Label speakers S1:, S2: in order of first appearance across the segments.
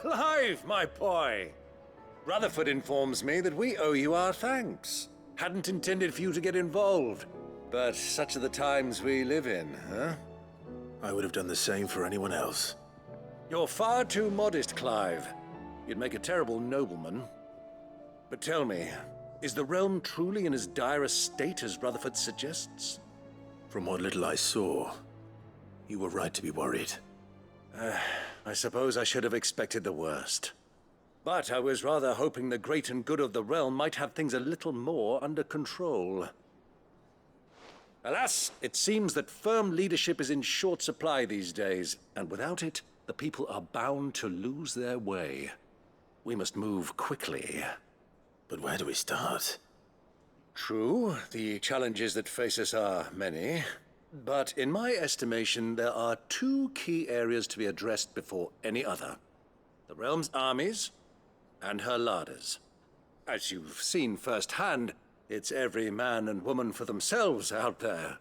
S1: Clive, my boy! Rutherford informs me that we owe you our thanks. Hadn't intended for you to get involved, but such are the times we live in, huh?
S2: I would have done the same for anyone else.
S1: You're far too modest, Clive. You'd make a terrible nobleman. But tell me, is the realm truly in as dire a state as Rutherford suggests?
S2: From what little I saw, you were right to be worried.
S1: I suppose I should have expected the worst. But I was rather hoping the great and good of the realm might have things a little more under control. Alas, it seems that firm leadership is in short supply these days, and without it, the people are bound to lose their way. We must move quickly.
S2: But where do we start?
S1: True, the challenges that face us are many. But in my estimation, there are two key areas to be addressed before any other. The realm's armies and her larders. As you've seen firsthand, it's every man and woman for themselves out there.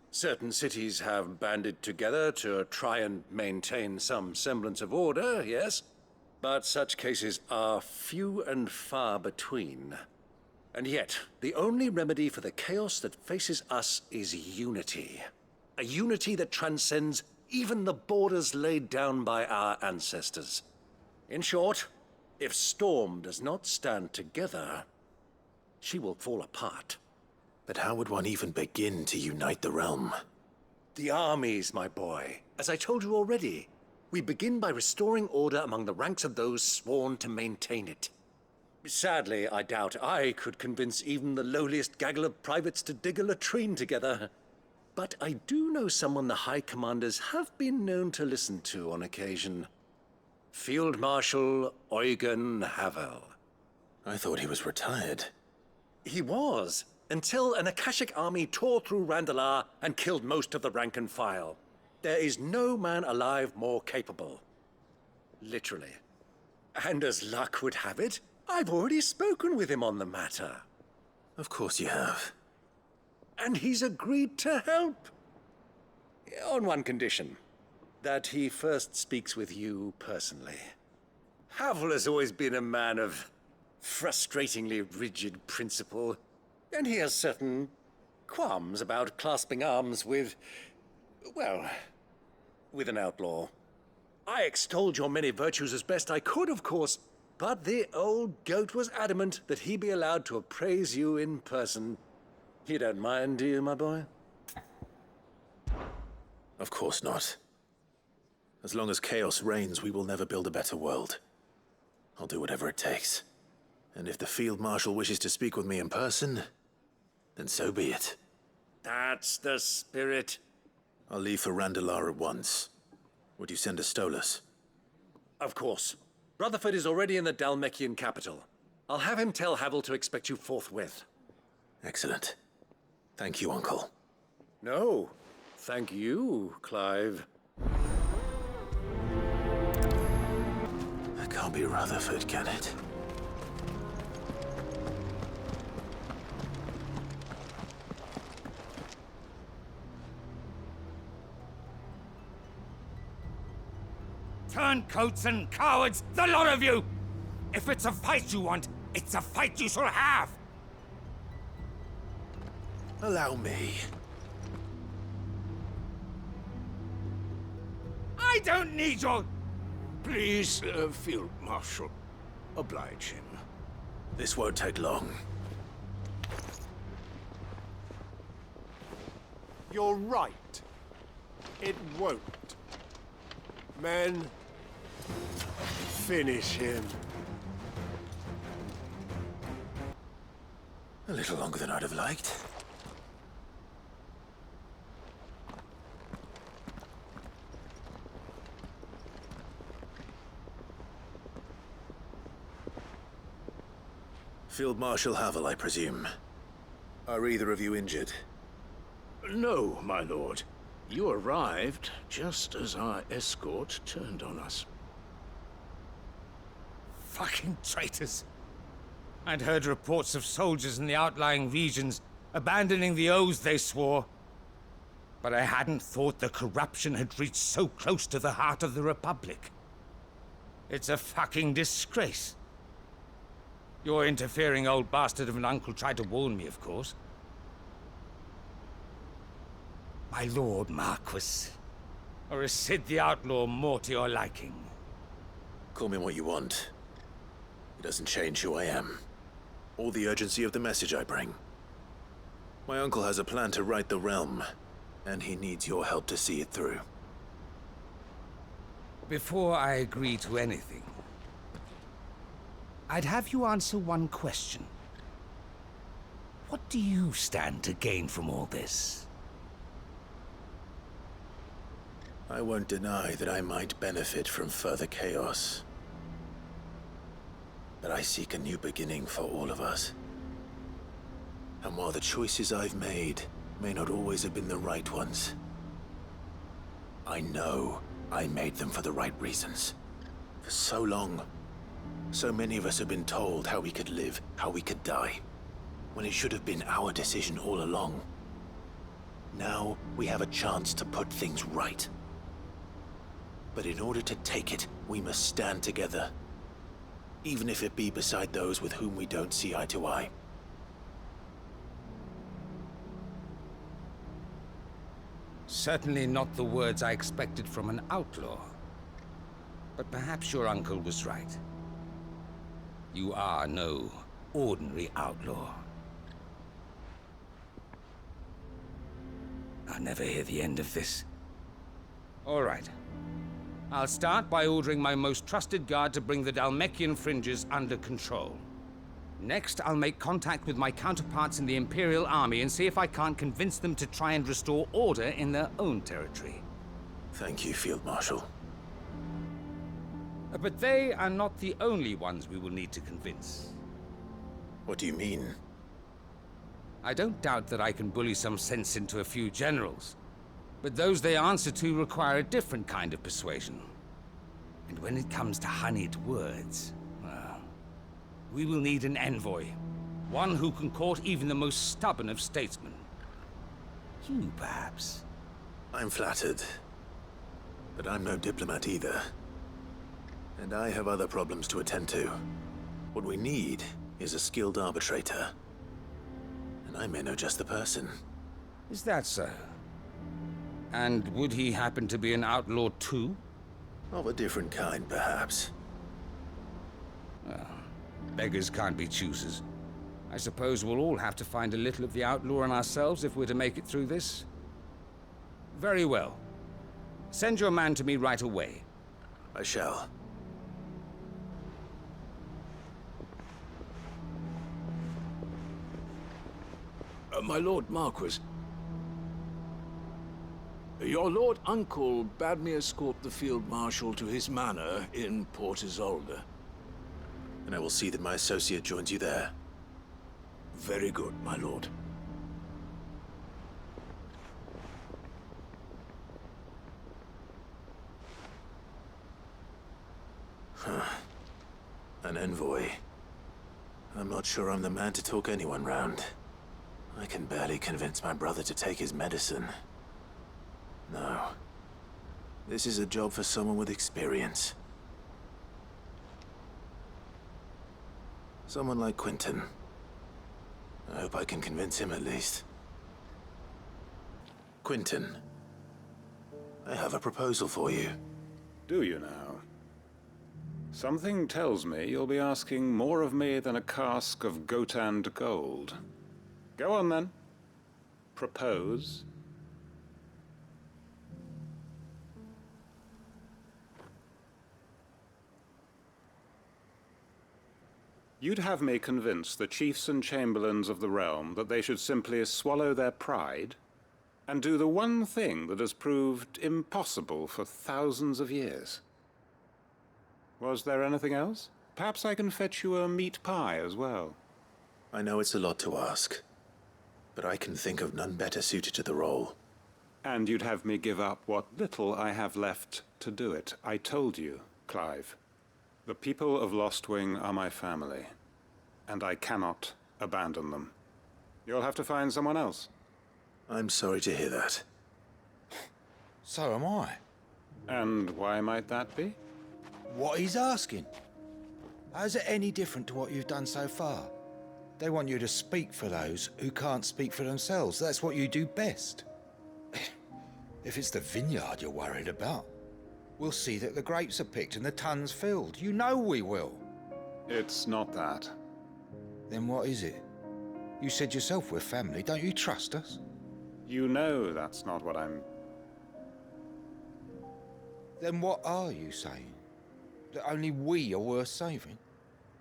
S1: Certain cities have banded together to try and maintain some semblance of order, yes? But such cases are few and far between. And yet, the only remedy for the chaos that faces us is unity. A unity that transcends even the borders laid down by our ancestors. In short, if Storm does not stand together, she will fall apart.
S2: But how would one even begin to unite the realm?
S1: The armies, my boy. As I told you already, we begin by restoring order among the ranks of those sworn to maintain it. Sadly, I doubt I could convince even the lowliest gaggle of privates to dig a latrine together. But I do know someone the High Commanders have been known to listen to on occasion. Field Marshal Eugen Havel.
S2: I thought he was retired.
S1: He was, until an Akashic army tore through Randalar and killed most of the rank and file. There is no man alive more capable. Literally. And as luck would have it, I've already spoken with him on the matter.
S2: Of course you have.
S1: And he's agreed to help. On one condition. That he first speaks with you personally. Havel has always been a man of frustratingly rigid principle, and he has certain qualms about clasping arms with, well, with an outlaw. I extolled your many virtues as best I could, of course, but the old goat was adamant that he be allowed to appraise you in person. You don't mind, do you, my boy?
S2: Of course not. As long as chaos reigns, we will never build a better world. I'll do whatever it takes. And if the Field Marshal wishes to speak with me in person, then so be it.
S1: That's the spirit.
S2: I'll leave for Randalar at once. Would you send a Stolas?
S1: Of course. Rutherford is already in the Dalmekian capital. I'll have him tell Havel to expect you forthwith.
S2: Excellent. Thank you, Uncle.
S1: No, thank you, Clive.
S2: That can't be Rutherford, can it?
S3: Turncoats and cowards, the lot of you! If it's a fight you want, it's a fight you shall have!
S2: Allow me.
S3: I don't need your...
S4: Please, Field Marshal, oblige him.
S2: This won't take long.
S4: You're right. It won't. Men, finish him.
S2: A little longer than I'd have liked. Field Marshal Havel, I presume. Are either of you injured?
S4: No, my lord. You arrived just as our escort turned on us.
S3: Fucking traitors. I'd heard reports of soldiers in the outlying regions abandoning the oaths they swore. But I hadn't thought the corruption had reached so close to the heart of the Republic. It's a fucking disgrace. Your interfering old bastard of an uncle tried to warn me, of course. My lord Marquis. Or is Sid the Outlaw more to your liking?
S2: Call me what you want. It doesn't change who I am, or the urgency of the message I bring. My uncle has a plan to right the realm, and he needs your help to see it through.
S3: Before I agree to anything, I'd have you answer one question. What do you stand to gain from all this?
S2: I won't deny that I might benefit from further chaos. But I seek a new beginning for all of us. And while the choices I've made may not always have been the right ones, I know I made them for the right reasons. For so long, so many of us have been told how we could live, how we could die, when it should have been our decision all along. Now we have a chance to put things right. But in order to take it, we must stand together. Even if it be beside those with whom we don't see eye to eye.
S3: Certainly not the words I expected from an outlaw. But perhaps your uncle was right. You are no ordinary outlaw. I'll never hear the end of this. All right. I'll start by ordering my most trusted guard to bring the Dalmekian fringes under control. Next, I'll make contact with my counterparts in the Imperial Army and see if I can't convince them to try and restore order in their own territory.
S2: Thank you, Field Marshal.
S3: But they are not the only ones we will need to convince.
S2: What do you mean?
S3: I don't doubt that I can bully some sense into a few generals. But those they answer to require a different kind of persuasion. And when it comes to honeyed words, well, we will need an envoy. One who can court even the most stubborn of statesmen. You, perhaps?
S2: I'm flattered. But I'm no diplomat either. And I have other problems to attend to. What we need is a skilled arbitrator. And I may know just the person.
S3: Is that so? And would he happen to be an outlaw too?
S2: Of a different kind, perhaps.
S3: Well, beggars can't be choosers. I suppose we'll all have to find a little of the outlaw in ourselves if we're to make it through this. Very well. Send your man to me right away.
S2: I shall.
S4: My Lord Marquis. Your Lord Uncle bade me escort the Field Marshal to his manor in Port Isolde.
S2: And I will see that my associate joins you there.
S4: Very good, my lord.
S2: An envoy. I'm not sure I'm the man to talk anyone round. I can barely convince my brother to take his medicine. No. This is a job for someone with experience. Someone like Quentin. I hope I can convince him at least. Quentin, I have a proposal for you.
S5: Do you now? Something tells me you'll be asking more of me than a cask of Gotand gold. Go on then. Propose. You'd have me convince the chiefs and chamberlains of the realm that they should simply swallow their pride and do the one thing that has proved impossible for thousands of years. Was there anything else? Perhaps I can fetch you a meat pie as well.
S2: I know it's a lot to ask, but I can think of none better suited to the role.
S5: And you'd have me give up what little I have left to do it. I told you, Clive. The people of Lostwing are my family, and I cannot abandon them. You'll have to find someone else.
S2: I'm sorry to hear that.
S6: So am I.
S5: And why might that be?
S6: what he's asking. How's it any different to what you've done so far? They want you to speak for those who can't speak for themselves. That's what you do best. If it's the vineyard you're worried about, we'll see that the grapes are picked and the tons filled. You know we will.
S5: It's not that.
S6: Then what is it? You said yourself we're family. Don't you trust us?
S5: You know that's not what I'm...
S6: Then what are you saying? That only we are worth saving?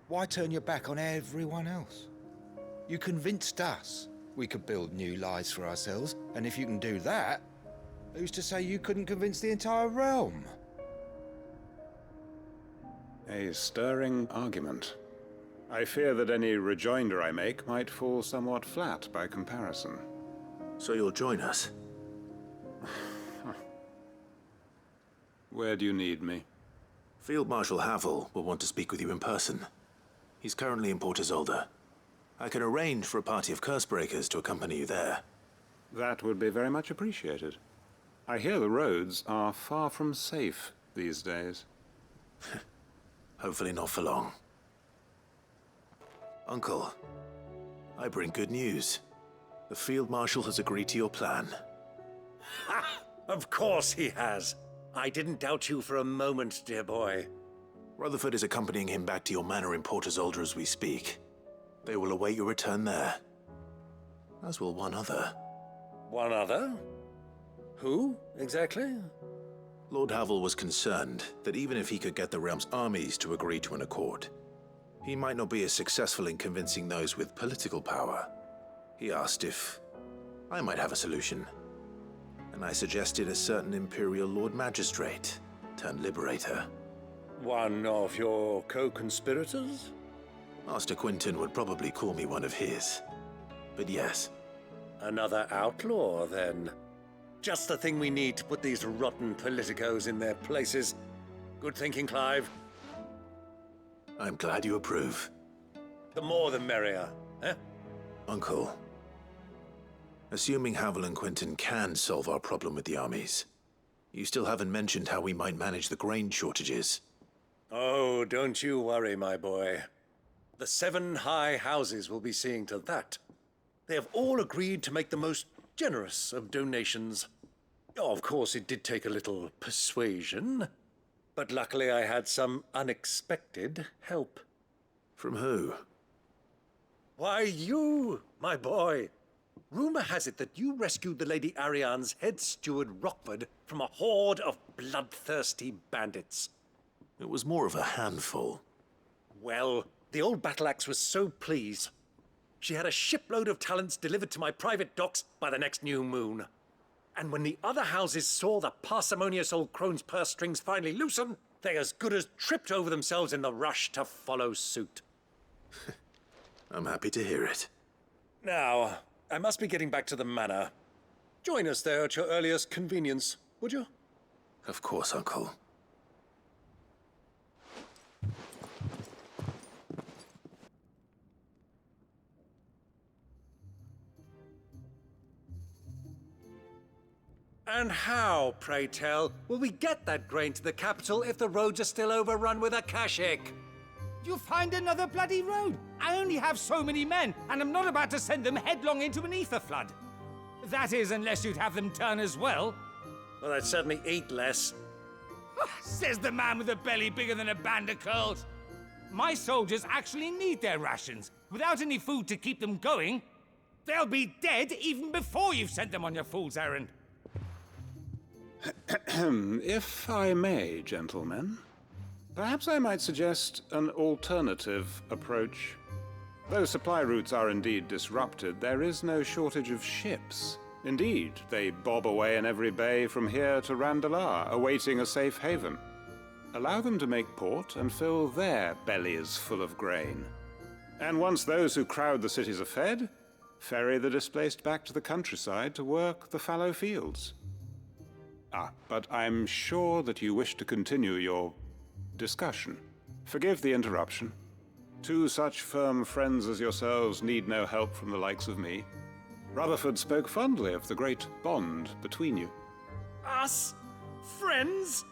S6: Why turn your back on everyone else? You convinced us we could build new lives for ourselves, and if you can do that, who's to say you couldn't convince the entire realm?
S5: A stirring argument. I fear that any rejoinder I make might fall somewhat flat by comparison.
S2: So you'll join us?
S5: Where do you need me?
S2: Field Marshal Havel will want to speak with you in person. He's currently in Port Isolde. I can arrange for a party of Cursebreakers to accompany you there.
S5: That would be very much appreciated. I hear the roads are far from safe these days.
S2: Hopefully not for long. Uncle, I bring good news. The Field Marshal has agreed to your plan.
S1: Ha! Of course he has. I didn't doubt you for a moment, dear boy.
S2: Rutherford is accompanying him back to your manor in Port Isolde as we speak. They will await your return there. As will one other.
S1: One other? Who, exactly?
S2: Lord Havel was concerned that even if he could get the realm's armies to agree to an accord, he might not be as successful in convincing those with political power. He asked if I might have a solution, and I suggested a certain Imperial Lord Magistrate turned Liberator.
S1: One of your co-conspirators?
S2: Master Quinton would probably call me one of his, but yes.
S1: Another outlaw, then. Just the thing we need to put these rotten politicos in their places. Good thinking, Clive.
S2: I'm glad you approve.
S1: The more the merrier, eh?
S2: Uncle, assuming Havel and Quinton can solve our problem with the armies, you still haven't mentioned how we might manage the grain shortages.
S1: Oh, don't you worry, my boy. The 7 high houses will be seeing to that. They have all agreed to make the most generous of donations. Oh, of course, it did take a little persuasion, but luckily I had some unexpected help.
S2: From who?
S1: Why, you, my boy. Rumor has it that you rescued the Lady Ariane's head steward Rockford from a horde of bloodthirsty bandits.
S2: It was more of a handful.
S1: Well, the old battle axe was so pleased. She had a shipload of talents delivered to my private docks by the next new moon. And when the other houses saw the parsimonious old crone's purse strings finally loosen, they as good as tripped over themselves in the rush to follow suit.
S2: I'm happy to hear it.
S1: Now, I must be getting back to the manor. Join us there at your earliest convenience, would you?
S2: Of course, Uncle.
S1: And how, pray tell, will we get that grain to the capital if the roads are still overrun with akashic?
S3: You'll find another bloody road. I only have so many men, and I'm not about to send them headlong into an ether flood. That is, unless you'd have them turn as well.
S1: Well, I'd certainly eat less.
S3: Says the man with a belly bigger than a band of curls. My soldiers actually need their rations. Without any food to keep them going, they'll be dead even before you've sent them on your fool's errand.
S5: If I may, gentlemen, perhaps I might suggest an alternative approach. Though supply routes are indeed disrupted, there is no shortage of ships. Indeed, they bob away in every bay from here to Randalar, awaiting a safe haven. Allow them to make port and fill their bellies full of grain. And once those who crowd the cities are fed, ferry the displaced back to the countryside to work the fallow fields. But I'm sure that you wish to continue your discussion. Forgive the interruption. 2 such firm friends as yourselves need no help from the likes of me. Rutherford spoke fondly of the great bond between you.
S1: Us? Friends?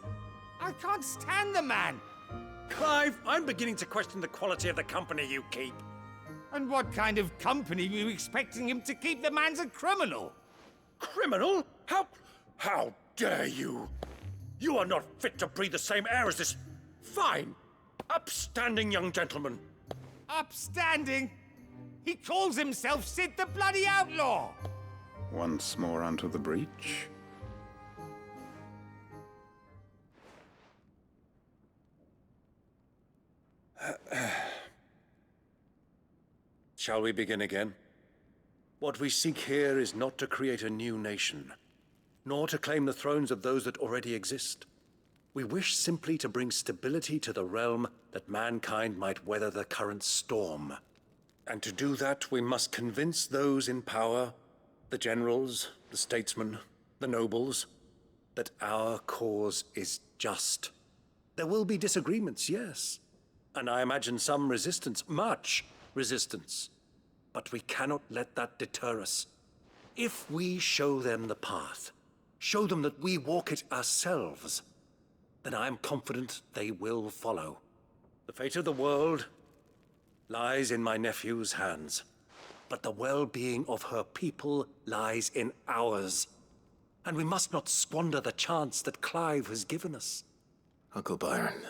S3: I can't stand the man.
S1: Clive, I'm beginning to question the quality of the company you keep.
S3: And what kind of company were you expecting him to keep? The man's a criminal!
S1: Criminal? How dare you? You are not fit to breathe the same air as this fine, upstanding young gentleman.
S3: Upstanding? He calls himself Sid the Bloody Outlaw!
S5: Once more onto the breach.
S1: Shall we begin again? What we seek here is not to create a new nation, nor to claim the thrones of those that already exist. We wish simply to bring stability to the realm that mankind might weather the current storm. And to do that, we must convince those in power, the generals, the statesmen, the nobles, that our cause is just. There will be disagreements, yes. And I imagine some resistance, much resistance. But we cannot let that deter us. If we show them the path, show them that we walk it ourselves, then I am confident they will follow. The fate of the world lies in my nephew's hands, but the well-being of her people lies in ours. And we must not squander the chance that Clive has given us.
S2: Uncle Byron,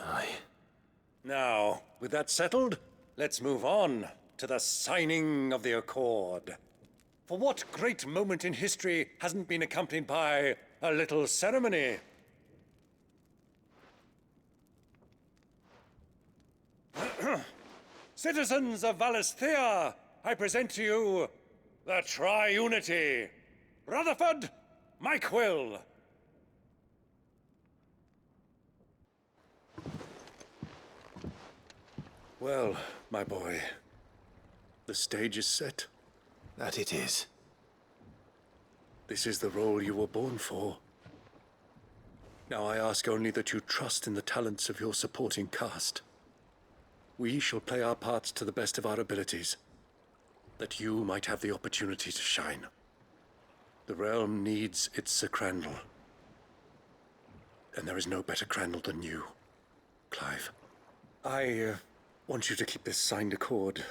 S1: Now, with that settled, let's move on to the signing of the Accord. For what great moment in history hasn't been accompanied by a little ceremony? Citizens of Valisthea, I present to you the Triunity. Rutherford, Mike Will. Well, my boy, the stage is set.
S2: that it is.
S1: This is the role you were born for. Now I ask only that you trust in the talents of your supporting cast. We shall play our parts to the best of our abilities, that you might have the opportunity to shine. The realm needs its Sir Crandall, and there is no better Crandall than you, Clive. I want you to keep this signed accord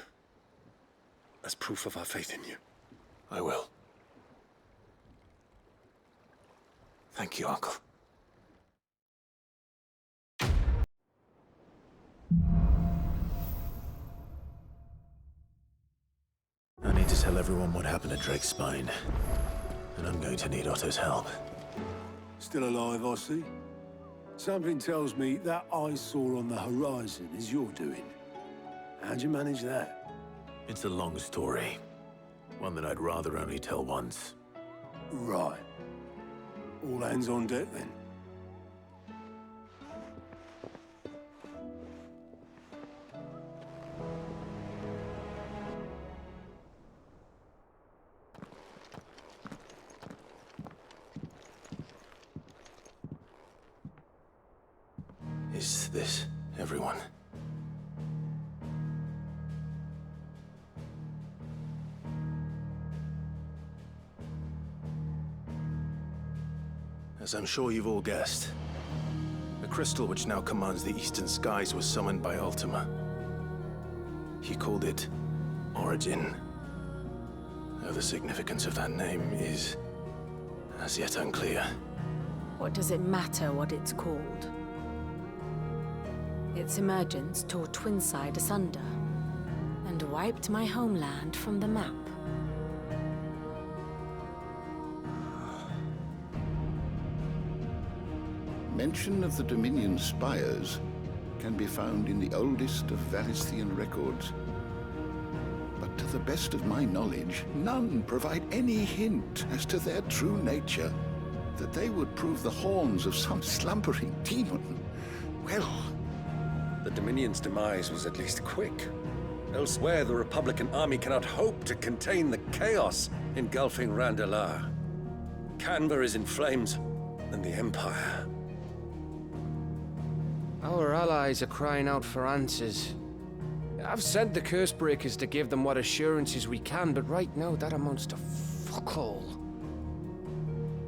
S1: as proof of our faith in you.
S2: I will. Thank you, Uncle. I need to tell everyone what happened at Drake's Spine, and I'm going to need Otto's help.
S7: Still alive, I see. Something tells me that eyesore on the horizon is your doing. How'd you manage that?
S2: It's a long story. One that I'd rather only tell once.
S7: Right. All hands on deck, then.
S2: Is this everyone? As I'm sure you've all guessed, the crystal which now commands the eastern skies was summoned by Ultima. He called it Origin. Though the significance of that name is as yet unclear.
S8: What does it matter what it's called? Its emergence tore Twinside asunder and wiped my homeland from the map.
S9: Mention of the Dominion spires can be found in the oldest of Valisthean records. But to the best of my knowledge, none provide any hint as to their true nature. That they would prove the horns of some slumbering demon. Well,
S1: the Dominion's demise was at least quick. Elsewhere, the Republican army cannot hope to contain the chaos engulfing Randalar. Canva is in flames, and the Empire.
S10: Our allies are crying out for answers. I've sent the Cursebreakers to give them what assurances we can, but right now that amounts to fuck all.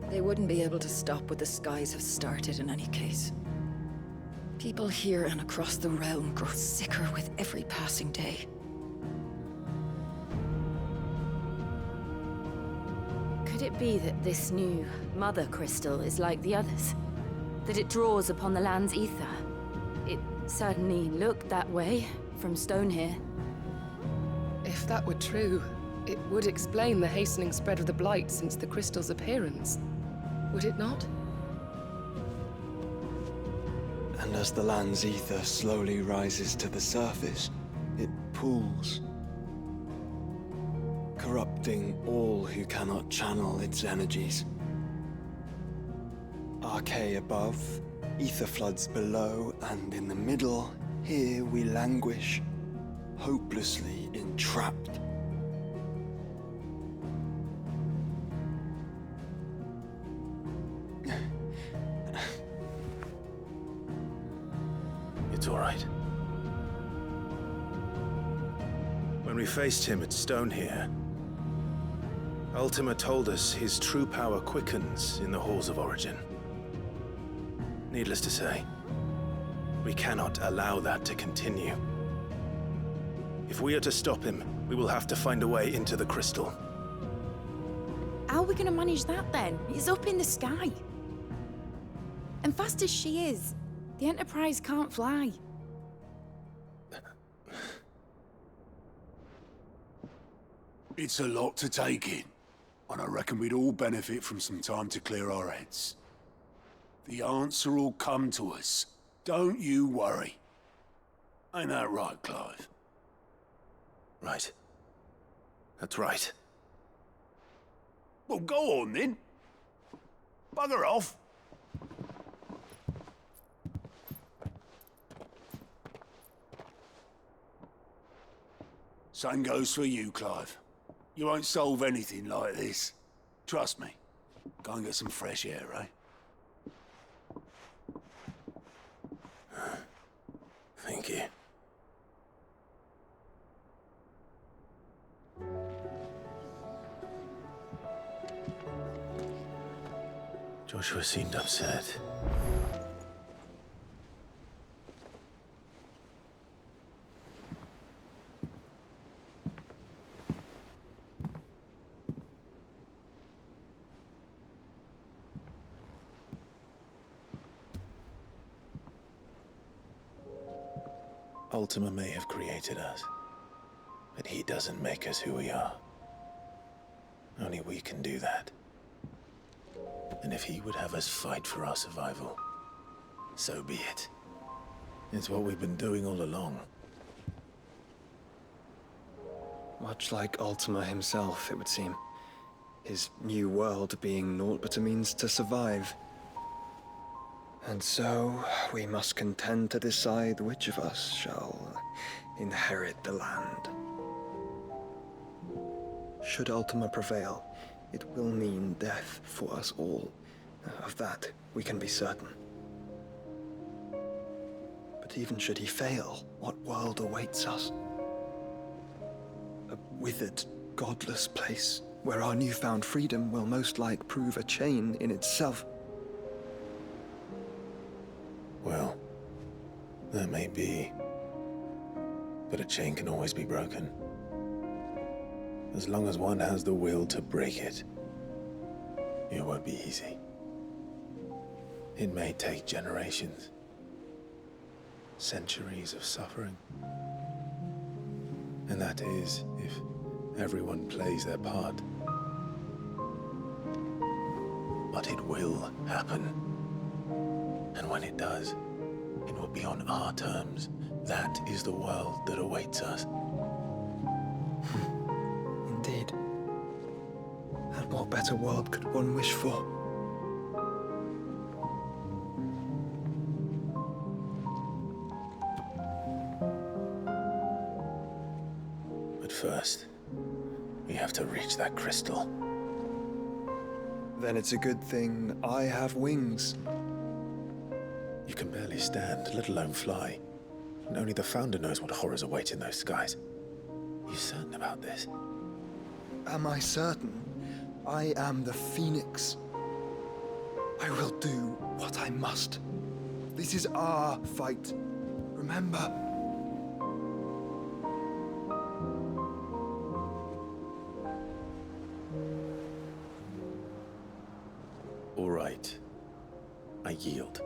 S11: They wouldn't be able to stop what the skies have started in any case. People here and across the realm grow sicker with every passing day.
S8: Could it be that this new mother crystal is like the others? That it draws upon the land's ether? It certainly looked that way from stone here.
S12: If that were true, it would explain the hastening spread of the blight since the crystal's appearance. Would it not?
S13: And as the land's ether slowly rises to the surface, it pools, corrupting all who cannot channel its energies. Archae above, ether floods below, and in the middle, here we languish, hopelessly entrapped.
S2: It's all right. When we faced him at Stone here, Ultima told us his true power quickens in the Halls of Origin. Needless to say, we cannot allow that to continue. If we are to stop him, we will have to find a way into the crystal.
S11: How are we gonna manage that then? It's up in the sky. And fast as she is, the Enterprise can't fly.
S7: It's a lot to take in, and I reckon we'd all benefit from some time to clear our heads. The answer will come to us. Don't you worry. Ain't that right, Clive?
S2: Right. That's right.
S7: Well, go on then. Bugger off. Same goes for you, Clive. You won't solve anything like this. Trust me. Go and get some fresh air, eh?
S2: Thank you. Joshua seemed upset. Ultima may have created us, but he doesn't make us who we are. Only we can do that. And if he would have us fight for our survival, so be it. It's what we've been doing all along.
S13: Much like Ultima himself, it would seem. His new world being naught but a means to survive. And so, we must contend to decide which of us shall inherit the land. Should Ultima prevail, it will mean death for us all. Of that, we can be certain. But even should he fail, what world awaits us? A withered, godless place, where our newfound freedom will most like prove a chain in itself.
S2: Well, that may be. But a chain can always be broken. As long as one has the will to break it, it won't be easy. It may take generations, centuries of suffering. And that is if everyone plays their part. But it will happen. And when it does, it will be on our terms. That is the world that awaits us.
S13: Indeed. And what better world could one wish for?
S2: But first, we have to reach that crystal.
S13: Then it's a good thing I have wings.
S2: You can barely stand, let alone fly. And only the Founder knows what horrors await in those skies. Are you certain about this?
S13: Am I certain? I am the Phoenix. I will do what I must. This is our fight. Remember?
S2: All right. I yield.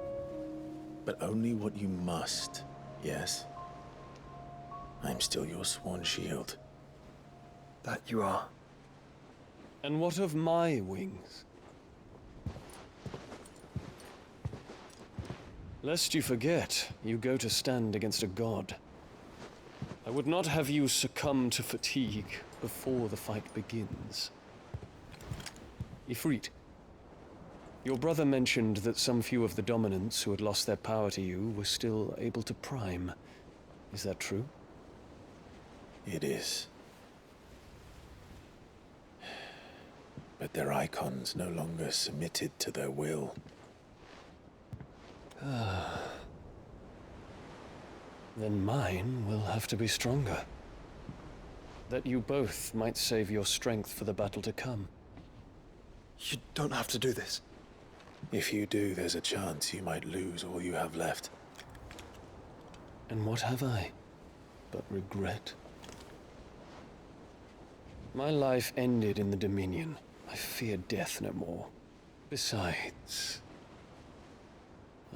S2: But only what you must, yes? I'm still your sworn shield.
S13: That you are.
S14: And what of my wings? Lest you forget, you go to stand against a god. I would not have you succumb to fatigue before the fight begins. Ifrit, your brother mentioned that some few of the dominants who had lost their power to you were still able to prime. Is that true?
S2: It is. But their icons no longer submitted to their will.
S14: Then mine will have to be stronger. That you both might save your strength for the battle to come.
S13: You don't have to do this.
S2: If you do, there's a chance you might lose all you have left.
S14: And what have I but regret? My life ended in the Dominion. I fear death no more. Besides,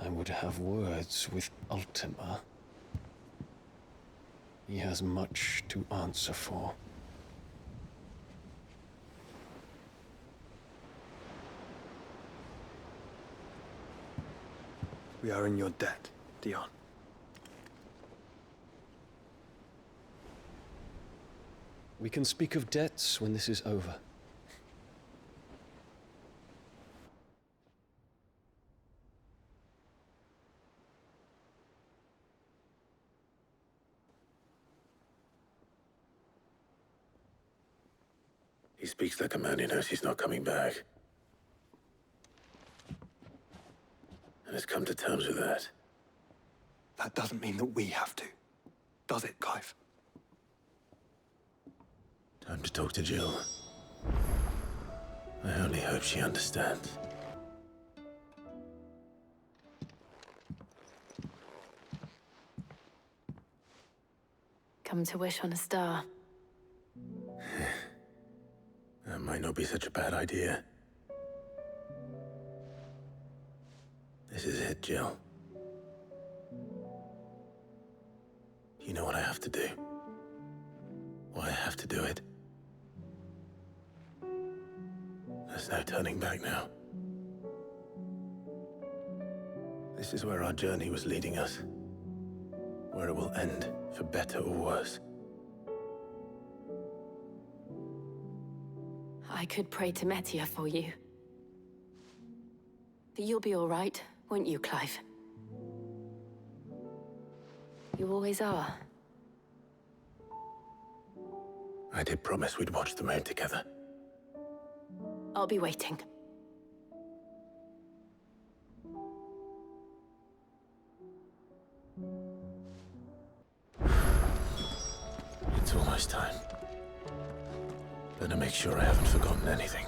S14: I would have words with Ultima. He has much to answer for.
S13: We are in your debt, Dion.
S14: We can speak of debts when this is over.
S2: He speaks like a man who knows he's not coming back. And has come to terms with that.
S13: That doesn't mean that we have to, does it, Clive?
S2: Time to talk to Jill. I only hope she understands.
S8: Come to wish on a star.
S2: That might not be such a bad idea. This is it, Jill. You know what I have to do. Why I have to do it. There's no turning back now. This is where our journey was leading us. Where it will end, for better or worse.
S8: I could pray to Metia for you. But you'll be all right, won't you, Clive? You always are.
S2: I did promise we'd watch the moon together.
S8: I'll be waiting.
S2: It's almost time. Better make sure I haven't forgotten anything.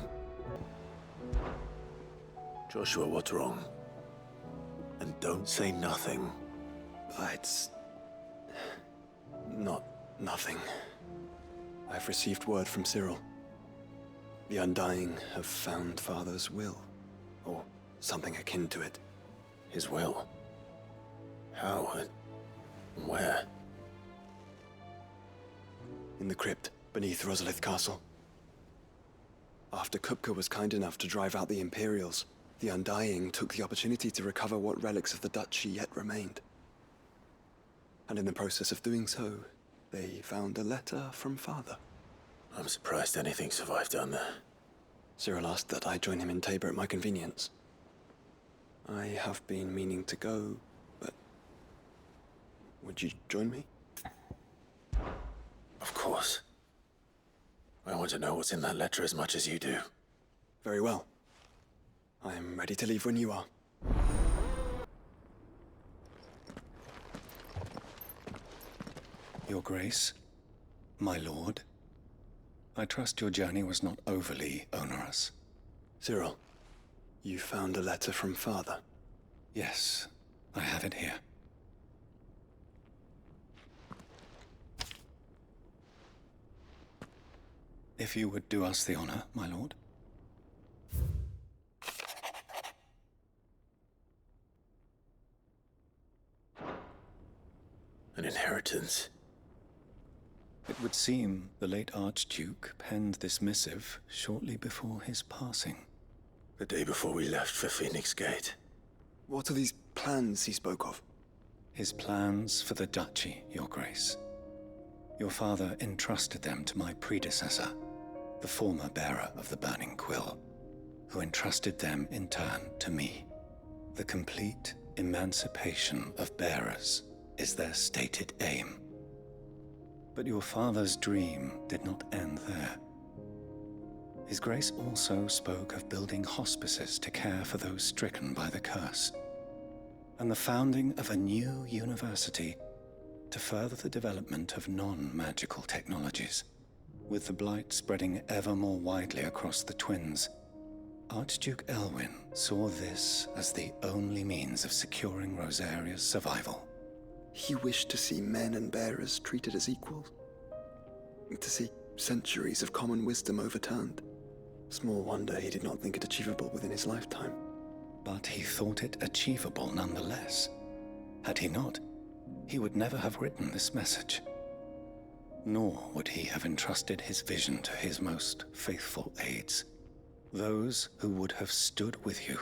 S2: Joshua, what's wrong? And don't say nothing.
S13: It's... not nothing. I've received word from Cyril. The Undying have found Father's will, or something akin to it.
S2: His will? How and where?
S13: In the crypt, beneath Rosalith Castle. After Kupka was kind enough to drive out the Imperials, the Undying took the opportunity to recover what relics of the Duchy yet remained. And in the process of doing so, they found a letter from Father.
S2: I'm surprised anything survived down there.
S13: Cyril asked that I join him in Tabor at my convenience. I have been meaning to go, but... would you join me?
S2: Of course. I want to know what's in that letter as much as you do.
S13: Very well. I am ready to leave when you are.
S15: Your Grace, my lord, I trust your journey was not overly onerous.
S13: Cyril, you found a letter from Father?
S15: Yes, I have it here. If you would do us the honor, my lord.
S2: An inheritance.
S15: It would seem the late Archduke penned this missive shortly before his passing.
S2: The day before we left for Phoenix Gate.
S13: What are these plans he spoke of?
S15: His plans for the duchy, Your Grace. Your father entrusted them to my predecessor, the former bearer of the Burning Quill, who entrusted them in turn to me. The complete emancipation of bearers is their stated aim. But your father's dream did not end there. His Grace also spoke of building hospices to care for those stricken by the curse, and the founding of a new university to further the development of non-magical technologies. With the blight spreading ever more widely across the twins, Archduke Elwyn saw this as the only means of securing Rosaria's survival.
S13: He wished to see men and bearers treated as equals. To see centuries of common wisdom overturned. Small wonder he did not think it achievable within his lifetime.
S15: But he thought it achievable nonetheless. Had he not, he would never have written this message. Nor would he have entrusted his vision to his most faithful aides, those who would have stood with you,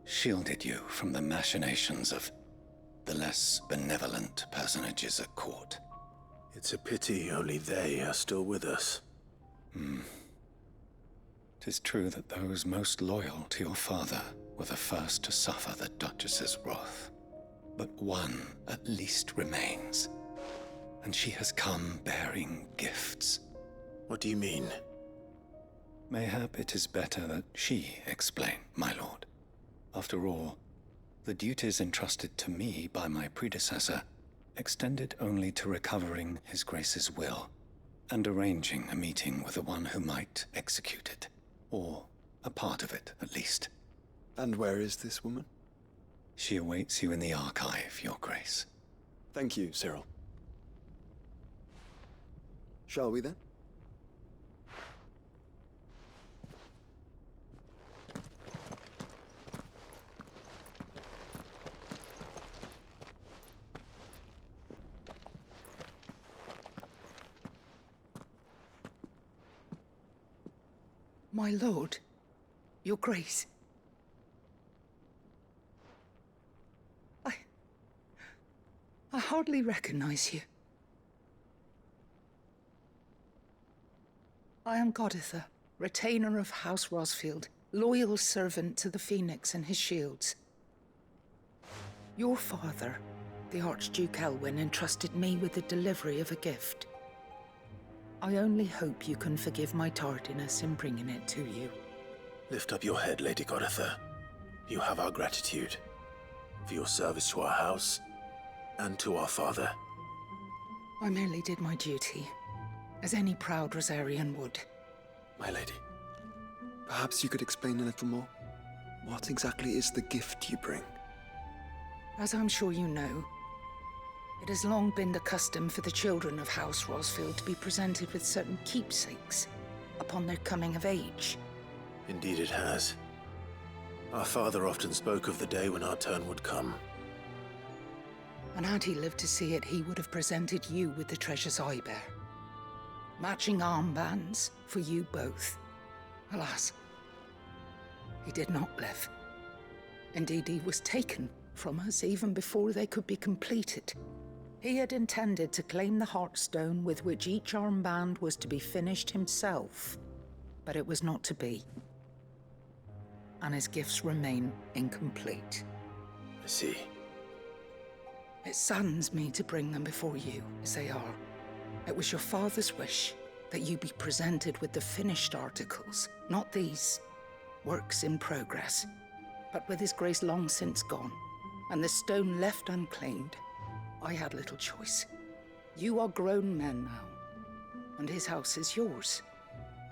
S15: shielded you from the machinations of the less benevolent personages at court.
S2: It's a pity only they are still with us.
S15: 'Tis true that those most loyal to your father were the first to suffer the Duchess's wrath. But one at least remains, and she has come bearing gifts.
S2: What do you mean?
S15: Mayhap it is better that she explain, my lord. After all, the duties entrusted to me by my predecessor extended only to recovering His Grace's will and arranging a meeting with the one who might execute it, or a part of it at least.
S13: And where is this woman?
S15: She awaits you in the archive, Your Grace.
S13: Thank you, Cyril. Shall we then?
S16: My lord, Your Grace. I hardly recognize you. I am Goditha, retainer of House Rosfield, loyal servant to the Phoenix and his shields. Your father, the Archduke Elwyn, entrusted me with the delivery of a gift. I only hope you can forgive my tardiness in bringing it to you.
S2: Lift up your head, Lady Goditha. You have our gratitude for your service to our house and to our father.
S16: I merely did my duty, as any proud Rosarian would.
S13: My lady, perhaps you could explain a little more? What exactly is the gift you bring?
S16: As I'm sure you know, it has long been the custom for the children of House Rosfield to be presented with certain keepsakes upon their coming of age.
S2: Indeed it has. Our father often spoke of the day when our turn would come.
S16: And had he lived to see it, he would have presented you with the treasures I bear. Matching armbands for you both. Alas, he did not live. Indeed, he was taken from us even before they could be completed. He had intended to claim the Heartstone with which each armband was to be finished himself, but it was not to be. And his gifts remain incomplete.
S2: I see.
S16: It saddens me to bring them before you, as they are. It was your father's wish that you be presented with the finished articles, not these works in progress. But with His Grace long since gone, and the stone left unclaimed, I had little choice. You are grown men now, and his house is yours.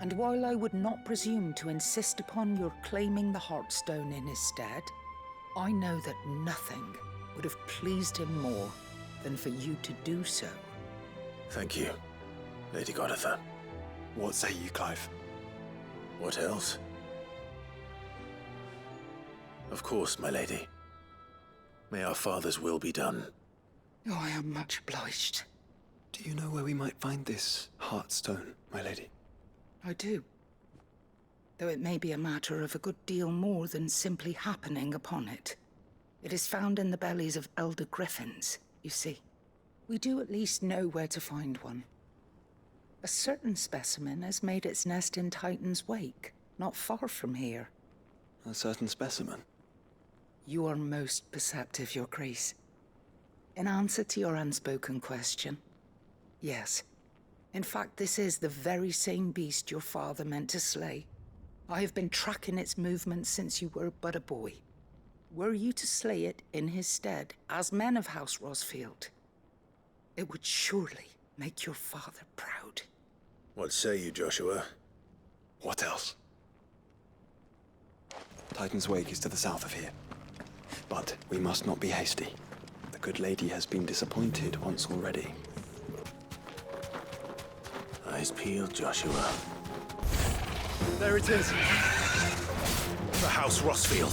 S16: And while I would not presume to insist upon your claiming the Heartstone in his stead, I know that nothing would have pleased him more than for you to do so.
S2: Thank you, Lady Goditha.
S13: What say you, Clive?
S2: What else? Of course, my lady. May our father's will be done.
S16: Oh, I am much obliged.
S13: Do you know where we might find this Heartstone, my lady?
S16: I do. Though it may be a matter of a good deal more than simply happening upon it. It is found in the bellies of elder griffins, you see. We do at least know where to find one. A certain specimen has made its nest in Titan's Wake, not far from here.
S13: A certain specimen?
S16: You are most perceptive, Your Grace. In answer to your unspoken question, yes. In fact, this is the very same beast your father meant to slay. I have been tracking its movements since you were but a boy. Were you to slay it in his stead, as men of House Rosfield, it would surely make your father proud.
S2: What say you, Joshua?
S13: What else? Titan's Wake is to the south of here. But we must not be hasty. The good lady has been disappointed once already.
S2: Eyes peeled, Joshua.
S13: There it is!
S2: The House Rosfield!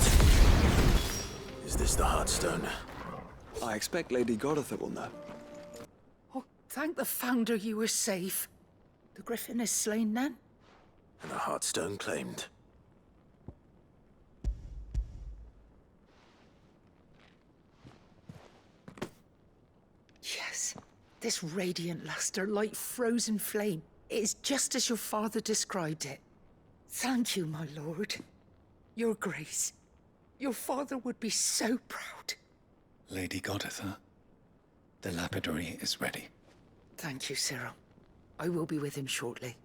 S2: Is this the Heartstone?
S13: I expect Lady Goditha will know.
S16: Oh, thank the Founder you were safe. The griffin is slain then?
S2: And the Heartstone claimed.
S16: Yes. This radiant luster, like frozen flame, it is just as your father described it. Thank you, my lord. Your Grace. Your father would be so proud.
S15: Lady Goditha, the lapidary is ready.
S16: Thank you, Cyril. I will be with him shortly.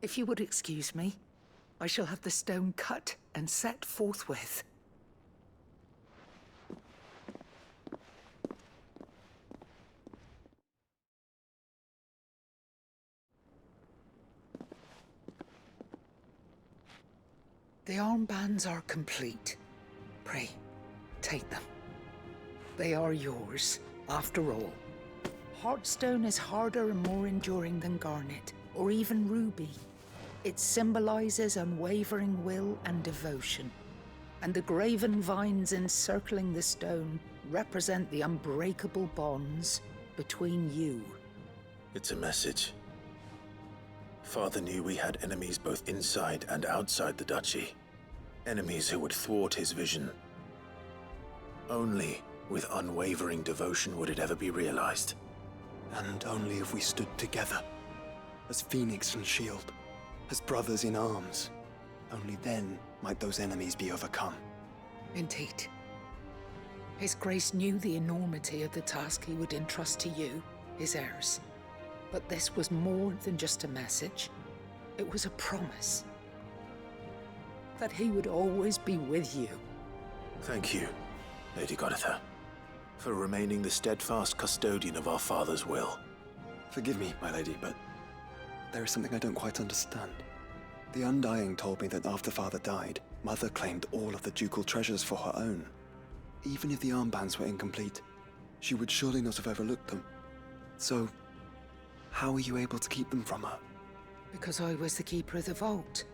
S16: If you would excuse me, I shall have the stone cut and set forthwith. The armbands are complete. Pray, take them. They are yours, after all. Heartstone is harder and more enduring than garnet, or even ruby. It symbolizes unwavering will and devotion. And the graven vines encircling the stone represent the unbreakable bonds between you.
S2: It's a message. Father knew we had enemies both inside and outside the duchy. Enemies who would thwart his vision. Only with unwavering devotion would it ever be realized.
S13: And only if we stood together, as Phoenix and Shield, as brothers in arms. Only then might those enemies be overcome.
S16: Indeed. His Grace knew the enormity of the task he would entrust to you, his heirs. But this was more than just a message. It was a promise. That he would always be with you.
S2: Thank you, Lady Goditha, for remaining the steadfast custodian of our father's will.
S13: Forgive me, my lady, but there is something I don't quite understand. The Undying told me that after Father died, Mother claimed all of the ducal treasures for her own. Even if the armbands were incomplete, she would surely not have overlooked them. So, how were you able to keep them from her?
S16: Because I was the keeper of the vault.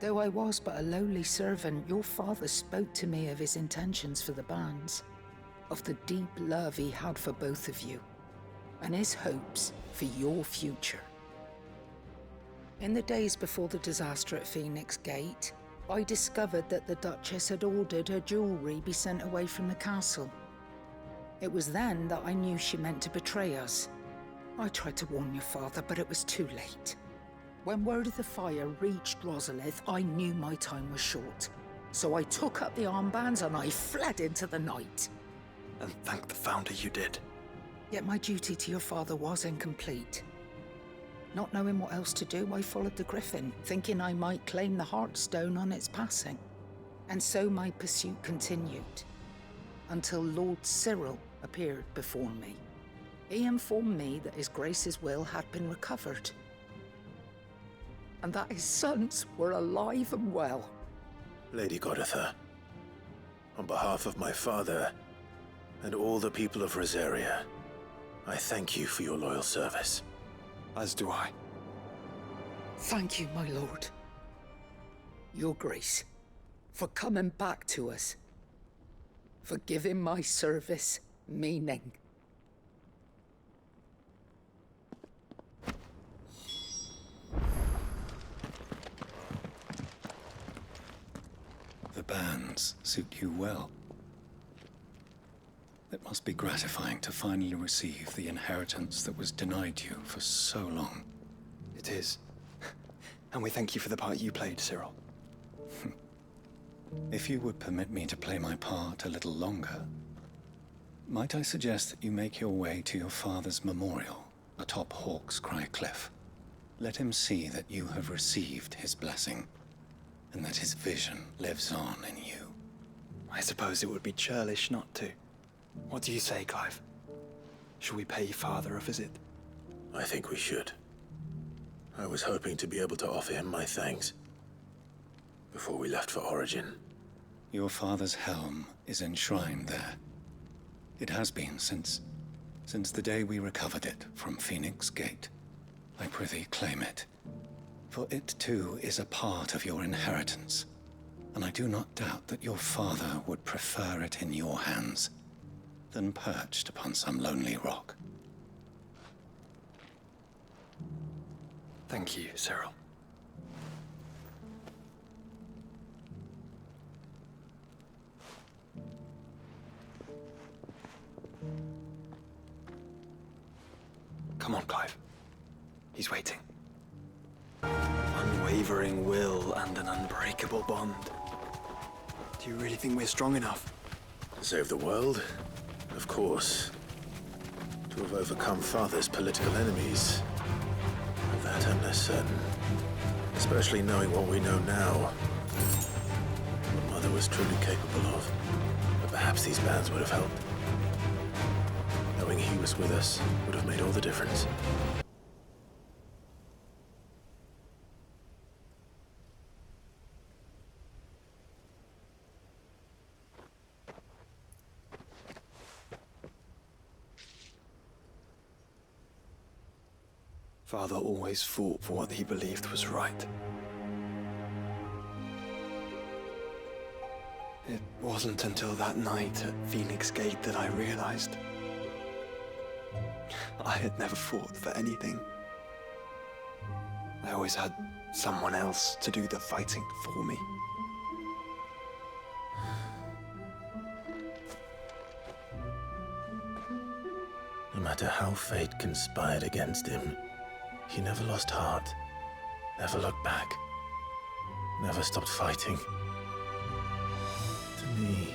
S16: Though I was but a lowly servant, your father spoke to me of his intentions for the bands, of the deep love he had for both of you, and his hopes for your future. In the days before the disaster at Phoenix Gate, I discovered that the Duchess had ordered her jewelry be sent away from the castle. It was then that I knew she meant to betray us. I tried to warn your father, but it was too late. When word of the fire reached Rosalith, I knew my time was short. So I took up the armbands and I fled into the night.
S13: And thank the Founder you did.
S16: Yet my duty to your father was incomplete. Not knowing what else to do, I followed the Griffin, thinking I might claim the Heartstone on its passing. And so my pursuit continued, until Lord Cyril appeared before me. He informed me that His Grace's will had been recovered, and that his sons were alive and well.
S2: Lady Goditha, on behalf of my father and all the people of Rosaria, I thank you for your loyal service.
S13: As do I.
S16: Thank you, my lord. Your Grace, for coming back to us. For giving my service meaning.
S15: The bands suit you well. It must be gratifying to finally receive the inheritance that was denied you for so long.
S13: It is. And we thank you for the part you played, Cyril.
S15: If you would permit me to play my part a little longer, might I suggest that you make your way to your father's memorial atop Hawk's Cry Cliff? Let him see that you have received his blessing, and that his vision lives on in you.
S13: I suppose it would be churlish not to. What do you say, Clive? Shall we pay Father a visit?
S2: I think we should. I was hoping to be able to offer him my thanks before we left for Origin.
S15: Your father's helm is enshrined there. It has been since the day we recovered it from Phoenix Gate. I prithee claim it, for it too is a part of your inheritance, and I do not doubt that your father would prefer it in your hands than perched upon some lonely rock.
S13: Thank you, Cyril. Come on, Clive. He's waiting. Unwavering will and an unbreakable bond. Do you really think we're strong enough?
S2: To save the world? Of course. To have overcome Father's political enemies? Of that I'm less certain. Especially knowing what we know now. What Mother was truly capable of. But perhaps these bands would have helped. Knowing he was with us would have made all the difference.
S13: Father always fought for what he believed was right. It wasn't until that night at Phoenix Gate that I realized I had never fought for anything. I always had someone else to do the fighting for me.
S2: No matter how fate conspired against him, he never lost heart, never looked back, never stopped fighting. To me,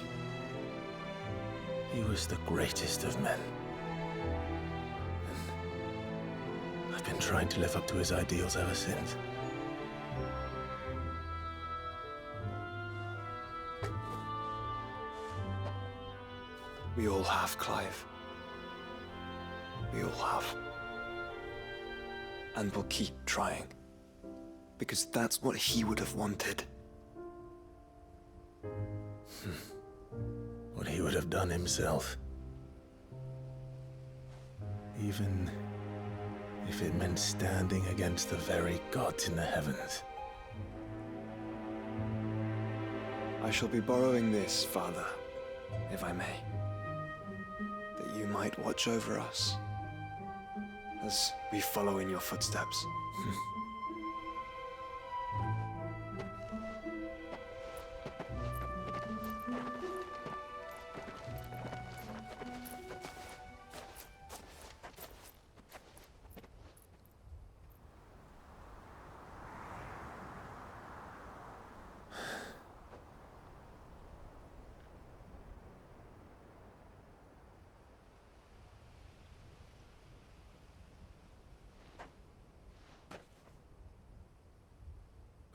S2: he was the greatest of men. And I've been trying to live up to his ideals ever since.
S13: We all have, Clive. We all have. And we'll keep trying. Because that's what he would have wanted.
S2: What he would have done himself. Even if it meant standing against the very gods in the heavens.
S13: I shall be borrowing this, Father, if I may. That you might watch over us as we follow in your footsteps.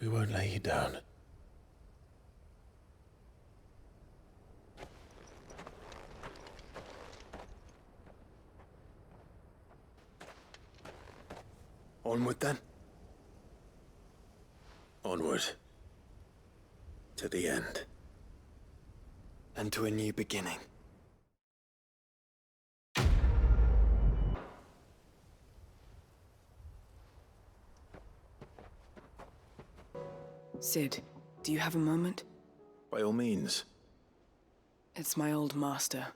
S2: We won't lay you down.
S13: Onward then.
S2: Onward. To the end.
S13: And to a new beginning.
S17: Sid, do you have a moment?
S2: By all means.
S17: It's my old master.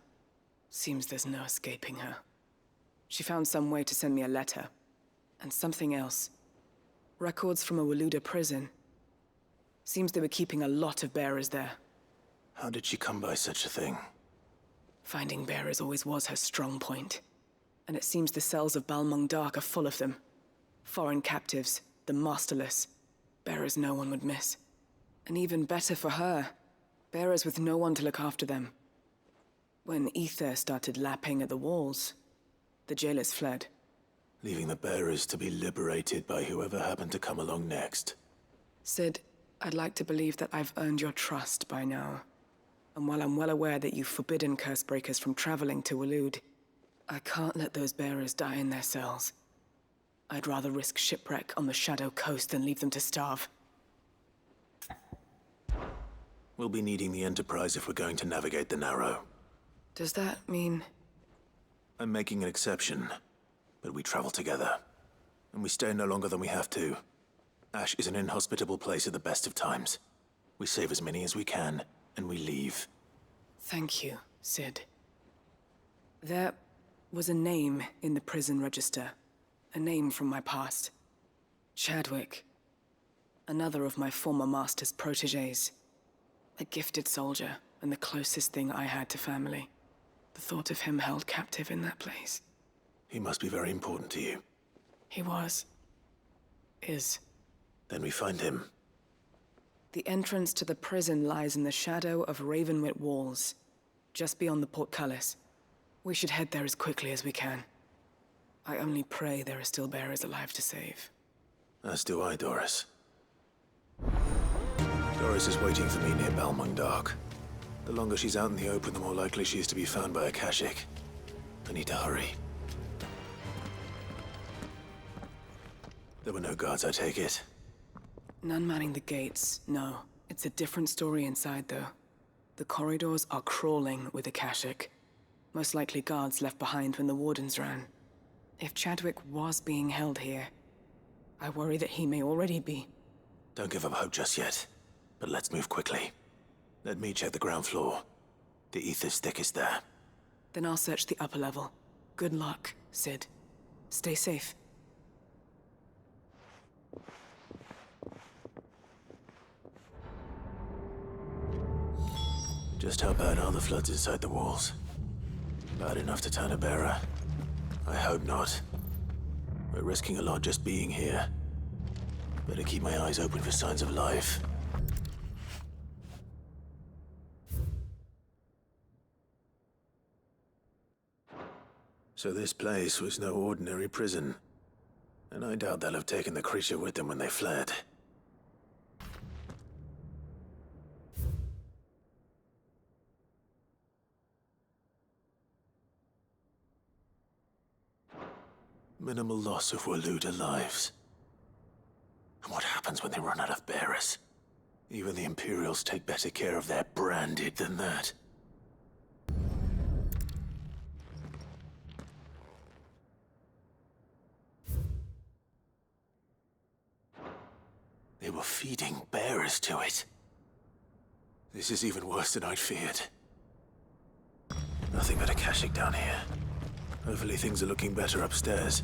S17: Seems there's no escaping her. She found some way to send me a letter. And something else. Records from a Waluda prison. Seems they were keeping a lot of bearers there.
S2: How did she come by such a thing?
S17: Finding bearers always was her strong point. And it seems the cells of Balmung Dark are full of them. Foreign captives, the masterless. Bearers no one would miss. And even better for her, bearers with no one to look after them. When ether started lapping at the walls, the jailers fled.
S2: Leaving the bearers to be liberated by whoever happened to come along next.
S17: Sid, I'd like to believe that I've earned your trust by now. And while I'm well aware that you've forbidden Cursebreakers from traveling to Waloed, I can't let those bearers die in their cells. I'd rather risk shipwreck on the Shadow Coast than leave them to starve.
S2: We'll be needing the Enterprise if we're going to navigate the Narrow.
S17: Does that mean...
S2: I'm making an exception, but we travel together. And we stay no longer than we have to. Ash is an inhospitable place at the best of times. We save as many as we can, and we leave.
S17: Thank you, Sid. There was a name in the prison register. A name from my past. Chadwick. Another of my former master's protégés. A gifted soldier, and the closest thing I had to family. The thought of him held captive in that place.
S2: He must be very important to you.
S17: He was. Is.
S2: Then we find him.
S17: The entrance to the prison lies in the shadow of Ravenwit Walls, just beyond the portcullis. We should head there as quickly as we can. I only pray there are still bearers alive to save.
S2: As do I, Doris. Doris is waiting for me near Balmung Dark. The longer she's out in the open, the more likely she is to be found by Akashic. I need to hurry. There were no guards, I take it?
S17: None manning the gates, no. It's a different story inside, though. The corridors are crawling with Akashic. Most likely guards left behind when the Wardens ran. If Chadwick was being held here, I worry that he may already be.
S2: Don't give up hope just yet, but let's move quickly. Let me check the ground floor. The ether's thickest there.
S17: Then I'll search the upper level. Good luck, Sid. Stay safe.
S2: Just how bad are the floods inside the walls? Bad enough to turn a bearer? I hope not. We're risking a lot just being here. Better keep my eyes open for signs of life. So this place was no ordinary prison. And I doubt they'll have taken the creature with them when they fled. Minimal loss of Waluda lives. And what happens when they run out of bearers? Even the Imperials take better care of their branded than that. They were feeding bearers to it. This is even worse than I'd feared. Nothing but Akashic down here. Hopefully things are looking better upstairs.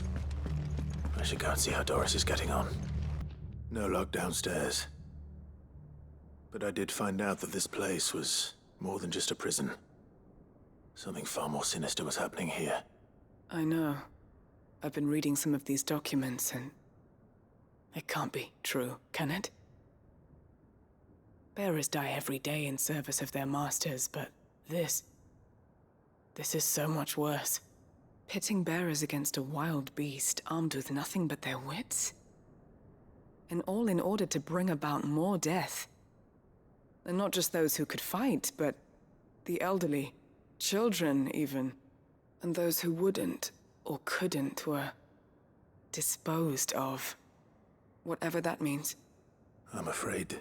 S2: I should go and see how Doris is getting on. No luck downstairs. But I did find out that this place was more than just a prison. Something far more sinister was happening here.
S17: I know. I've been reading some of these documents and... it can't be true, can it? Bearers die every day in service of their masters, but this is so much worse. Pitting bearers against a wild beast armed with nothing but their wits? And all in order to bring about more death. And not just those who could fight, but the elderly, children even. And those who wouldn't or couldn't were disposed of. Whatever that means.
S2: I'm afraid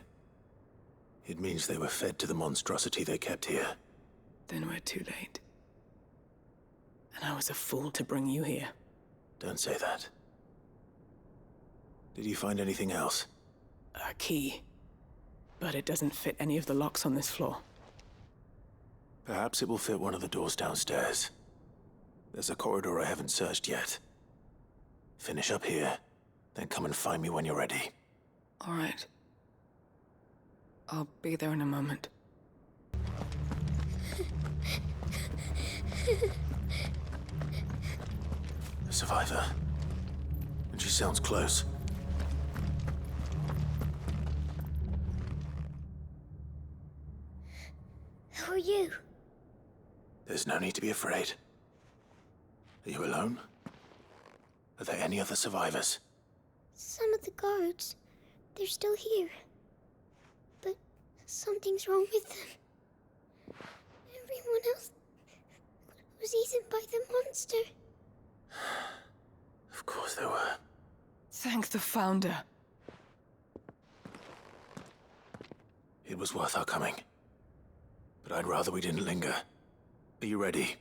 S2: it means they were fed to the monstrosity they kept here.
S17: Then we're too late. And I was a fool to bring you here.
S2: Don't say that. Did you find anything else?
S17: A key. but it doesn't fit any of the locks on this floor.
S2: Perhaps it will fit one of the doors downstairs. There's a corridor I haven't searched yet. Finish up here, then come and find me when you're ready.
S17: All right. I'll be there in a moment.
S2: A survivor. And she sounds close.
S18: Who are you?
S2: There's no need to be afraid. Are you alone? Are there any other survivors?
S18: Some of the guards. They're still here. But something's wrong with them. Everyone else was eaten by the monster.
S2: Of course there were.
S17: Thank the Founder.
S2: It was worth our coming. But I'd rather we didn't linger. Are you ready?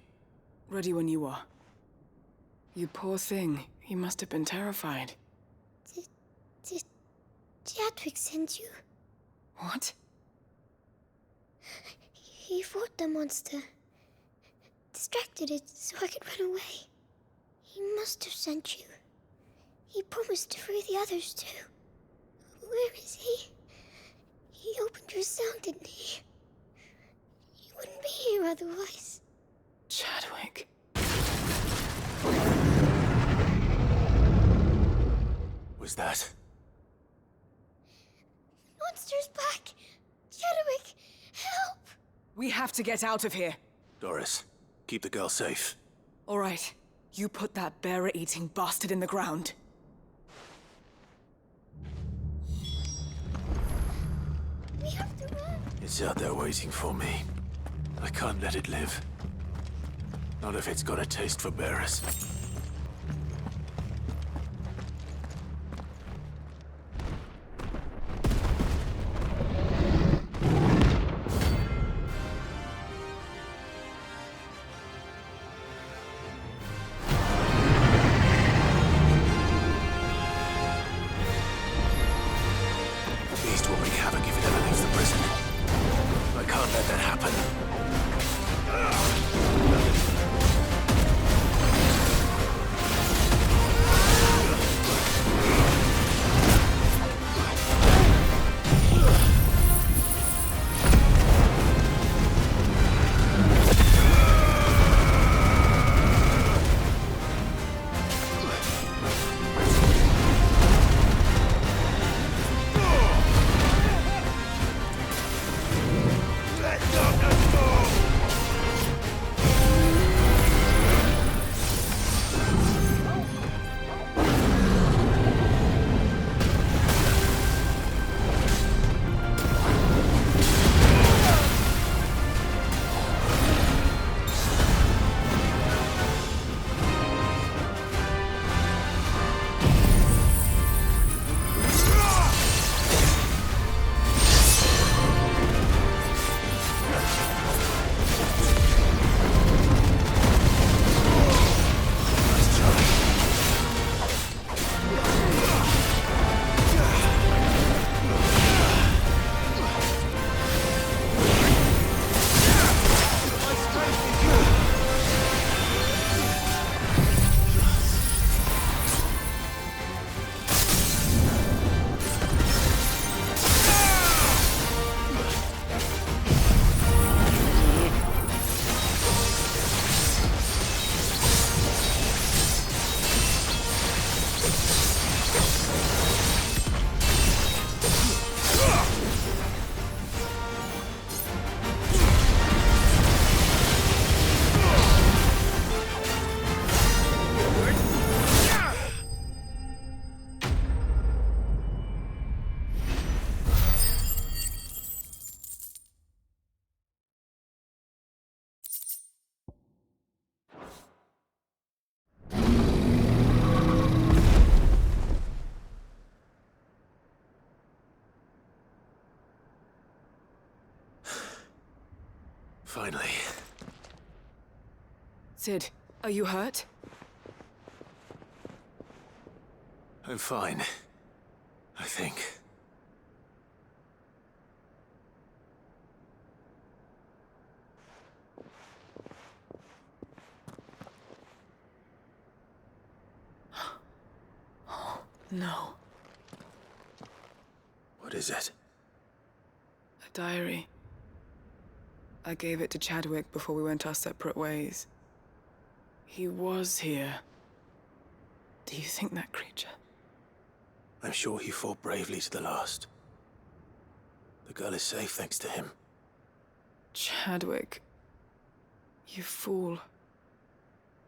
S17: Ready when you are. You poor thing. He must have been terrified.
S18: Did Chadwick send you?
S17: What?
S18: He fought the monster. Distracted it so I could run away. He must have sent you. He promised to free the others too. Where is he? He opened your cell, didn't he? He wouldn't be here otherwise.
S17: Chadwick.
S2: Was that?
S18: Monster's back! Chadwick, help!
S17: We have to get out of here.
S2: Doris, keep the girl safe.
S17: All right. You put that bearer-eating bastard in the ground.
S18: We have to run!
S2: It's out there waiting for me. I can't let it live. Not if it's got a taste for bearers. Finally.
S17: Sid, are you hurt?
S2: I'm fine. I think.
S17: No.
S2: What is it?
S17: A diary. I gave it to Chadwick before we went our separate ways. He was here. Do you think that creature?
S2: I'm sure he fought bravely to the last. The girl is safe thanks to him.
S17: Chadwick. You fool.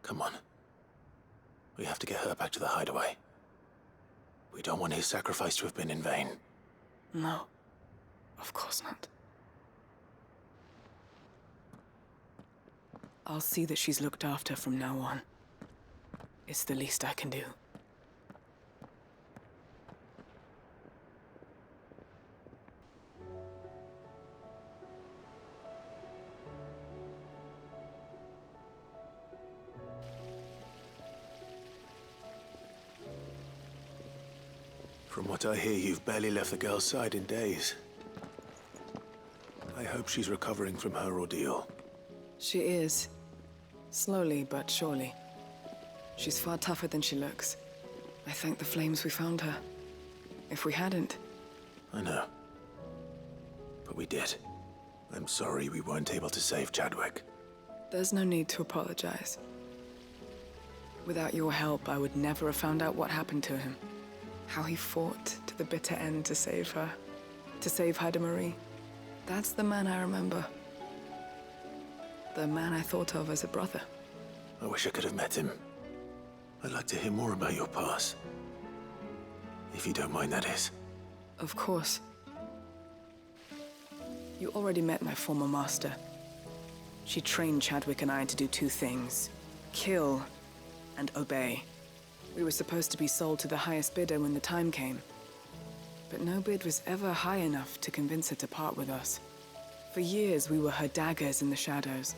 S2: Come on. We have to get her back to the hideaway. We don't want his sacrifice to have been in vain.
S17: No. Of course not. I'll see that she's looked after from now on. It's the least I can do.
S2: From what I hear, you've barely left the girl's side in days. I hope she's recovering from her ordeal.
S17: She is. Slowly but surely. She's far tougher than she looks. I thank the flames we found her. If we hadn't...
S2: I know. But we did. I'm sorry we weren't able to save Chadwick.
S17: There's no need to apologize. Without your help, I would never have found out what happened to him. How he fought to the bitter end to save her. To save Hrydmar. That's the man I remember. The man I thought of as a brother.
S2: I wish I could have met him. I'd like to hear more about your past. If you don't mind, that is.
S17: Of course. You already met my former master. She trained Chadwick and I to do two things. Kill and obey. We were supposed to be sold to the highest bidder when the time came. But no bid was ever high enough to convince her to part with us. For years, we were her daggers in the shadows.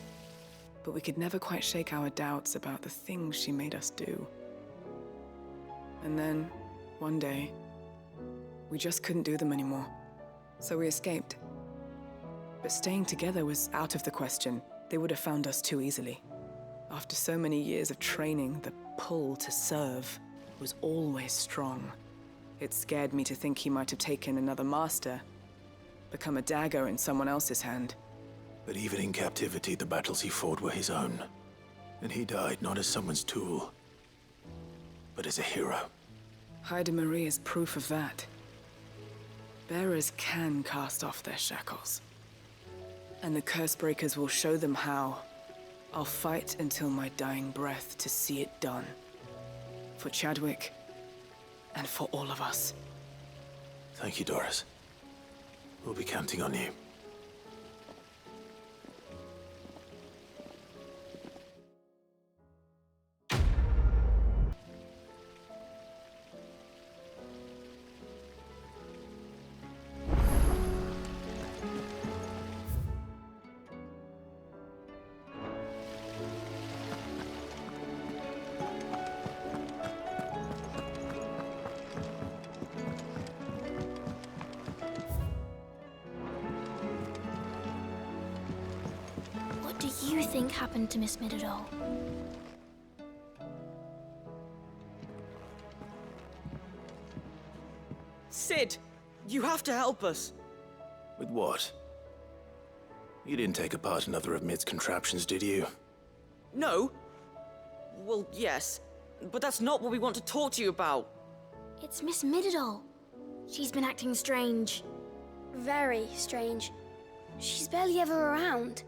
S17: But we could never quite shake our doubts about the things she made us do. And then, one day, we just couldn't do them anymore. So we escaped. But staying together was out of the question. They would have found us too easily. After so many years of training, the pull to serve was always strong. It scared me to think he might have taken another master, become a dagger in someone else's hand.
S2: But even in captivity, the battles he fought were his own. And he died not as someone's tool, but as a hero.
S17: Hrydmar is proof of that. Bearers can cast off their shackles. And the Cursebreakers will show them how. I'll fight until my dying breath to see it done. For Chadwick, and for all of us.
S2: Thank you, Doris. We'll be counting on you.
S18: What do you think happened to Miss Midadol?
S19: Sid, you have to help us.
S2: With what? You didn't take apart another of Mid's contraptions, did you?
S19: No. Well, yes. But that's not what we want to talk to you about.
S18: It's Miss Midadol. She's been acting strange. Very strange. She's barely ever around.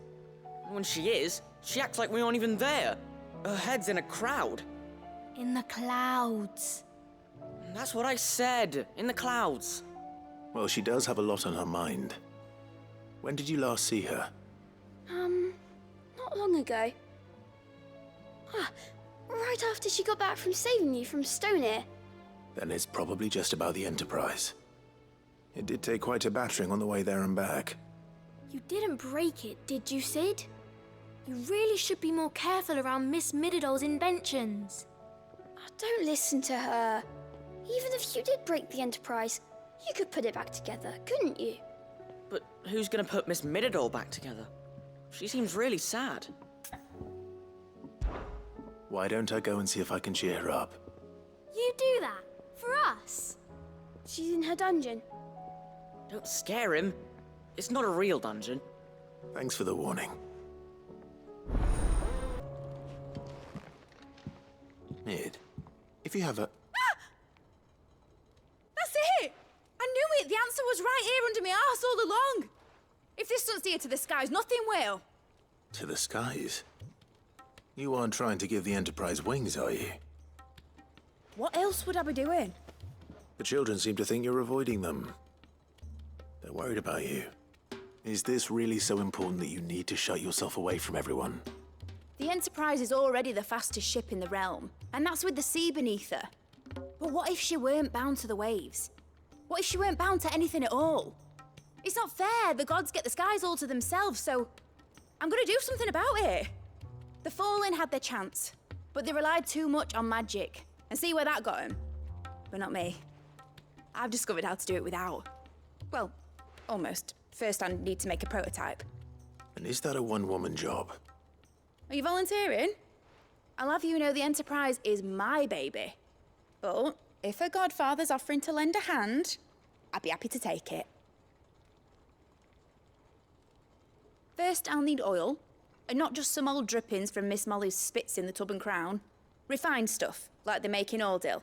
S19: When she is, she acts like we aren't even there. Her head's in a crowd.
S18: In the clouds.
S19: That's what I said. In the clouds.
S2: Well, she does have a lot on her mind. When did you last see her?
S18: Not long ago. Right after she got back from saving you from Stoneir.
S2: Then it's probably just about the Enterprise. It did take quite a battering on the way there and back.
S18: You didn't break it, did you, Sid? You really should be more careful around Miss Midadol's inventions. Don't listen to her. Even if you did break the Enterprise, you could put it back together, couldn't you?
S19: But who's gonna put Miss Midadol back together? She seems really sad.
S2: Why don't I go and see if I can cheer her up?
S18: You do that? For us? Yes. She's in her dungeon.
S19: Don't scare him. It's not a real dungeon.
S2: Thanks for the warning. Mid, if you have a...
S11: That's it! I knew it! The answer was right here under my arse all along! If this doesn't steer to the skies, nothing will.
S2: To the skies? You aren't trying to give the Enterprise wings, are you?
S11: What else would I be doing?
S2: The children seem to think you're avoiding them. They're worried about you. Is this really so important that you need to shut yourself away from everyone?
S11: The Enterprise is already the fastest ship in the realm, and that's with the sea beneath her. But what if she weren't bound to the waves? What if she weren't bound to anything at all? It's not fair. The gods get the skies all to themselves, so I'm gonna do something about it. The Fallen had their chance, but they relied too much on magic. And see where that got them? But not me. I've discovered how to do it without. Well, almost. First, I need to make a prototype.
S2: And is that a one-woman job?
S11: Are you volunteering? I'll have you know the Enterprise is my baby. But if her godfather's offering to lend a hand, I'd be happy to take it. First, I'll need oil, and not just some old drippings from Miss Molly's spits in the Tub and Crown. Refined stuff, like they make in Ordil.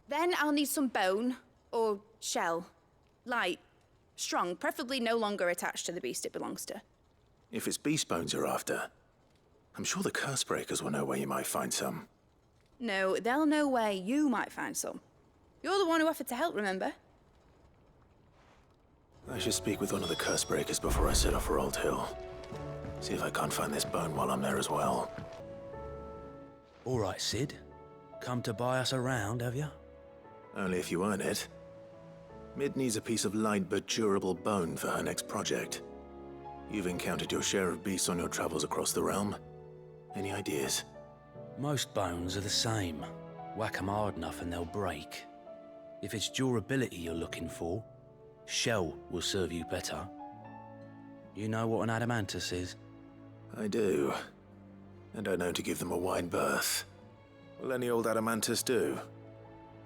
S11: Then I'll need some bone, or shell. Light, strong, preferably no longer attached to the beast it belongs to.
S2: If it's beast bones you're after, I'm sure the curse breakers will know where you might find some.
S11: No, they'll know where you might find some. You're the one who offered to help, remember?
S2: I should speak with one of the curse breakers before I set off for Old Hill. See if I can't find this bone while I'm there as well.
S20: All right, Sid. Come to buy us around, have you?
S2: Only if you earn it. Mid needs a piece of light but durable bone for her next project. You've encountered your share of beasts on your travels across the realm. Any ideas?
S20: Most bones are the same. Whack 'em hard enough and they'll break. If it's durability you're looking for, shell will serve you better. You know what an adamantus is?
S2: I do. And I know to give them a wide berth. Will any old adamantus do?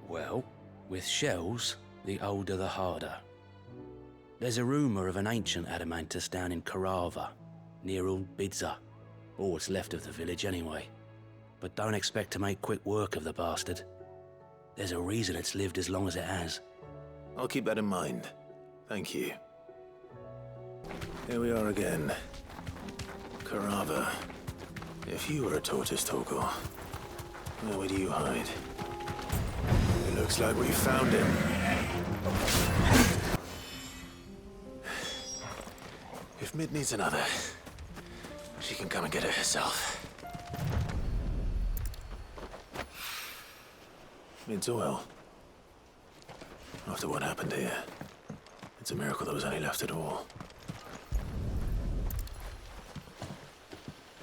S20: Well, with shells, the older the harder. There's a rumour of an ancient adamantus down in Karava, near Old Bidza. Or what's left of the village anyway. But don't expect to make quick work of the bastard. There's a reason it's lived as long as it has.
S2: I'll keep that in mind. Thank you. Here we are again. Karava. If you were a tortoise, Toggle, where would you hide? It looks like we found him. If Mid needs another, she can come and get it herself. Mid's oil. After what happened here, it's a miracle there was any left at all.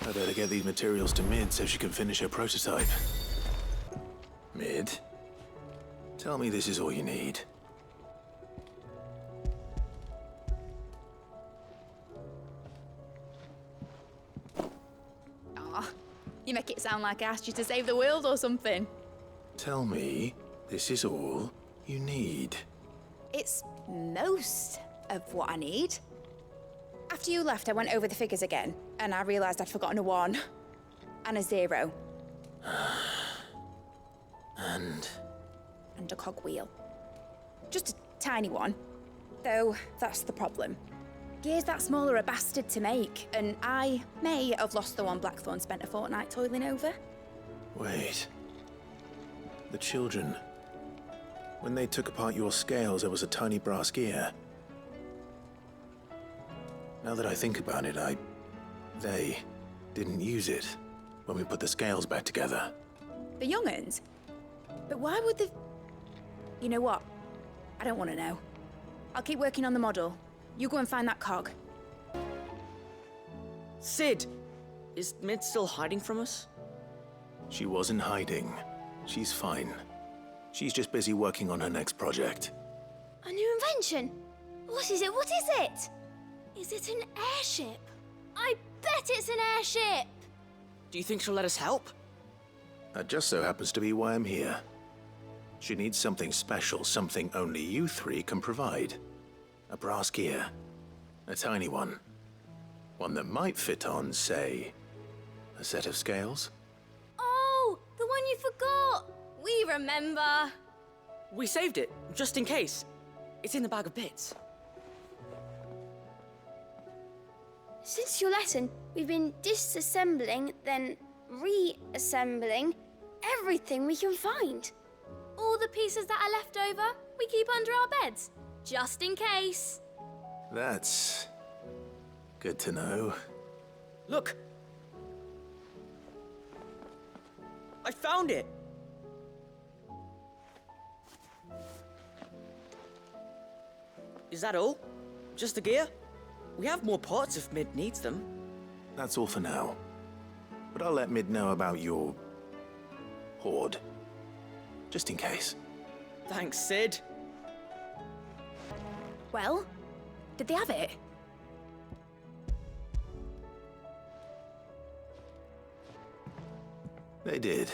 S2: I better get these materials to Mid so she can finish her prototype. Mid, tell me this is all you need.
S11: Aw, you make it sound like I asked you to save the world or something.
S2: Tell me this is all you need.
S11: It's most of what I need. After you left, I went over the figures again, and I realised I'd forgotten a 1 and a 0.
S2: And
S11: a cogwheel. Just a tiny one. Though, that's the problem. Gears that small are a bastard to make, and I may have lost the one Blackthorn spent a fortnight toiling over.
S2: wait. The children. When they took apart your scales, there was a tiny brass gear. Now that I think about it, they didn't use it when we put the scales back together.
S11: The young'uns? But why would the... You know what? I don't want to know. I'll keep working on the model. You go and find that cog.
S19: Sid! Is Mid still hiding from us?
S2: She wasn't hiding. She's fine. She's just busy working on her next project.
S18: A new invention? What is it? What is it? Is it an airship? I bet it's an airship!
S19: Do you think she'll let us help?
S2: That just so happens to be why I'm here. She needs something special, something only you three can provide. A brass gear. A tiny one. One that might fit on, say, a set of scales?
S11: Oh, the one you forgot! We remember!
S19: We saved it, just in case. It's in the bag of bits.
S18: Since your lesson, we've been disassembling, then reassembling everything we can find.
S11: All the pieces that are left over, we keep under our beds, just in case.
S2: That's good to know.
S19: Look! I found it! Is that all? Just the gear? We have more parts if Mid needs them.
S2: That's all for now. But I'll let Mid know about your hoard. Just in case.
S19: Thanks, Sid.
S11: Well, did they have it?
S2: They did.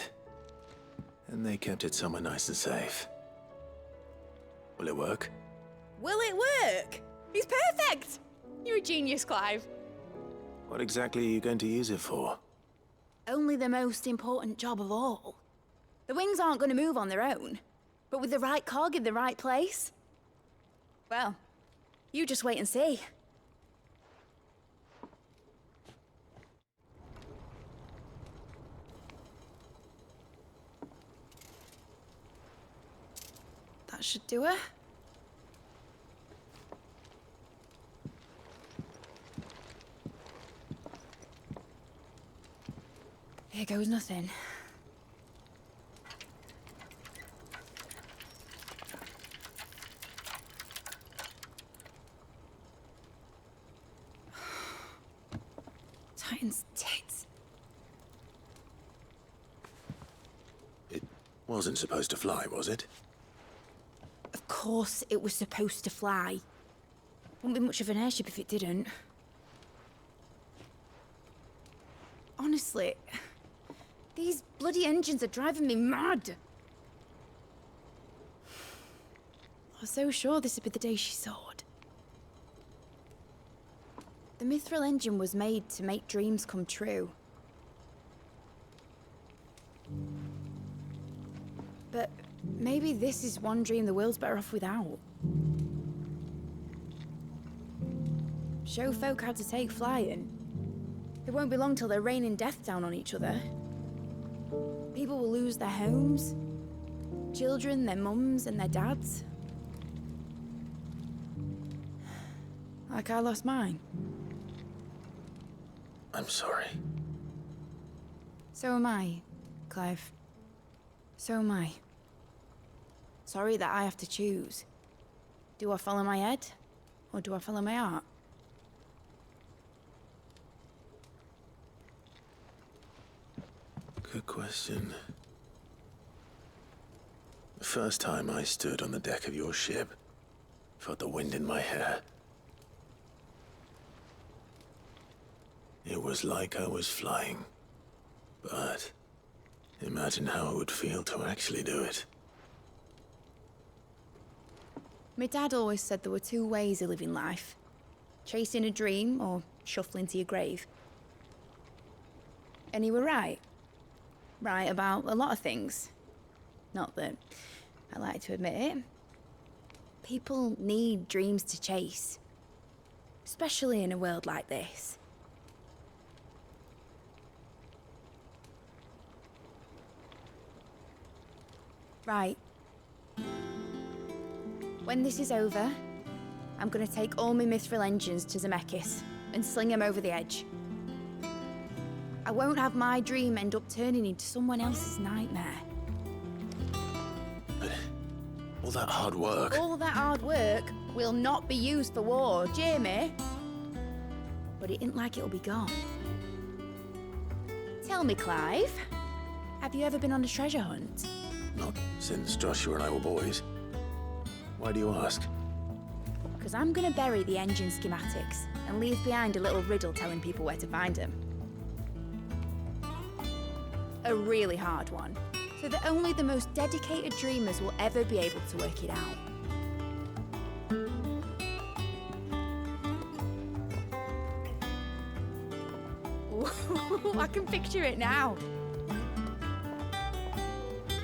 S2: And they kept it somewhere nice and safe. Will it work?
S11: Will it work? He's perfect! You're a genius, Clive.
S2: What exactly are you going to use it for?
S11: Only the most important job of all. The wings aren't going to move on their own. But with the right cog in the right place... well, you just wait and see. That should do it. Here goes nothing. Titan's tits.
S2: It wasn't supposed to fly, was it?
S11: Of course it was supposed to fly. Wouldn't be much of an airship if it didn't. Honestly, these bloody engines are driving me mad. I was so sure this would be the day she soared. The mithril engine was made to make dreams come true. But maybe this is one dream the world's better off without. Show folk how to take flying. It won't be long till they're raining death down on each other. People will lose their homes. Children, their mums and their dads. Like I lost mine.
S2: I'm sorry.
S11: So am I, Clive. So am I. Sorry that I have to choose. Do I follow my head, or do I follow my heart?
S2: Good question. The first time I stood on the deck of your ship, felt the wind in my hair. It was like I was flying. But imagine how it would feel to actually do it.
S11: My dad always said there were two ways of living life. Chasing a dream or shuffling to your grave. And he were right. Right about a lot of things. Not that I like to admit it. People need dreams to chase. Especially in a world like this. Right. When this is over, I'm gonna take all my mithril engines to Zemeckis and sling them over the edge. I won't have my dream end up turning into someone else's nightmare.
S2: But all that hard work...
S11: All that hard work will not be used for war, Jamie. But it ain't like it'll be gone. Tell me, Clive, have you ever been on a treasure hunt?
S2: Not since Joshua and I were boys. Why do you ask?
S11: Because I'm gonna bury the engine schematics and leave behind a little riddle telling people where to find them. A really hard one. so that only the most dedicated dreamers will ever be able to work it out. I can picture it now.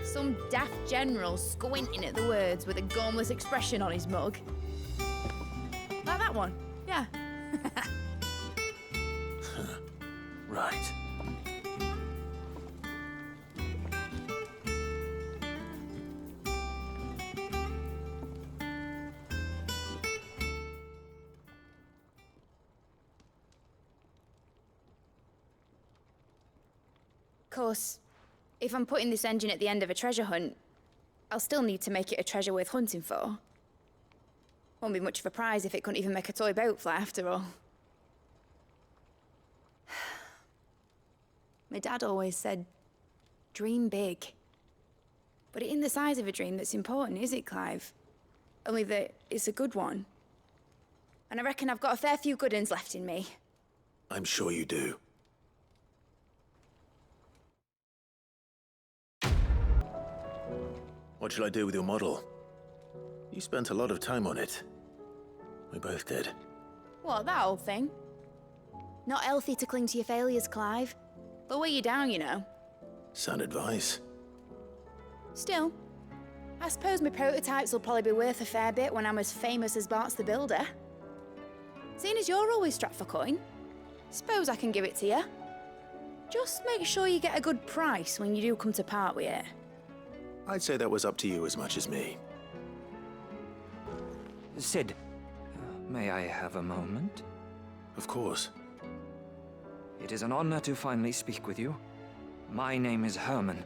S11: Some daft general squinting at the words with a gormless expression on his mug. Like that one, yeah.
S2: Right.
S11: Of course, if I'm putting this engine at the end of a treasure hunt, I'll still need to make it a treasure worth hunting for. Won't be much of a prize if it couldn't even make a toy boat fly after all. My dad always said, dream big. But it ain't the size of a dream that's important, is it, Clive? Only that it's a good one. And I reckon I've got a fair few good uns left in me.
S2: I'm sure you do. What shall I do with your model? You spent a lot of time on it. We both did.
S11: What, that old thing? Not healthy to cling to your failures, Clive. They'll weigh you down, you know.
S2: Sound advice.
S11: Still, I suppose my prototypes will probably be worth a fair bit when I'm as famous as Bart's the Builder. Seeing as you're always strapped for coin, suppose I can give it to you. Just make sure you get a good price when you do come to part with it.
S2: I'd say that was up to you as much as me.
S10: Sid, may I have a moment?
S2: Of course.
S10: It is an honor to finally speak with you. My name is Herman.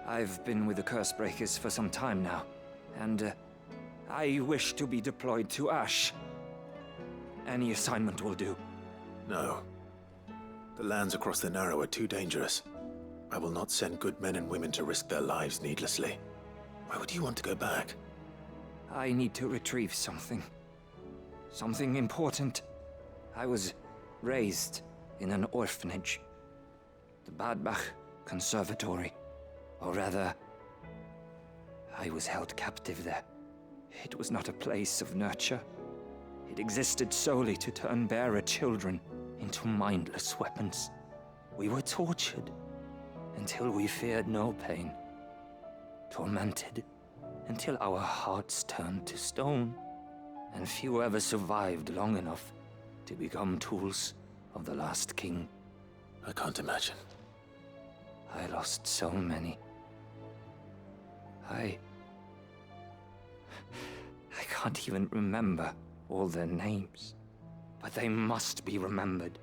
S10: I've been with the Cursebreakers for some time now, and I wish to be deployed to Ash. Any assignment will do.
S2: No. The lands across the Narrow are too dangerous. I will not send good men and women to risk their lives needlessly. Why would you want to go back?
S10: I need to retrieve something. Something important. I was raised in an orphanage. The Badbach Conservatory. Or rather, I was held captive there. It was not a place of nurture. It existed solely to turn bearer children into mindless weapons. We were tortured until we feared no pain. Tormented until our hearts turned to stone. And few ever survived long enough to become tools of the last king.
S2: I can't imagine.
S10: I lost so many. I can't even remember all their names. But they must be remembered.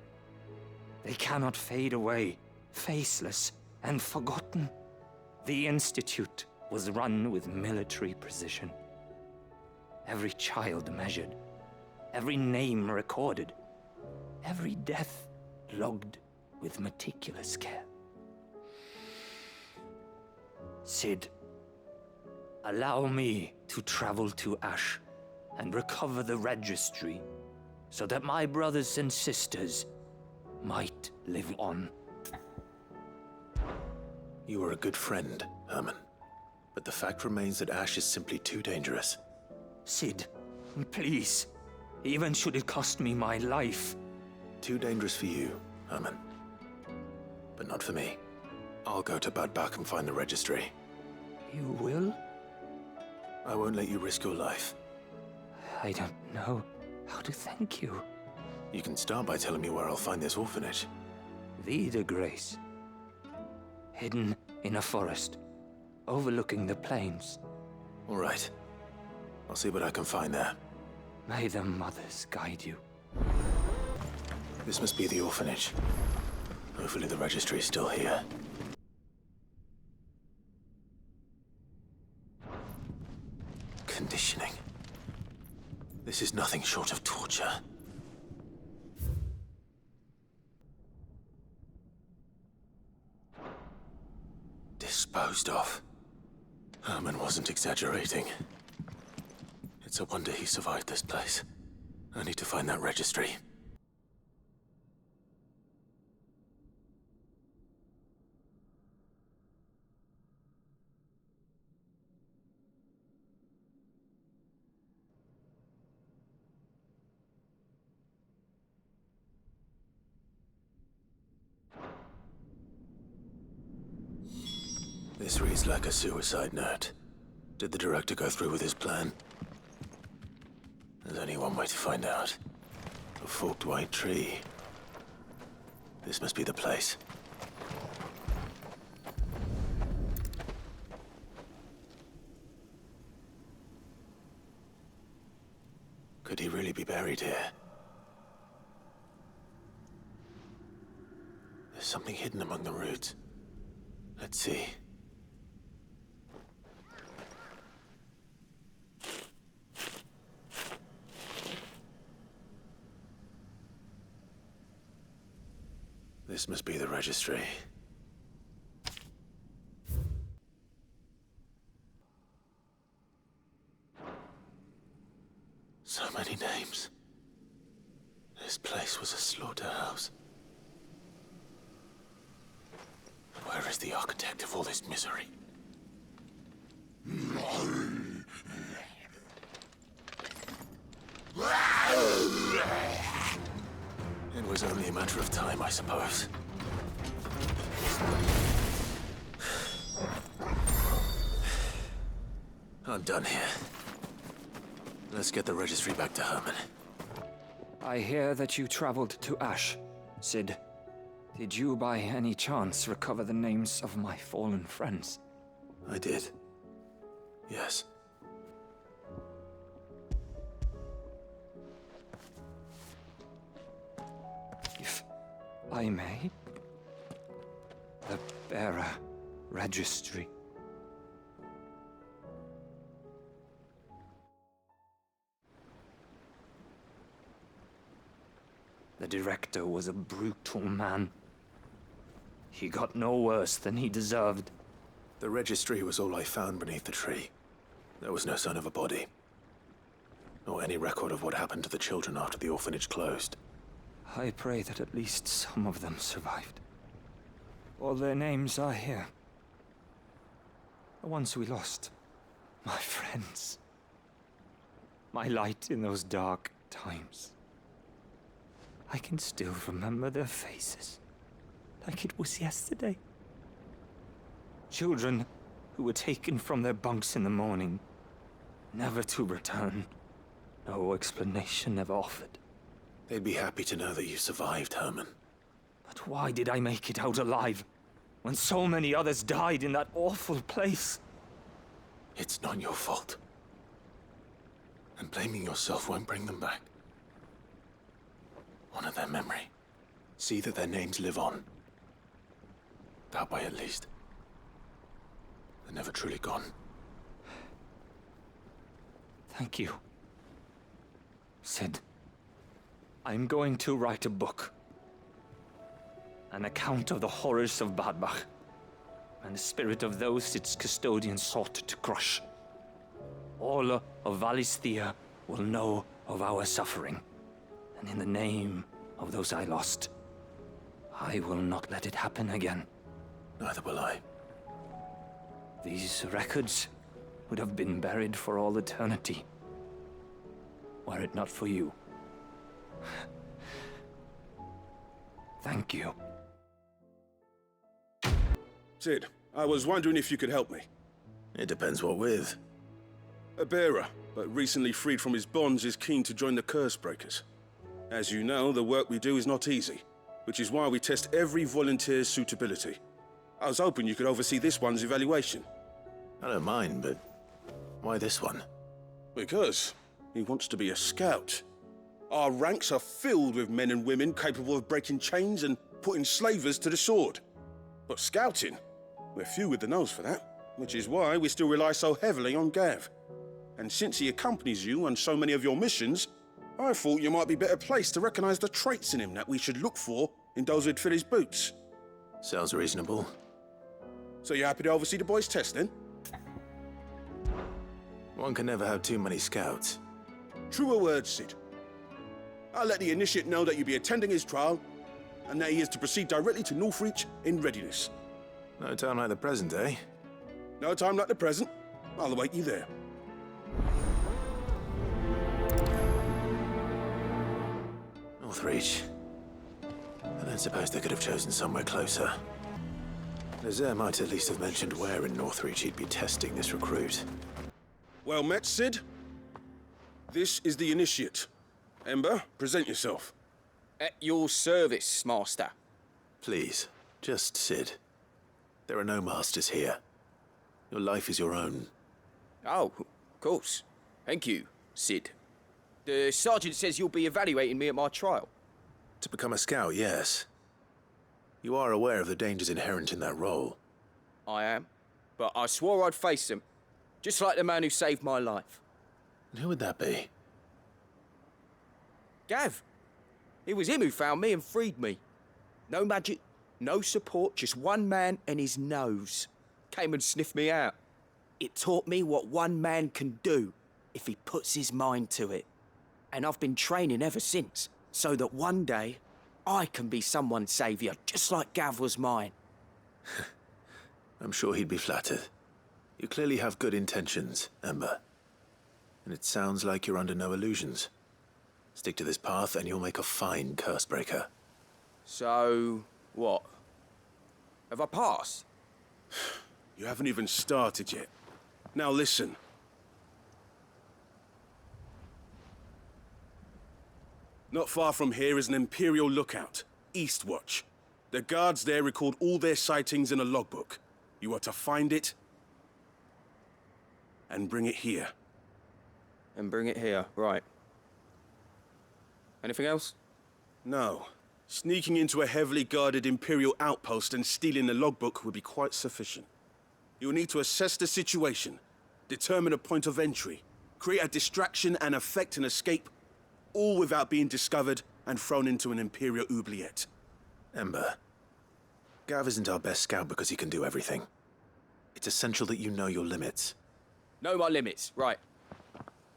S10: They cannot fade away, faceless and forgotten. The Institute was run with military precision. Every child measured, every name recorded, every death logged with meticulous care. Sid, allow me to travel to Ash and recover the registry so that my brothers and sisters might live on.
S2: You were a good friend, Herman. But the fact remains that Ash is simply too dangerous.
S10: Sid, please. Even should it cost me my life.
S2: Too dangerous for you, Herman. But not for me. I'll go to Badbach and find the registry.
S10: You will?
S2: I won't let you risk your life.
S10: I don't know how to thank you.
S2: You can start by telling me where I'll find this orphanage.
S10: Vida Grace. Hidden in a forest, overlooking the plains.
S2: All right. I'll see what I can find there.
S10: May the mothers guide you.
S2: This must be the orphanage. Hopefully the registry is still here. Conditioning. This is nothing short of torture. Disposed of. Herman wasn't exaggerating. It's a wonder he survived this place. I need to find that registry. This reads like a suicide note. Did the director go through with his plan? There's only one way to find out. A forked white tree. This must be the place. Could he really be buried here? There's something hidden among the roots. Let's see. This must be the registry. So many names. This place was a slaughterhouse. Where is the architect of all this misery? It was only a matter of time, I suppose. I'm done here. Let's get the registry back to Herman.
S10: I hear that you traveled to Ash, Sid. Did you by any chance recover the names of my fallen friends?
S2: I did. Yes.
S10: If I may, the bearer registry. The director was a brutal man. He got no worse than he deserved.
S2: The registry was all I found beneath the tree. There was no sign of a body. Nor any record of what happened to the children after the orphanage closed.
S10: I pray that at least some of them survived. All their names are here. The ones we lost. My friends. My light in those dark times. I can still remember their faces, like it was yesterday. Children who were taken from their bunks in the morning, never to return. No explanation ever offered.
S2: They'd be happy to know that you survived, Herman.
S10: But why did I make it out alive, when so many others died in that awful place?
S2: It's not your fault. And blaming yourself won't bring them back. Honor their memory. See that their names live on. That way, at least. They're never truly gone.
S10: Thank you. Sid, I'm going to write a book. An account of the horrors of Badbach, and the spirit of those its custodians sought to crush. All of Valisthea will know of our suffering. And in the name of those I lost, I will not let it happen again.
S2: Neither will I.
S10: These records would have been buried for all eternity, were it not for you. Thank you.
S21: Sid, I was wondering if you could help me.
S2: It depends what with.
S21: A bearer, but recently freed from his bonds, is keen to join the Curse Breakers. As you know, the work we do is not easy, which is why we test every volunteer's suitability. I was hoping you could oversee this one's evaluation.
S2: I don't mind, but why this one?
S21: Because he wants to be a scout. Our ranks are filled with men and women capable of breaking chains and putting slavers to the sword. But scouting, we're few with the nose for that, which is why we still rely so heavily on Gav. And since he accompanies you on so many of your missions, I thought you might be better placed to recognize the traits in him that we should look for in those who'd fill his boots.
S2: Sounds reasonable.
S21: So you're happy to oversee the boys' test, then?
S2: One can never have too many scouts.
S21: Truer words, Sid. I'll let the initiate know that you'll be attending his trial, and that he is to proceed directly to Northreach in readiness.
S2: No time like the present, eh?
S21: No time like the present. I'll await you there.
S2: Northreach. I don't suppose they could have chosen somewhere closer. Lazare might at least have mentioned where in Northreach he'd be testing this recruit.
S21: Well met, Sid. This is the initiate. Ember, present yourself.
S4: At your service, Master.
S2: Please, just Sid. There are no masters here. Your life is your own.
S4: Oh, of course. Thank you, Sid. The sergeant says you'll be evaluating me at my trial.
S2: To become a scout, yes. You are aware of the dangers inherent in that role.
S4: I am. But I swore I'd face them. Just like the man who saved my life.
S2: And who would that be?
S4: Gav. It was him who found me and freed me. No magic, no support, just one man and his nose. Came and sniffed me out. It taught me what one man can do if he puts his mind to it. And I've been training ever since, so that one day I can be someone's saviour, just like Gav was mine.
S2: I'm sure he'd be flattered. You clearly have good intentions, Ember. And it sounds like you're under no illusions. Stick to this path and you'll make a fine cursebreaker.
S4: So, what? Have I passed?
S21: You haven't even started yet. Now listen. Not far from here is an Imperial lookout, Eastwatch. The guards there record all their sightings in a logbook. You are to find it and bring it here.
S4: And bring it here, right. Anything else?
S21: No. Sneaking into a heavily guarded Imperial outpost and stealing the logbook would be quite sufficient. You will need to assess the situation, determine a point of entry, create a distraction and effect an escape, all without being discovered and thrown into an Imperial oubliette.
S2: Ember, Gav isn't our best scout because he can do everything. It's essential that you know your limits.
S4: Know my limits, right.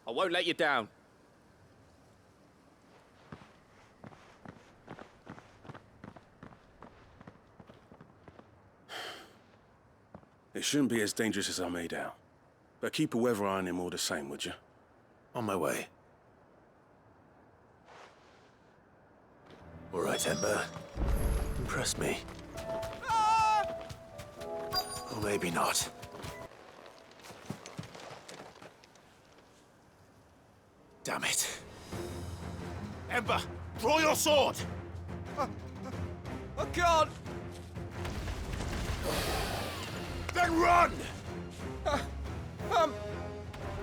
S4: I won't let you down.
S21: It shouldn't be as dangerous as I made out. But keep a weather eye on him all the same, would you?
S2: On my way. All right, Ember. Impressed me. Or maybe not. Damn it.
S21: Ember, draw your sword!
S4: I can't!
S21: Then run!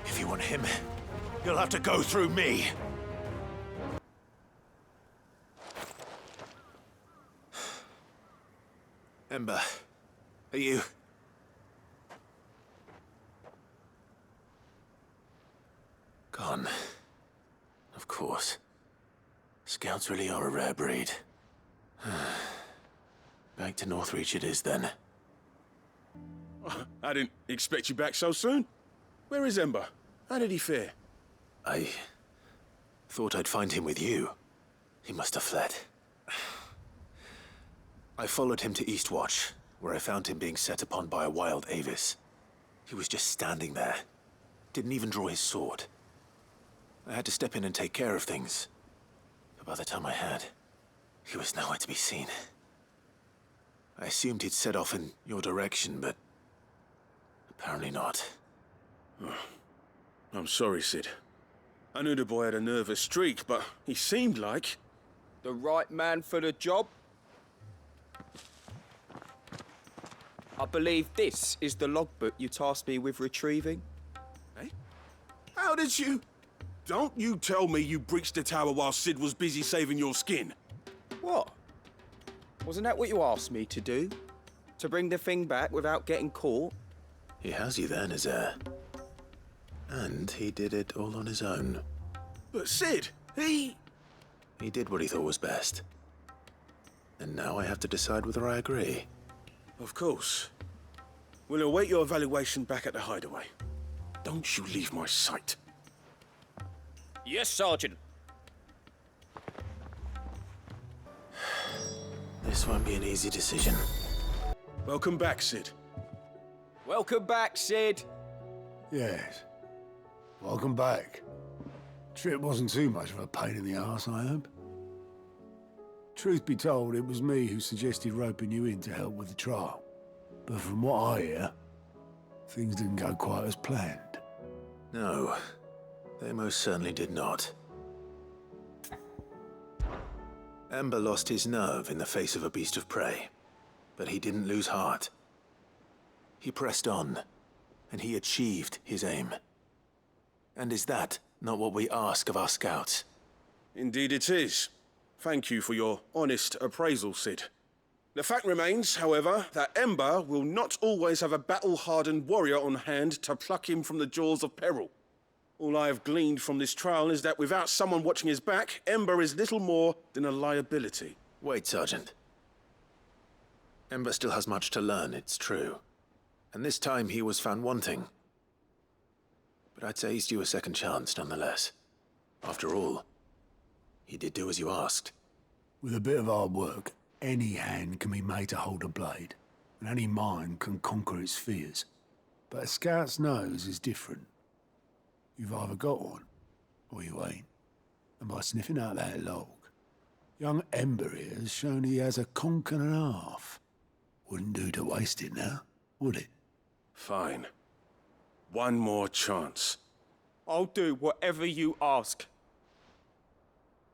S2: If you want him, you'll have to go through me. Ember, are you... gone? Of course. Scouts really are a rare breed. Back to Northreach it is, then.
S21: I didn't expect you back so soon. Where is Ember? How did he fare?
S2: I thought I'd find him with you. He must have fled. I followed him to Eastwatch, where I found him being set upon by a wild Avis. He was just standing there. Didn't even draw his sword. I had to step in and take care of things. But by the time I had, he was nowhere to be seen. I assumed he'd set off in your direction, but apparently not.
S21: I'm sorry, Sid. I knew the boy had a nervous streak, but he seemed like...
S4: the right man for the job? I believe this is the logbook you tasked me with retrieving.
S21: Eh? How did you... Don't you tell me you breached the tower while Sid was busy saving your skin.
S4: What? Wasn't that what you asked me to do? To bring the thing back without getting caught?
S2: He has you then, Azare. And he did it all on his own.
S21: But Sid, he
S2: did what he thought was best. And now I have to decide whether I agree.
S21: Of course. We'll await your evaluation back at the hideaway. Don't you leave my sight.
S4: Yes, Sergeant.
S2: This won't be an easy decision.
S21: Welcome back, Sid.
S4: Welcome back, Sid.
S7: Yes. Welcome back. Trip wasn't too much of a pain in the arse, I hope. Truth be told, it was me who suggested roping you in to help with the trial. But from what I hear, things didn't go quite as planned.
S2: No, they most certainly did not. Ember lost his nerve in the face of a beast of prey, but he didn't lose heart. He pressed on, and he achieved his aim. And is that not what we ask of our scouts?
S21: Indeed it is. Thank you for your honest appraisal, Sid. The fact remains, however, that Ember will not always have a battle-hardened warrior on hand to pluck him from the jaws of peril. All I have gleaned from this trial is that without someone watching his back, Ember is little more than a liability.
S2: Wait, Sergeant. Ember still has much to learn, it's true. And this time he was found wanting. But I'd say he's due a second chance, nonetheless. After all, he did do as you asked.
S7: With a bit of hard work, any hand can be made to hold a blade, and any mind can conquer its fears. But a scout's nose is different. You've either got one, or you ain't. And by sniffing out that log, young Ember here has shown he has a conch and a half. Wouldn't do to waste it now, would it?
S21: Fine. One more chance.
S4: I'll do whatever you ask.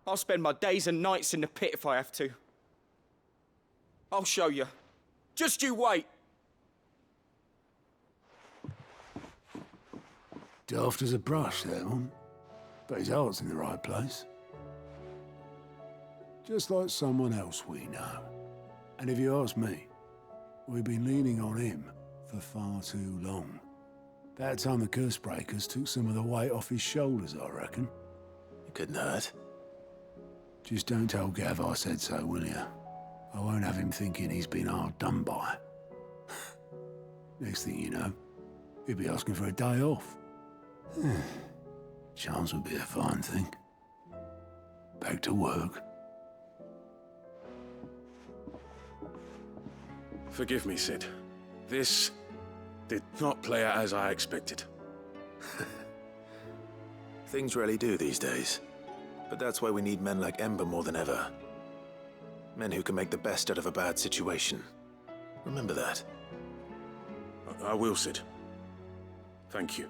S4: I'll spend my days and nights in the pit if I have to. I'll show you. Just you wait.
S7: Daft as a brush, that one. But his heart's in the right place. Just like someone else we know. And if you ask me, we've been leaning on him for far too long. That time the curse breakers took some of the weight off his shoulders, I reckon.
S2: It couldn't hurt.
S7: Just don't tell Gav I said so, will you? I won't have him thinking he's been hard done by. Next thing you know, he'll be asking for a day off. Chance would be a fine thing. Back to work.
S21: Forgive me, Sid. This did not play out as I expected.
S2: Things rarely do these days. But that's why we need men like Ember more than ever. Men who can make the best out of a bad situation. Remember that.
S21: I will, Sid. Thank you.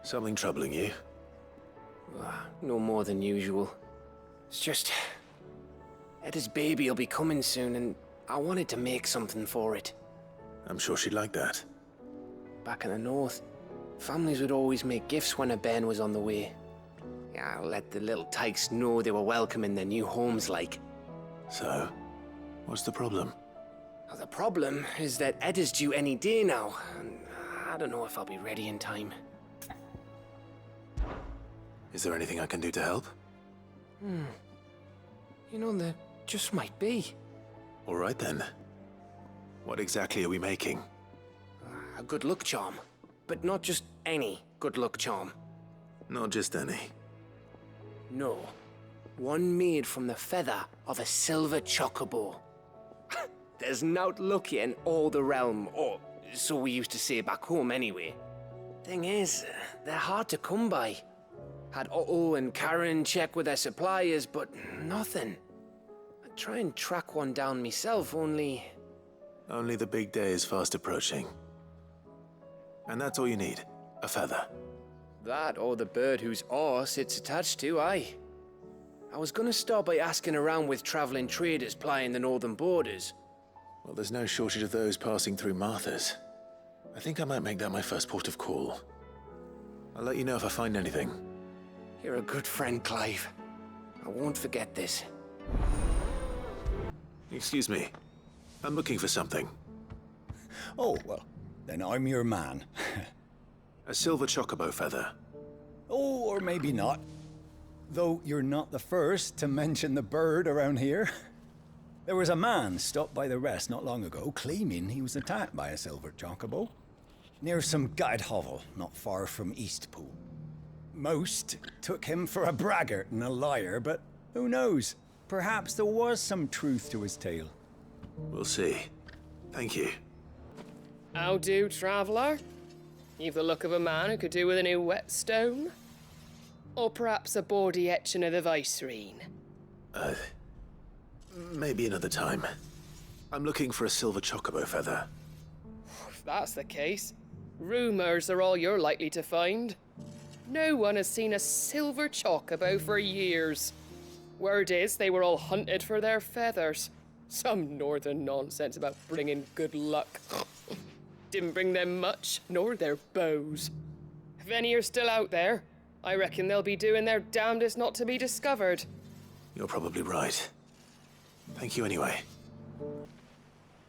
S2: Something troubling you?
S6: No more than usual. It's just... Etta's baby will be coming soon, and I wanted to make something for it.
S2: I'm sure she'd like that.
S6: Back in the north, families would always make gifts when a bairn was on the way. Yeah, I'll let the little tykes know they were welcome in their new homes, like.
S2: So, what's the problem?
S6: Well, the problem is that Etta's due any day now, and I don't know if I'll be ready in time.
S2: Is there anything I can do to help?
S6: You know, there just might be.
S2: All right then. What exactly are we making?
S6: A good luck charm. But not just any good luck charm.
S2: Not just any.
S6: No. One made from the feather of a silver chocobo. There's naught lucky in all the realm, or so we used to say back home anyway. Thing is, they're hard to come by. Had Otto and Karen check with their suppliers, but nothing. I'd try and track one down myself, only...
S2: Only the big day is fast approaching. And that's all you need, a feather.
S6: That or the bird whose horse it's attached to, aye. I was gonna start by asking around with traveling traders plying the northern borders.
S2: Well, there's no shortage of those passing through Martha's. I think I might make that my first port of call. I'll let you know if I find anything.
S6: You're a good friend, Clive. I won't forget this.
S2: Excuse me. I'm looking for something.
S22: Oh, well, then I'm your man.
S2: A silver chocobo feather.
S22: Oh, or maybe not. Though you're not the first to mention the bird around here. There was a man stopped by the rest not long ago claiming he was attacked by a silver chocobo near some gutted hovel not far from Eastpool. Most took him for a braggart and a liar, but who knows? Perhaps there was some truth to his tale.
S2: We'll see. Thank you.
S12: How do, traveller? You've the look of a man who could do with a new whetstone. Or perhaps a bawdy etching of the Vicerine.
S2: Maybe another time. I'm looking for a silver chocobo feather.
S12: If that's the case, rumors are all you're likely to find. No one has seen a silver chocobo for years. Word is they were all hunted for their feathers. Some northern nonsense about bringing good luck. Didn't bring them much, nor their bows. If any are still out there, I reckon they'll be doing their damnedest not to be discovered.
S2: You're probably right. Thank you anyway.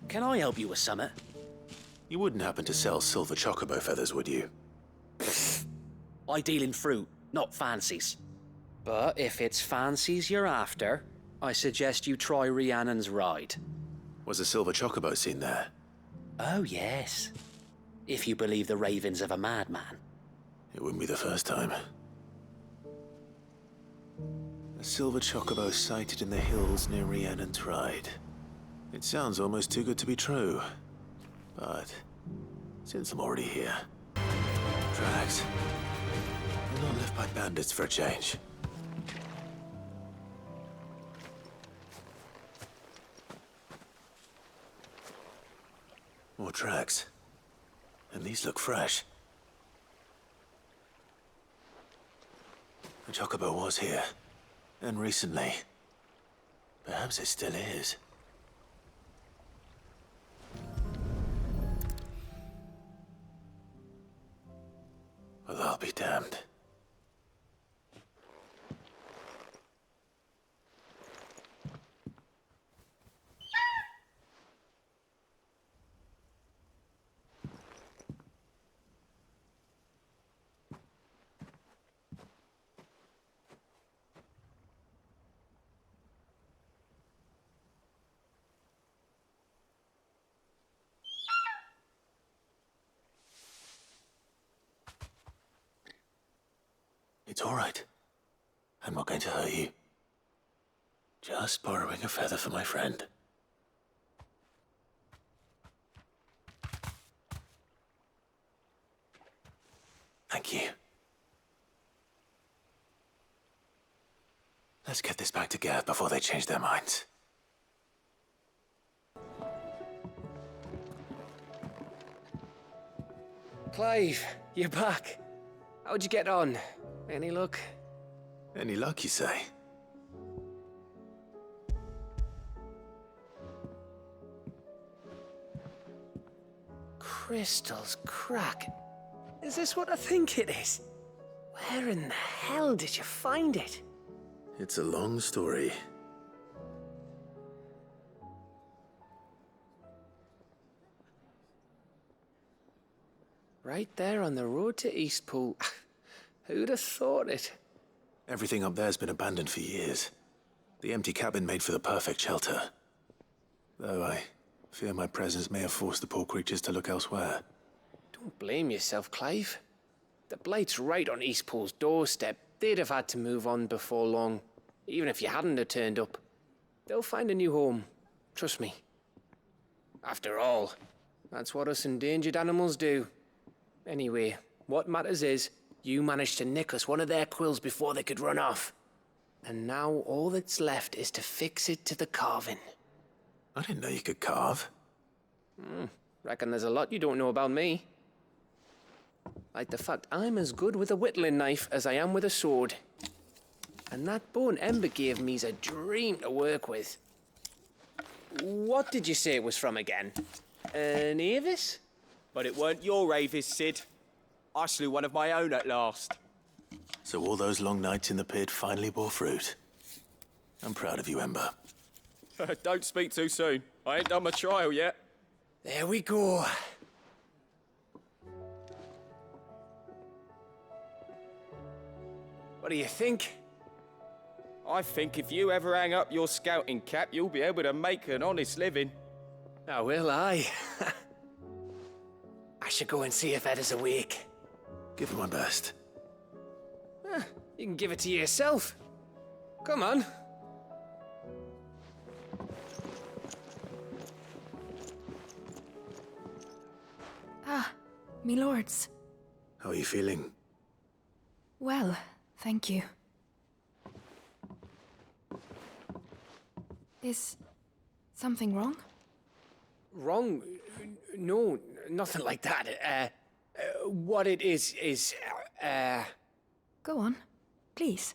S20: Can I help you with something?
S2: You wouldn't happen to sell silver chocobo feathers, would you?
S20: I deal in fruit, not fancies. But if it's fancies you're after, I suggest you try Rhiannon's ride.
S2: Was a silver chocobo seen there?
S20: Oh, yes. If you believe the ravings of a madman.
S2: It wouldn't be the first time. A silver chocobo sighted in the hills near Rhiannon's ride. It sounds almost too good to be true. But since I'm already here, drags. They're not left by bandits for a change. More tracks. And these look fresh. The chocobo was here. And recently. Perhaps it still is. Well, I'll be damned. It's all right. I'm not going to hurt you. Just borrowing a feather for my friend. Thank you. Let's get this back to Gav before they change their minds.
S6: Clive, you're back. How'd you get on? Any luck?
S2: Any luck, you say?
S6: Crystal's crack. Is this what I think it is? Where in the hell did you find it?
S2: It's a long story.
S6: Right there on the road to Eastpool. Who'd have thought it?
S2: Everything up there's been abandoned for years. The empty cabin made for the perfect shelter. Though I fear my presence may have forced the poor creatures to look elsewhere.
S6: Don't blame yourself, Clive. The Blight's right on Eastpool's doorstep. They'd have had to move on before long, even if you hadn't have turned up. They'll find a new home. Trust me. After all, that's what us endangered animals do. Anyway, what matters is, you managed to nick us one of their quills before they could run off. And now all that's left is to fix it to the carving.
S2: I didn't know you could carve.
S6: Reckon there's a lot you don't know about me. Like the fact I'm as good with a whittling knife as I am with a sword. And that bone Ember gave me's a dream to work with. What did you say it was from again? An Avis?
S4: But it weren't your Avis, Sid. I slew one of my own at last.
S2: So all those long nights in the pit finally bore fruit. I'm proud of you, Ember.
S4: Don't speak too soon. I ain't done my trial yet.
S6: There we go. What do you think?
S4: I think if you ever hang up your scouting cap, you'll be able to make an honest living.
S6: Oh, will I? I should go and see if Ed is awake.
S2: Give it my best.
S6: You can give it to yourself. Come on.
S8: Ah, me lords.
S2: How are you feeling?
S8: Well, thank you. Is something wrong?
S6: Wrong? No, nothing like that. What it is,
S8: Go on, please.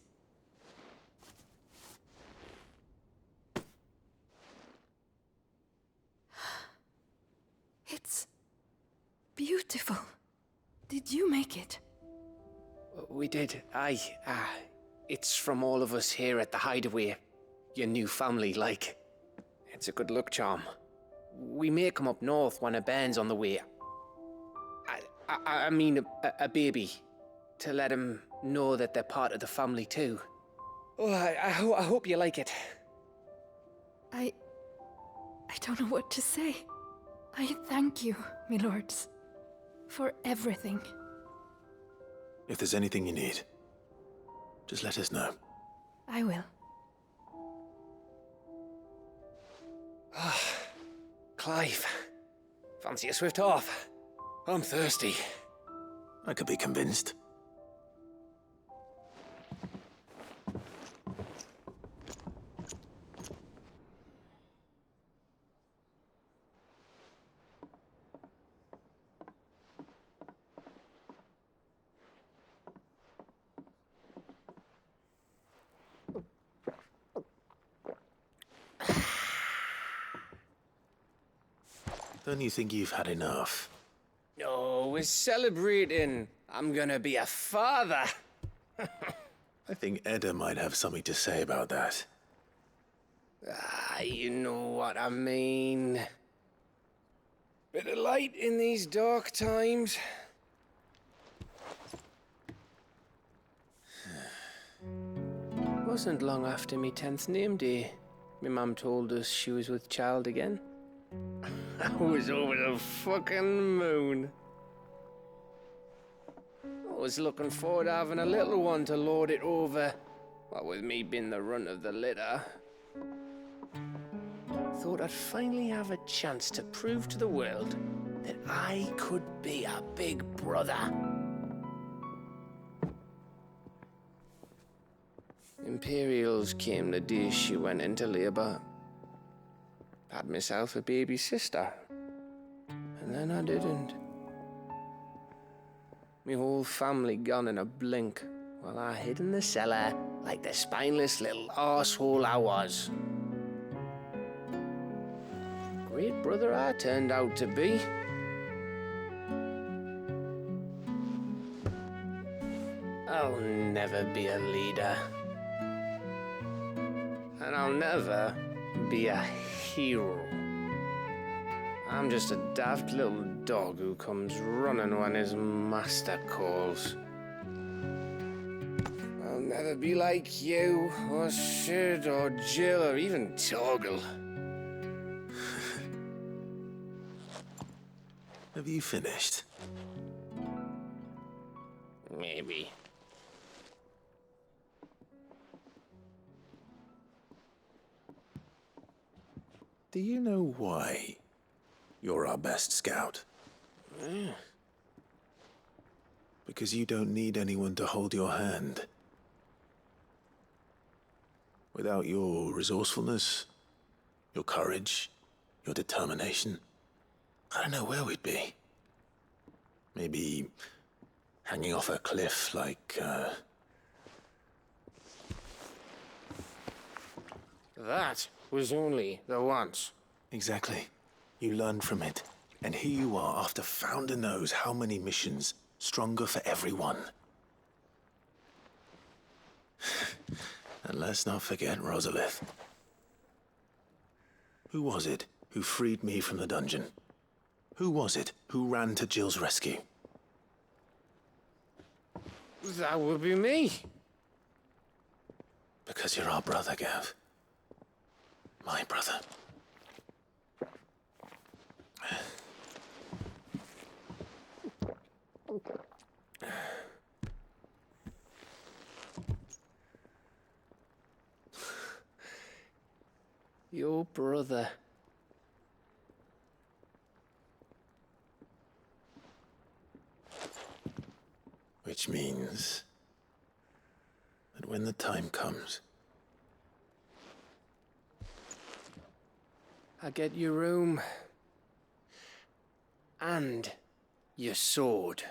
S8: It's beautiful. Did you make it?
S6: We did. Aye. It's from all of us here at the Hideaway. Your new family, like. It's a good luck charm. We may come up north when a band's on the way. I mean a baby. To let him know that they're part of the family too. Oh, I hope you like it.
S8: I don't know what to say. I thank you, my lords, for everything.
S2: If there's anything you need, just let us know.
S8: I will.
S6: Clive, fancy a swift off? I'm thirsty.
S2: I could be convinced. Don't you think you've had enough?
S6: No, we're celebrating. I'm gonna be a father.
S2: I think Edda might have something to say about that.
S6: You know what I mean. Bit of light in these dark times. Wasn't long after me 10th name day, my mum told us she was with child again. I was over the fucking moon. I was looking forward to having a little one to lord it over, what with me being the runt of the litter. Thought I'd finally have a chance to prove to the world that I could be a big brother. Imperials came the day she went into labour. Had myself a baby sister. And then I didn't. Me whole family gone in a blink, while I hid in the cellar like the spineless little arsehole I was. Great brother I turned out to be. I'll never be a leader. And I'll never be a hero. I'm just a daft little dog who comes running when his master calls. I'll never be like you, or Sid, or Jill, or even Torgul.
S2: Have you finished?
S6: Maybe.
S2: Do you know why you're our best scout?
S6: Yeah.
S2: Because you don't need anyone to hold your hand. Without your resourcefulness, your courage, your determination, I don't know where we'd be. Maybe hanging off a cliff like,
S6: That was only the once.
S2: Exactly. You learned from it. And here you are, after Founder knows how many missions, stronger for everyone. And let's not forget Rosalith. Who was it who freed me from the dungeon? Who was it who ran to Jill's rescue?
S6: That would be me.
S2: Because you're our brother, Gav. My brother.
S6: Your brother.
S2: Which means that when the time comes,
S6: I get your room. And your sword.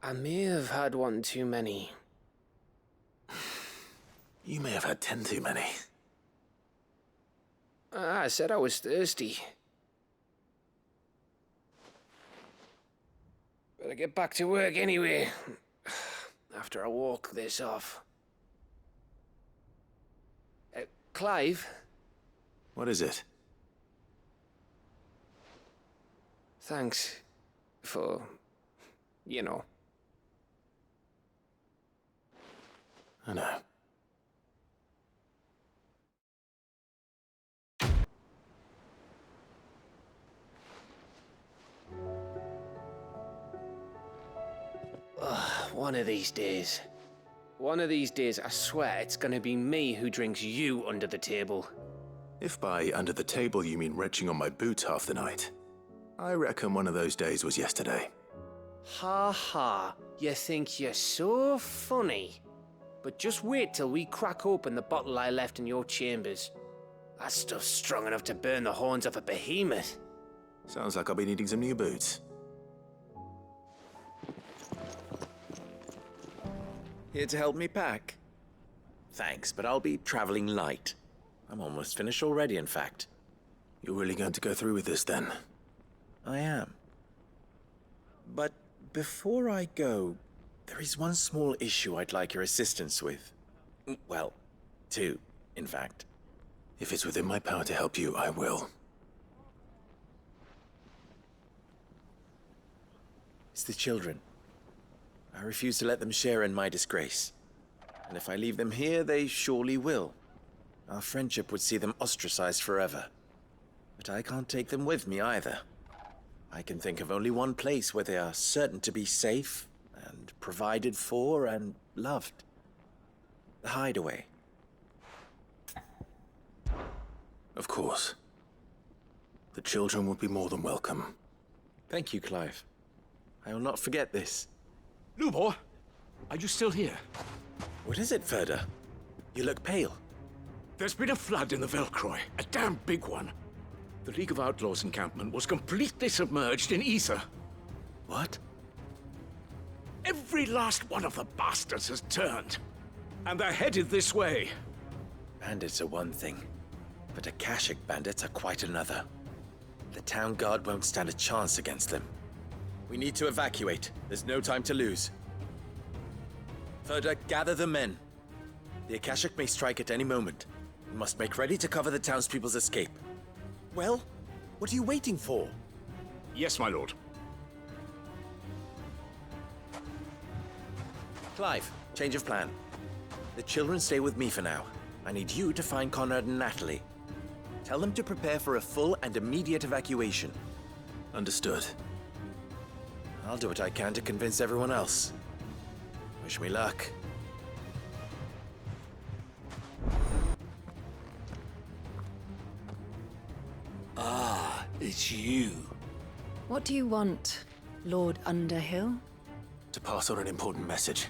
S6: I may have had one too many.
S2: You may have had 10 too many.
S6: I said I was thirsty. Better get back to work anyway, after I walk this off. Clive?
S2: What is it?
S6: Thanks for, you know.
S2: I know.
S6: One of these days. One of these days, I swear it's gonna be me who drinks you under the table.
S2: If by under the table you mean retching on my boots half the night, I reckon one of those days was yesterday.
S6: Ha ha, you think you're so funny. But just wait till we crack open the bottle I left in your chambers. That stuff's strong enough to burn the horns of a behemoth.
S2: Sounds like I'll be needing some new boots.
S3: Here to help me pack? Thanks, but I'll be traveling light. I'm almost finished already, in fact.
S2: You're really going to go through with this, then?
S3: I am. But before I go, there is one small issue I'd like your assistance with. Well, two, in fact.
S2: If it's within my power to help you, I will.
S3: It's the children. I refuse to let them share in my disgrace. And if I leave them here, they surely will. Our friendship would see them ostracized forever. But I can't take them with me either. I can think of only one place where they are certain to be safe and provided for and loved. The hideaway.
S2: Of course. The children would be more than welcome.
S3: Thank you, Clive. I will not forget this.
S5: Lubor, are you still here?
S3: What is it, Ferda? You look pale.
S5: There's been a flood in the Velcroy, a damn big one. The League of Outlaws encampment was completely submerged in ether.
S3: What?
S5: Every last one of the bastards has turned, and they're headed this way.
S3: Bandits are one thing, but Akashic bandits are quite another. The town guard won't stand a chance against them. We need to evacuate. There's no time to lose. Ferda, gather the men. The Akashic may strike at any moment. We must make ready to cover the townspeople's escape. Well, what are you waiting for?
S5: Yes, my lord.
S3: Clive, change of plan. The children stay with me for now. I need you to find Conrad and Natalie. Tell them to prepare for a full and immediate evacuation.
S2: Understood.
S3: I'll do what I can to convince everyone else. Wish me luck.
S23: Ah, it's you.
S8: What do you want, Lord Underhill?
S2: To pass on an important message.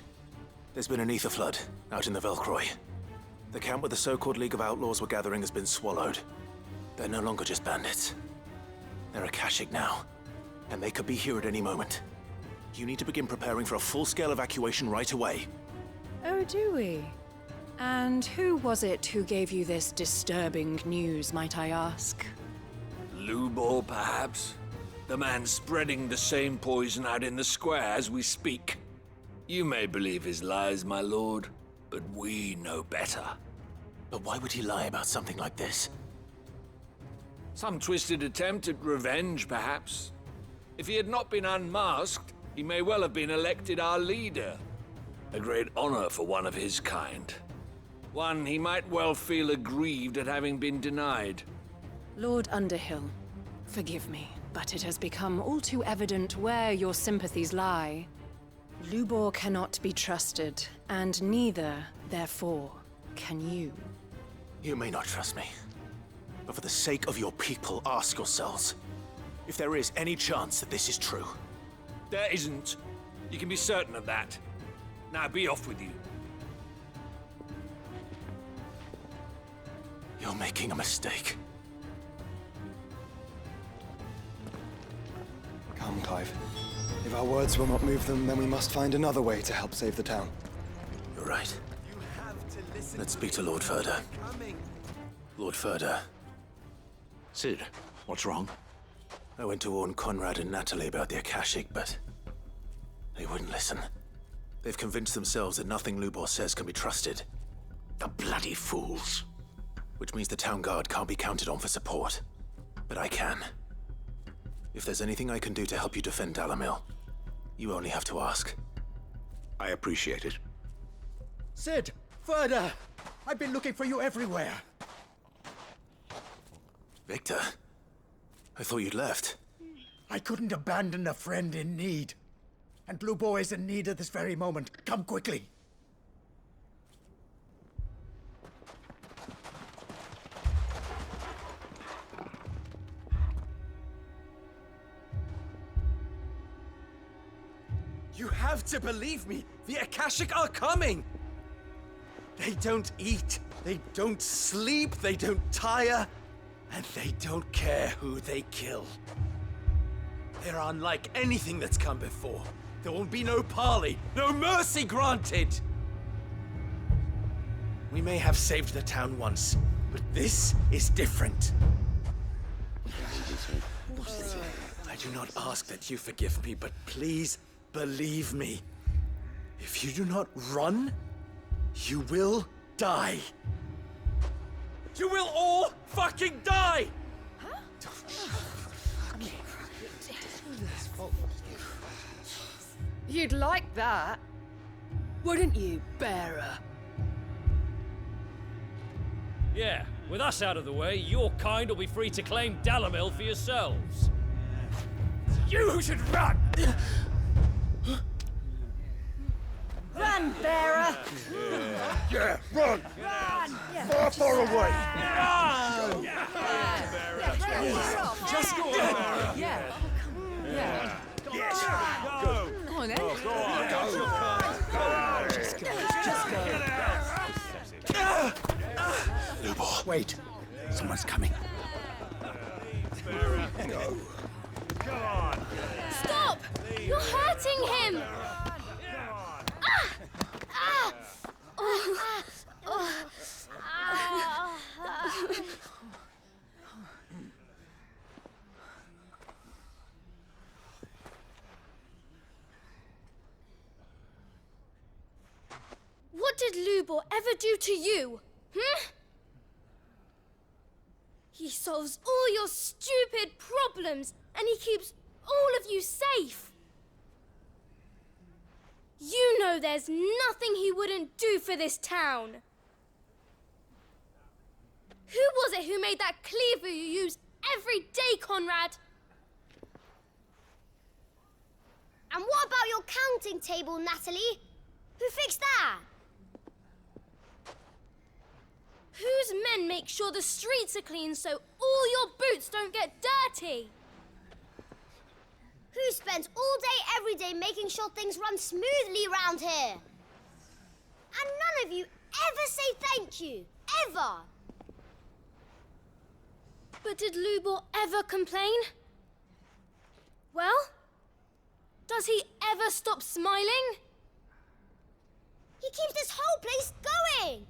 S2: There's been an ether flood out in the Velcroy. The camp where the so-called League of Outlaws were gathering has been swallowed. They're no longer just bandits. They're Akashic now, and they could be here at any moment. You need to begin preparing for a full-scale evacuation right away.
S8: Oh, do we? And who was it who gave you this disturbing news, might I ask?
S23: Lubor, perhaps? The man spreading the same poison out in the square as we speak. You may believe his lies, my lord, but we know better.
S2: But why would he lie about something like this?
S23: Some twisted attempt at revenge, perhaps. If he had not been unmasked, he may well have been elected our leader. A great honor for one of his kind. One he might well feel aggrieved at having been denied.
S8: Lord Underhill, forgive me, but it has become all too evident where your sympathies lie. Lubor cannot be trusted, and neither, therefore, can you.
S2: You may not trust me, but for the sake of your people, ask yourselves if there is any chance that this is true.
S23: There isn't. You can be certain of that. Now be off with you.
S2: You're making a mistake.
S13: Come, Clive. If our words will not move them, then we must find another way to help save the town.
S2: You're right. Let's speak to Lord Furder. Lord Furder.
S5: Sid, what's wrong?
S2: I went to warn Conrad and Natalie about the Akashic, but they wouldn't listen. They've convinced themselves that nothing Lubor says can be trusted.
S5: The bloody fools.
S2: Which means the town guard can't be counted on for support. But I can. If there's anything I can do to help you defend Dalamil, you only have to ask.
S5: I appreciate it.
S1: Sid! Further! I've been looking for you everywhere.
S2: Victor? I thought you'd left.
S1: I couldn't abandon a friend in need. And Lubor is in need at this very moment. Come quickly.
S3: You have to believe me! The Akashic are coming! They don't eat, they don't sleep, they don't tire, and they don't care who they kill. They're unlike anything that's come before. There will be no parley, no mercy granted! We may have saved the town once, but this is different. I do not ask that you forgive me, but please believe me. If you do not run, you will die. You will all fucking die!
S12: You'd like that, wouldn't you, bearer?
S9: Yeah, with us out of the way, your kind will be free to claim Dalamil for yourselves.
S1: You should run!
S12: Run, bearer!
S1: Yeah, run!
S12: Run!
S1: Far away!
S12: Run!
S3: Just go on!
S12: Yeah.
S3: Yeah.
S1: Yes!
S12: Go! Go on, then.
S1: Go on! Go!
S12: Just go.
S2: Lubor.
S1: Wait. Someone's coming.
S2: No.
S11: Stop! You're hurting him! What did Lubor ever do to you? He solves all your stupid problems, and he keeps all of you safe. You know there's nothing he wouldn't do for this town. Who was it who made that cleaver you use every day, Conrad?
S18: And what about your counting table, Natalie? Who fixed that?
S11: Whose men make sure the streets are clean so all your boots don't get dirty?
S18: Who spends all day, every day making sure things run smoothly around here? And none of you ever say thank you. Ever.
S11: But did Lubor ever complain? Well, does he ever stop smiling?
S18: He keeps this whole place going.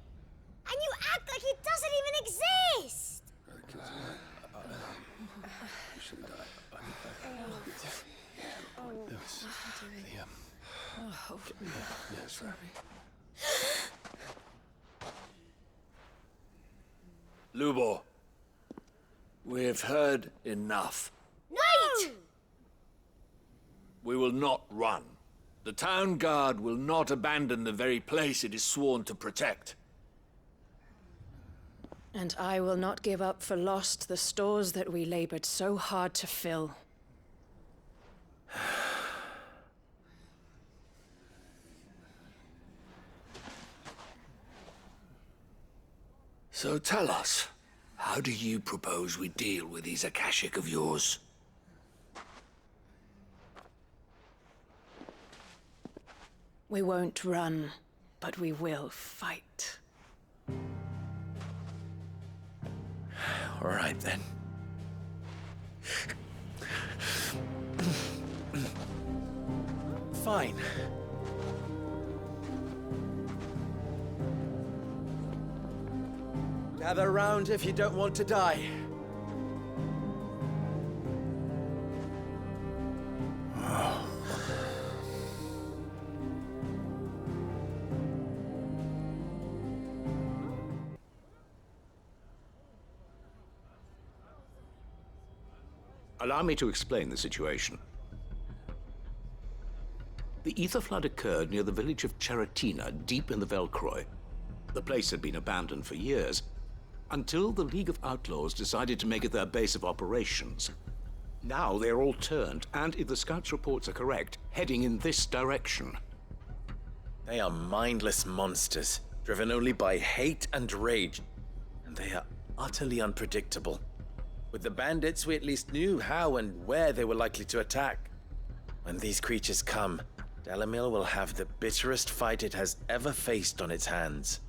S18: And you act like it doesn't even exist.
S23: Lubor, we've heard enough.
S18: Wait!
S23: We will not run. The town guard will not abandon the very place it is sworn to protect.
S17: And I will not give up for lost the stores that we labored so hard to fill.
S5: So tell us, how do you propose we deal with these Akashic of yours?
S17: We won't run, but we will fight.
S3: All right, then. Fine. Gather round if you don't want to die.
S5: Allow me to explain the situation. The ether flood occurred near the village of Cheratina, deep in the Velcroy. The place had been abandoned for years, until the League of Outlaws decided to make it their base of operations. Now they're all turned, and if the scouts' reports are correct, heading in this direction.
S3: They are mindless monsters, driven only by hate and rage. And they are utterly unpredictable. With the bandits, we at least knew how and where they were likely to attack. When these creatures come, Dalimil will have the bitterest fight it has ever faced on its hands.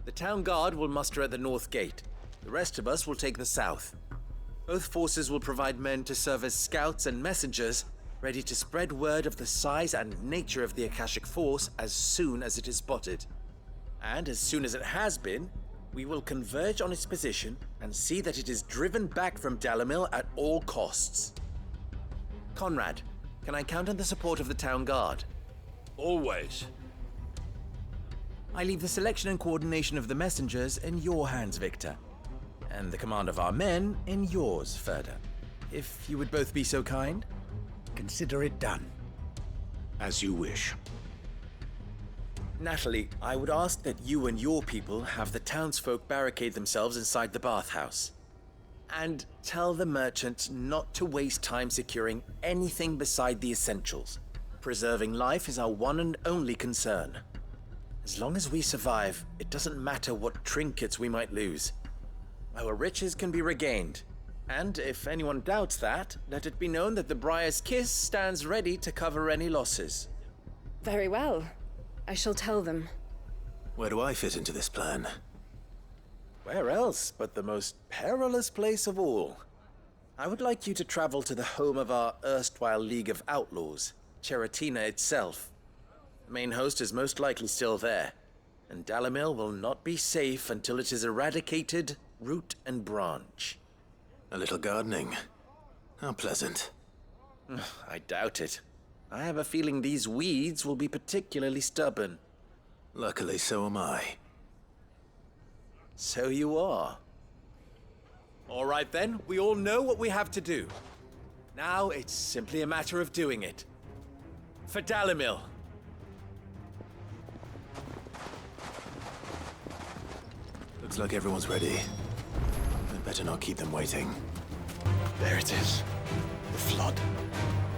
S3: The town guard will muster at the north gate. The rest of us will take the south. Both forces will provide men to serve as scouts and messengers, ready to spread word of the size and nature of the Akashic force as soon as it is spotted. And as soon as it has been, we will converge on its position and see that it is driven back from Dalimil at all costs. Conrad, can I count on the support of the town guard?
S5: Always.
S3: I leave the selection and coordination of the messengers in your hands, Victor. And the command of our men in yours, Ferda. If you would both be so kind.
S1: Consider it done.
S5: As you wish.
S3: Natalie, I would ask that you and your people have the townsfolk barricade themselves inside the bathhouse. And tell the merchant not to waste time securing anything beside the essentials. Preserving life is our one and only concern. As long as we survive, it doesn't matter what trinkets we might lose. Our riches can be regained. And if anyone doubts that, let it be known that the Briar's Kiss stands ready to cover any losses.
S8: Very well. I shall tell them.
S2: Where do I fit into this plan?
S3: Where else but the most perilous place of all? I would like you to travel to the home of our erstwhile League of Outlaws, Cheratina itself. The main host is most likely still there, and Dalimil will not be safe until it is eradicated, root and branch.
S2: A little gardening. How pleasant.
S3: I doubt it. I have a feeling these weeds will be particularly stubborn.
S2: Luckily, so am I.
S3: So you are. All right then, we all know what we have to do. Now it's simply a matter of doing it. For Dalimil.
S2: Looks like everyone's ready. I'd better not keep them waiting.
S3: There it is. The flood.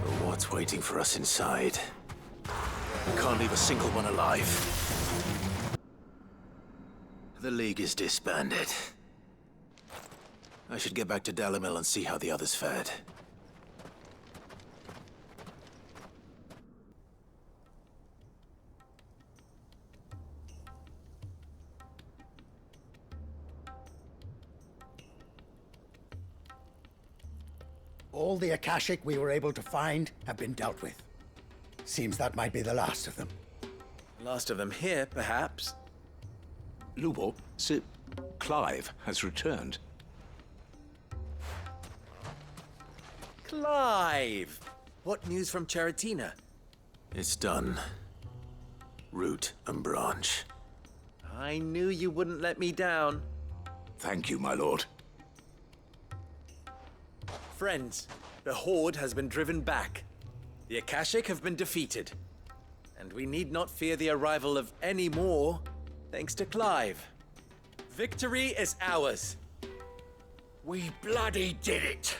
S2: But what's waiting for us inside? We can't leave a single one alive. The League is disbanded. I should get back to Dalimil and see how the others fared.
S1: All the Akashic we were able to find have been dealt with. Seems that might be the last of them.
S3: Last of them here, perhaps.
S5: Lubor, Sir Clive has returned.
S3: Clive! What news from Cheratina?
S2: It's done. Root and branch.
S3: I knew you wouldn't let me down.
S5: Thank you, my lord.
S3: Friends, the Horde has been driven back. The Akashic have been defeated. And we need not fear the arrival of any more, thanks to Clive. Victory is ours.
S5: We bloody did it!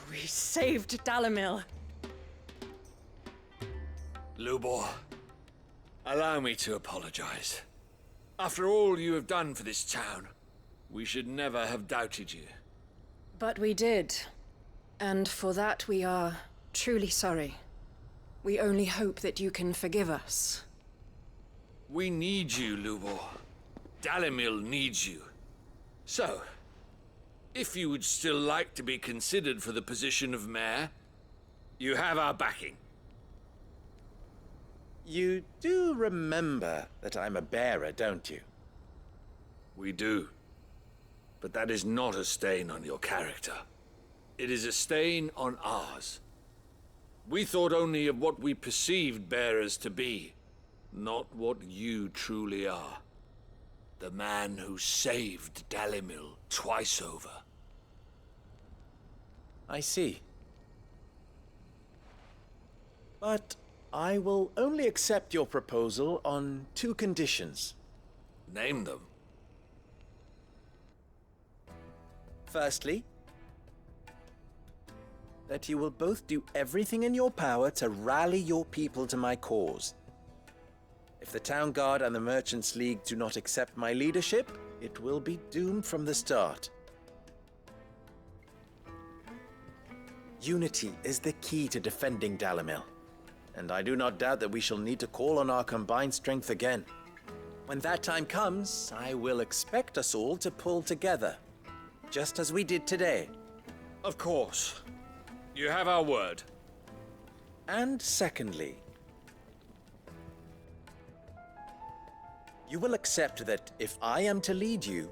S8: We saved Dalimil.
S23: Lubor, allow me to apologize. After all you have done for this town, we should never have doubted you.
S17: But we did. And for that we are truly sorry. We only hope that you can forgive us.
S23: We need you, Lubor. Dalimil needs you. So, if you would still like to be considered for the position of mayor, you have our backing.
S3: You do remember that I'm a bearer, don't you?
S23: We do. But that is not a stain on your character. It is a stain on ours. We thought only of what we perceived bearers to be, not what you truly are. The man who saved Dalimil twice over.
S3: I see. But I will only accept your proposal on 2 conditions.
S23: Name them.
S3: Firstly, that you will both do everything in your power to rally your people to my cause. If the Town Guard and the Merchants League do not accept my leadership, it will be doomed from the start. Unity is the key to defending Dalimil, and I do not doubt that we shall need to call on our combined strength again. When that time comes, I will expect us all to pull together, just as we did today.
S23: Of course. You have our word.
S3: And secondly, you will accept that if I am to lead you,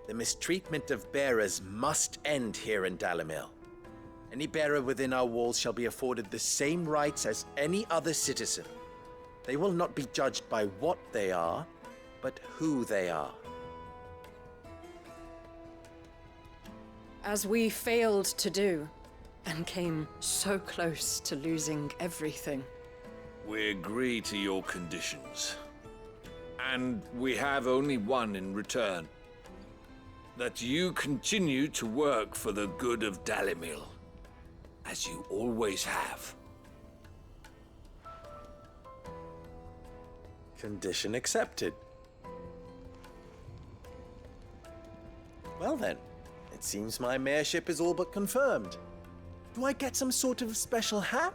S3: the mistreatment of bearers must end here in Dalimil. Any bearer within our walls shall be afforded the same rights as any other citizen. They will not be judged by what they are, but who they are.
S17: As we failed to do, and came so close to losing everything.
S23: We agree to your conditions. And we have only one in return. That you continue to work for the good of Dalimil, as you always have.
S3: Condition accepted. Well then, it seems my mayorship is all but confirmed. Do I get some sort of special hat?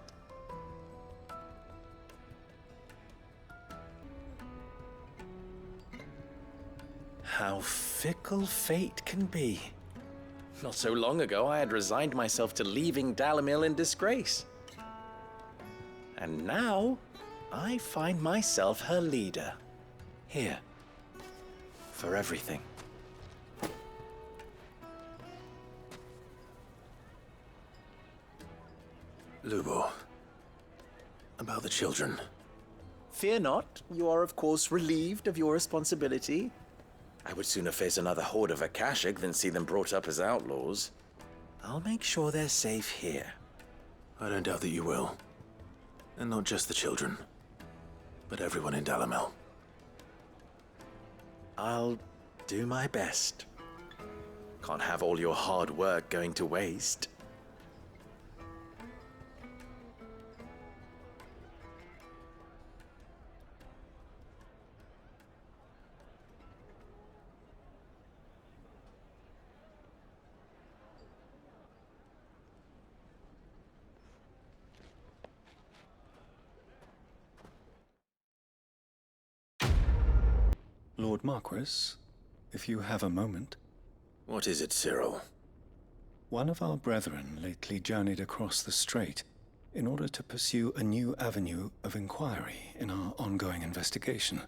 S3: How fickle fate can be. Not so long ago, I had resigned myself to leaving Dalimil in disgrace. And now, I find myself her leader. Here. For everything.
S2: Lubo. About the children.
S3: Fear not. You are, of course, relieved of your responsibility. I would sooner face another horde of Akashic than see them brought up as outlaws. I'll make sure they're safe here.
S2: I don't doubt that you will. And not just the children, but everyone in Dalimil.
S3: I'll do my best. Can't have all your hard work going to waste.
S22: Lord Marquis, if you have a moment.
S2: What is it, Cyril?
S22: One of our brethren lately journeyed across the strait in order to pursue a new avenue of inquiry in our ongoing investigation.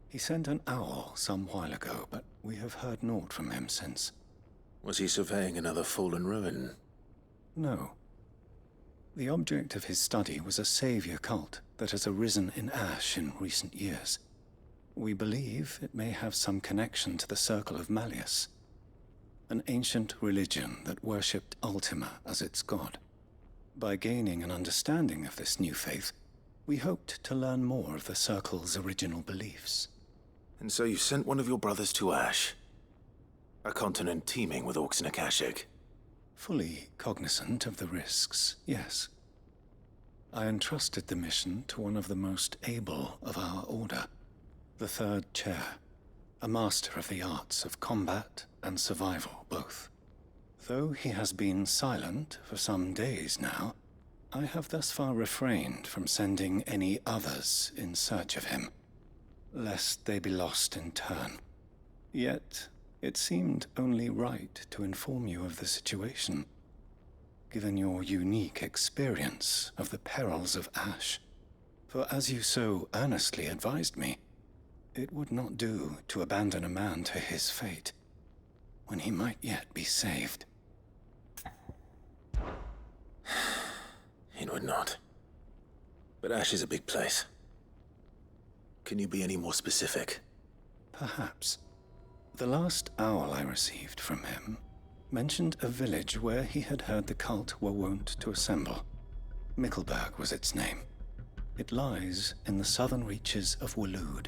S22: He sent an owl some while ago, but we have heard naught from him since.
S2: Was he surveying another fallen ruin?
S22: No. The object of his study was a savior cult that has arisen in Ash in recent years. We believe it may have some connection to the Circle of Malleus, an ancient religion that worshipped Ultima as its god. By gaining an understanding of this new faith, we hoped to learn more of the Circle's original beliefs.
S2: And so you sent one of your brothers to Ash? A continent teeming with orcs and Akashic?
S22: Fully cognizant of the risks, yes. I entrusted the mission to one of the most able of our order, the third chair, a master of the arts of combat and survival both. Though he has been silent for some days now, I have thus far refrained from sending any others in search of him, lest they be lost in turn. Yet, it seemed only right to inform you of the situation, given your unique experience of the perils of Ash. For as you so earnestly advised me, it would not do to abandon a man to his fate, when he might yet be saved.
S2: It would not. But Ash is a big place. Can you be any more specific?
S22: Perhaps. The last owl I received from him mentioned a village where he had heard the cult were wont to assemble. Mickleburg was its name. It lies in the southern reaches of Waloed.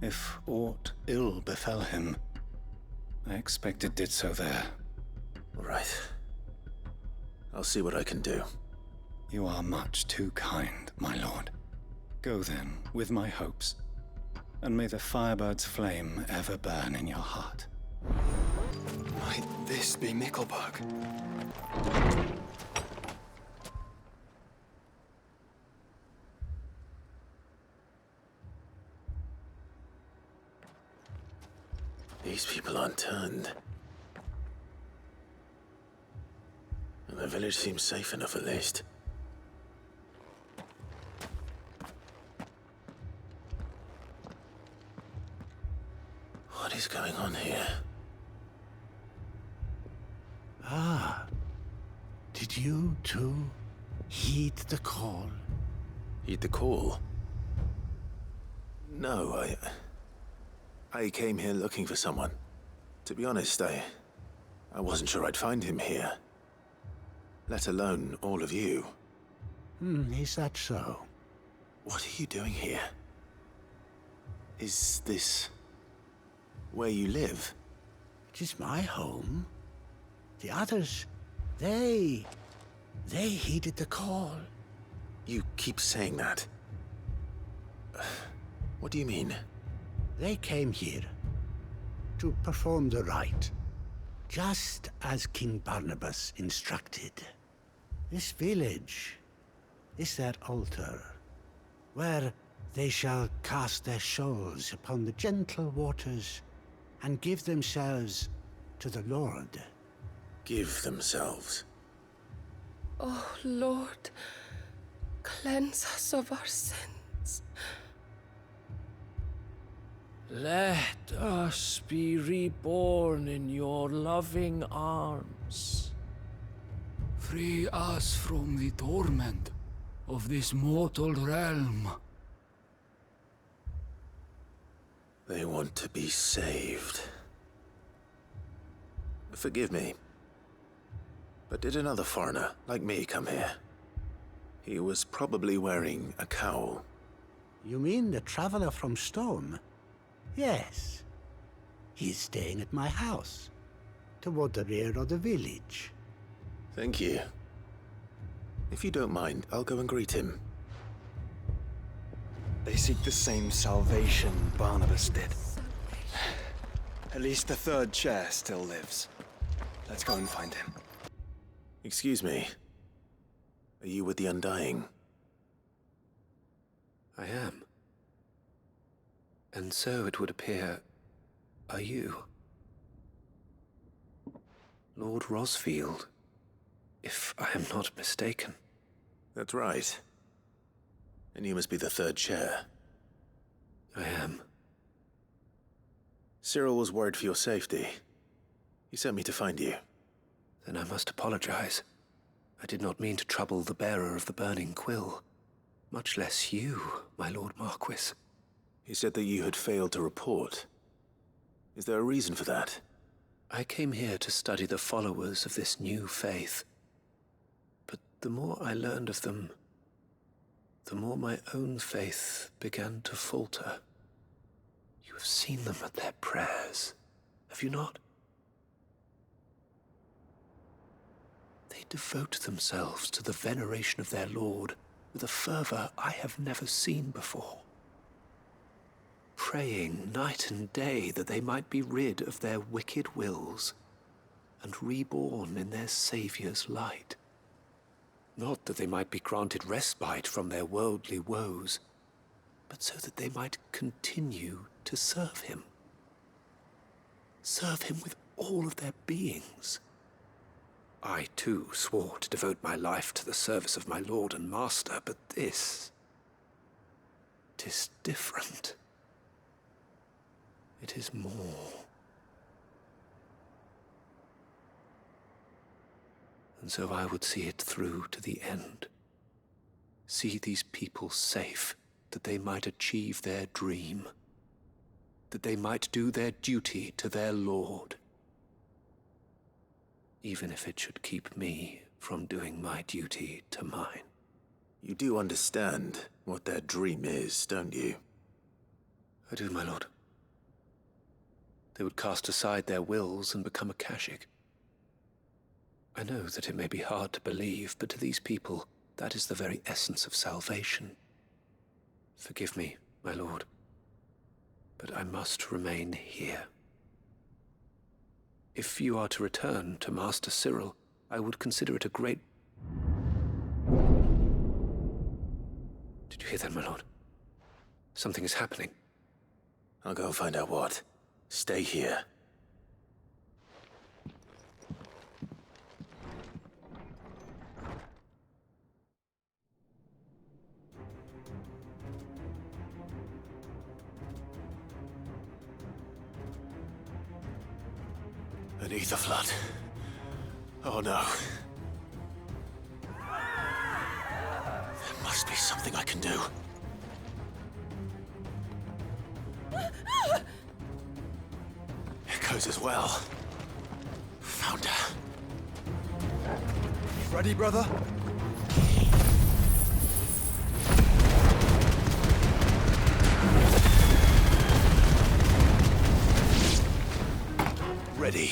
S22: If aught ill befell him, I expect it did so there.
S2: Right. I'll see what I can do.
S22: You are much too kind, my lord. Go then, with my hopes, and may the firebird's flame ever burn in your heart.
S14: Might this be Mickleburg?
S2: These people aren't turned. And the village seems safe enough at least. What is going on here?
S1: Ah. Did you, too, heed the call?
S2: Heed the call? No, I came here looking for someone. To be honest, I wasn't sure I'd find him here. Let alone all of you.
S1: Is that so?
S2: What are you doing here? Is this where you live?
S1: It is my home. The others, they heeded the call.
S2: You keep saying that. What do you mean?
S1: They came here to perform the rite, just as King Barnabas instructed. This village is their altar, where they shall cast their souls upon the gentle waters and give themselves to the Lord.
S2: Give themselves?
S12: Oh, Lord, cleanse us of our sins.
S9: Let us be reborn in your loving arms.
S14: Free us from the torment of this mortal realm.
S2: They want to be saved. Forgive me, but did another foreigner like me come here? He was probably wearing a cowl.
S1: You mean the traveler from Stone? Yes. He's staying at my house, toward the rear of the village.
S2: Thank you. If you don't mind, I'll go and greet him.
S14: They seek the same salvation Barnabas did. At least the third chair still lives. Let's go and find him.
S2: Excuse me. Are you with the Undying?
S22: I am. And so it would appear, are you? Lord Rosfield, if I am not mistaken.
S2: That's right. And you must be the third chair.
S22: I am.
S2: Cyril was worried for your safety. He sent me to find you.
S22: Then I must apologize. I did not mean to trouble the bearer of the burning quill. Much less you, my Lord Marquis.
S2: He said that you had failed to report. Is there a reason for that?
S22: I came here to study the followers of this new faith. But the more I learned of them, the more my own faith began to falter. You have seen them at their prayers, have you not? They devote themselves to the veneration of their Lord with a fervor I have never seen before.
S15: praying night and day that they might be rid of their wicked wills and reborn in their Saviour's light. Not that they might be granted respite from their worldly woes, but so that they might continue to serve him. Serve him with all of their beings. I, too, swore to devote my life to the service of my Lord and Master, but this... 'tis different. It is more. And so I would see it through to the end. See these people safe, that they might achieve their dream. That they might do their duty to their Lord. Even if it should keep me from doing my duty to mine.
S2: You do understand what their dream is, don't you?
S15: I do, my lord. They would cast aside their wills and become Akashic. I know that it may be hard to believe, but to these people, that is the very essence of salvation. Forgive me, my lord, but I must remain here. If you are to return to Master Cyril, I would consider it a great... Did you hear that, my lord? Something is happening.
S2: I'll go and find out what. Stay here. An ether flood. Oh no. There must be something I can do. Echoes as well. Found her.
S14: Ready, brother?
S2: Ready.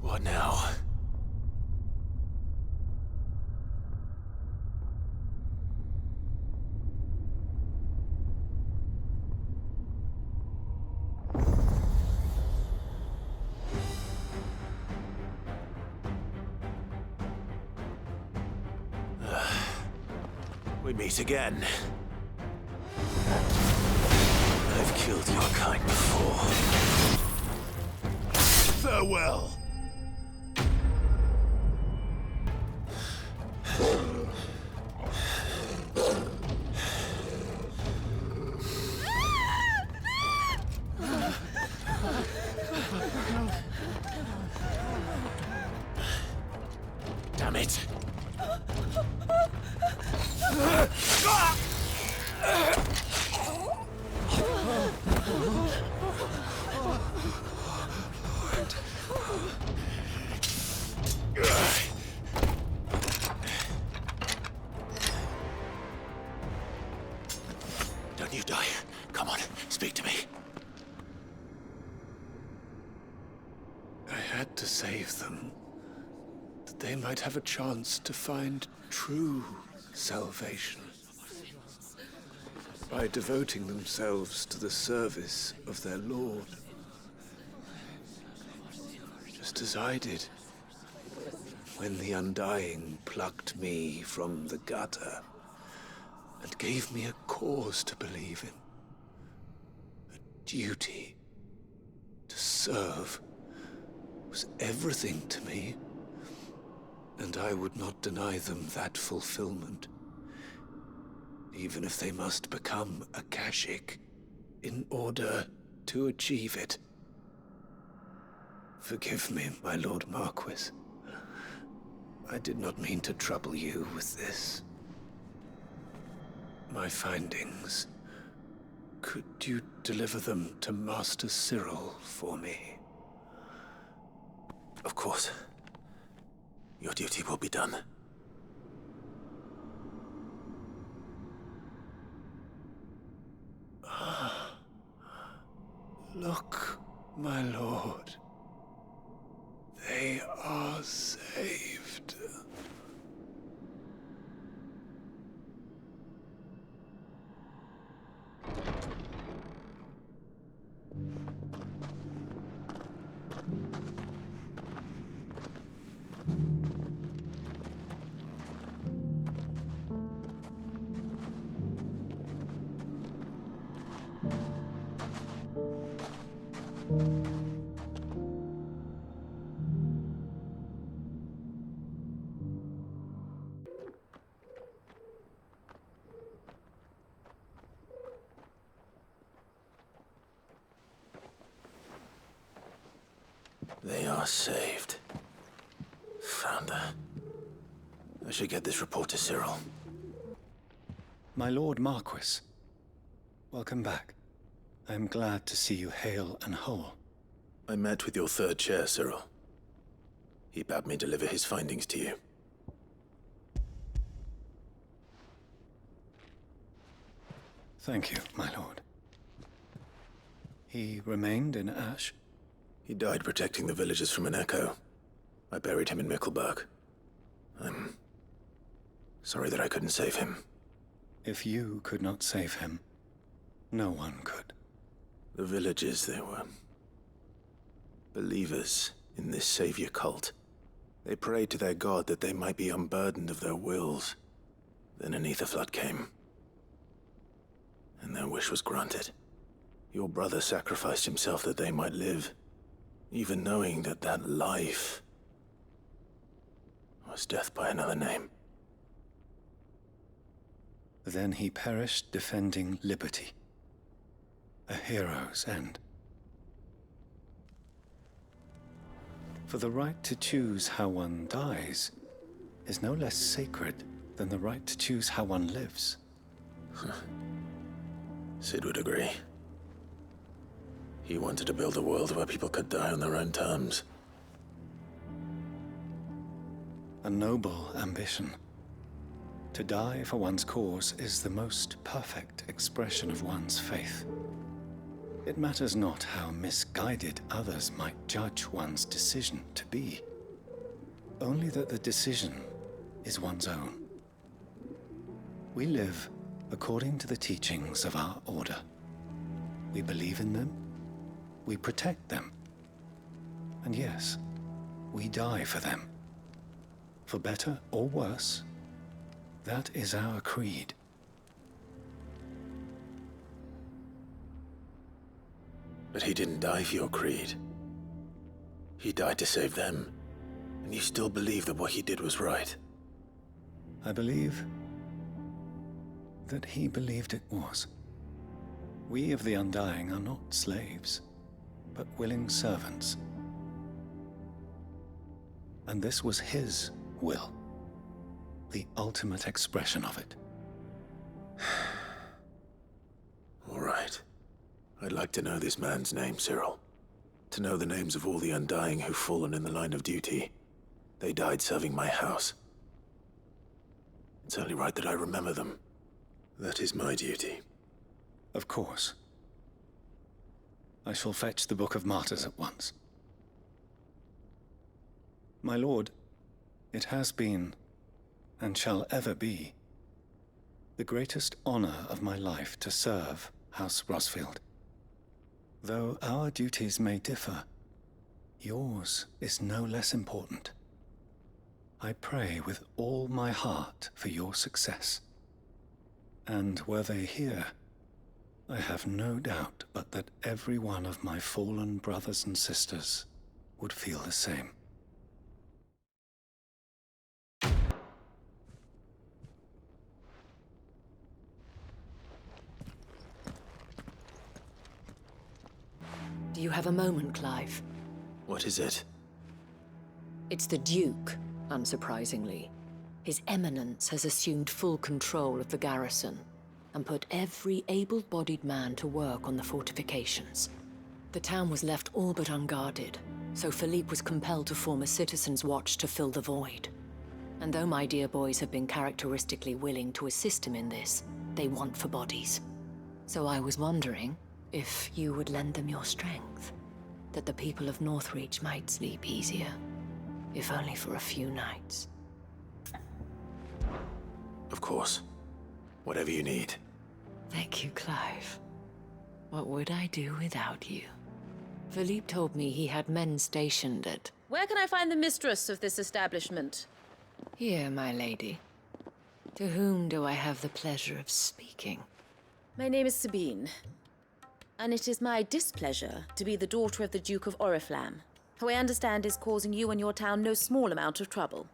S2: What now? We meet again. I've killed your kind before. Farewell. Damn it. Don't you die. Come on, speak to me.
S15: I had to save them, that they might have a chance to find true salvation. By devoting themselves to the service of their Lord. Just as I did, when the Undying plucked me from the gutter and gave me a cause to believe in. A duty to serve was everything to me, and I would not deny them that fulfillment. Even if they must become Akashic in order to achieve it. Forgive me, my Lord Marquis. I did not mean to trouble you with this. My findings. Could you deliver them to Master Cyril for me?
S2: Of course. Your duty will be done.
S15: Look, my lord. They are saved.
S2: They are saved. Founder. I should get this report to Cyril.
S22: My Lord Marquis, welcome back. I am glad to see you hale and whole.
S2: I met with your third chair, Cyril. He bade me deliver his findings to you.
S22: Thank you, my lord. He remained in Ash?
S2: He died protecting the villagers from an echo. I buried him in Mickelberg. I'm sorry that I couldn't save him.
S22: If you could not save him, no one could.
S2: The villagers, they were believers in this savior cult. They prayed to their god that they might be unburdened of their wills. Then an ether flood came, and their wish was granted. Your brother sacrificed himself that they might live, even knowing that that life was death by another name.
S22: Then he perished defending liberty. A hero's end. For the right to choose how one dies is no less sacred than the right to choose how one lives.
S2: Sid would agree. He wanted to build a world where people could die on their own terms.
S22: A noble ambition. To die for one's cause is the most perfect expression of one's faith. It matters not how misguided others might judge one's decision to be, only that the decision is one's own. We live according to the teachings of our order. We believe in them, we protect them, and yes, we die for them. For better or worse, that is our creed.
S2: But he didn't die for your creed. He died to save them, and you still believe that what he did was right.
S22: I believe that he believed it was. We of the Undying are not slaves, but willing servants. And this was his will, the ultimate expression of it.
S2: All right. I'd like to know this man's name, Cyril. To know the names of all the Undying who've fallen in the line of duty. They died serving my house. It's only right that I remember them. That is my duty.
S22: Of course. I shall fetch the Book of Martyrs at once. My lord, it has been, and shall ever be, the greatest honor of my life to serve House Rosfield. Though our duties may differ, yours is no less important. I pray with all my heart for your success. And were they here, I have no doubt but that every one of my fallen brothers and sisters would feel the same.
S10: Do you have a moment, Clive?
S2: What is it?
S10: It's the Duke, unsurprisingly. His Eminence has assumed full control of the garrison and put every able-bodied man to work on the fortifications. The town was left all but unguarded, so Philippe was compelled to form a citizen's watch to fill the void. And though my dear boys have been characteristically willing to assist him in this, they want for bodies. So I was wondering if you would lend them your strength, that the people of Northreach might sleep easier, if only for a few nights.
S2: Of course. Whatever you need.
S10: Thank you, Clive. What would I do without you? Philippe told me he had men stationed at...
S16: Where can I find the mistress of this establishment?
S10: Here, my lady. To whom do I have the pleasure of speaking?
S16: My name is Sabine, and it is my displeasure to be the daughter of the Duke of Oriflamme, who I understand is causing you and your town no small amount of trouble.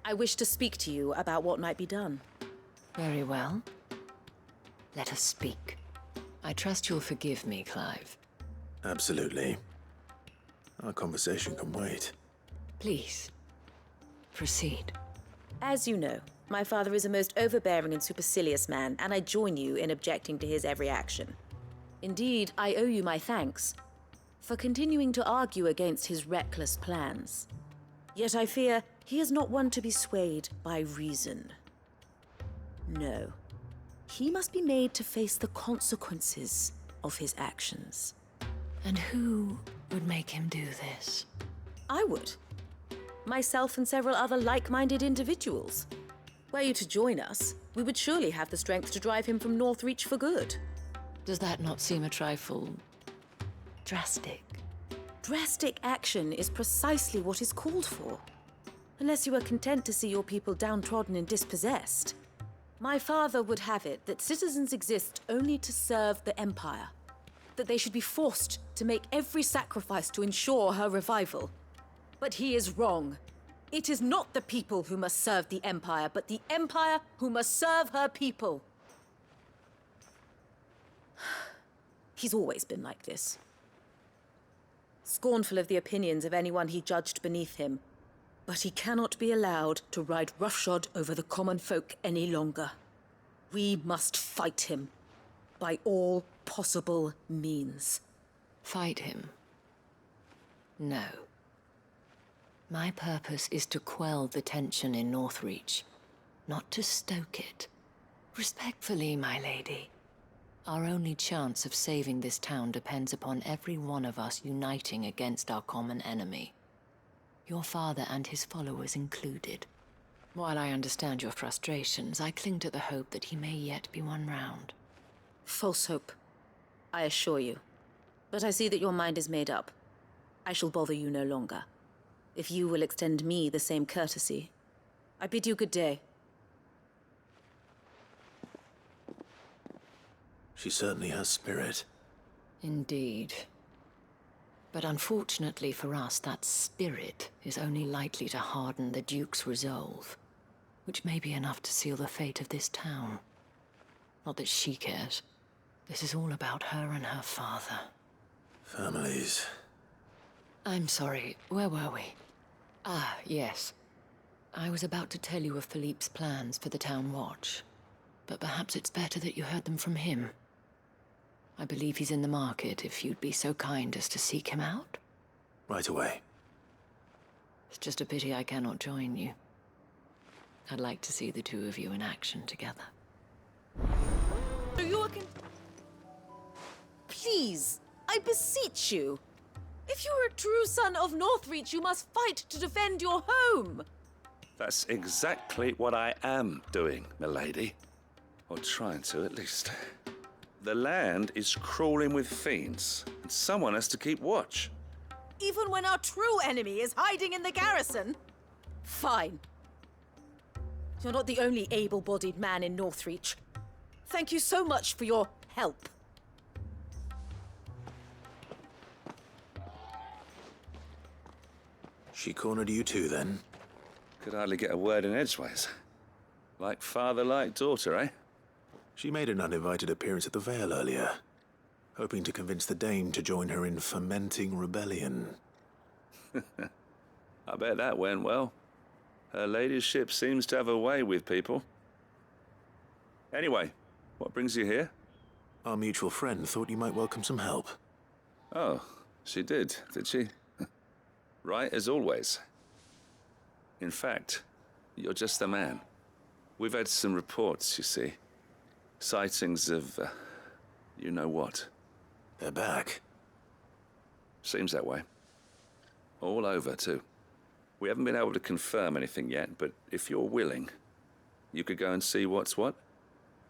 S16: I wish to speak to you about what might be done.
S10: Very well. Let us speak. I trust you'll forgive me, Clive.
S2: Absolutely. Our conversation can wait.
S10: Please, proceed.
S16: As you know, my father is a most overbearing and supercilious man, and I join you in objecting to his every action. Indeed, I owe you my thanks for continuing to argue against his reckless plans. Yet I fear he is not one to be swayed by reason. No. He must be made to face the consequences of his actions.
S10: And who would make him do this?
S16: I would. Myself and several other like-minded individuals. Were you to join us, we would surely have the strength to drive him from Northreach for good.
S10: Does that not seem a trifle drastic?
S16: Drastic action is precisely what is called for. Unless you are content to see your people downtrodden and dispossessed. My father would have it that citizens exist only to serve the Empire. That they should be forced to make every sacrifice to ensure her revival. But he is wrong. It is not the people who must serve the Empire, but the Empire who must serve her people. He's always been like this. Scornful of the opinions of anyone he judged beneath him. But he cannot be allowed to ride roughshod over the common folk any longer. We must fight him by all possible means.
S10: Fight him? No. My purpose is to quell the tension in Northreach, not to stoke it. Respectfully, my lady. Our only chance of saving this town depends upon every one of us uniting against our common enemy. Your father and his followers included. While I understand your frustrations, I cling to the hope that he may yet be won round.
S16: False hope, I assure you. But I see that your mind is made up. I shall bother you no longer. If you will extend me the same courtesy, I bid you good day.
S2: She certainly has spirit.
S10: Indeed. But unfortunately for us, that spirit is only likely to harden the Duke's resolve, which may be enough to seal the fate of this town. Not that she cares. This is all about her and her father.
S2: Families.
S10: I'm sorry, where were we? Ah, yes. I was about to tell you of Philippe's plans for the town watch, but perhaps it's better that you heard them from him. I believe he's in the market, if you'd be so kind as to seek him out.
S2: Right away.
S10: It's just a pity I cannot join you. I'd like to see the two of you in action together.
S16: Please, I beseech you. If you are a true son of Northreach, you must fight to defend your home.
S7: That's exactly what I am doing, milady. Or trying to, at least. The land is crawling with fiends, and someone has to keep watch.
S16: Even when our true enemy is hiding in the garrison? Fine. You're not the only able-bodied man in Northreach. Thank you so much for your help.
S2: She cornered you too, then?
S7: Could hardly get a word in edgeways. Like father, like daughter, eh?
S2: She made an uninvited appearance at the Vale earlier, hoping to convince the Dame to join her in fomenting rebellion.
S7: I bet that went well. Her ladyship seems to have a way with people. Anyway, what brings you here?
S2: Our mutual friend thought you might welcome some help.
S7: Oh, she did she? Right as always. In fact, you're just the man. We've had some reports, you see. Sightings of, you know what.
S2: They're back.
S7: Seems that way. All over, too. We haven't been able to confirm anything yet, but if you're willing, you could go and see what's what.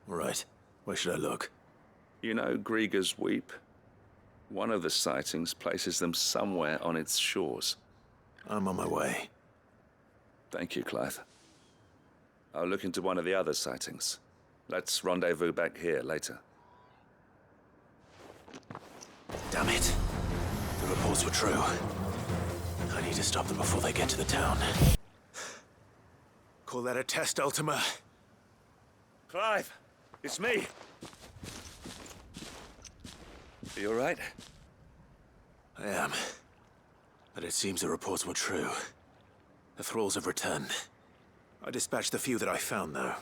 S2: Right. Where should I look?
S7: You know Griga's Weep? One of the sightings places them somewhere on its shores.
S2: I'm on my way.
S7: Thank you, Clive. I'll look into one of the other sightings. Let's rendezvous back here later.
S2: Damn it. The reports were true. I need to stop them before they get to the town. Call that a test, Ultima?
S7: Clive, it's me. Are you all right?
S2: I am. But it seems the reports were true. The thralls have returned. I dispatched the few that I found, though.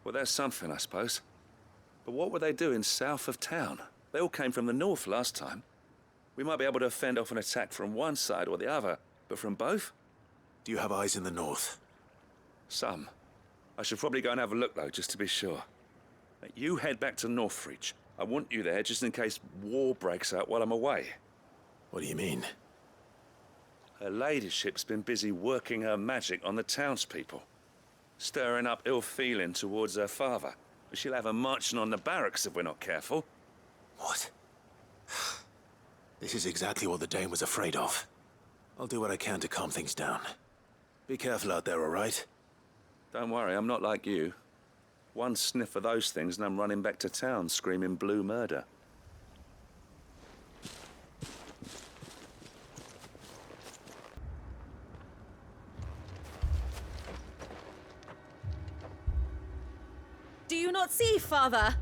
S7: Well, there's something, I suppose. But what were they doing south of town? They all came from the north last time. We might be able to fend off an attack from one side or the other, but from both?
S2: Do you have eyes in the north?
S7: Some. I should probably go and have a look, though, just to be sure. You head back to Northreach. I want you there just in case war breaks out while I'm away.
S2: What do you mean?
S7: Her ladyship's been busy working her magic on the townspeople, stirring up ill feeling towards her father. She'll have her marching on the barracks if we're not careful.
S2: What? This is exactly what the Dane was afraid of. I'll do what I can to calm things down. Be careful out there, all right?
S7: Don't worry, I'm not like you. One sniff of those things and I'm running back to town screaming blue murder.
S16: Do you not see, Father?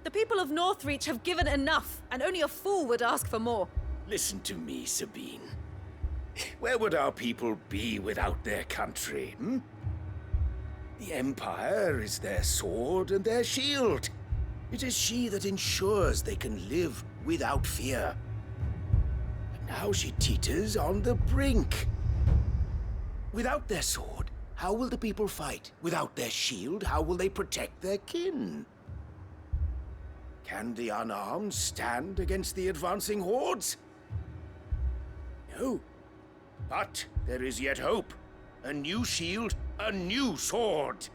S16: The people of Northreach have given enough, and only a fool would ask for more.
S19: Listen to me, Sabine. Where would our people be without their country, hmm? The Empire is their sword and their shield. It is she that ensures they can live without fear. And now she teeters on the brink. Without their sword, how will the people fight? Without their shield, how will they protect their kin? Can the unarmed stand against the advancing hordes? No. But there is yet hope. A new shield, a new sword.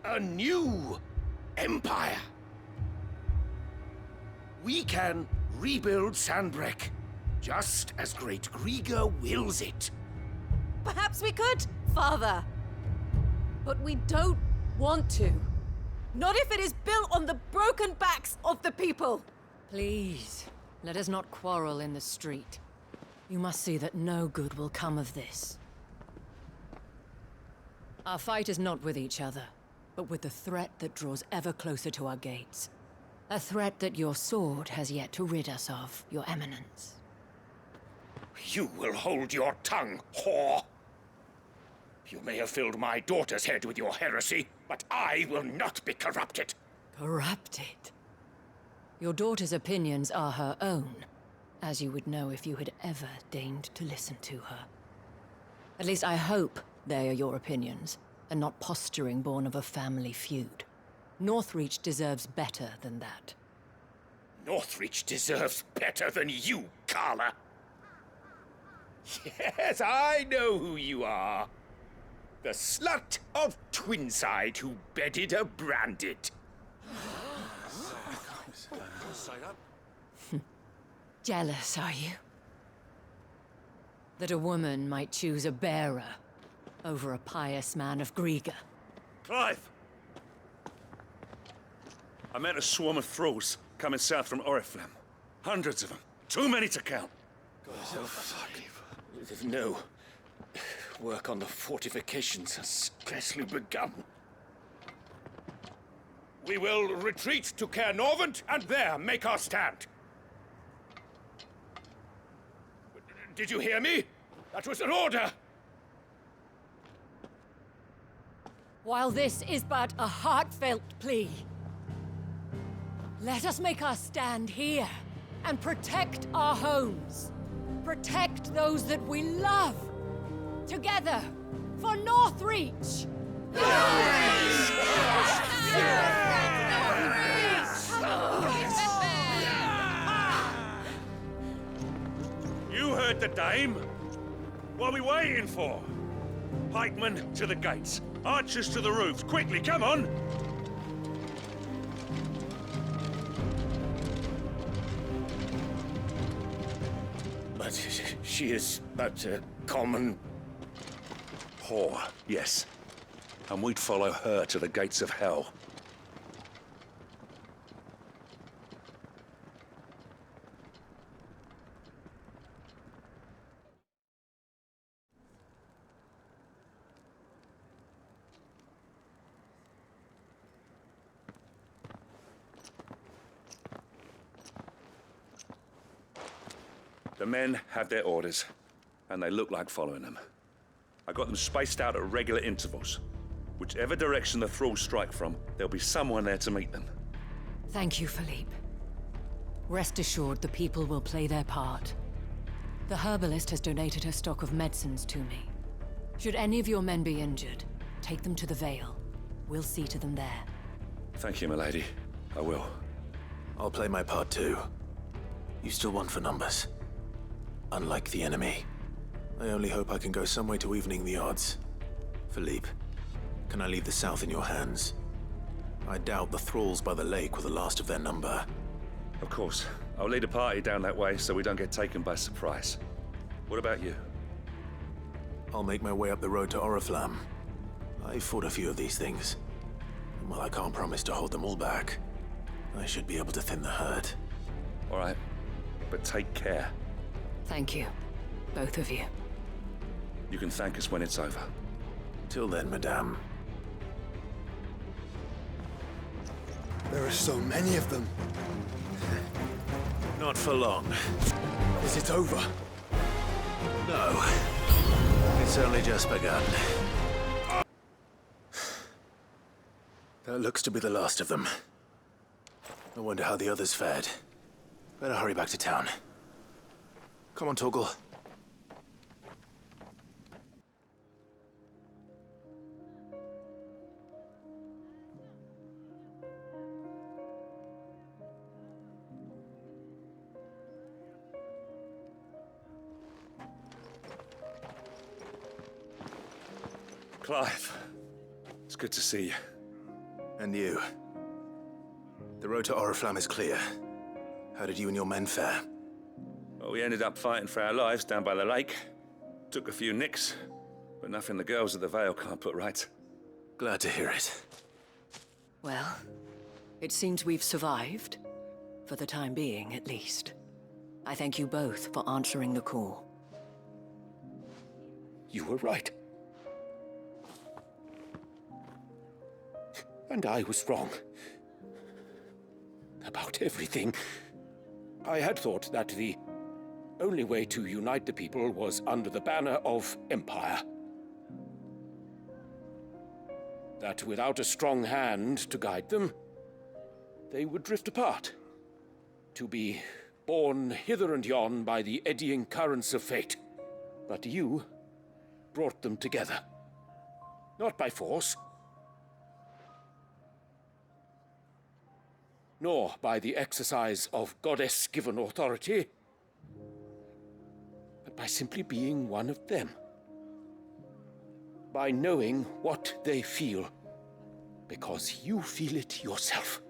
S19: A new empire. We can rebuild Sandbreck, just as Great Griga wills it.
S16: Perhaps we could, Father. But we don't want to. Not if it is built on the broken backs of the people.
S10: Please, let us not quarrel in the street. You must see that no good will come of this. Our fight is not with each other, but with the threat that draws ever closer to our gates. A threat that your sword has yet to rid us of, Your Eminence.
S19: You will hold your tongue, whore! You may have filled my daughter's head with your heresy, but I will not be corrupted.
S10: Corrupted? Your daughter's opinions are her own, as you would know if you had ever deigned to listen to her. At least I hope they are your opinions, and not posturing born of a family feud. Northreach deserves better than that.
S19: Northreach deserves better than you, Carla. Yes, I know who you are. The slut of Twinside who bedded a branded.
S10: Jealous, are you? That a woman might choose a bearer over a pious man of Griga.
S7: Clive! I met a swarm of thralls coming south from Oriflamme. Hundreds of them. Too many to count.
S19: Oh, fuck. No. Work on the fortifications has scarcely begun. We will retreat to Caer Norvent and there make our stand. Did you hear me? That was an order!
S10: While this is but a heartfelt plea, let us make our stand here and protect our homes. Protect those that we love. Together, for Northreach!
S7: You heard the dame. What are we waiting for? Pikemen to the gates. Archers to the roofs. Quickly, come on!
S19: But she is but a common...
S7: whore, yes. And we'd follow her to the gates of hell. The The men have their orders, and they look like following them. I got them spaced out at regular intervals. Whichever direction the thralls strike from, there'll be someone there to meet them.
S10: Thank you, Philippe. Rest assured, the people will play their part. The herbalist has donated her stock of medicines to me. Should any of your men be injured, take them to the Vale. We'll see to them there.
S7: Thank you, milady. I will.
S2: I'll play my part too. You still won for numbers. Unlike the enemy. I only hope I can go some way to evening the odds. Philippe, can I leave the south in your hands? I doubt the thralls by the lake were the last of their number.
S7: Of course. I'll lead a party down that way so we don't get taken by surprise. What about you?
S2: I'll make my way up the road to Oriflamme. I fought a few of these things. And while I can't promise to hold them all back, I should be able to thin the herd.
S7: All right. But take care.
S10: Thank you. Both of you.
S7: You can thank us when it's over.
S2: Till then, madame.
S14: There are so many of them.
S2: Not for long.
S14: Is it over?
S2: No. It's only just begun. That looks to be the last of them. I wonder how the others fared. Better hurry back to town. Come on, Toggle.
S7: Clive, it's good to see you.
S2: And you. The road to Oriflamme is clear. How did you and your men fare?
S7: Well, we ended up fighting for our lives down by the lake. Took a few nicks, but nothing the girls at the Vale can't put right.
S2: Glad to hear it.
S10: Well, it seems we've survived. For the time being, at least. I thank you both for answering the call.
S19: You were right. And I was wrong. About everything. I had thought that the only way to unite the people was under the banner of Empire. That without a strong hand to guide them, they would drift apart. To be borne hither and yon by the eddying currents of fate. But you brought them together. Not by force, nor by the exercise of goddess-given authority, but by simply being one of them. By knowing what they feel, because you feel it yourself.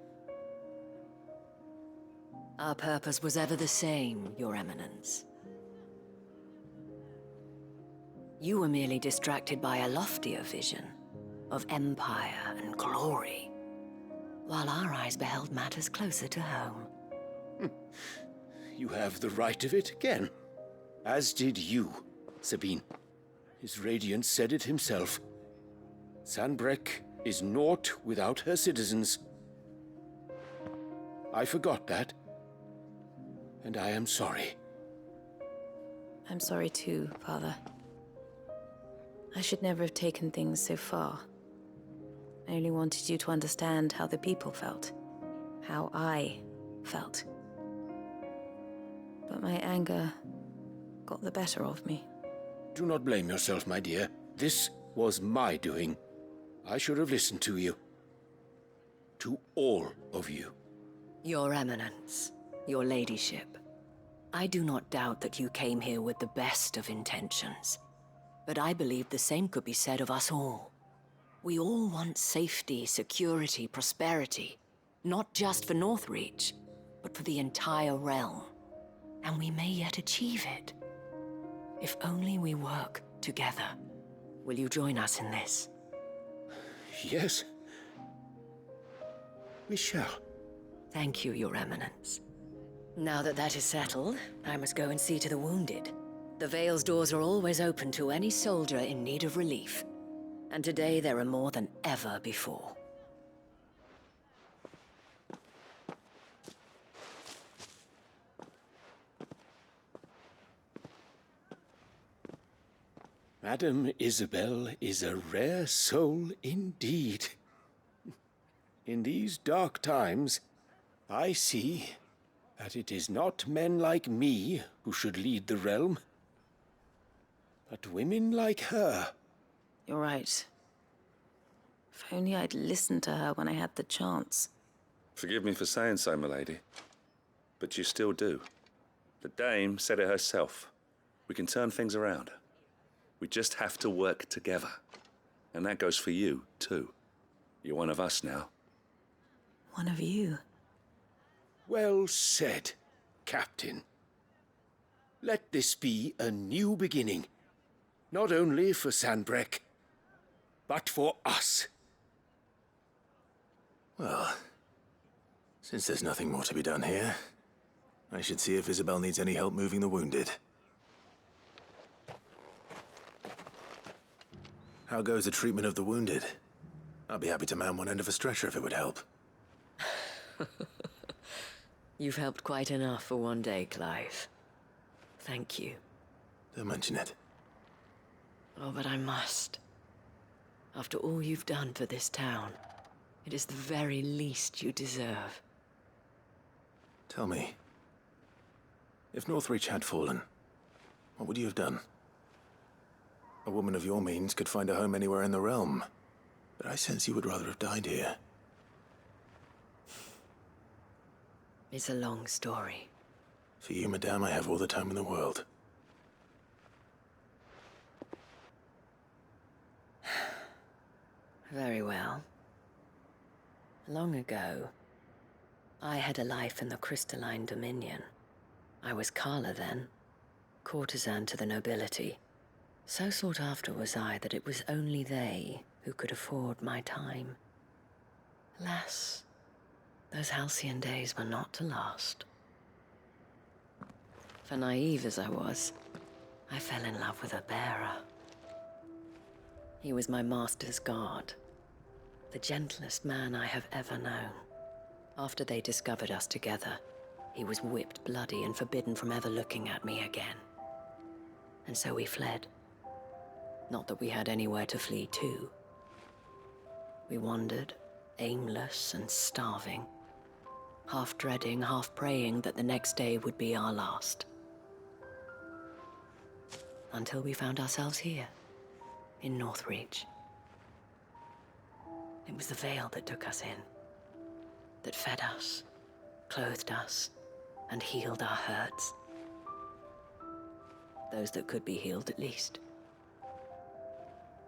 S10: Our purpose was ever the same, Your Eminence. You were merely distracted by a loftier vision of empire and glory, while our eyes beheld matters closer to home.
S19: You have the right of it again. As did you, Sabine. His Radiance said it himself. Sanbreque is naught without her citizens. I forgot that, and I am sorry.
S16: I'm sorry too, Father. I should never have taken things so far. I only wanted you to understand how the people felt. How I felt. But my anger got the better of me.
S19: Do not blame yourself, my dear. This was my doing. I should have listened to you. To all of you.
S10: Your Eminence, your Ladyship, I do not doubt that you came here with the best of intentions. But I believe the same could be said of us all. We all want safety, security, prosperity. Not just for Northreach, but for the entire realm. And we may yet achieve it. If only we work together. Will you join us in this?
S19: Yes. We shall.
S10: Thank you, Your Eminence. Now that that is settled, I must go and see to the wounded. The Vale's doors are always open to any soldier in need of relief. And today there are more than ever before.
S19: Madam Isabel is a rare soul indeed. In these dark times, I see that it is not men like me who should lead the realm, but women like her.
S16: You're right. If only I'd listened to her when I had the chance.
S7: Forgive me for saying so, milady, but you still do. The dame said it herself. We can turn things around. We just have to work together. And that goes for you, too. You're one of us now.
S16: One of you?
S19: Well said, Captain. Let this be a new beginning, not only for Sanbreque, but for us.
S2: Well, since there's nothing more to be done here, I should see if Isabel needs any help moving the wounded. How goes the treatment of the wounded? I'd be happy to man one end of a stretcher if it would help.
S10: You've helped quite enough for one day, Clive. Thank you.
S2: Don't mention it.
S10: Oh, but I must. After all you've done for this town, it is the very least you deserve.
S2: Tell me, if Northreach had fallen, what would you have done? A woman of your means could find a home anywhere in the realm, but I sense you would rather have died here.
S10: It's a long story.
S2: For you, madame, I have all the time in the world.
S10: Very well. Long ago, I had a life in the Crystalline Dominion. I was Carla then, courtesan to the nobility. So sought after was I that it was only they who could afford my time. Alas, those halcyon days were not to last. For naive as I was, I fell in love with a bearer. He was my master's guard, the gentlest man I have ever known. After they discovered us together, he was whipped bloody and forbidden from ever looking at me again. And so we fled. Not that we had anywhere to flee to. We wandered, aimless and starving, half dreading, half praying that the next day would be our last. Until we found ourselves here, in Northreach. It was the veil that took us in, that fed us, clothed us, and healed our hurts. Those that could be healed, at least.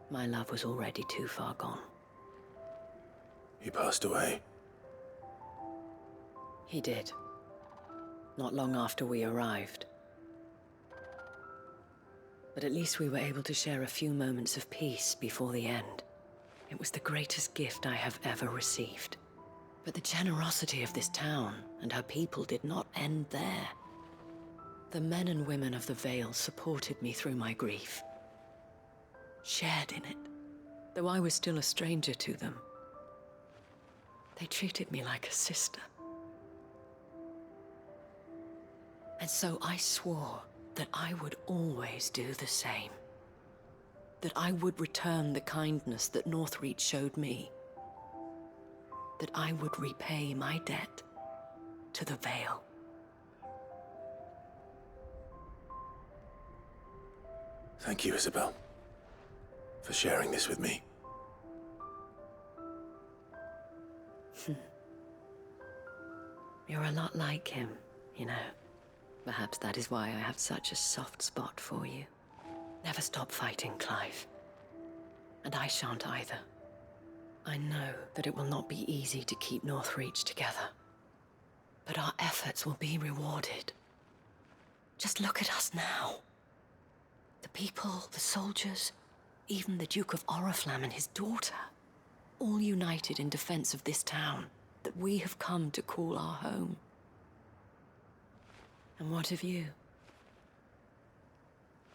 S10: My love was already too far gone.
S2: He passed away.
S10: He did. Not long after we arrived. But at least we were able to share a few moments of peace before the end. It was the greatest gift I have ever received. But the generosity of this town and her people did not end there. The men and women of the Vale supported me through my grief. Shared in it, though I was still a stranger to them. They treated me like a sister. And so I swore that I would always do the same. That I would return the kindness that Northreach showed me. That I would repay my debt to the Vale.
S2: Thank you, Isabel, for sharing this with me.
S10: You're a lot like him, you know. Perhaps that is why I have such a soft spot for you. Never stop fighting, Clive. And I shan't either. I know that it will not be easy to keep Northreach together. But our efforts will be rewarded. Just look at us now. The people, the soldiers, even the Duke of Oriflamme and his daughter, all united in defense of this town that we have come to call our home. And what of you?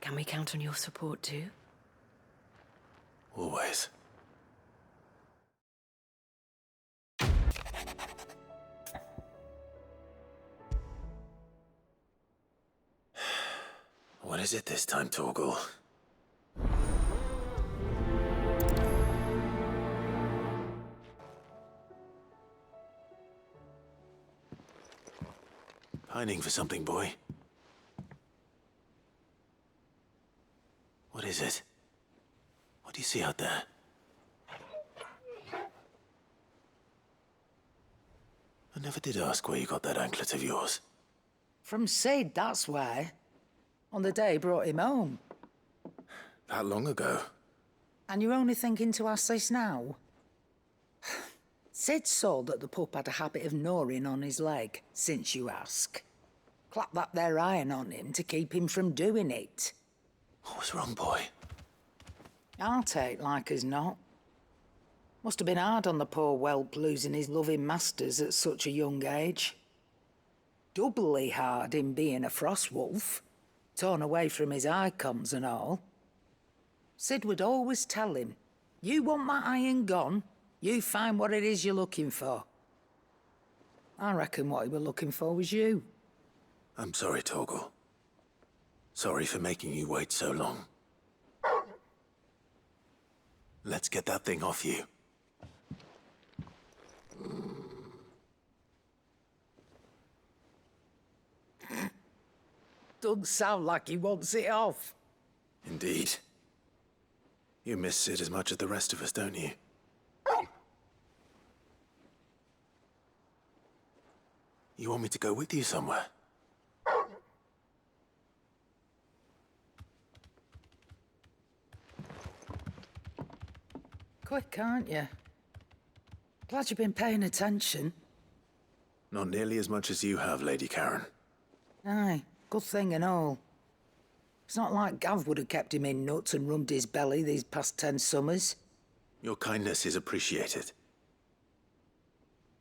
S10: Can we count on your support too?
S2: Always. What is it this time, Tórgól? Pining for something, boy. What is it? What do you see out there? I never did ask where you got that anklet of yours.
S4: From Sid, that's why. On the day he brought him home.
S2: That long ago?
S4: And you're only thinking to ask this now? Sid saw that the pup had a habit of gnawing on his leg, since you ask. Clap that there iron on him to keep him from doing it.
S2: What was wrong, boy?
S4: I'll take like as not. Must have been hard on the poor whelp losing his loving masters at such a young age. Doubly hard in being a frost wolf, torn away from his icons and all. Sid would always tell him, you want that iron gone, you find what it is you're looking for. I reckon what he were looking for was you.
S2: I'm sorry, Toggle. Sorry for making you wait so long. Let's get that thing off you.
S4: Doesn't sound like he wants it off.
S2: Indeed. You miss Sid as much as the rest of us, don't you? You want me to go with you somewhere?
S4: Quick, aren't you? Glad you've been paying attention.
S2: Not nearly as much as you have, Lady Karen.
S4: Aye, good thing and all. It's not like Gav would have kept him in nuts and rubbed his belly these past 10 summers.
S2: Your kindness is appreciated.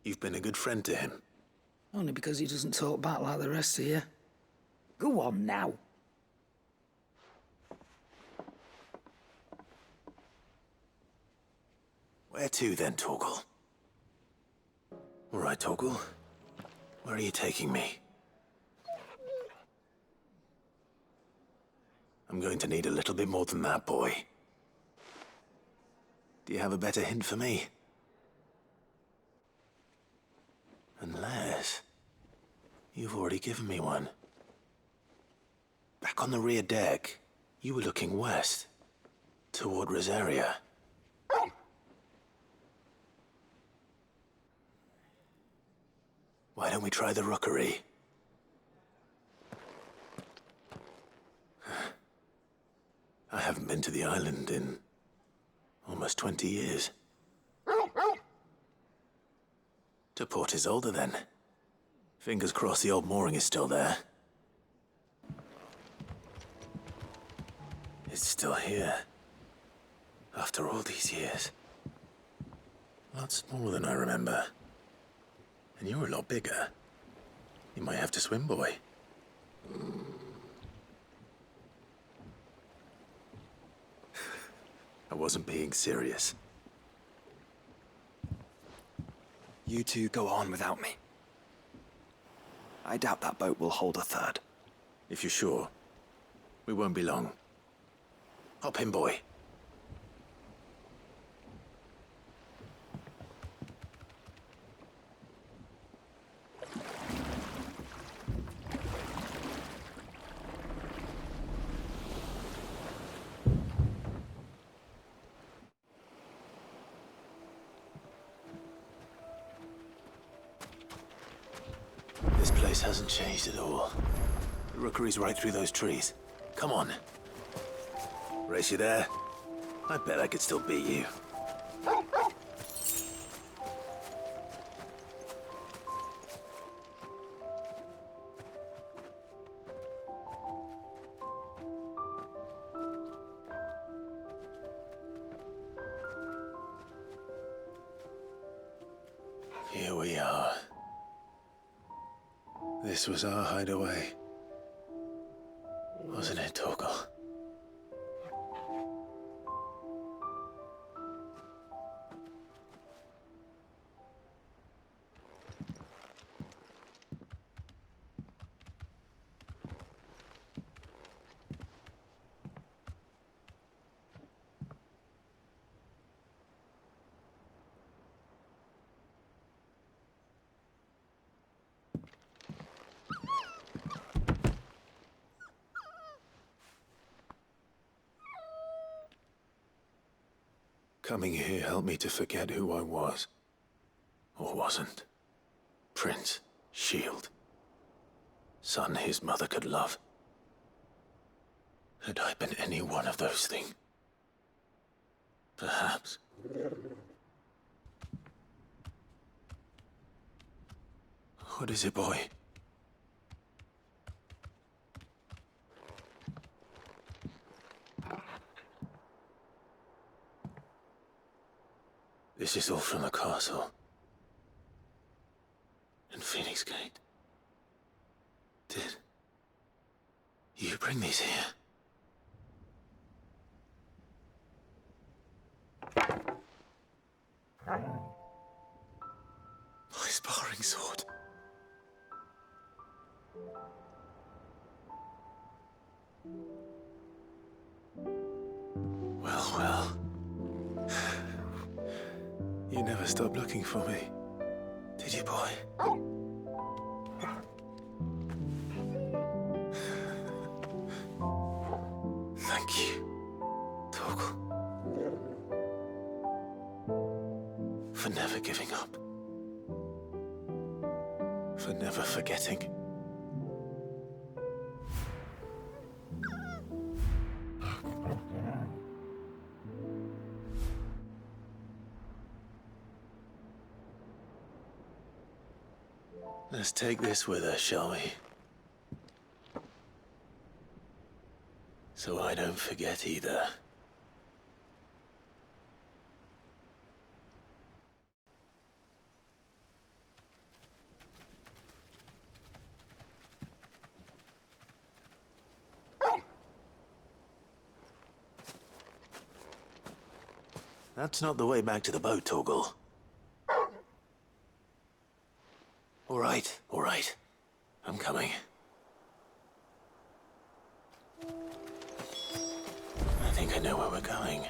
S2: You've been a good friend to him.
S4: Only because he doesn't talk back like the rest of you. Go on now.
S2: Where to then, Torgal? All right, Torgal. Where are you taking me? I'm going to need a little bit more than that, boy. Do you have a better hint for me? Unless... you've already given me one. Back on the rear deck, you were looking west, toward Rosaria. Why don't we try the rookery? I haven't been to the island in almost 20 years. To Port Isolde, then. Fingers crossed the old mooring is still there. It's still here. After all these years. Lots smaller than I remember. And you're a lot bigger. You might have to swim, boy. I wasn't being serious.
S14: You two go on without me. I doubt that boat will hold a third.
S2: If you're sure, we won't be long. Hop in, boy. This place hasn't changed at all. The rookery's right through those trees. Come on. Race you there? I bet I could still beat you. Here we are. This was our hideaway. Wasn't it, Torgal? Coming here helped me to forget who I was. Or wasn't. Prince, shield. Son his mother could love. Had I been any one of those things? Perhaps. What is it, boy? This is all from the castle. In Phoenix Gate. Did you bring these here? My sparring sword. Well, well. You never stopped looking for me, did you, boy? Thank you, Toggle, for never giving up, for never forgetting. Let's take this with us, shall we? So I don't forget either. That's not the way back to the boat, Toggle. All right. I'm coming. I think I know where we're going.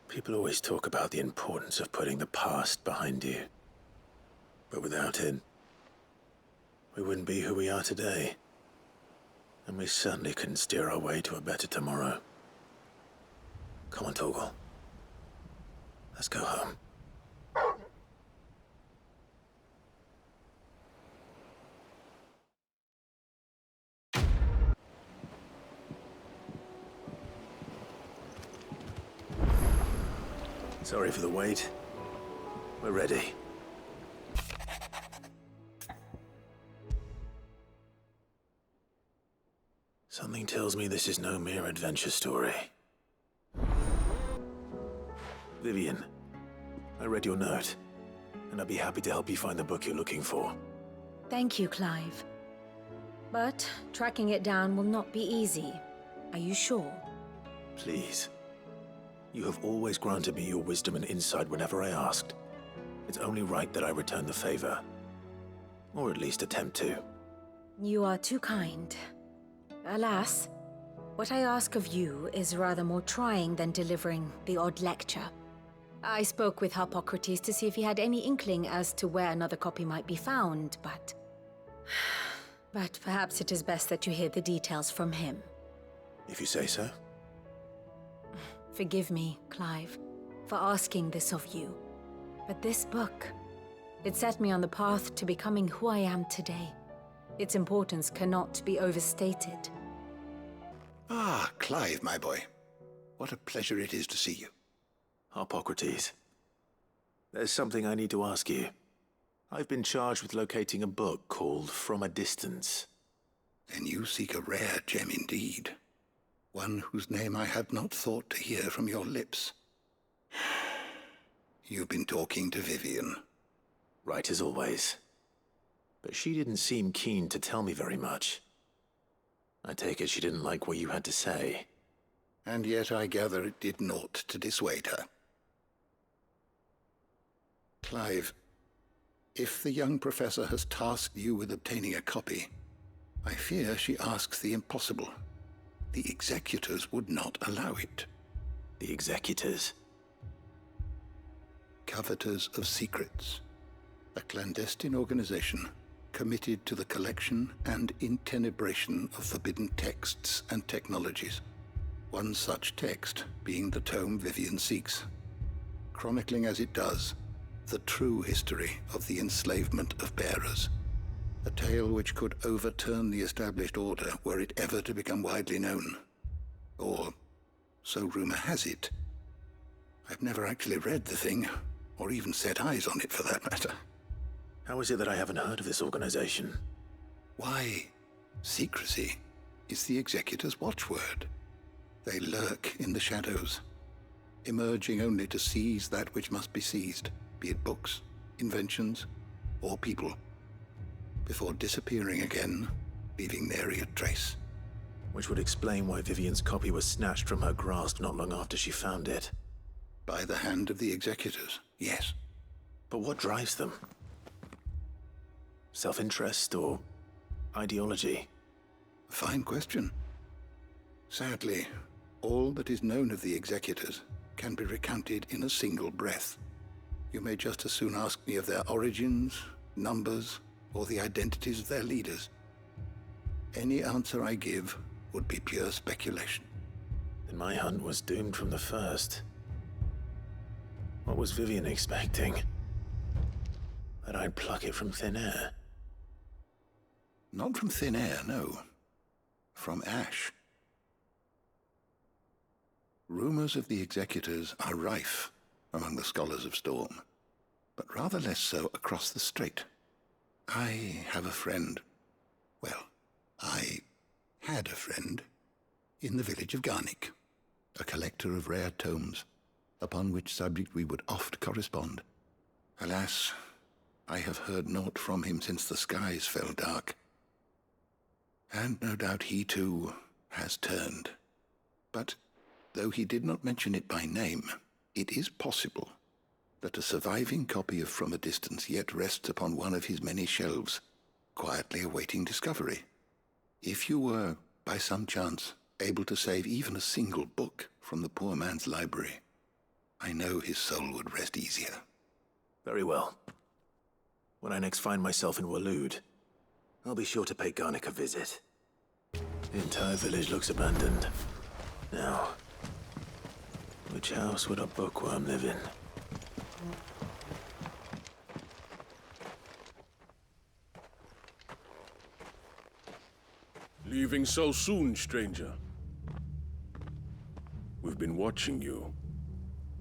S2: People always talk about the importance of putting the past behind you. But without it, we wouldn't be who we are today. And we certainly couldn't steer our way to a better tomorrow. Come on, Toggle. Let's go home. Sorry for the wait. We're ready. Something tells me this is no mere adventure story. Vivian, I read your note, and I'd be happy to help you find the book you're looking for.
S16: Thank you, Clive. But tracking it down will not be easy. Are you sure?
S2: Please. You have always granted me your wisdom and insight whenever I asked. It's only right that I return the favor. Or at least attempt to.
S16: You are too kind. Alas, what I ask of you is rather more trying than delivering the odd lecture. I spoke with Hippocrates to see if he had any inkling as to where another copy might be found, but perhaps it is best that you hear the details from him.
S2: If you say so.
S16: Forgive me, Clive, for asking this of you. But this book, it set me on the path to becoming who I am today. Its importance cannot be overstated.
S6: Ah, Clive, my boy. What a pleasure it is to see you.
S2: Hippocrates. There's something I need to ask you. I've been charged with locating a book called From a Distance.
S6: Then you seek a rare gem indeed. One whose name I had not thought to hear from your lips. You've been talking to Vivian.
S2: Right as always. But she didn't seem keen to tell me very much. I take it she didn't like what you had to say.
S6: And yet I gather it did naught to dissuade her. Clive, if the young professor has tasked you with obtaining a copy, I fear she asks the impossible. The executors would not allow it.
S2: The Executors.
S6: Coveters of Secrets. A clandestine organization committed to the collection and intenebration of forbidden texts and technologies. One such text being the tome Vivian seeks, chronicling as it does the true history of the enslavement of bearers. A tale which could overturn the established order were it ever to become widely known. Or, so rumor has it. I've never actually read the thing, or even set eyes on it for that matter.
S2: How is it that I haven't heard of this organization?
S6: Why, secrecy is the Executor's watchword. They lurk in the shadows, emerging only to seize that which must be seized, be it books, inventions, or people, before disappearing again, leaving nary a trace.
S2: Which would explain why Vivian's copy was snatched from her grasp not long after she found it.
S6: By the hand of the Executors, yes.
S2: But what drives them? Self-interest or ideology?
S6: A fine question. Sadly, all that is known of the Executors can be recounted in a single breath. You may just as soon ask me of their origins, numbers, or the identities of their leaders. Any answer I give would be pure speculation.
S2: Then my hunt was doomed from the first. What was Vivian expecting? That I'd pluck it from thin air?
S6: Not from thin air, no. From ash. Rumors of the Executors are rife among the scholars of Storm, but rather less so across the strait. I have a friend. Well, I had a friend in the village of Garnik, a collector of rare tomes, upon which subject we would oft correspond. Alas, I have heard naught from him since the skies fell dark. And no doubt he too has turned. But though he did not mention it by name, it is possible that a surviving copy of From a Distance yet rests upon one of his many shelves, quietly awaiting discovery. If you were, by some chance, able to save even a single book from the poor man's library, I know his soul would rest easier.
S2: Very well. When I next find myself in Waloed, I'll be sure to pay Garnik a visit. The entire village looks abandoned. Now, which house would a bookworm live in?
S13: Leaving so soon, stranger? We've been watching you.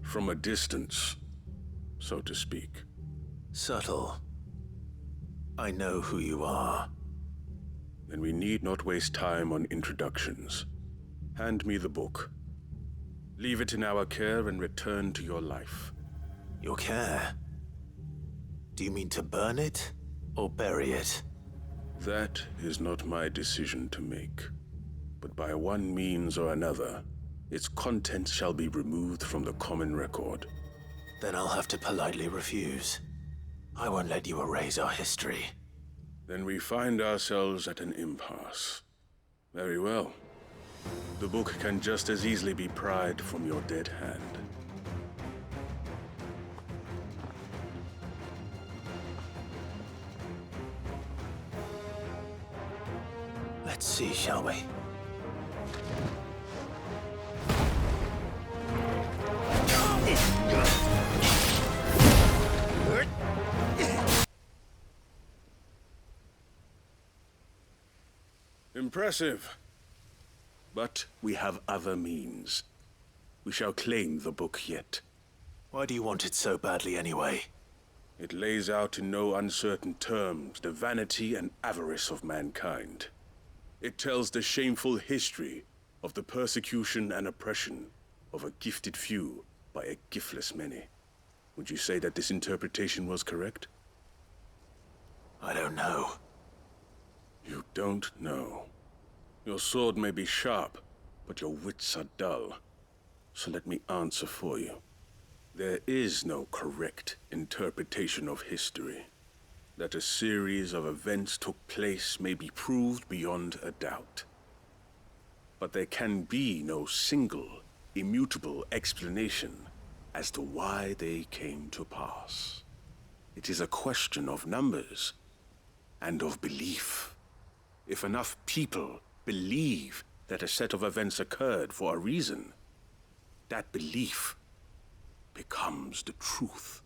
S13: From a distance, so to speak.
S2: Subtle. I know who you are.
S13: Then we need not waste time on introductions. Hand me the book. Leave it in our care and return to your life.
S2: Your care? Do you mean to burn it or bury it?
S13: That is not my decision to make. But by one means or another, its contents shall be removed from the common record.
S2: Then I'll have to politely refuse. I won't let you erase our history.
S13: Then we find ourselves at an impasse. Very well. The book can just as easily be pried from your dead hand.
S2: Let's see, shall we?
S13: Impressive. But we have other means. We shall claim the book yet.
S2: Why do you want it so badly anyway?
S13: It lays out in no uncertain terms the vanity and avarice of mankind. It tells the shameful history of the persecution and oppression of a gifted few by a giftless many. Would you say that this interpretation was correct?
S2: I don't know.
S13: You don't know. Your sword may be sharp, but your wits are dull. So let me answer for you. There is no correct interpretation of history. That a series of events took place may be proved beyond a doubt. But there can be no single immutable explanation as to why they came to pass. It is a question of numbers and of belief. If enough people believe that a set of events occurred for a reason, that belief becomes the truth.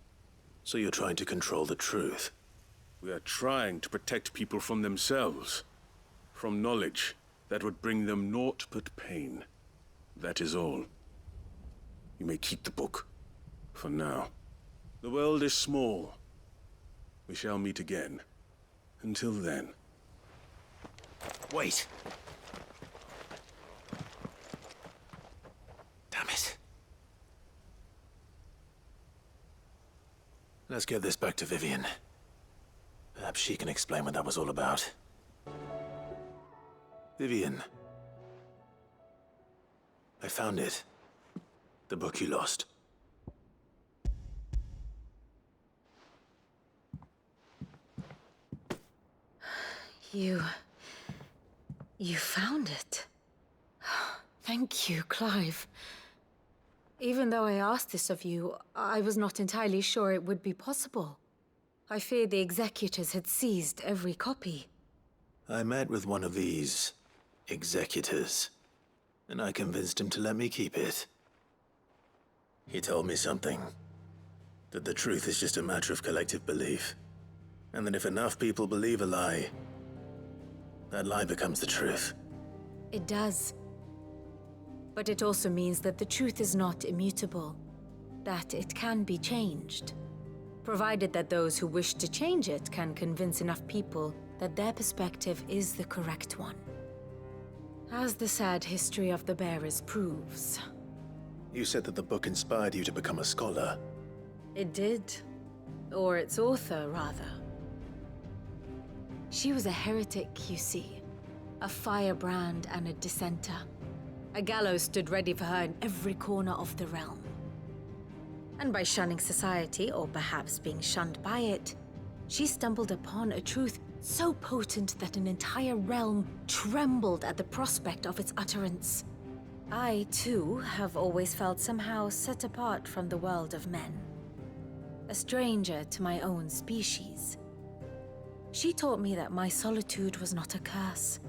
S2: So you're trying to control the truth?
S13: We are trying to protect people from themselves, from knowledge that would bring them naught but pain. That is all. You may keep the book, for now. The world is small. We shall meet again. Until then.
S2: Wait! Damn it. Let's get this back to Vivian. Perhaps she can explain what that was all about. Vivian. I found it. The book you lost.
S10: You found it. Thank you, Clive. Even though I asked this of you, I was not entirely sure it would be possible. I feared the executors had seized every copy.
S2: I met with one of these executors, and I convinced him to let me keep it. He told me something. That the truth is just a matter of collective belief. And that if enough people believe a lie, that lie becomes the truth.
S10: It does. But it also means that the truth is not immutable. That it can be changed. Provided that those who wish to change it can convince enough people that their perspective is the correct one. As the sad history of the bearers proves.
S2: You said that the book inspired you to become a scholar.
S10: It did. Or its author, rather. She was a heretic, you see. A firebrand and a dissenter. A gallows stood ready for her in every corner of the realm. And by shunning society, or perhaps being shunned by it, she stumbled upon a truth so potent that an entire realm trembled at the prospect of its utterance. I, too, have always felt somehow set apart from the world of men. A stranger to my own species. She taught me that my solitude was not a curse,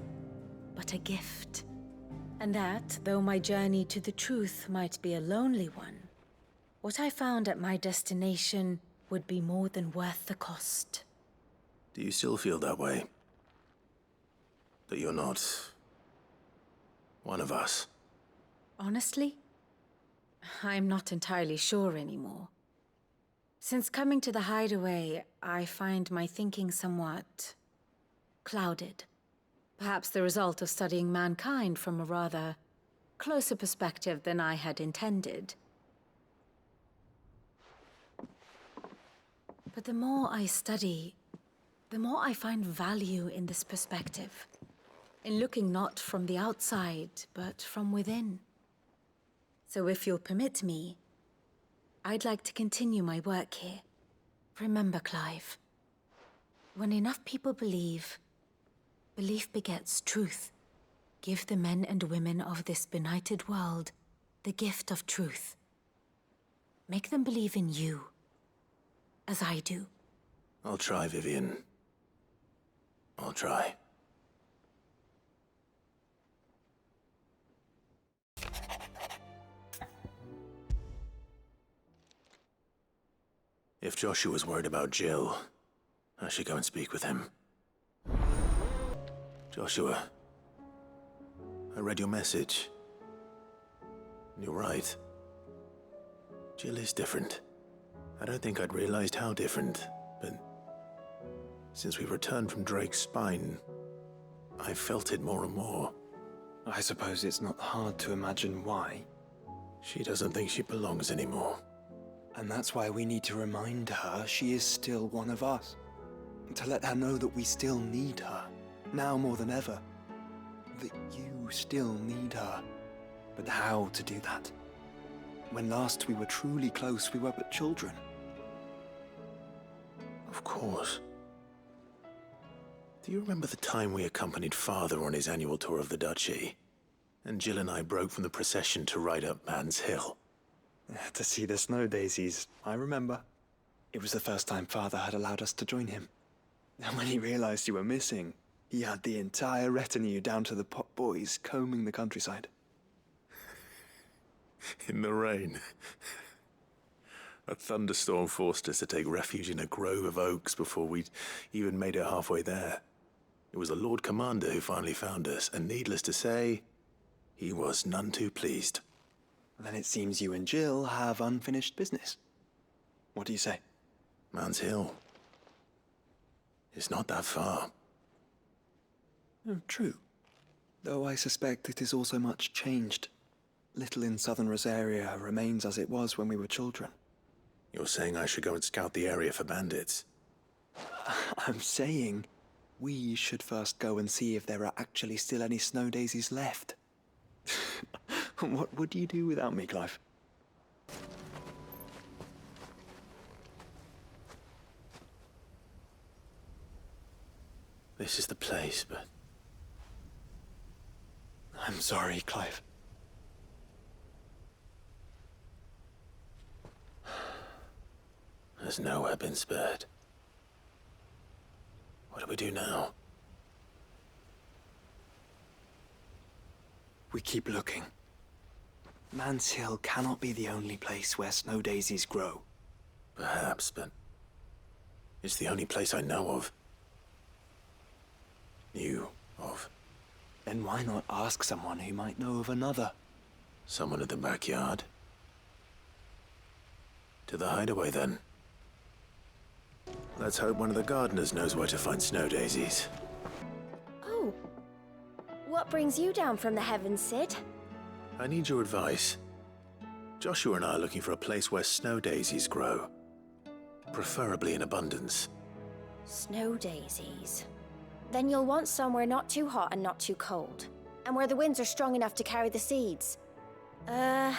S10: but a gift. And that, though my journey to the truth might be a lonely one, what I found at my destination would be more than worth the cost.
S2: Do you still feel that way? That you're not one of us?
S10: Honestly, I'm not entirely sure anymore. Since coming to the hideaway, I find my thinking somewhat clouded. Perhaps the result of studying mankind from a rather closer perspective than I had intended. But the more I study, the more I find value in this perspective. In looking not from the outside, but from within. So if you'll permit me, I'd like to continue my work here. Remember, Clive, when enough people believe, belief begets truth. Give the men and women of this benighted world the gift of truth. Make them believe in you, as I do.
S2: I'll try, Vivian. I'll try. If Joshua's worried about Jill, I should go and speak with him. Joshua, I read your message. You're right. Jill is different. I don't think I'd realized how different, but since we returned from Drake's spine, I've felt it more and more.
S14: I suppose it's not hard to imagine why.
S2: She doesn't think she belongs anymore.
S14: And that's why we need to remind her she is still one of us. To let her know that we still need her, now more than ever. That you still need her. But how to do that? When last we were truly close, we were but children.
S2: Of course. Do you remember the time we accompanied Father on his annual tour of the duchy? and Jill and I broke from the procession to ride up Man's Hill.
S14: To see the snow daisies, I remember. It was the first time Father had allowed us to join him. And when he realized you were missing, he had the entire retinue down to the pot boys combing the countryside.
S2: In the rain. A thunderstorm forced us to take refuge in a grove of oaks before we'd even made it halfway there. It was the Lord Commander who finally found us, and needless to say, he was none too pleased.
S14: Then it seems you and Jill have unfinished business. What do you say?
S2: Man's Hill. It's not that far.
S14: Oh, true. Though I suspect it is also much changed. Little in southern Rosaria remains as it was when we were children.
S2: You're saying I should go and scout the area for bandits?
S14: I'm saying we should first go and see if there are actually still any snow daisies left. What would you do without me, Clive?
S2: This is the place, but...
S14: I'm sorry, Clive.
S2: Has nowhere been spared. What do we do now?
S14: We keep looking. Man's Hill cannot be the only place where snow daisies grow.
S2: Perhaps, but it's the only place I know of. Knew of.
S14: Then why not ask someone who might know of another?
S2: Someone at the backyard? To the hideaway, then. Let's hope one of the gardeners knows where to find snow daisies.
S11: Oh. What brings you down from the heavens, Sid?
S2: I need your advice. Joshua and I are looking for a place where snow daisies grow. Preferably in abundance.
S11: Snow daisies. Then you'll want somewhere not too hot and not too cold. And where the winds are strong enough to carry the seeds. I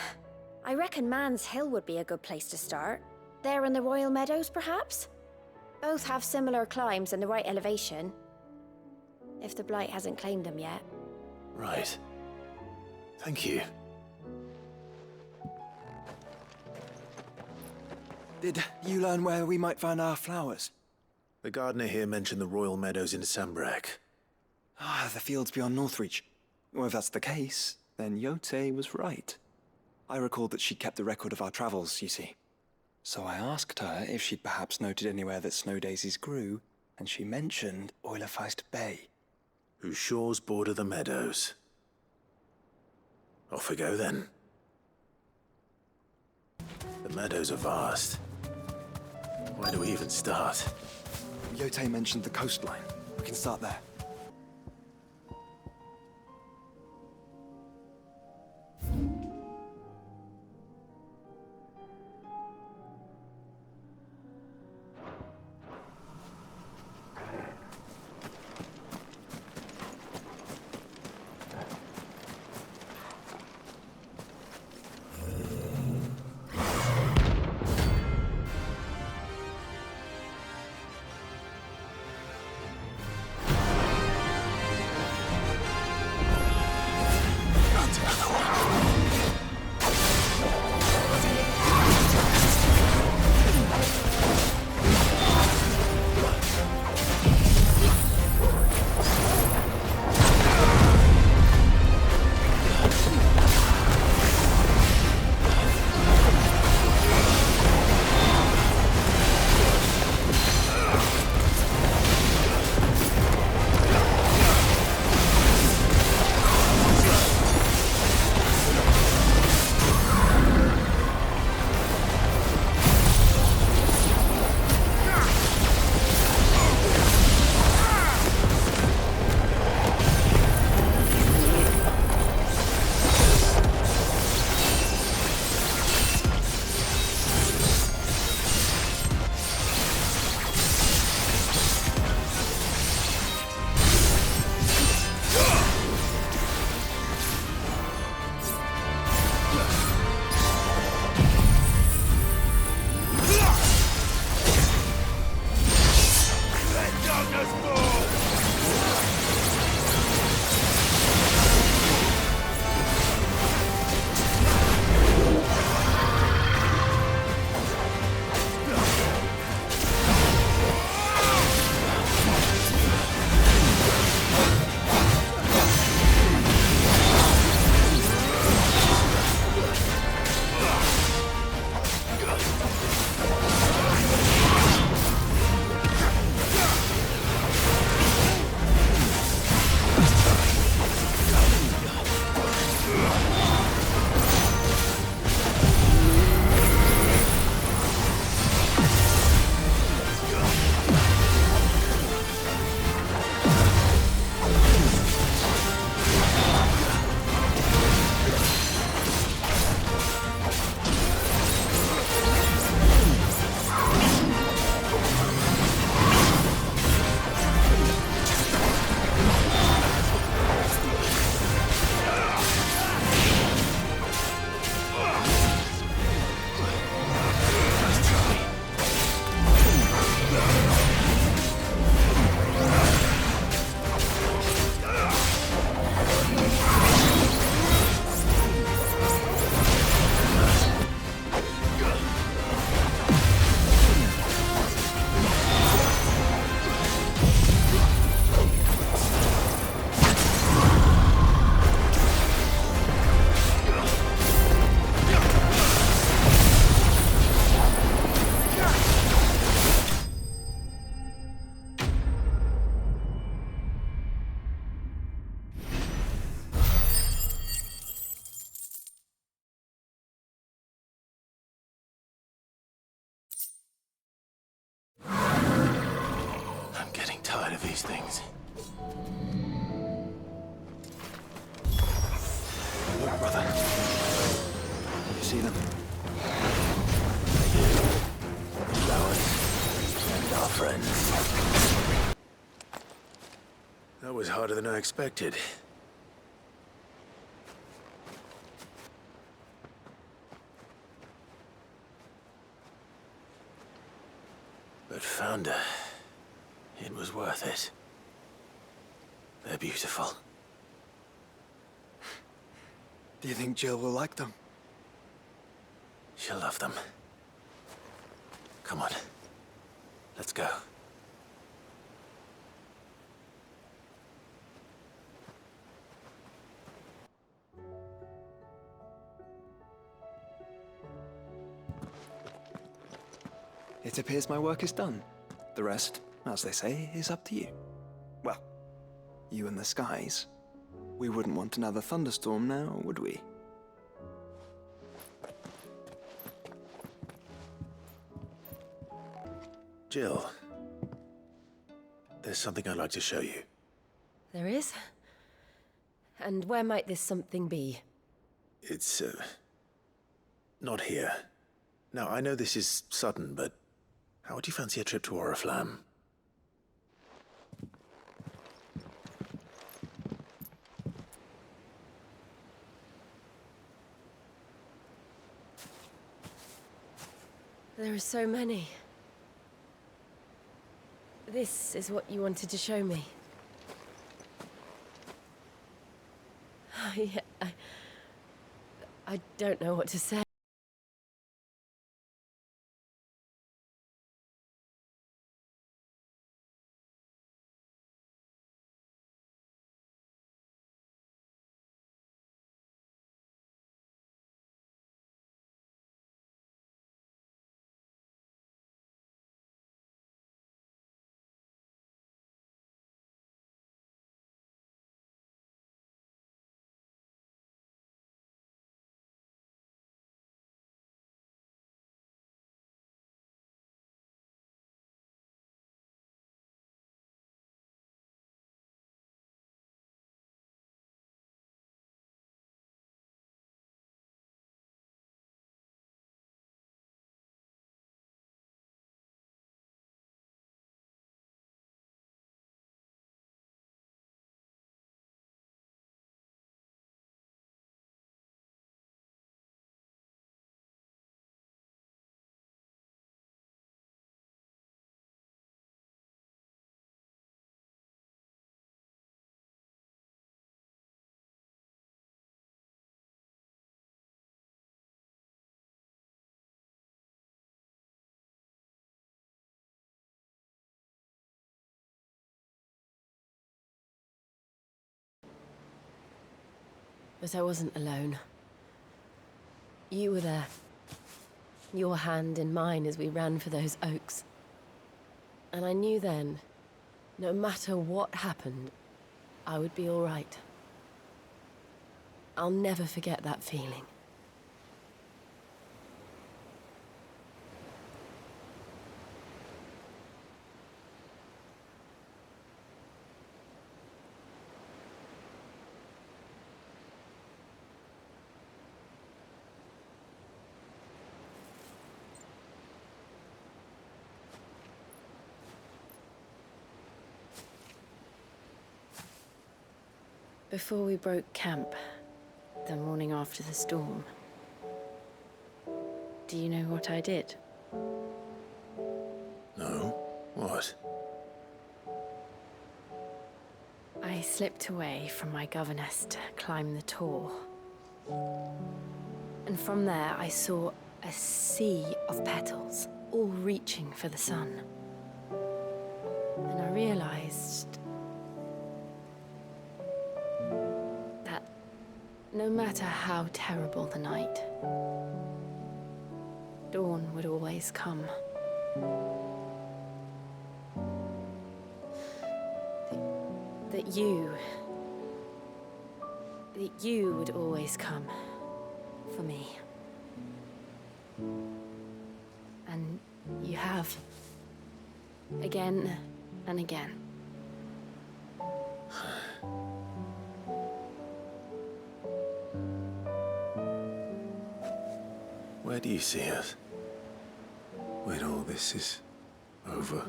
S11: reckon Man's Hill would be a good place to start. There in the Royal Meadows, perhaps? Both have similar climbs and the right elevation. If the Blight hasn't claimed them yet.
S2: Right. Thank you.
S14: Did you learn where we might find our flowers?
S2: The gardener here mentioned the Royal Meadows in Sambrek.
S14: Ah, the fields beyond Northreach. Well, if that's the case, then Yote was right. I recalled that she kept the record of our travels, you see. So I asked her if she'd perhaps noted anywhere that snow daisies grew, and she mentioned Oilefeist Bay.
S2: Whose shores border the meadows. Off we go, then. The meadows are vast. Where do we even start?
S14: Yote mentioned the coastline. We can start there.
S2: terrified of these things.
S14: Look, brother. You see them?
S2: Flowers and our friends. That was harder than I expected. But Founder, it was worth it. They're beautiful.
S14: Do you think Jill will like them?
S2: She'll love them. Come on. Let's go.
S14: It appears my work is done. The rest, as they say, is up to you. Well, you and the skies. We wouldn't want another thunderstorm now, would we?
S2: Jill, there's something I'd like to show you.
S8: There is? And where might this something be?
S2: It's, not here. Now, I know this is sudden, but how would you fancy a trip to Oriflamme?
S8: There are so many. This is what you wanted to show me. I don't know what to say. But I wasn't alone. You were there. Your hand in mine as we ran for those oaks. And I knew then, no matter what happened, I would be all right. I'll never forget that feeling. Before we broke camp, the morning after the storm, do you know what I did?
S2: No? What?
S8: I slipped away from my governess to climb the tor. And from there I saw a sea of petals, all reaching for the sun. And I realized that no matter how terrible the night, dawn would always come. That you would always come for me. And you have, again and again.
S2: Where do you see us? When all this is over?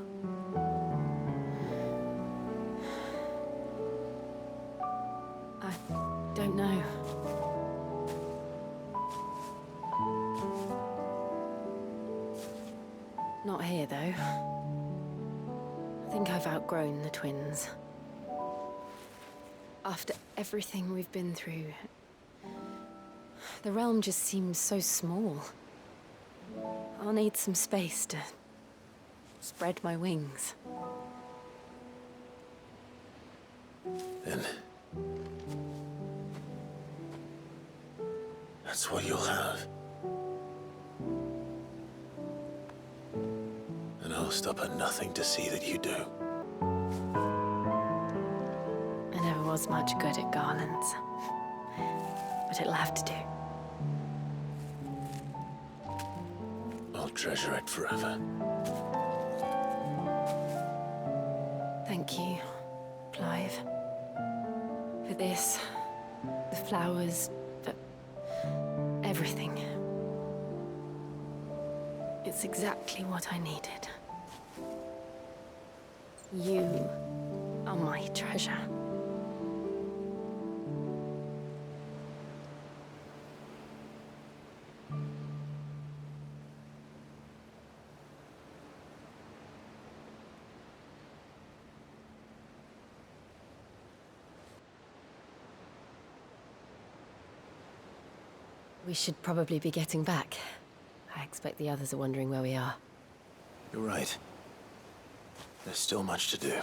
S8: I don't know. Not here, though. I think I've outgrown the twins. After everything we've been through, the realm just seems so small. I'll need some space to spread my wings.
S2: Then... that's what you'll have. And I'll stop at nothing to see that you do.
S8: I never was much good at garlands, but it'll have to do.
S2: I'll treasure it forever.
S8: Thank you, Clive. For this, the flowers, for everything. It's exactly what I needed. You are my treasure. We should probably be getting back. I expect the others are wondering where we are.
S2: You're right. There's still much to do.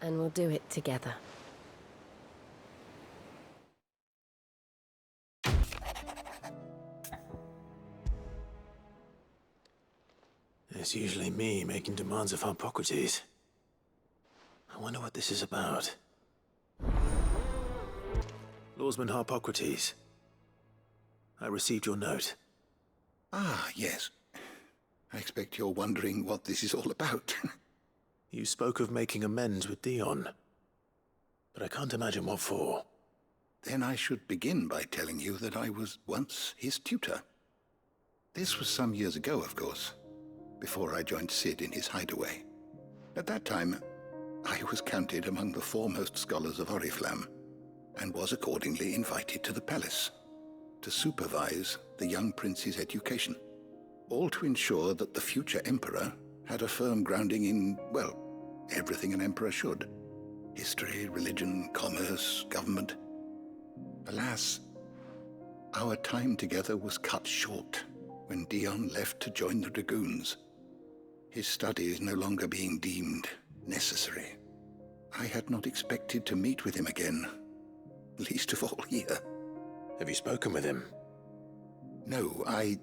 S8: And we'll do it together.
S2: It's usually me making demands of Hippocrates. I wonder what this is about. Lawsman Hippocrates. I received your note.
S6: Ah, yes. I expect you're wondering what this is all about.
S2: You spoke of making amends with Dion, but I can't imagine what for.
S6: Then I should begin by telling you that I was once his tutor. This was some years ago, of course, before I joined Sid in his hideaway. At that time, I was counted among the foremost scholars of Oriflamme, and was accordingly invited to the palace to supervise the young prince's education, all to ensure that the future emperor had a firm grounding in, well, everything an emperor should. History, religion, commerce, government. Alas, our time together was cut short when Dion left to join the Dragoons, his studies no longer being deemed necessary. I had not expected to meet with him again, least of all here.
S2: Have you spoken with him?
S6: No, I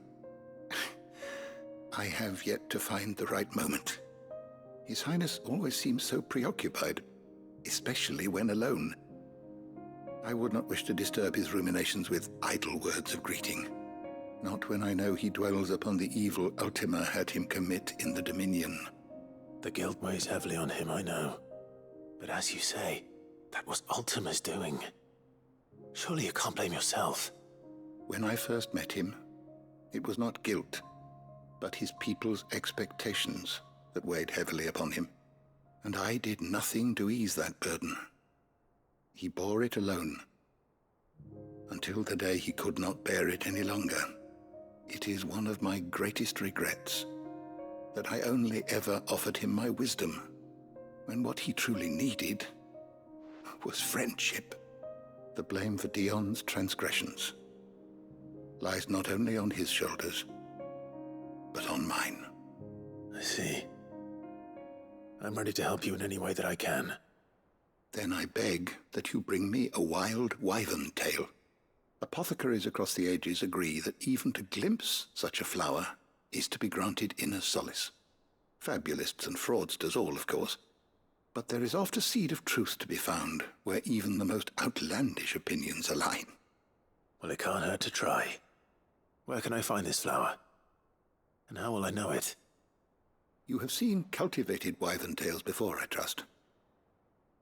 S6: have yet to find the right moment. His Highness always seems so preoccupied, especially when alone. I would not wish to disturb his ruminations with idle words of greeting. Not when I know he dwells upon the evil Ultima had him commit in the Dominion.
S2: The guilt weighs heavily on him, I know. But as you say, that was Ultima's doing. Surely you can't blame yourself.
S6: When I first met him, it was not guilt, but his people's expectations that weighed heavily upon him. And I did nothing to ease that burden. He bore it alone, until the day he could not bear it any longer. It is one of my greatest regrets that I only ever offered him my wisdom, when what he truly needed was friendship. The blame for Dion's transgressions lies not only on his shoulders, but on mine.
S2: I see. I'm ready to help you in any way that I can.
S6: Then I beg that you bring me a wild wyvern tail. Apothecaries across the ages agree that even to glimpse such a flower is to be granted inner solace. Fabulists and fraudsters all, of course. But there is oft a seed of truth to be found where even the most outlandish opinions align.
S2: Well, it can't hurt to try. Where can I find this flower? And how will I know it?
S6: You have seen cultivated wyvern tails before, I trust.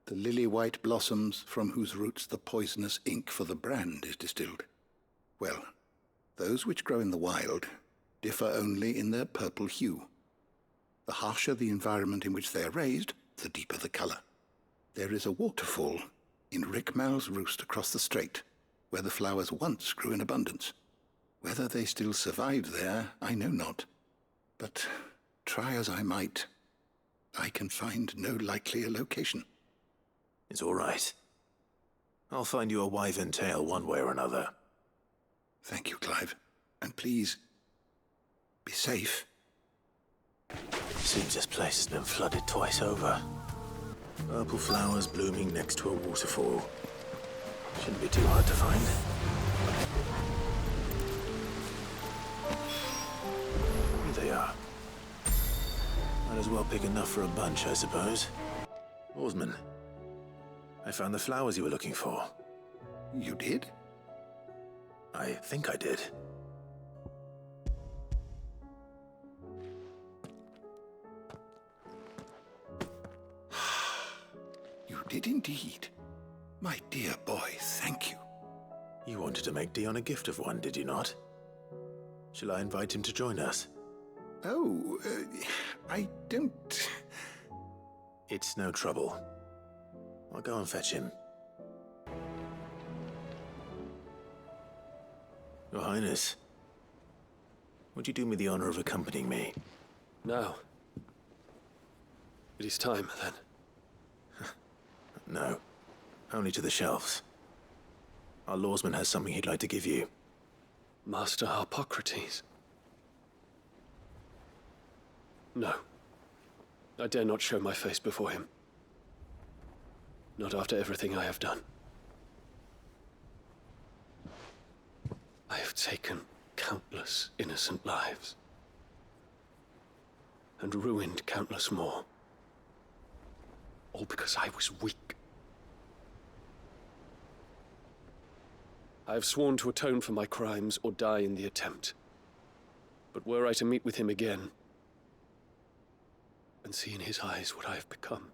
S6: The lily-white blossoms from whose roots the poisonous ink for the brand is distilled. Well, Those which grow in the wild differ only in their purple hue. The harsher the environment in which they are raised, the deeper the color. There is a waterfall in Rickmal's roost across the strait, where the flowers once grew in abundance. Whether they still survive there, I know not. But try as I might, I can find no likelier location.
S2: It's all right. I'll find you a wyvern tail one way or another.
S6: Thank you, Clive. And please, be safe.
S2: Seems this place has been flooded twice over. Purple flowers blooming next to a waterfall. Shouldn't be too hard to find. Here they are. Might as well pick enough for a bunch, I suppose. Oarsman, I found the flowers you were looking for.
S6: You did?
S2: I think I did.
S6: You did indeed. My dear boy, thank you.
S2: You wanted to make Dion a gift of one, did you not? Shall I invite him to join us?
S6: Oh, I don't...
S2: It's no trouble. I'll go and fetch him. Your Highness, would you do me the honor of accompanying me?
S18: No. It is time, then.
S2: No. Only to the shelves. Our lawsman has something he'd like to give you.
S18: Master Harpocrates? No. I dare not show my face before him. Not after everything I have done. I have taken countless innocent lives. And ruined countless more. All because I was weak. I have sworn to atone for my crimes or die in the attempt. But were I to meet with him again, and see in his eyes what I have become,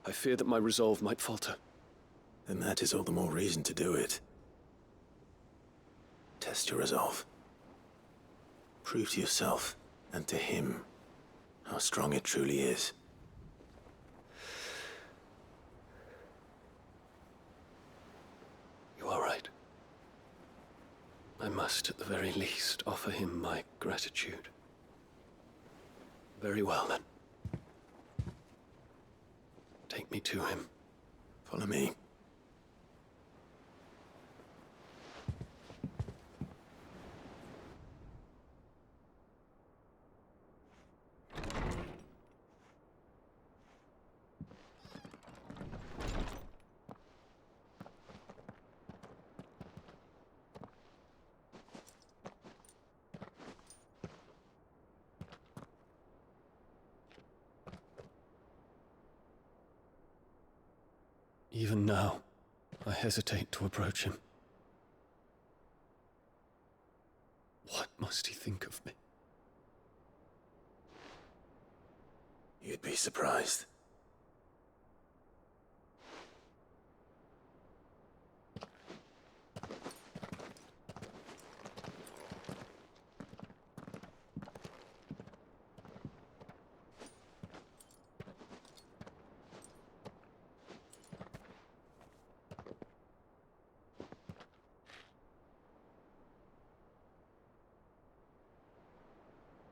S18: I fear that my resolve might falter.
S2: Then that is all the more reason to do it. Test your resolve. Prove to yourself, and to him, how strong it truly is.
S18: You are right. I must, at the very least, offer him my gratitude. Very well, then. Take me to him.
S2: Follow me.
S18: Even now, I hesitate to approach him. What must he think of me?
S2: You'd be surprised.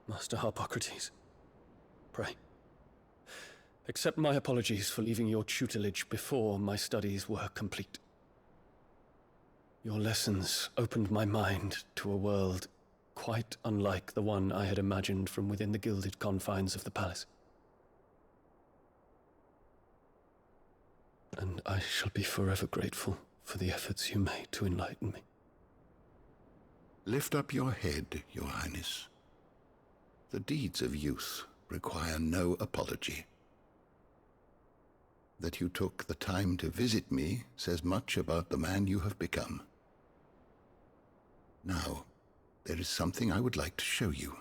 S18: Master Harpocrates, pray, accept my apologies for leaving your tutelage before my studies were complete. Your lessons opened my mind to a world quite unlike the one I had imagined from within the gilded confines of the palace. And I shall be forever grateful for the efforts you made to enlighten me.
S6: Lift up your head, Your Highness. The deeds of youth require no apology. That you took the time to visit me says much about the man you have become. Now, there is something I would like to show you.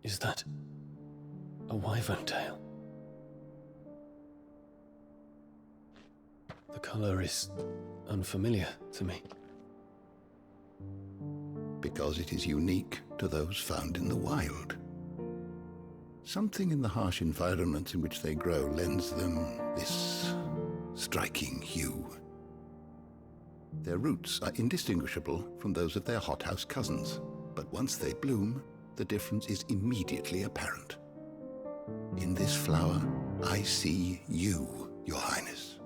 S18: Is that A wyvern tail. The color is unfamiliar to me.
S6: Because it is unique to those found in the wild. Something in the harsh environment in which they grow lends them this striking hue. Their roots are indistinguishable from those of their hothouse cousins, but once they bloom, the difference is immediately apparent. In this flower, I see you, Your Highness.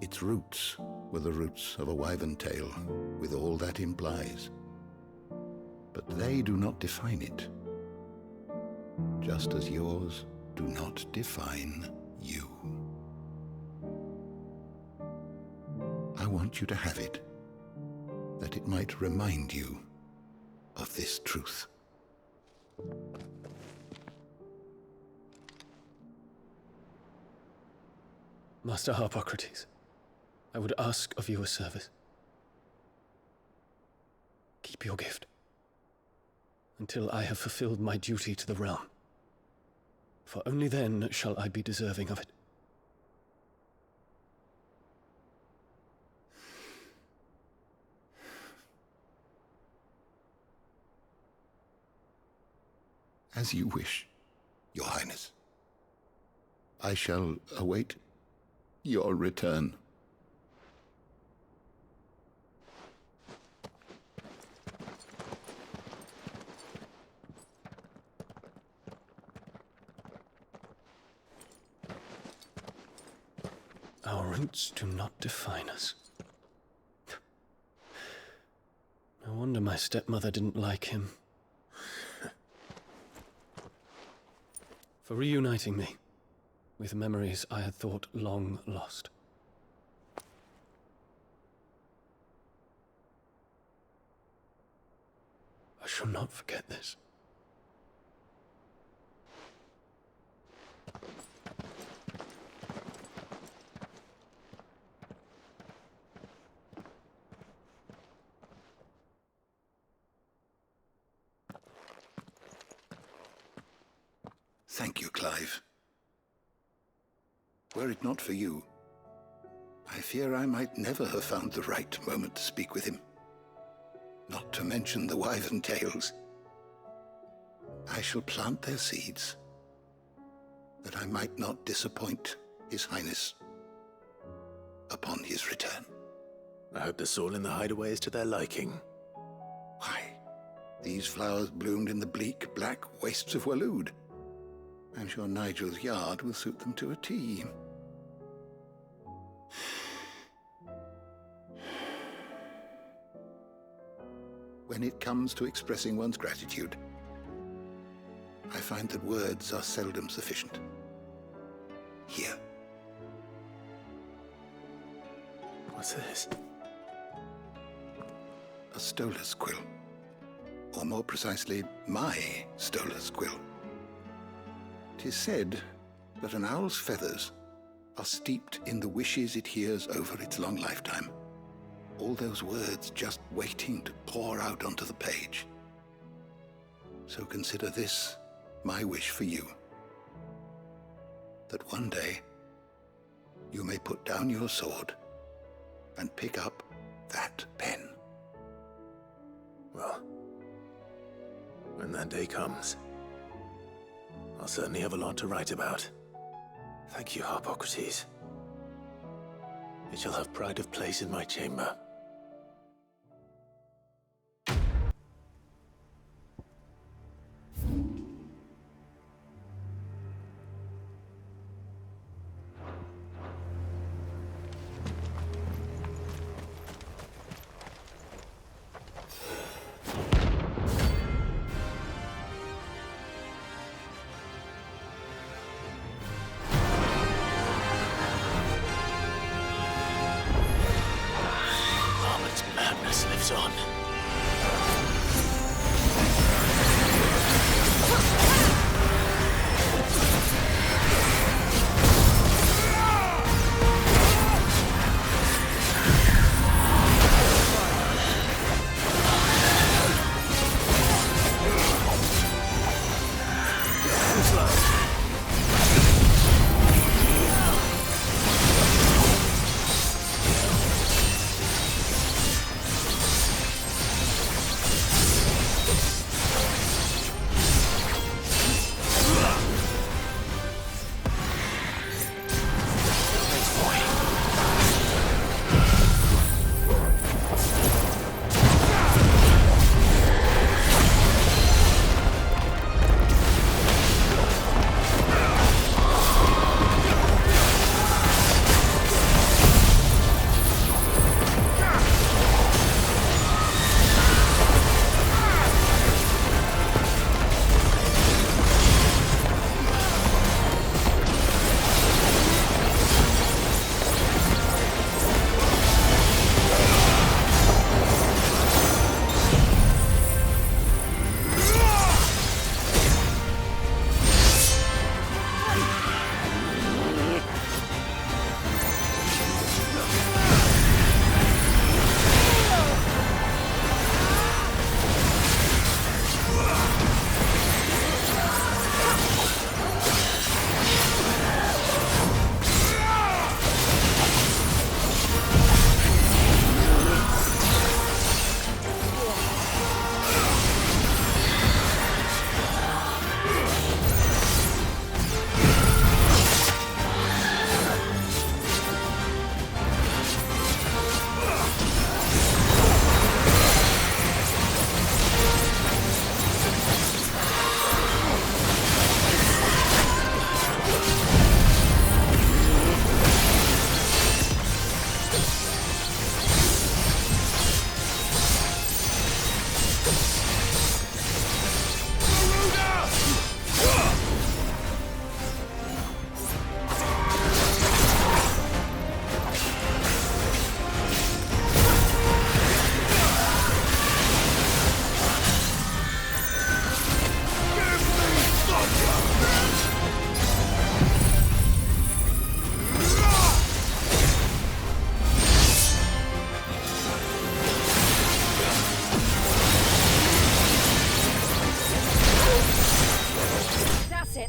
S6: Its roots were the roots of a wyvern tail, with all that implies. But they do not define it, just as yours do not define you. I want you to have it, that it might remind you of this truth.
S18: Master Harpocrates, I would ask of you a service. Keep your gift until I have fulfilled my duty to the realm, for only then shall I be deserving of it.
S6: As you wish, Your Highness. I shall await your return.
S18: Our roots do not define us. No wonder my stepmother didn't like him. For reuniting me with memories I had thought long lost. I shall not forget this.
S6: Thank you, Clive. Were it not for you, I fear I might never have found the right moment to speak with him. Not to mention the wyvern tales. I shall plant their seeds, that I might not disappoint His Highness upon his return.
S2: I hope the soil in the hideaway is to their liking.
S6: Why, these flowers bloomed in the bleak, black wastes of Waloed. I'm sure Nigel's yard will suit them to a T. When it comes to expressing one's gratitude, I find that words are seldom sufficient. Here.
S2: What's this?
S6: A stolas quill. Or more precisely, my stolas quill. 'Tis said that an owl's feathers are steeped in the wishes it hears over its long lifetime. All those words just waiting to pour out onto the page. So consider this my wish for you. That one day you may put down your sword and pick up that pen.
S2: Well, when that day comes, I'll certainly have a lot to write about. Thank you, Harpocrates. It shall have pride of place in my chamber.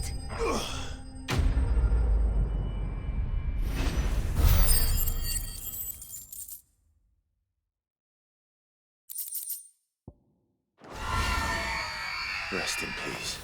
S11: it!
S2: Rest in peace.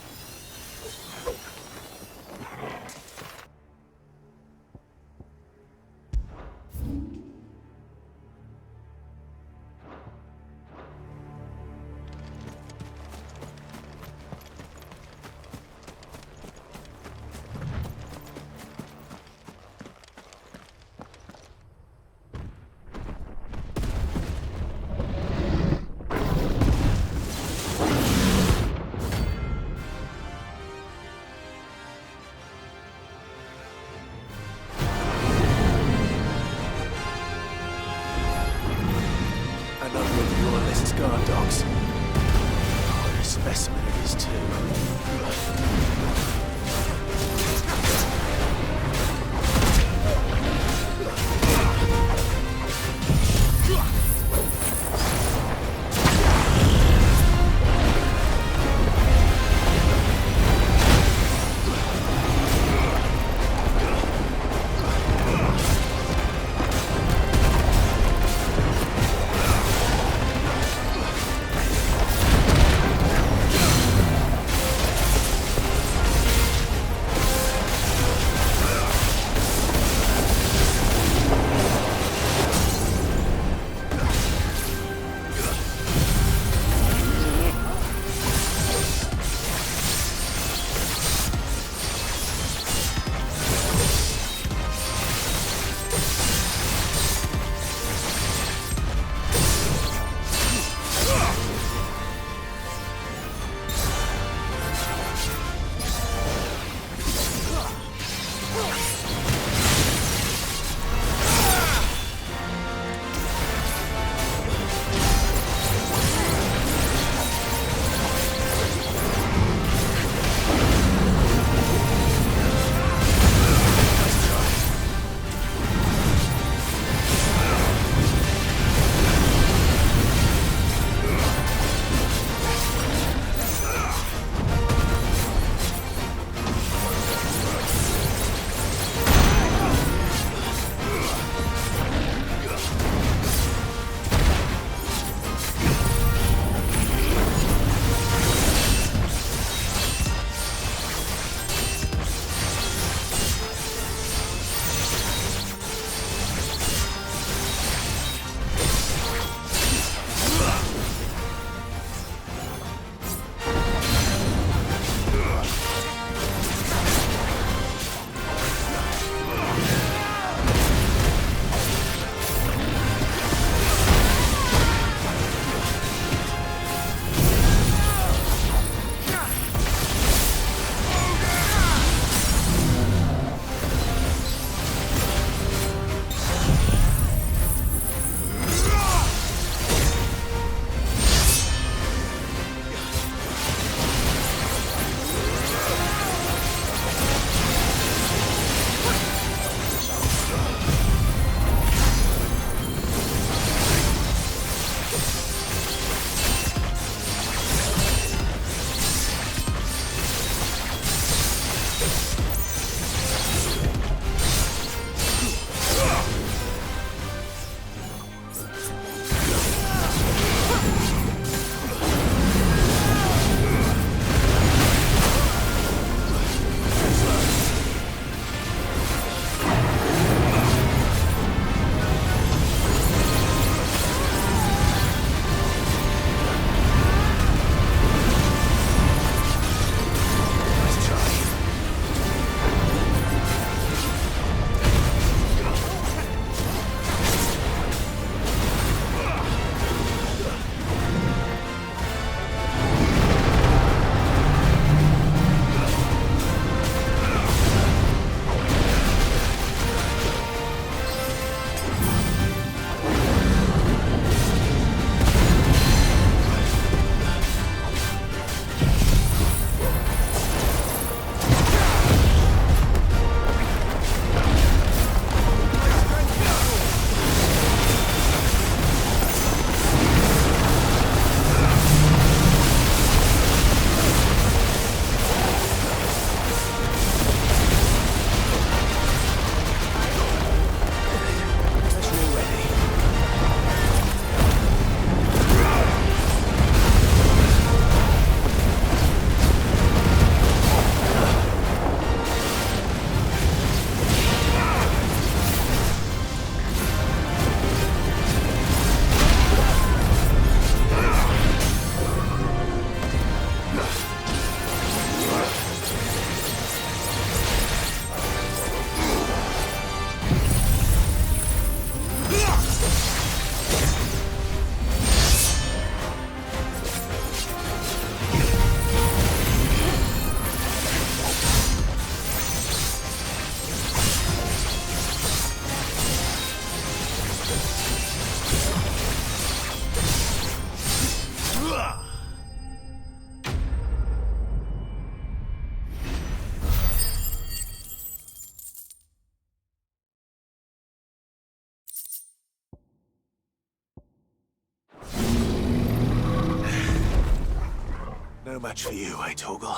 S2: No match for you, eh, Toggle?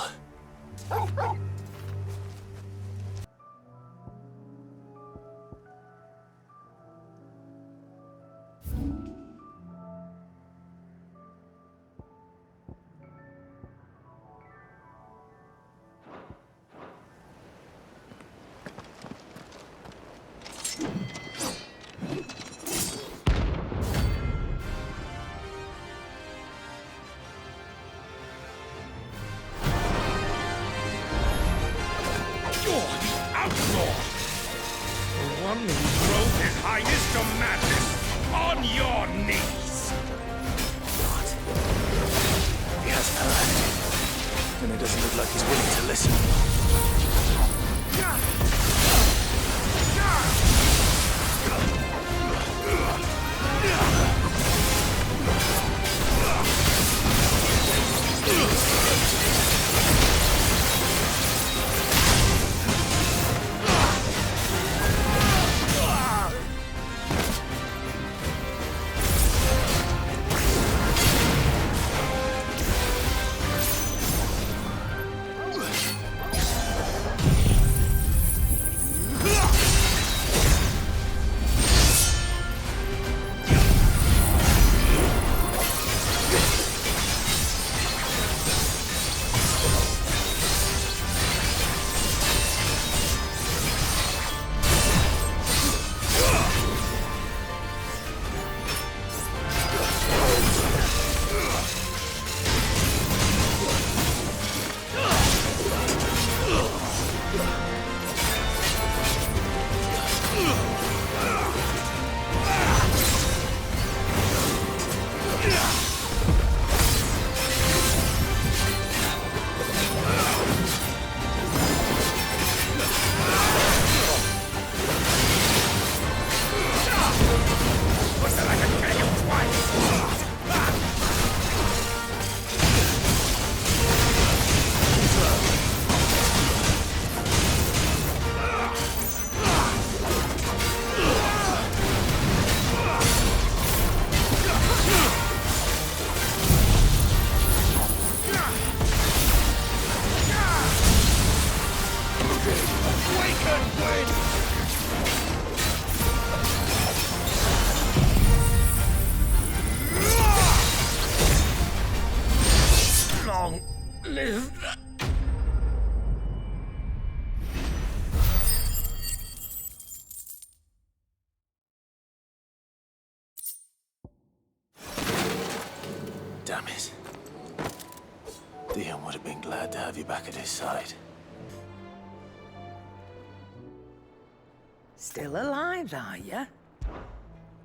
S2: Damn it. Dion would have been glad to have you back at his side.
S4: Still alive, are you?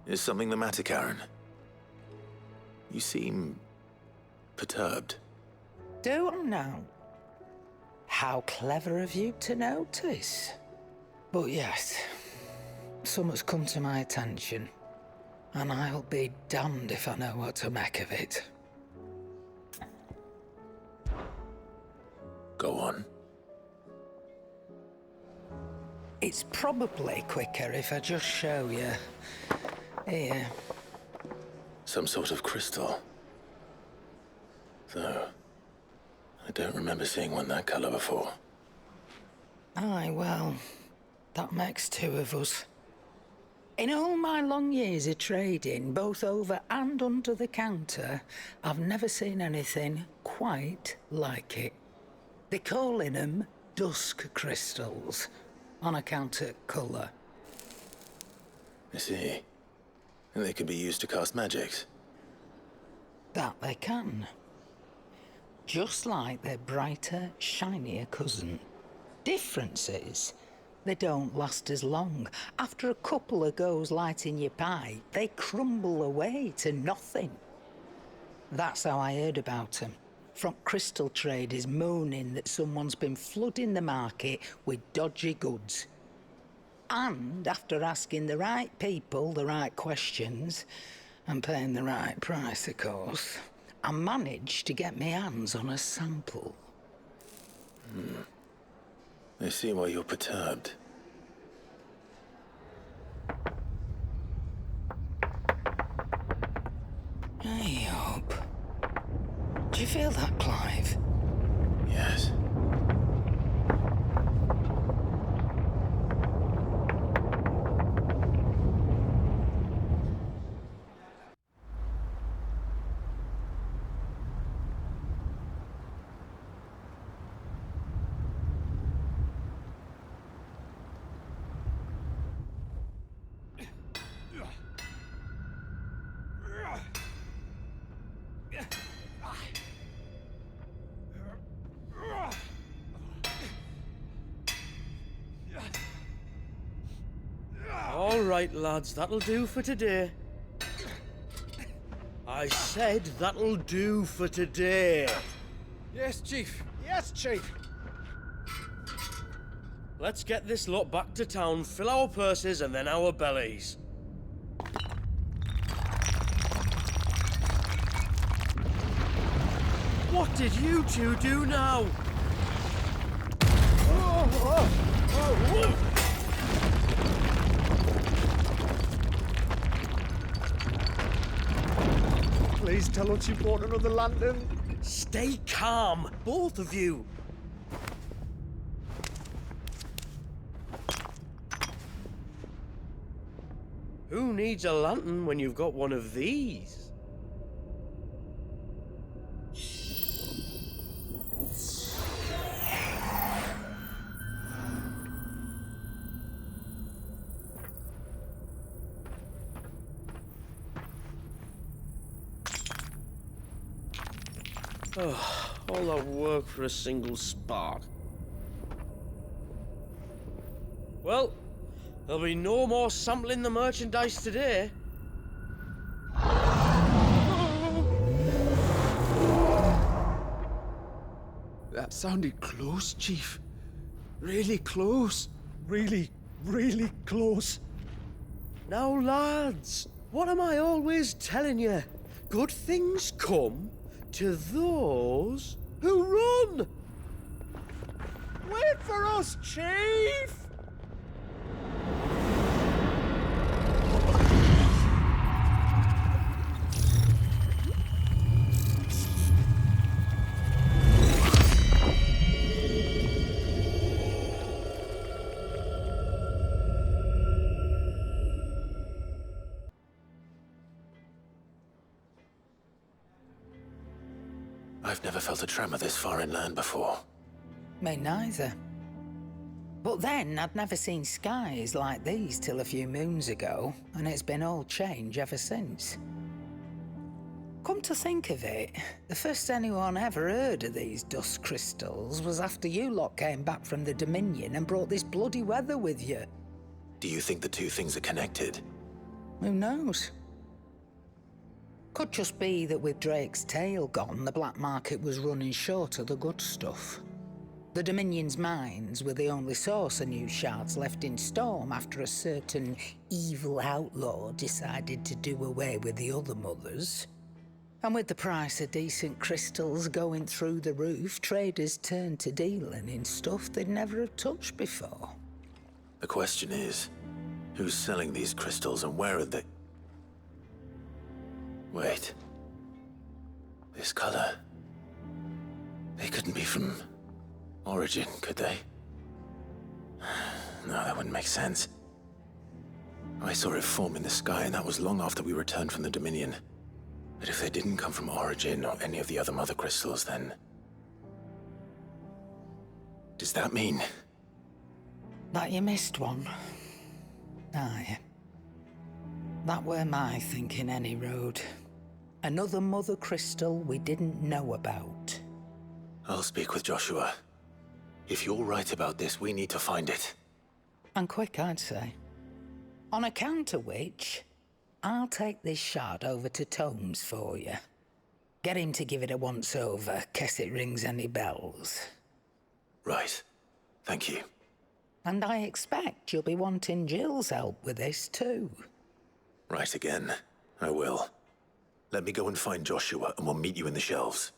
S2: Is something the matter, Karen? You seem perturbed.
S4: Don't know. How clever of you to notice. But yes, something's come to my attention, and I'll be damned if I know what to make of it.
S2: Go on.
S4: It's probably quicker if I just show you. Here.
S2: Some sort of crystal. Though, I don't remember seeing one that color before.
S4: Aye, well, that makes two of us. In all my long years of trading, both over and under the counter, I've never seen anything quite like it. They're calling them dusk crystals, on account of colour.
S2: I see. And they could be used to cast magics.
S4: That they can. Just like their brighter, shinier cousin. Difference is, they don't last as long. After a couple of goes lighting your pipe, they crumble away to nothing. That's how I heard about them. From crystal traders moaning that someone's been flooding the market with dodgy goods. And after asking the right people the right questions, and paying the right price, of course, I managed to get my hands on a sample.
S2: I see why you're perturbed.
S4: Hey up. Do you feel that, Clive?
S9: right, lads, that'll do for today. I said that'll do for today.
S5: Yes, Chief. Yes, Chief.
S9: Let's get this lot back to town, fill our purses and then our bellies. What did you two do now?
S5: Please tell us you bought another lantern.
S9: Stay calm, both of you. Who needs a lantern when you've got one of these? Oh, all that work for a single spark. Well, there'll be no more sampling the merchandise today.
S5: That sounded close, Chief. Really close. Really, really close.
S9: Now, lads, what am I always telling you? Good things come to those who run!
S5: Wait for us, Chief!
S2: I've never felt a tremor this far inland before.
S4: Me neither. But then, I'd never seen skies like these till a few moons ago, and it's been all change ever since. Come to think of it, the first anyone ever heard of these dust crystals was after you lot came back from the Dominion and brought this bloody weather with you.
S2: Do you think the two things are connected?
S4: Who knows? Could just be that with Drake's tail gone, the black market was running short of the good stuff. The Dominion's mines were the only source of new shards left in Storm after a certain evil outlaw decided to do away with the other mothers. And with the price of decent crystals going through the roof, traders turned to dealing in stuff they'd never have touched before.
S2: The question is, who's selling these crystals and where are they? Wait. This color. They couldn't be from Origin, could they? No, that wouldn't make sense. I saw it form in the sky, and that was long after we returned from the Dominion. But if they didn't come from Origin or any of the other mother crystals, then... does that mean...
S4: that you missed one? Aye. That were my thinking, any road. Another mother crystal we didn't know about.
S2: I'll speak with Joshua. If you're right about this, we need to find it.
S4: And quick, I'd say. On account of which, I'll take this shard over to Tomes for you. Get him to give it a once-over, case it rings any bells.
S2: Right. Thank you.
S4: And I expect you'll be wanting Jill's help with this, too.
S2: Right again. I will. Let me go and find Joshua, and we'll meet you in the shelves.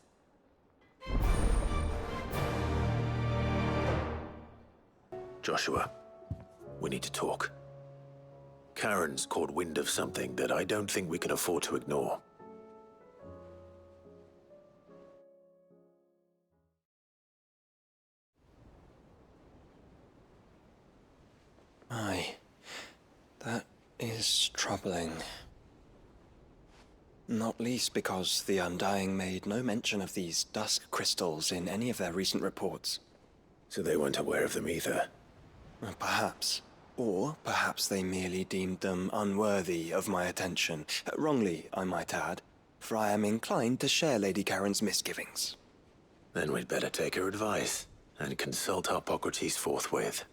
S2: Joshua, we need to talk. Karen's caught wind of something that I don't think we can afford to ignore.
S14: Aye. That is troubling. Not least because the Undying made no mention of these dusk crystals in any of their recent reports.
S2: So they weren't aware of them either?
S14: Perhaps. Or perhaps they merely deemed them unworthy of my attention. Wrongly, I might add, for I am inclined to share Lady Karen's misgivings.
S2: Then we'd better take her advice and consult Hippocrates forthwith.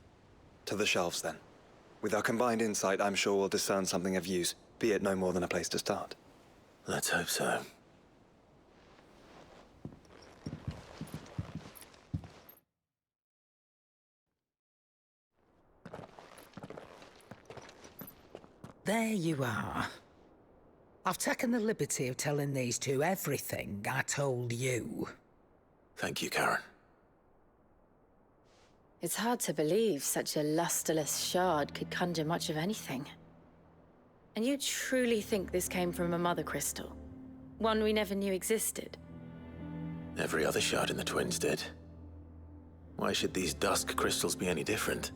S14: To the shelves, then. With our combined insight, I'm sure we'll discern something of use, be it no more than a place to start.
S2: Let's hope so.
S4: There you are. I've taken the liberty of telling these two everything I told you.
S2: Thank you, Karen.
S8: It's hard to believe such a lusterless shard could conjure much of anything. And you truly think this came from a mother crystal? One we never knew existed?
S2: Every other shard in the Twins did. Why should these dusk crystals be any different?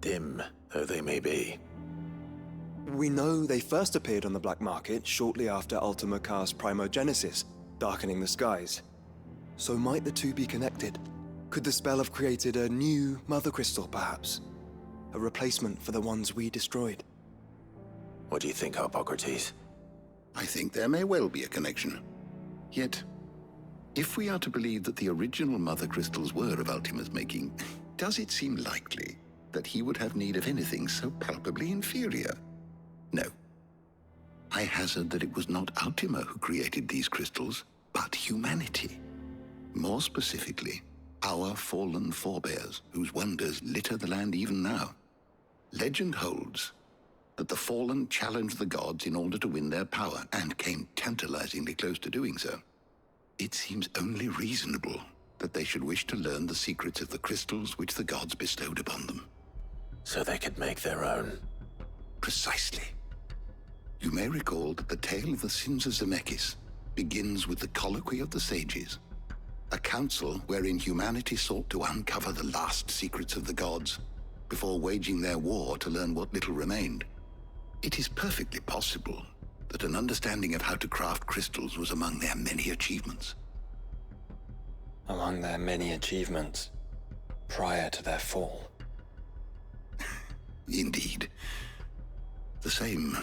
S2: Dim though they may be.
S14: We know they first appeared on the black market shortly after Ultima Car's primogenesis, darkening the skies. So might the two be connected? Could the spell have created a new mother crystal, perhaps? A replacement for the ones we destroyed?
S2: What do you think, Hippocrates?
S6: I think there may well be a connection. Yet, if we are to believe that the original mother crystals were of Ultima's making, does it seem likely that he would have need of anything so palpably inferior? No. I hazard that it was not Ultima who created these crystals, but humanity. More specifically, our fallen forebears, whose wonders litter the land even now. Legend holds that the fallen challenged the gods in order to win their power, and came tantalizingly close to doing so. It seems only reasonable that they should wish to learn the secrets of the crystals which the gods bestowed upon them.
S2: So they could make their own.
S6: Precisely. You may recall that the tale of the sins of Zemeckis begins with the colloquy of the sages, a council wherein humanity sought to uncover the last secrets of the gods before waging their war to learn what little remained. It is perfectly possible that an understanding of how to craft crystals was among their many achievements.
S14: Among their many achievements, prior to their fall.
S6: Indeed. The same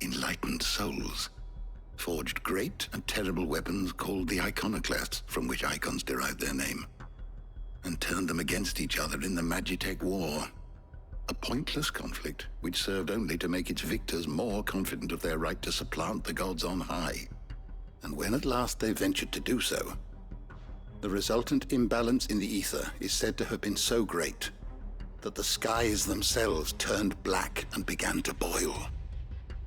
S6: enlightened souls forged great and terrible weapons called the iconoclasts, from which icons derived their name, and turned them against each other in the Magitech War. A pointless conflict which served only to make its victors more confident of their right to supplant the gods on high. And when at last they ventured to do so, the resultant imbalance in the ether is said to have been so great that the skies themselves turned black and began to boil.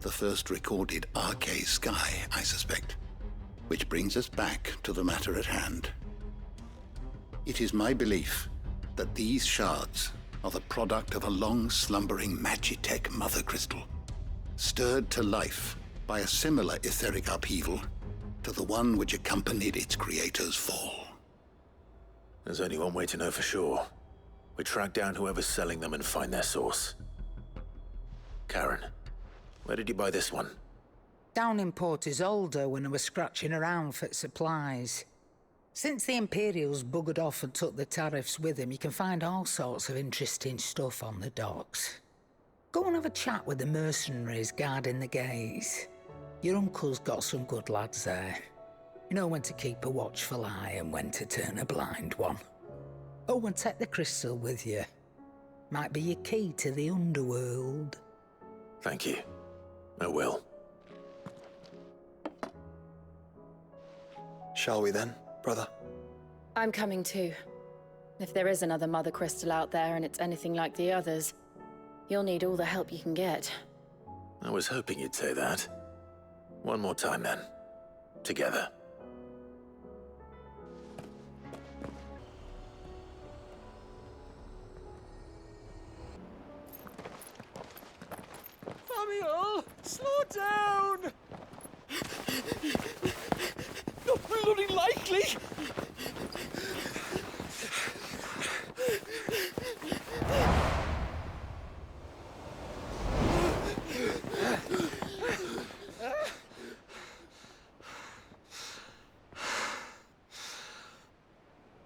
S6: The first recorded Arche sky, I suspect. Which brings us back to the matter at hand. It is my belief that these shards are the product of a long-slumbering Magitech mother crystal, stirred to life by a similar etheric upheaval to the one which accompanied its creator's fall.
S2: There's only one way to know for sure. We track down whoever's selling them and find their source. Karen, where did you buy this one?
S4: Down in Port Isolde when I was scratching around for supplies. Since the Imperials buggered off and took the tariffs with them, you can find all sorts of interesting stuff on the docks. Go and have a chat with the mercenaries guarding the gates. Your uncle's got some good lads there. You know when to keep a watchful eye and when to turn a blind one. Oh, and take the crystal with you. Might be your key to the underworld.
S2: Thank you. I will.
S14: Shall we then, brother?
S8: I'm coming too. If there is another mother crystal out there and it's anything like the others, you'll need all the help you can get.
S2: I was hoping you'd say that. One more time then. Together.
S5: Samuel, slow down! Not bloody likely!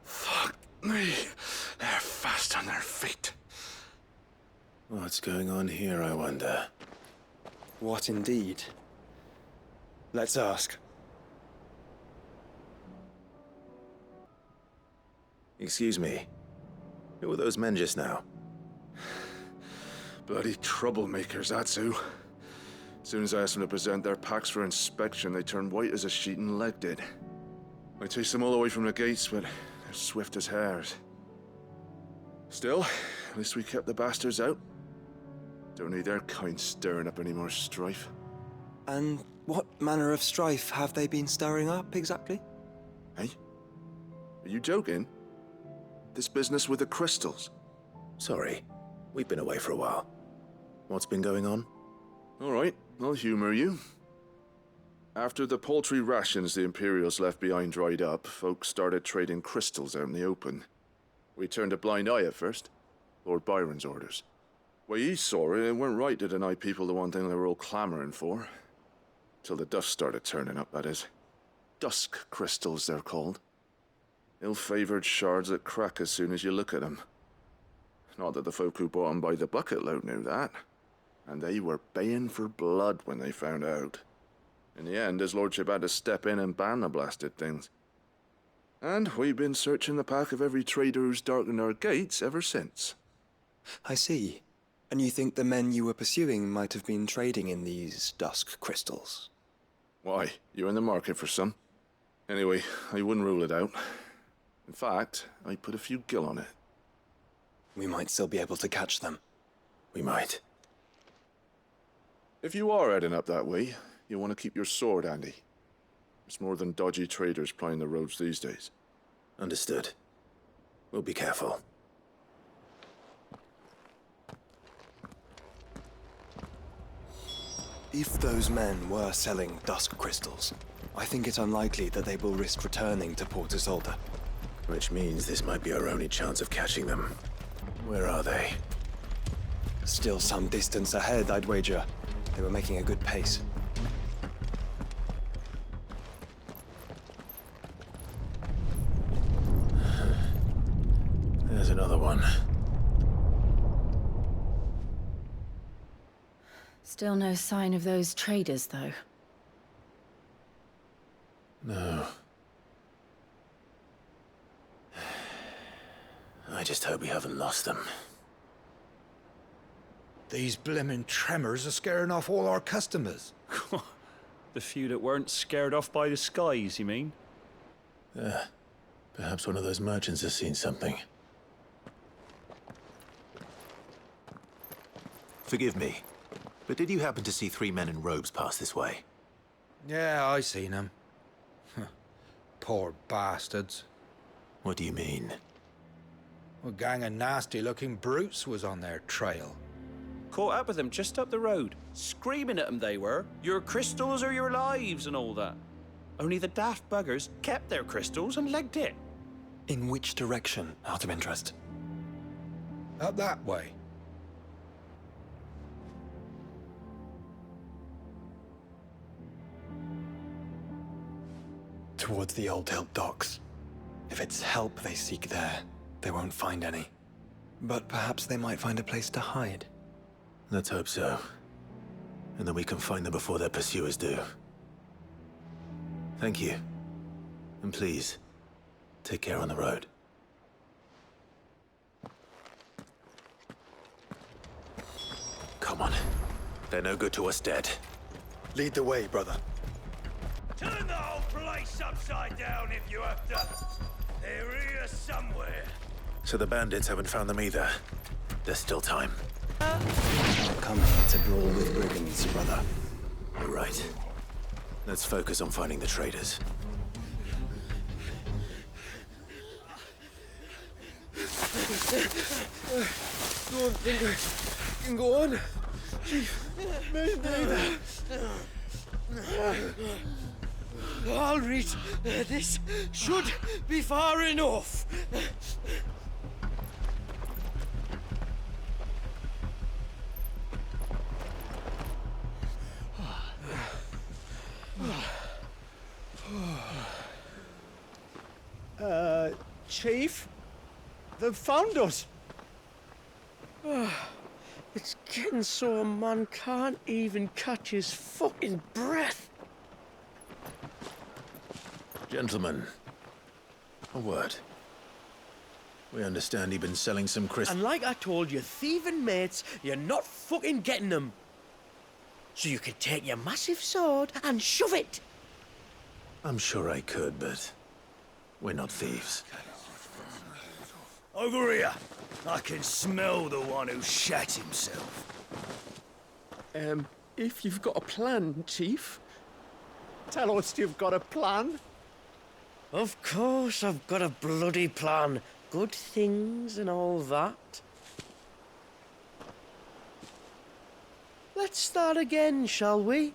S15: Fuck me. They're fast on their feet.
S2: What's going on here, I wonder?
S14: What indeed? Let's ask.
S2: Excuse me. Who were those men just now?
S13: Bloody troublemakers, that's who. As soon as I asked them to present their packs for inspection, they turned white as a sheet and legged it. I chased them all away from the gates, but they're swift as hares. Still, at least we kept the bastards out. Don't need their kind stirring up any more strife.
S14: And what manner of strife have they been stirring up, exactly?
S13: Hey? Are you joking? This business with the crystals?
S2: Sorry, we've been away for a while. What's been going on?
S13: All right, I'll humor you. After the paltry rations the Imperials left behind dried up, folks started trading crystals out in the open. We turned a blind eye at first. Lord Byron's orders. Way he saw it, it weren't right to deny people the one thing they were all clamoring for. Till the dust started turning up, that is. Dusk crystals, they're called. Ill-favored shards that crack as soon as you look at them. Not that the folk who bought them by the bucket load knew that. And they were baying for blood when they found out. In the end, his lordship had to step in and ban the blasted things. And we've been searching the pack of every trader who's darkened our gates ever since.
S14: I see. And you think the men you were pursuing might have been trading in these dusk crystals?
S13: Why? You in the market for some? Anyway, I wouldn't rule it out. In fact, I'd put a few gil on it.
S14: We might still be able to catch them.
S2: We might.
S13: If you are heading up that way, you'll want to keep your sword handy. It's more than dodgy traders plying the roads these days.
S2: Understood. We'll be careful.
S14: If those men were selling dusk crystals, I think it unlikely that they will risk returning to Port Isolde.
S2: Which means this might be our only chance of catching them. Where are they?
S14: Still some distance ahead, I'd wager. They were making a good pace.
S2: There's another one.
S16: Still no sign of those traders, though.
S2: No. I just hope we haven't lost them.
S17: These blimmin' tremors are scaring off all our customers.
S18: The few that weren't scared off by the skies, you mean?
S2: Perhaps one of those merchants has seen something. Forgive me, but did you happen to see 3 men in robes pass this way?
S17: Yeah, I seen them. Poor bastards.
S2: What do you mean?
S17: A gang of nasty-looking brutes was on their trail.
S18: Caught up with them just up the road. Screaming at them they were. Your crystals are your lives and all that. Only the daft buggers kept their crystals and legged it.
S14: In which direction, out of interest?
S17: Up that way.
S14: Towards the Old Hill docks. If it's help they seek there, they won't find any. But perhaps they might find a place to hide.
S2: Let's hope so. And then we can find them before their pursuers do. Thank you. And please, take care on the road. Come on. They're no good to us dead.
S14: Lead the way, brother.
S20: Turn the whole place upside down if you have to. They're here somewhere.
S2: So the bandits haven't found them either. There's still time.
S14: Come here to brawl with brigands, brother.
S2: You're right. Let's focus on finding the traders.
S9: Don't think I can go on. Chief, maybe. I'll read. This should be far enough.
S5: Chief? They've found us.
S9: It's getting so a man can't even catch his fucking breath.
S2: Gentlemen, a word. We understand you've been selling some crystals.
S9: And like I told your thieving mates, you're not fucking getting them. So you can take your massive sword and shove it.
S2: I'm sure I could, but we're not thieves.
S20: Over here. I can smell the one who shat himself.
S5: If you've got a plan, Chief. Tell us you've got a plan.
S9: Of course I've got a bloody plan. Good things and all that. Let's start again, shall we?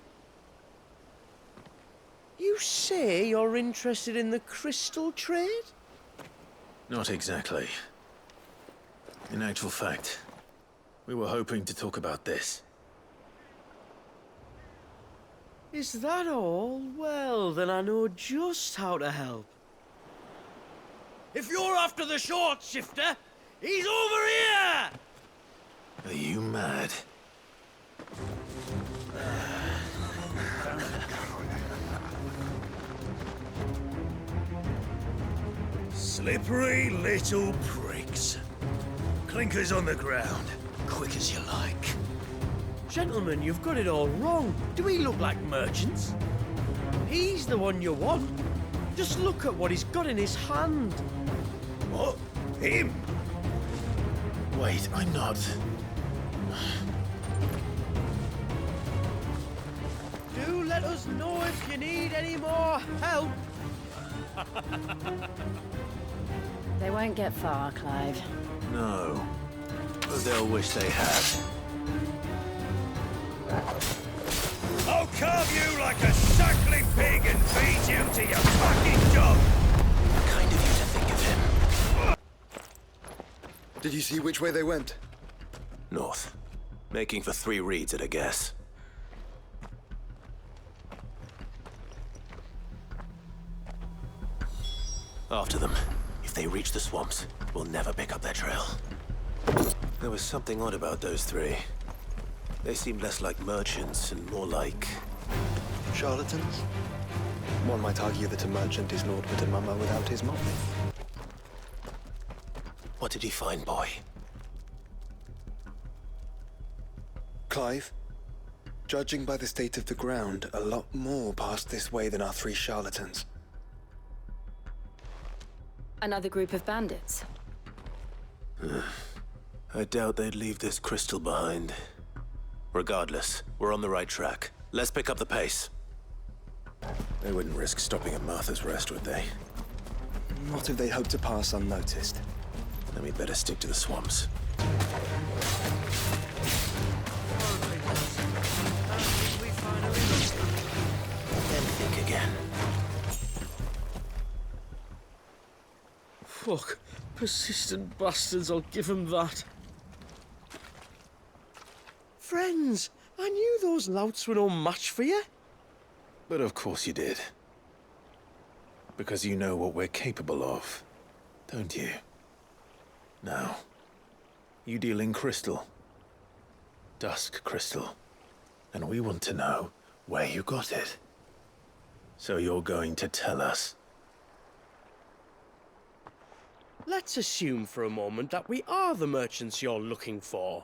S9: You say you're interested in the crystal trade?
S2: Not exactly. In actual fact, we were hoping to talk about this.
S9: Is that all? Well, then I know just how to help. If you're after the short shifter, he's over here!
S2: Are you mad?
S20: Slippery little pricks. Clinkers on the ground, quick as you like.
S9: Gentlemen, you've got it all wrong. Do we look like merchants? He's the one you want. Just look at what he's got in his hand.
S20: What? Him?
S2: Wait, I'm not.
S9: Do let us know if you need any more help.
S16: They won't get far, Clive.
S2: No. But they'll wish they had.
S20: I'll carve you like a suckling pig and feed you to your fucking dog!
S2: Kind of you to think of him.
S14: Did you see which way they went?
S2: North. Making for 3 reeds at a guess. After them. If they reach the swamps, we'll never pick up their trail. There was something odd about those 3. They seemed less like merchants and more like...
S14: charlatans? One might argue that a merchant is naught but a mummer without his motive.
S2: What did you find, boy?
S14: Clive, judging by the state of the ground, a lot more passed this way than our 3 charlatans.
S16: Another group of bandits.
S2: I doubt they'd leave this crystal behind. Regardless, we're on the right track. Let's pick up the pace. They wouldn't risk stopping at Martha's Rest, would they?
S14: Not if they hope to pass unnoticed.
S2: Then we'd better stick to the swamps. Then think again.
S9: Fuck. Persistent bastards, I'll give them that. Friends, I knew those louts were no match for you.
S2: But of course you did. Because you know what we're capable of, don't you? Now, you deal in crystal. Dusk crystal. And we want to know where you got it. So you're going to tell us.
S9: Let's assume for a moment that we are the merchants you're looking for.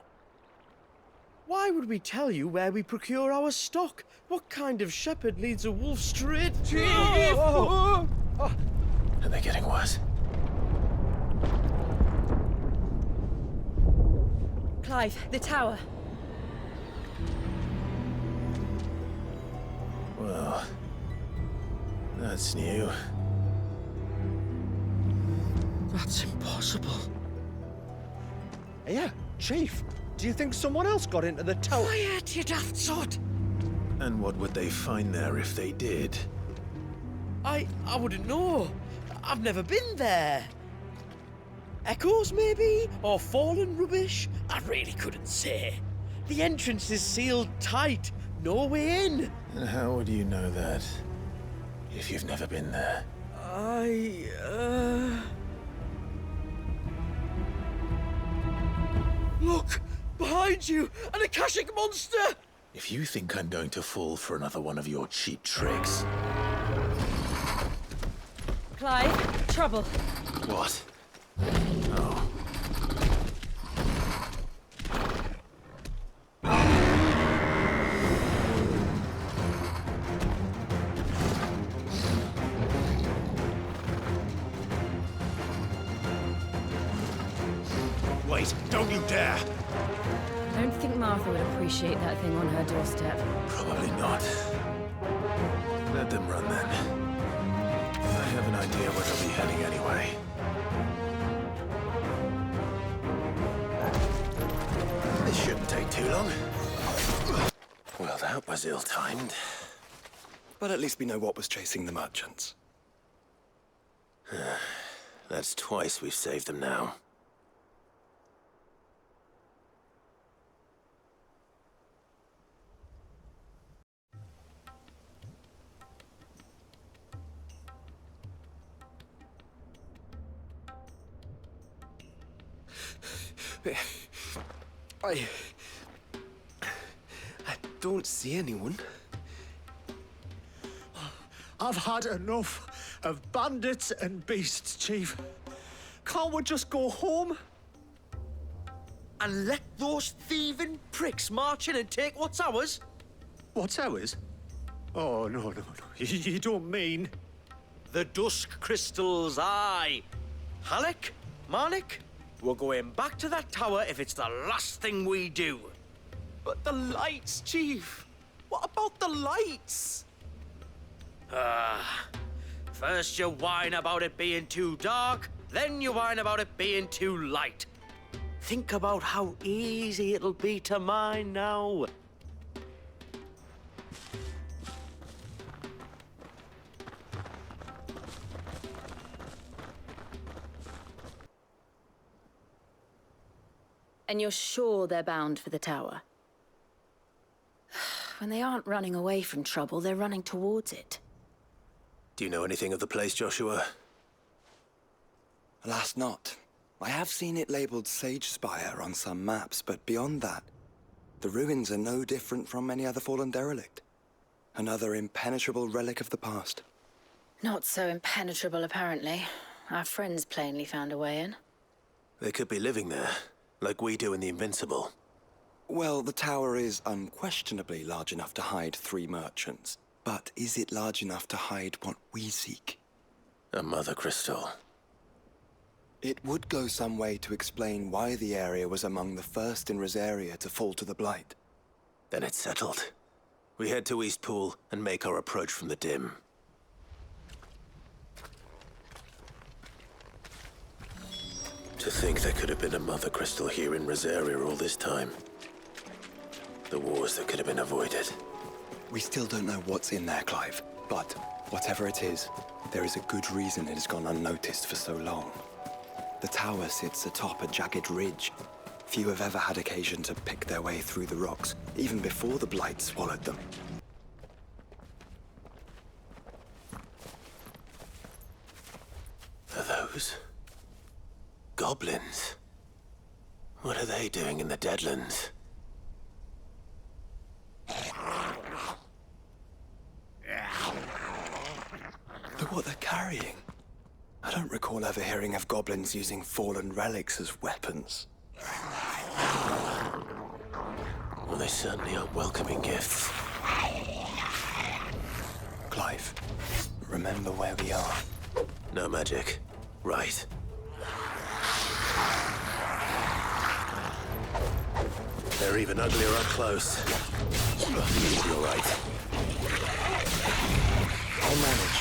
S9: Why would we tell you where we procure our stock? What kind of shepherd leads a wolf straight?
S2: Are they getting worse?
S16: Clive, the tower.
S2: Well, that's new.
S9: That's impossible.
S5: Yeah, Chief. Do you think someone else got into the tower?
S9: Quiet, you daft sod!
S2: And what would they find there if they did?
S9: I wouldn't know. I've never been there. Echoes, maybe? Or fallen rubbish? I really couldn't say. The entrance is sealed tight. No way in.
S2: And how would you know that? If you've never been there?
S9: Look! Behind you! An Akashic monster!
S2: If you think I'm going to fall for another one of your cheap tricks...
S16: Clive, trouble.
S2: What? Oh.
S20: Wait, don't you dare!
S8: I don't think Martha would appreciate that thing on her doorstep.
S2: Probably not. Let them run then. I have an idea where they'll be heading anyway. This shouldn't take too long. Well, that was ill-timed.
S14: But at least we know what was chasing the merchants.
S2: That's twice we've saved them now.
S5: I don't see anyone.
S3: I've had enough of bandits and beasts, Chief. Can't we just go home?
S9: And let those thieving pricks march in and take what's ours?
S3: What's ours? Oh, no. You don't mean...
S9: The dusk crystals, aye. Halleck, Marnik, we're going back to that tower if it's the last thing we do.
S5: But the lights, Chief. What about the lights?
S9: First you whine about it being too dark, then you whine about it being too light. Think about how easy it'll be to mine now.
S16: And you're sure they're bound for the tower? When they aren't running away from trouble, they're running towards it.
S2: Do you know anything of the place, Joshua?
S14: Alas, not. I have seen it labeled Sage Spire on some maps, but beyond that, the ruins are no different from any other fallen derelict. Another impenetrable relic of the past.
S16: Not so impenetrable, apparently. Our friends plainly found a way in.
S2: They could be living there, like we do in the Invincible.
S14: Well, the tower is unquestionably large enough to hide 3 merchants. But is it large enough to hide what we seek?
S2: A mother crystal.
S14: It would go some way to explain why the area was among the first in Rosaria to fall to the Blight.
S2: Then it's settled. We head to Eastpool and make our approach from the dim. To think there could have been a mother crystal here in Rosaria all this time. The wars that could have been avoided.
S14: We still don't know what's in there, Clive. But whatever it is, there is a good reason it has gone unnoticed for so long. The tower sits atop a jagged ridge. Few have ever had occasion to pick their way through the rocks, even before the Blight swallowed them.
S2: Are those goblins? What are they doing in the Deadlands?
S14: Look what they're carrying. I don't recall ever hearing of goblins using fallen relics as weapons.
S2: Well, they certainly aren't welcoming gifts.
S14: Clive, remember where we are.
S2: No magic. Right. They're even uglier up close. You're right.
S14: I'll manage.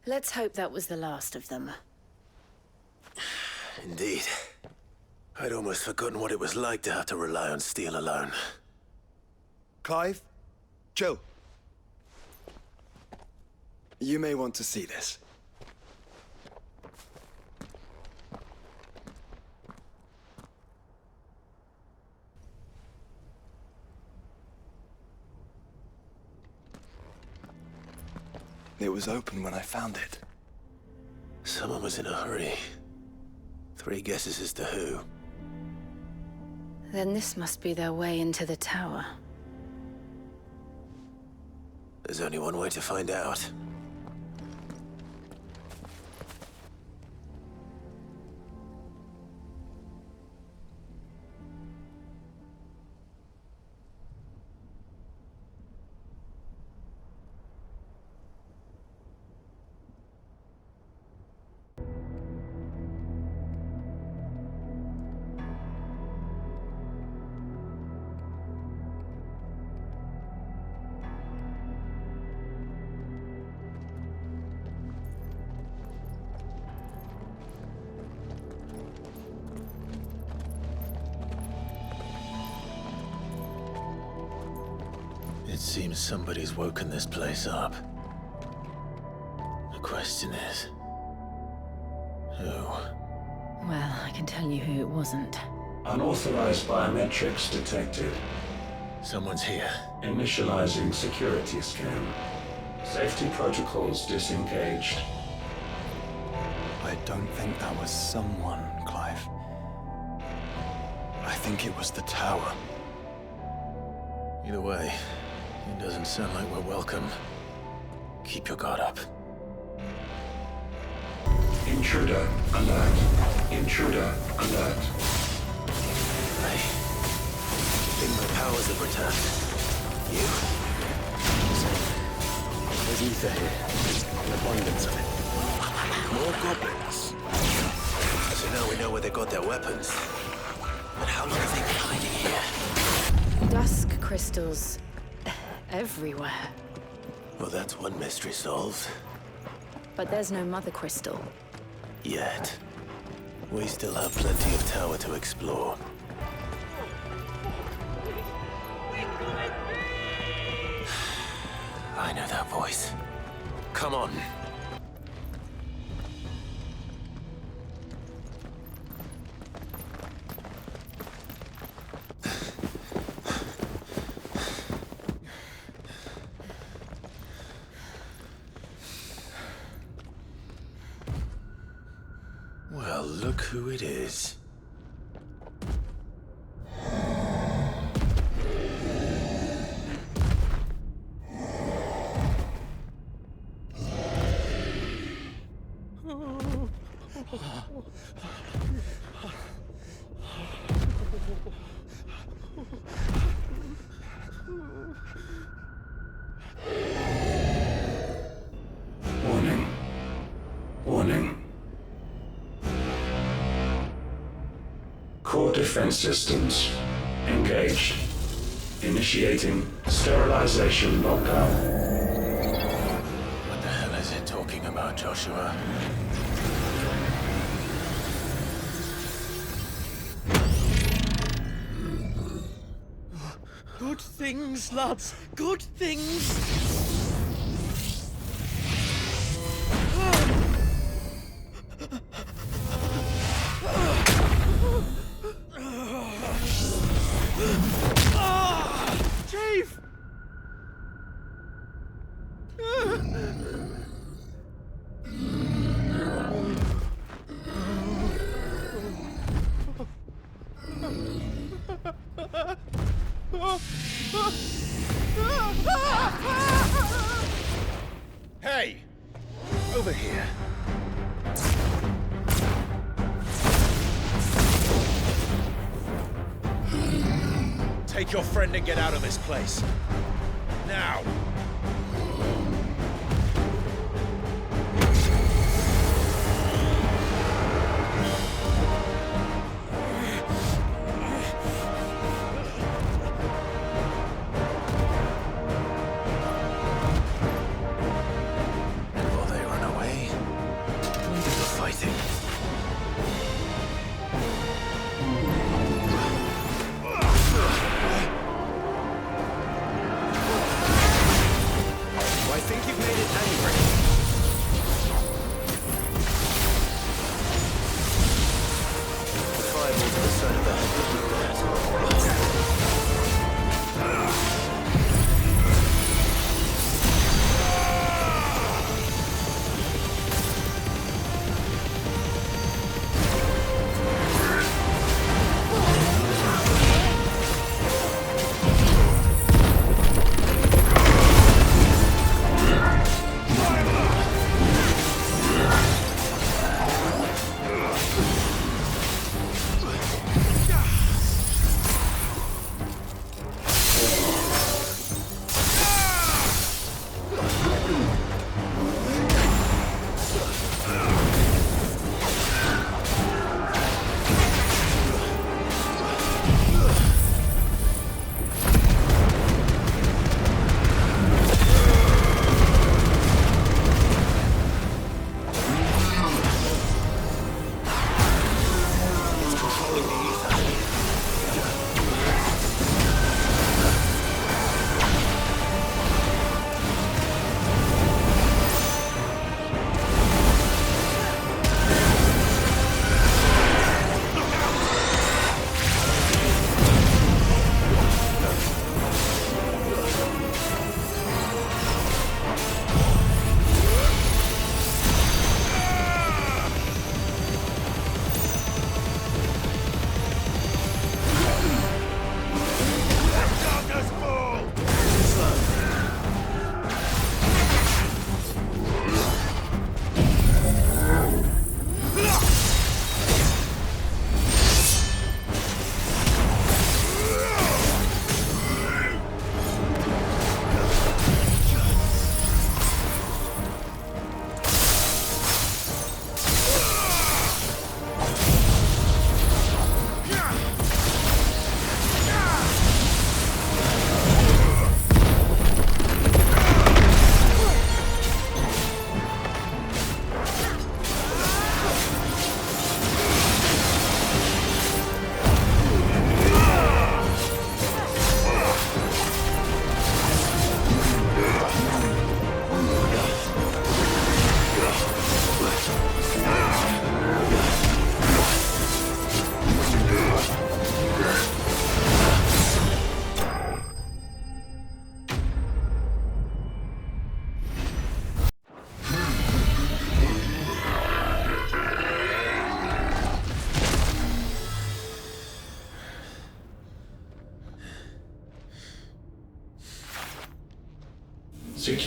S16: Let's hope that was the last of them.
S2: Indeed. I'd almost forgotten what it was like to have to rely on steel alone.
S14: Clive, chill. You may want to see this. It was open when I found it.
S2: Someone was in a hurry. 3 guesses as to who.
S16: Then this must be their way into the tower.
S2: There's only one way to find out. It seems somebody's woken this place up. The question is, who?
S10: Well, I can tell you who it wasn't.
S12: Unauthorized biometrics detected.
S2: Someone's here.
S12: Initializing security scan. Safety protocols disengaged.
S14: I don't think that was someone, Clive. I think it was the tower.
S2: Either way, it doesn't sound like we're welcome. Keep your guard up.
S12: Intruder alert. Intruder alert.
S2: Hey, I think my powers have returned. You?
S18: There's ether here. An abundance of it.
S2: More goblins. So now we know where they got their weapons. But how long have they been hiding here?
S10: Dusk crystals everywhere.
S2: Well, that's one mystery solved.
S10: But there's no mother crystal.
S2: Yet. We still have plenty of tower to explore. I know that voice. Come on. Well, look who it is.
S12: Warning. Warning. Core defense systems engaged. Initiating sterilization lockdown.
S2: What the hell is it talking about, Joshua?
S9: Good things, lads. Good things. Chief!
S2: Hey! Over here.
S18: Take your friend and get out of this place. Now!
S2: And while they run away, we do the fighting.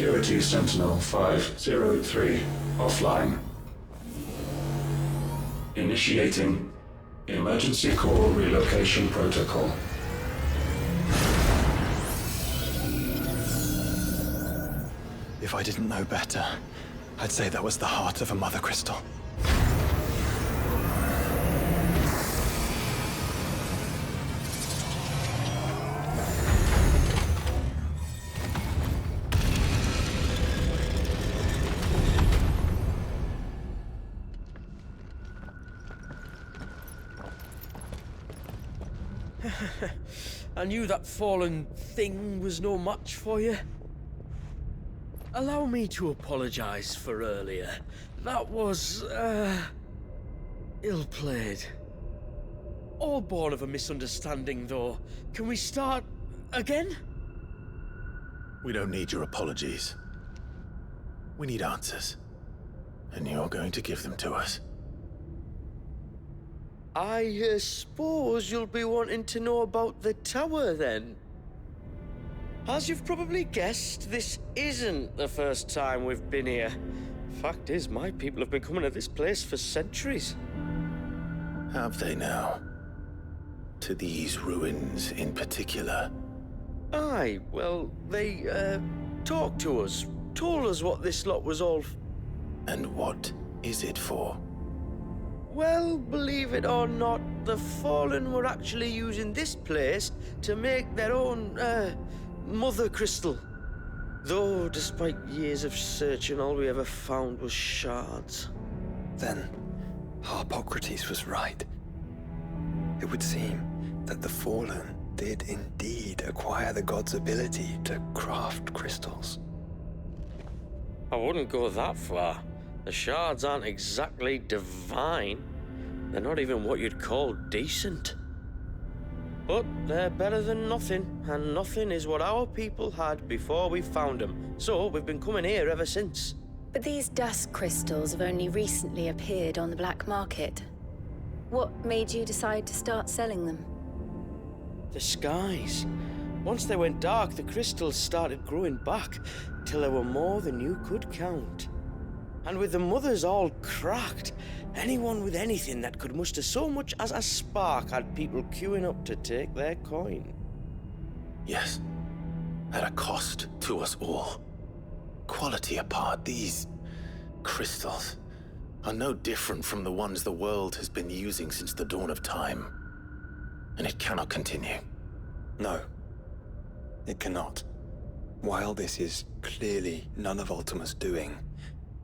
S12: Security Sentinel 503 offline. Initiating Emergency Core Relocation Protocol.
S14: If I didn't know better, I'd say that was the heart of a mother crystal.
S9: I knew that fallen thing was no match for you. Allow me to apologize for earlier. That was, ill-played. All born of a misunderstanding, though. Can we start again?
S2: We don't need your apologies. We need answers. And you're going to give them to us.
S9: I suppose you'll be wanting to know about the tower, then? As you've probably guessed, this isn't the first time we've been here. Fact is, my people have been coming to this place for centuries.
S2: Have they now? To these ruins in particular?
S9: Aye, well, they, talked to us. Told us what this lot was all
S2: And what is it for?
S9: Well, believe it or not, the Fallen were actually using this place to make their own, mother crystal. Though, despite years of searching, all we ever found was shards.
S14: Then, Harpocrates was right. It would seem that the Fallen did indeed acquire the god's ability to craft crystals.
S9: I wouldn't go that far. The shards aren't exactly divine. They're not even what you'd call decent. But they're better than nothing, and nothing is what our people had before we found them. So we've been coming here ever since.
S11: But these dust crystals have only recently appeared on the black market. What made you decide to start selling them?
S9: The skies. Once they went dark, the crystals started growing back, till there were more than you could count. And with the mothers all cracked, anyone with anything that could muster so much as a spark had people queuing up to take their coin.
S2: Yes, at a cost to us all. Quality apart, these crystals are no different from the ones the world has been using since the dawn of time. And it cannot continue.
S14: No, it cannot. While this is clearly none of Ultima's doing,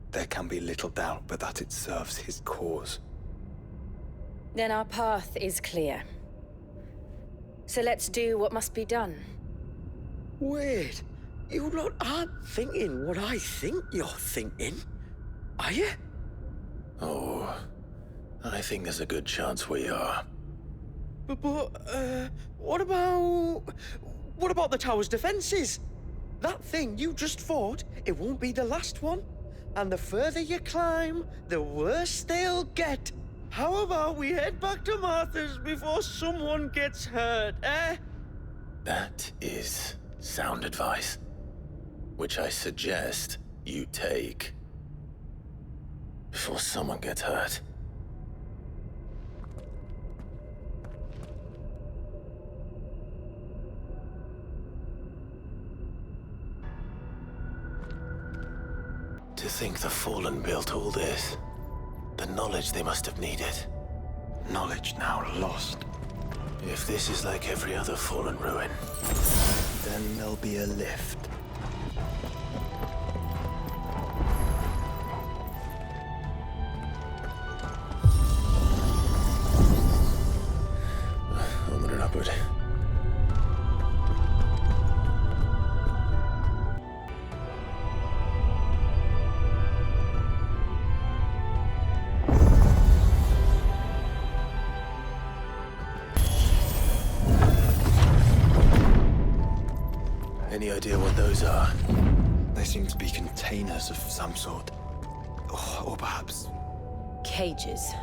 S14: there can be little doubt but that it serves his cause.
S11: Then our path is clear. So let's do what must be done.
S9: Wait, you lot aren't thinking what I think you're thinking, are you?
S2: Oh, I think there's a good chance we are.
S9: But what about the tower's defenses? That thing you just fought, it won't be the last one. And the further you climb, the worse they'll get. How about we head back to Martha's before someone gets hurt, eh?
S2: That is sound advice, which I suggest you take before someone gets hurt. To think the Fallen built all this. The knowledge they must have needed.
S14: Knowledge now lost.
S2: If this is like every other Fallen ruin,
S14: then there'll be a lift.
S2: Onward and upward. Any idea what those are?
S14: They seem to be containers of some sort. Or perhaps...
S11: Cages.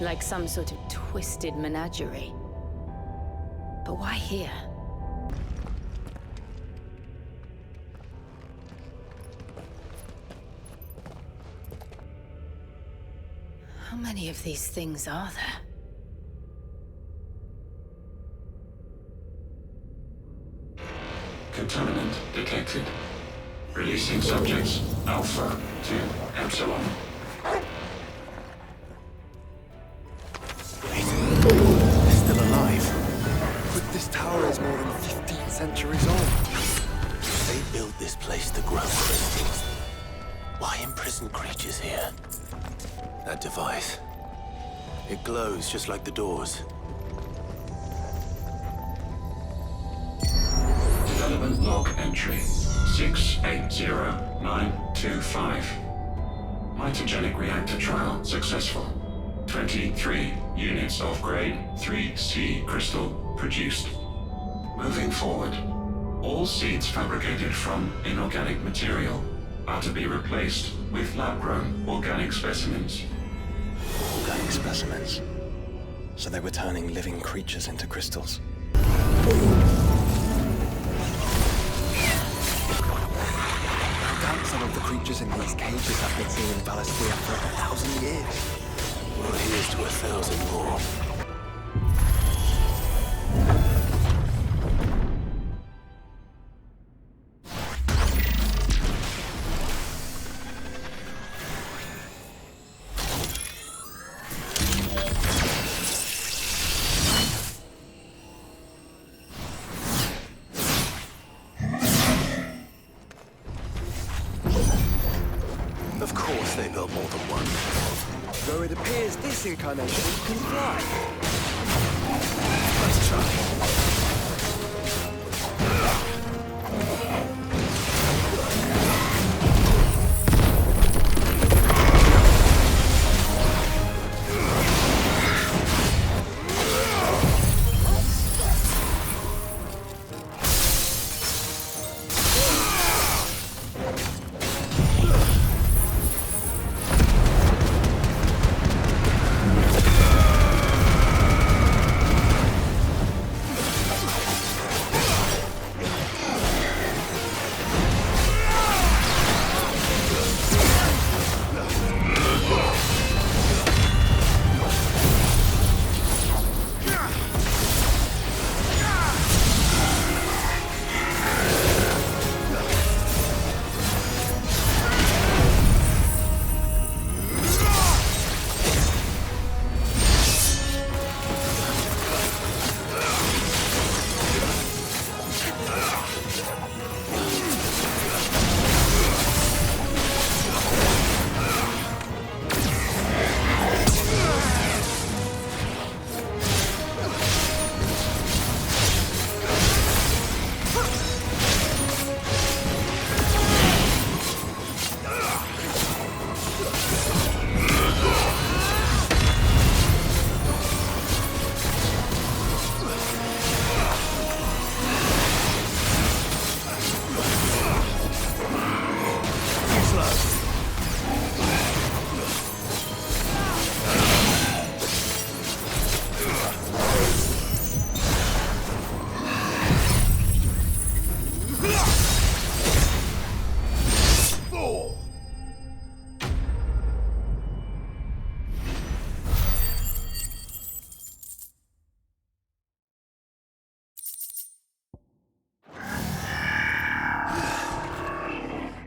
S11: Like some sort of twisted menagerie. But why here?
S10: How many of these things are there?
S12: Contaminant detected. Releasing subjects Alpha to Epsilon.
S14: Wait, they're still alive. But this tower is more than 15 centuries old.
S2: They built this place to grow crystals. Why imprison creatures here? That device. It glows just like the doors.
S12: Development log entry 680925. Mitogenic reactor trial successful. 23 units of grade 3C crystal produced. Moving forward, all seeds fabricated from inorganic material are to be replaced with lab-grown organic specimens.
S14: Organic specimens? So they were turning living creatures into crystals. Some of the creatures in these cages have been seen in Palestine for 1,000 years.
S2: Well, here's to 1,000 more. Of course they built more than one.
S14: Though it appears this incarnation can fly.
S2: Let's try.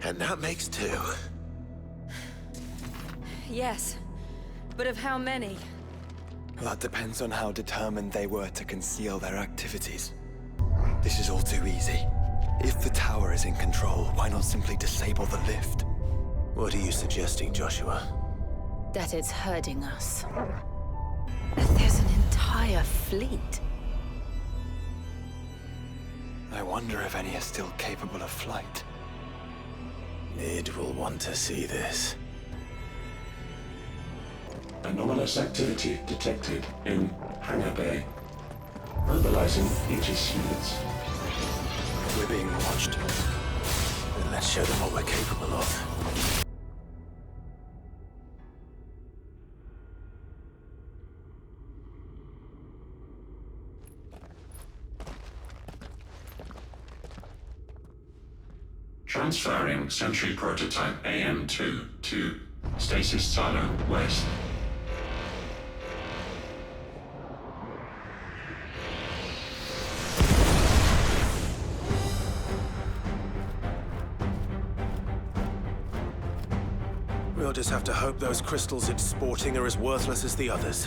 S2: And that makes 2.
S1: Yes, but of how many?
S14: That depends on how determined they were to conceal their activities. This is all too easy. If the tower is in control, why not simply disable the lift?
S2: What are you suggesting, Joshua?
S10: That it's herding us. That there's an entire fleet.
S14: I wonder if any are still capable of flight.
S2: Mid will want to see this.
S12: Anomalous activity detected in Hangar Bay. Mobilizing Aegis units.
S2: We're being watched. Then let's show them what we're capable of.
S12: Transferring Sentry Prototype AM2 to Stasis Silo West.
S2: We'll just have to hope those crystals it's sporting are as worthless as the others.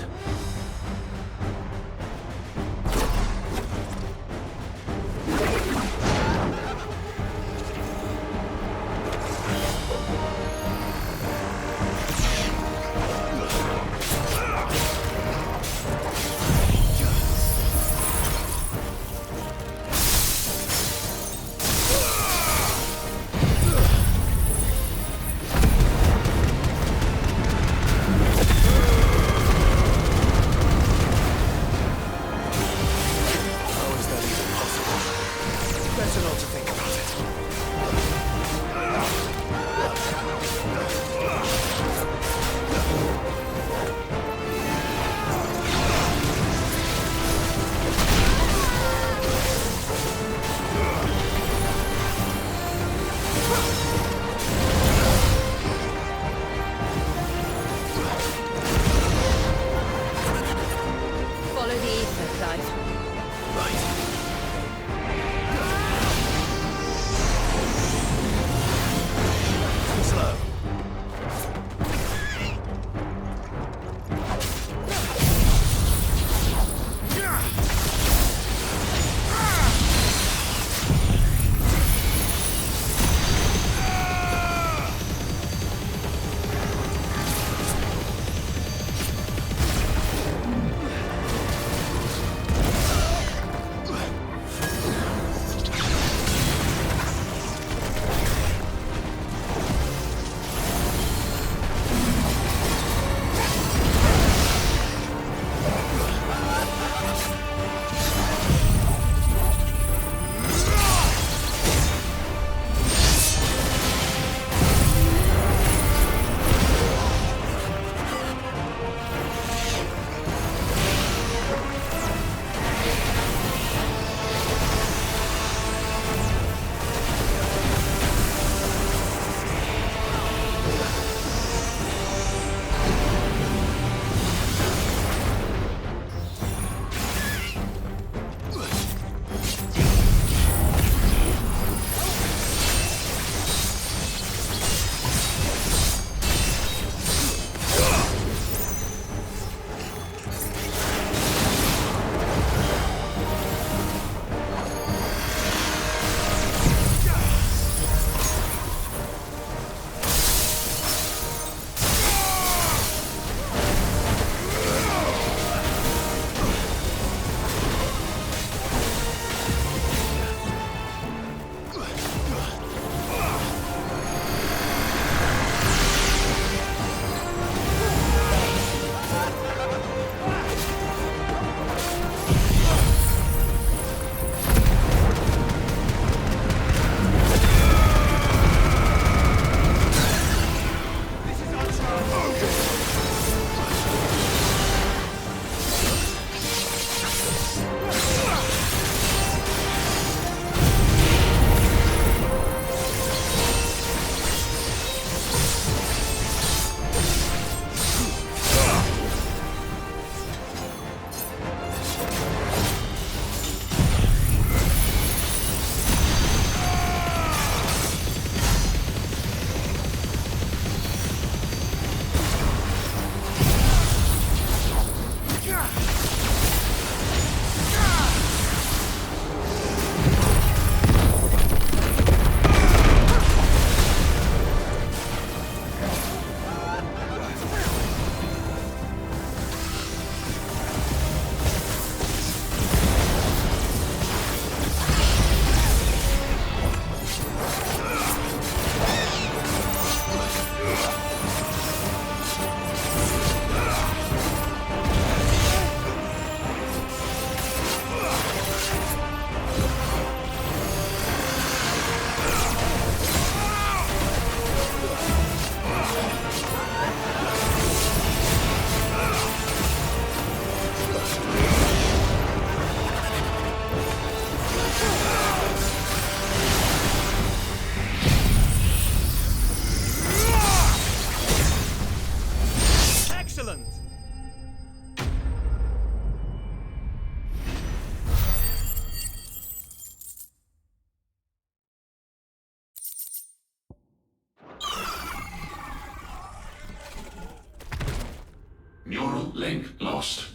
S12: link lost.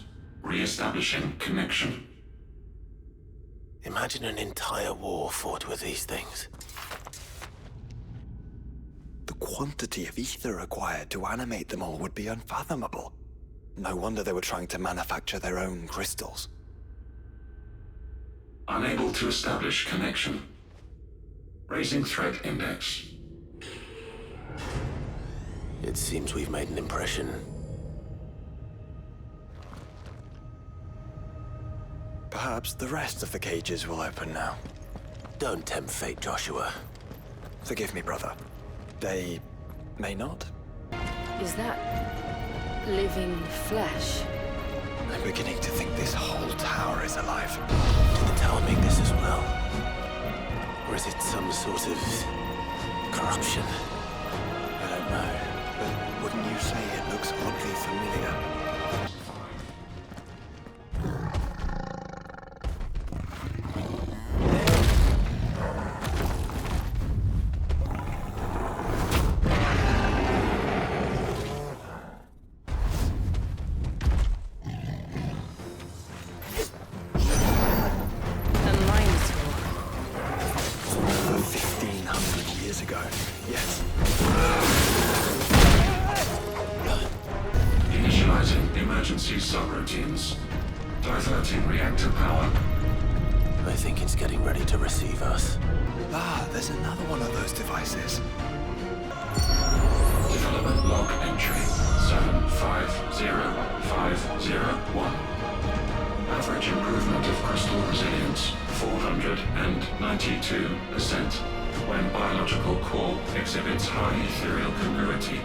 S12: Re-establishing connection.
S2: Imagine an entire war fought with these things.
S14: The quantity of ether required to animate them all would be unfathomable. No wonder they were trying to manufacture their own crystals.
S12: Unable to establish connection. Raising threat index.
S2: It seems we've made an impression.
S14: Perhaps the rest of the cages will open now.
S2: Don't tempt fate, Joshua.
S14: Forgive me, brother. They may not.
S8: Is that living flesh?
S14: I'm beginning to think this whole tower is alive.
S2: Did the tower make this as well? Or is it some sort of corruption?
S14: I don't know, but wouldn't you say it looks oddly familiar?
S12: Subroutines. Diverting reactor power.
S2: I think it's getting ready to receive us.
S14: Ah, there's another one of those devices.
S12: Development log entry 750501. Average improvement of crystal resilience 492% when biological core exhibits high ethereal congruity.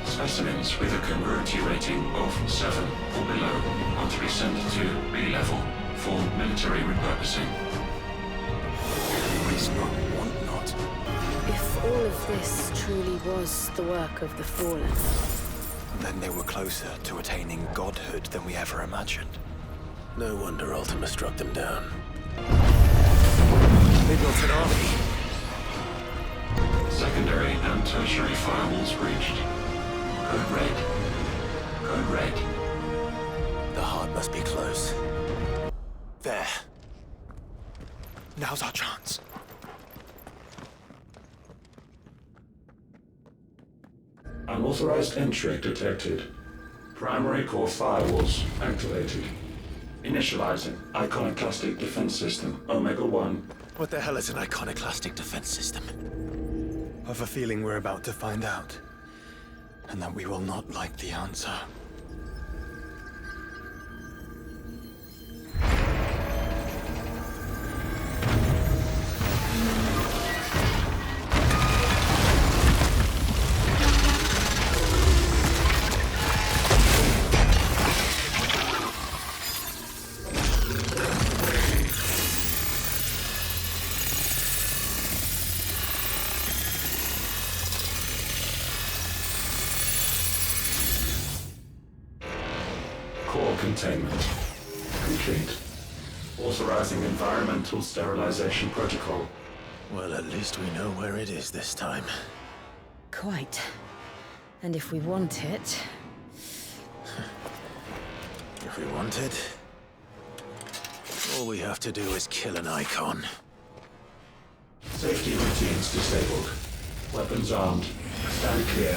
S12: Specimens with a congruity rating of 7 or below are to be sent to B-level for military repurposing.
S14: Waste not, want not.
S8: If all of this truly was the work of the Fallen,
S14: then they were closer to attaining godhood than we ever imagined.
S2: No wonder Ultima struck them down.
S14: They built an army.
S12: Secondary and tertiary firewalls breached. Code red. Code red.
S2: The heart must be close. There.
S14: Now's our chance.
S12: Unauthorized entry detected. Primary core firewalls activated. Initializing iconoclastic defense system Omega-1.
S2: What the hell is an iconoclastic defense system?
S14: I've a feeling we're about to find out. And that we will not like the answer.
S12: Containment complete. Authorizing environmental sterilization protocol.
S2: Well, at least we know where it is this time.
S1: Quite. And if we want it...
S2: If we want it, all we have to do is kill an icon.
S12: Safety routines disabled. Weapons armed. Stand clear.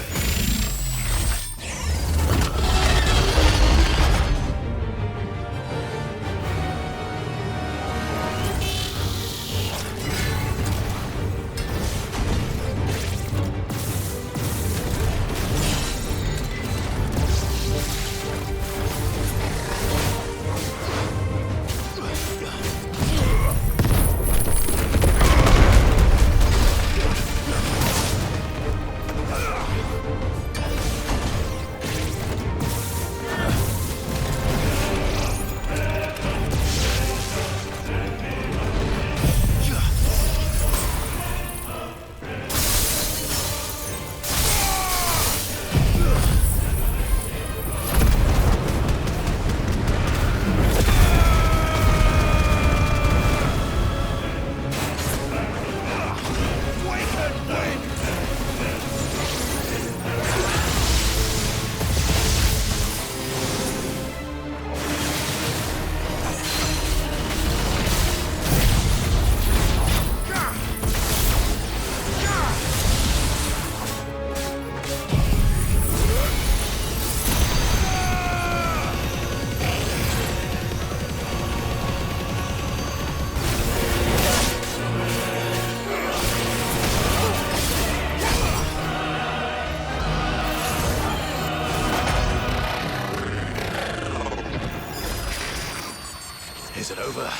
S2: Is it over?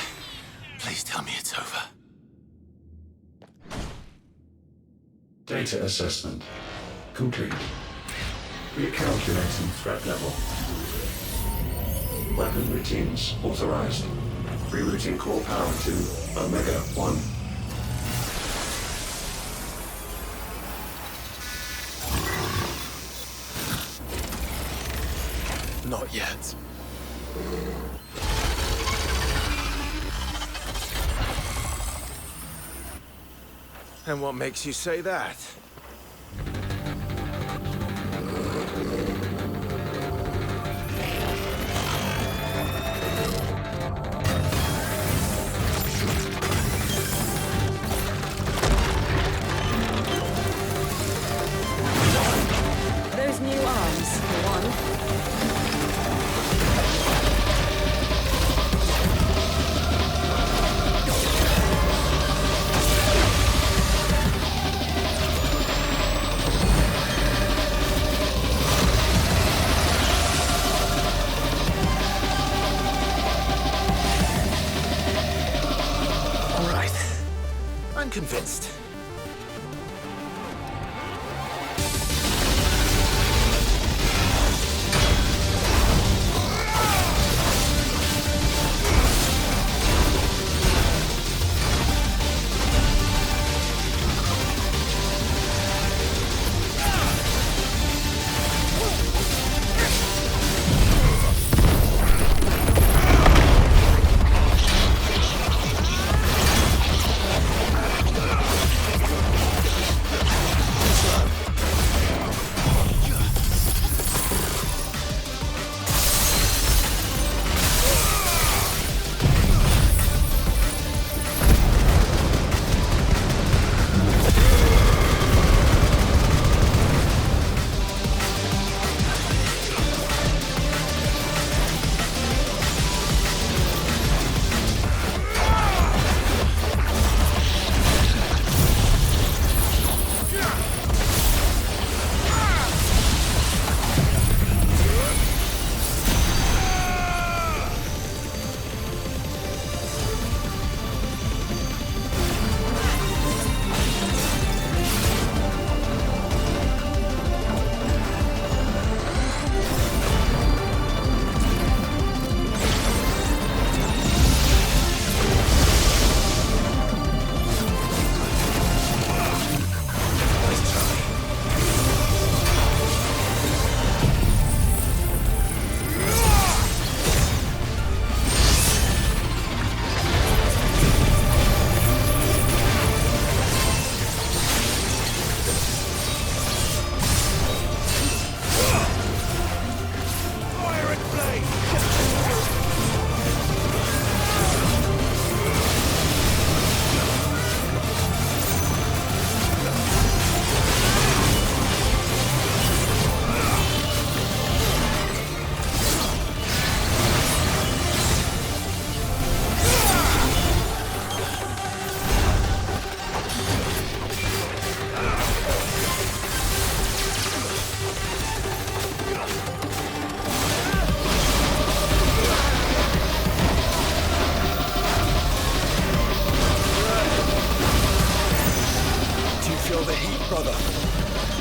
S2: Please tell me it's over.
S12: Data assessment complete. Recalculating threat level. Weapon routines authorized. Rerouting core power to Omega 1.
S3: Not yet.
S2: And what makes you say that?
S8: Those new arms, for one.
S2: Convinced.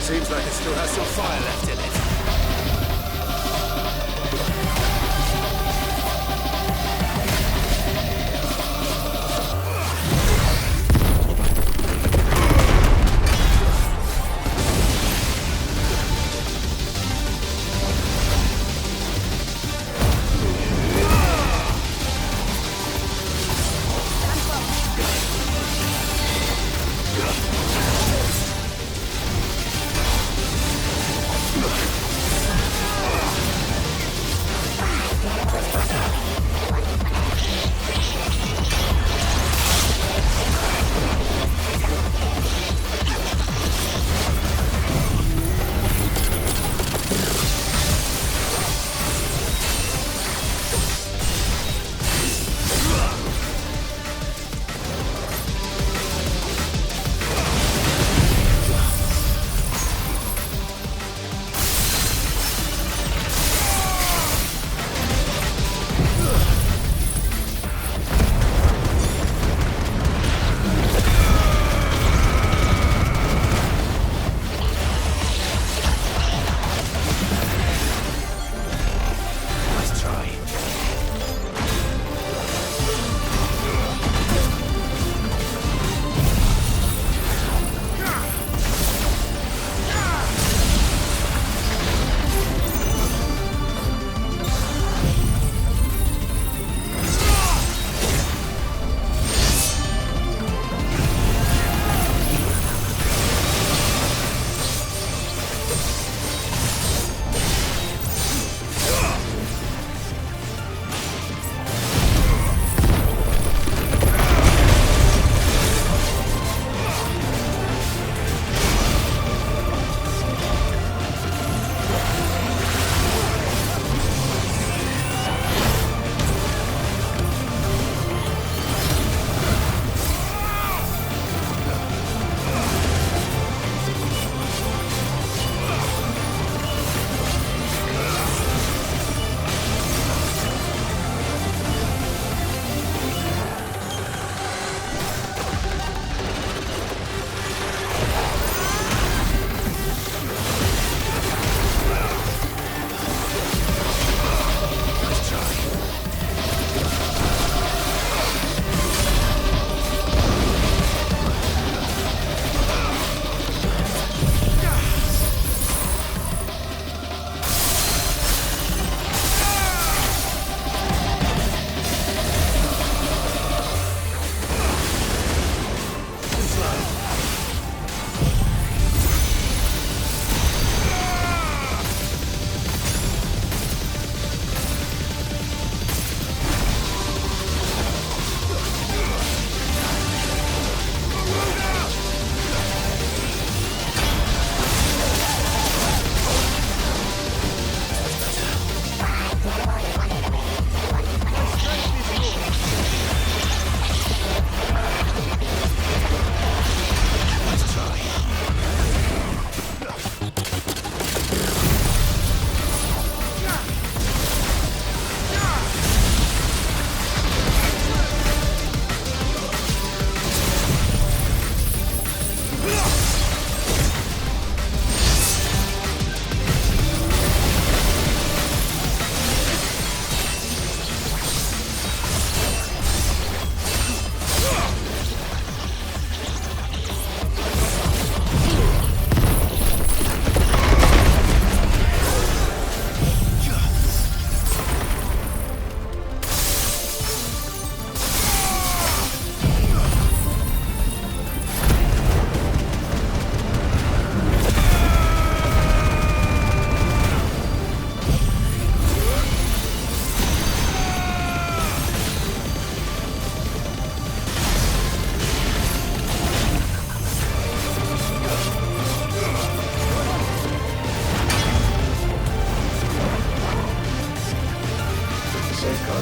S2: Seems like it still has some fire left in it.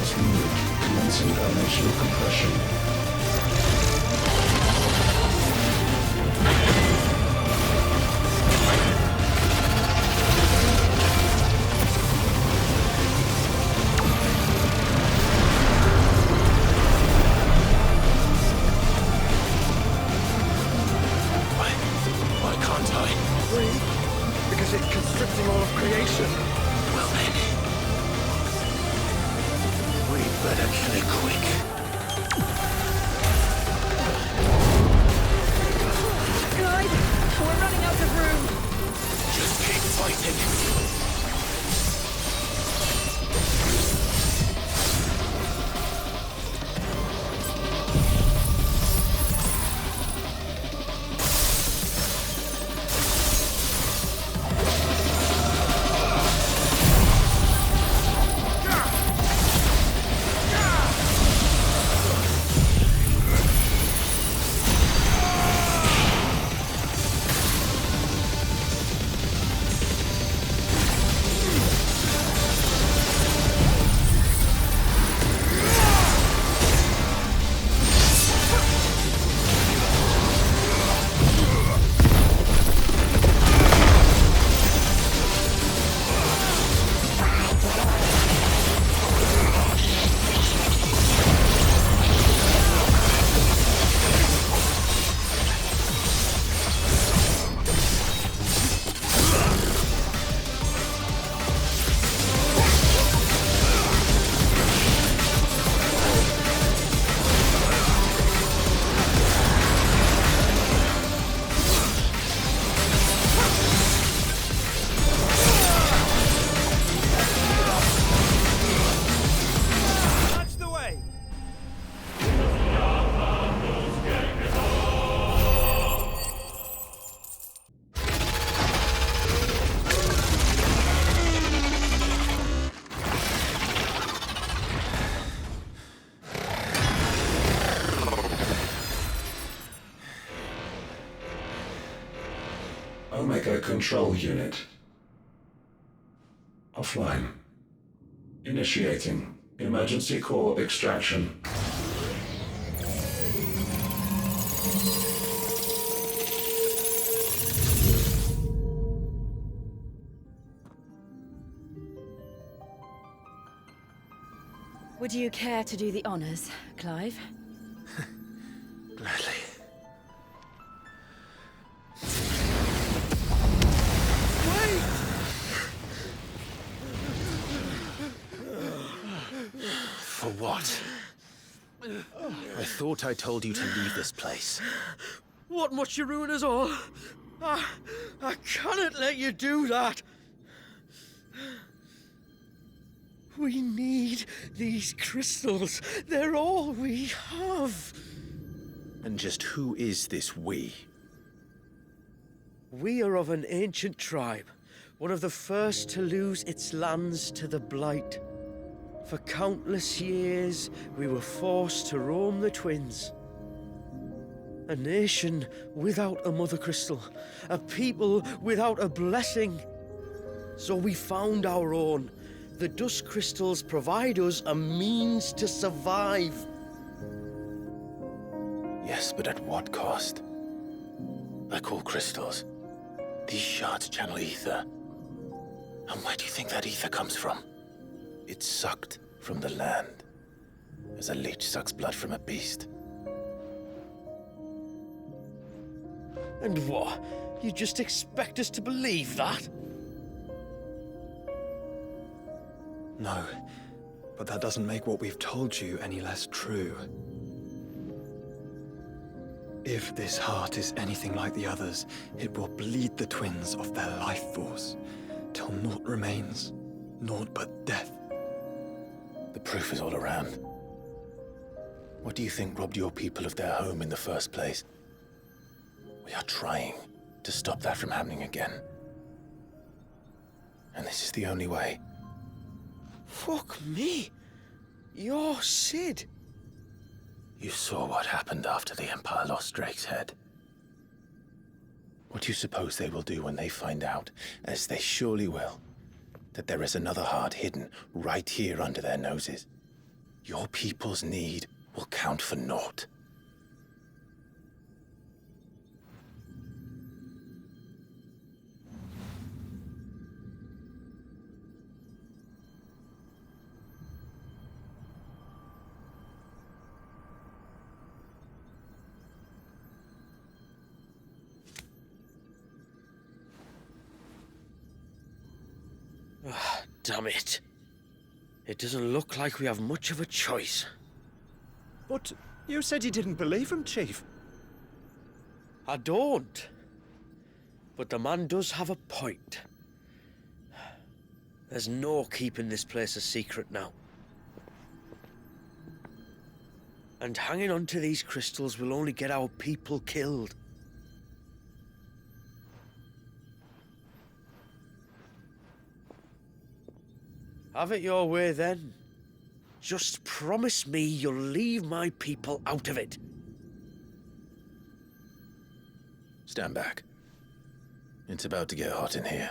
S12: Continued. Commencing dimensional compression.
S2: Why can't I?
S3: Breathe, because it's constricting all of creation.
S2: Well then, we'd better kill it quick.
S1: Guide, we're running out of room.
S2: Just keep fighting.
S12: Omega Control Unit. Offline. Initiating emergency core extraction.
S1: Would you care to do the honors, Clive?
S2: Gladly. For what? I thought I told you to leave this place.
S9: What must you ruin us all? I cannot let you do that. We need these crystals. They're all we have.
S2: And just who is this we?
S9: We are of an ancient tribe, one of the first to lose its lands to the Blight. For countless years, we were forced to roam the Twins. A nation without a mother crystal, a people without a blessing. So we found our own. The dust crystals provide us a means to survive.
S2: Yes, but at what cost? Like all crystals, these shards channel ether. And where do you think that ether comes from? It's sucked from the land, as a leech sucks blood from a beast.
S9: And what? You just expect us to believe that?
S14: No, but that doesn't make what we've told you any less true. If this heart is anything like the others, it will bleed the twins of their life force, till naught remains, naught but death.
S2: The proof is all around. What do you think robbed your people of their home in the first place? We are trying to stop that from happening again. And this is the only way.
S9: Fuck me. You're Sid.
S2: You saw what happened after the Empire lost Drake's head. What do you suppose they will do when they find out, as they surely will, that there is another heart hidden right here under their noses? your people's need will count for naught.
S9: Damn it. It doesn't look like we have much of a choice.
S3: But you said you didn't believe him, Chief.
S9: I don't. But the man does have a point. There's no keeping this place a secret now. And hanging on to these crystals will only get our people killed. Have it your way, then. Just promise me you'll leave my people out of it.
S2: Stand back. It's about to get hot in here.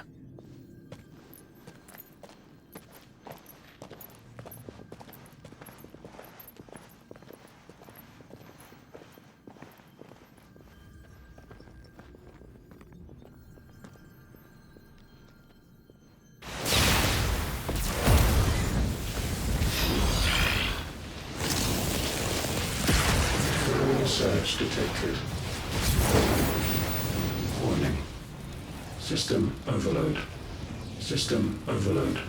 S12: Surge detected. Warning. System overload. System overload.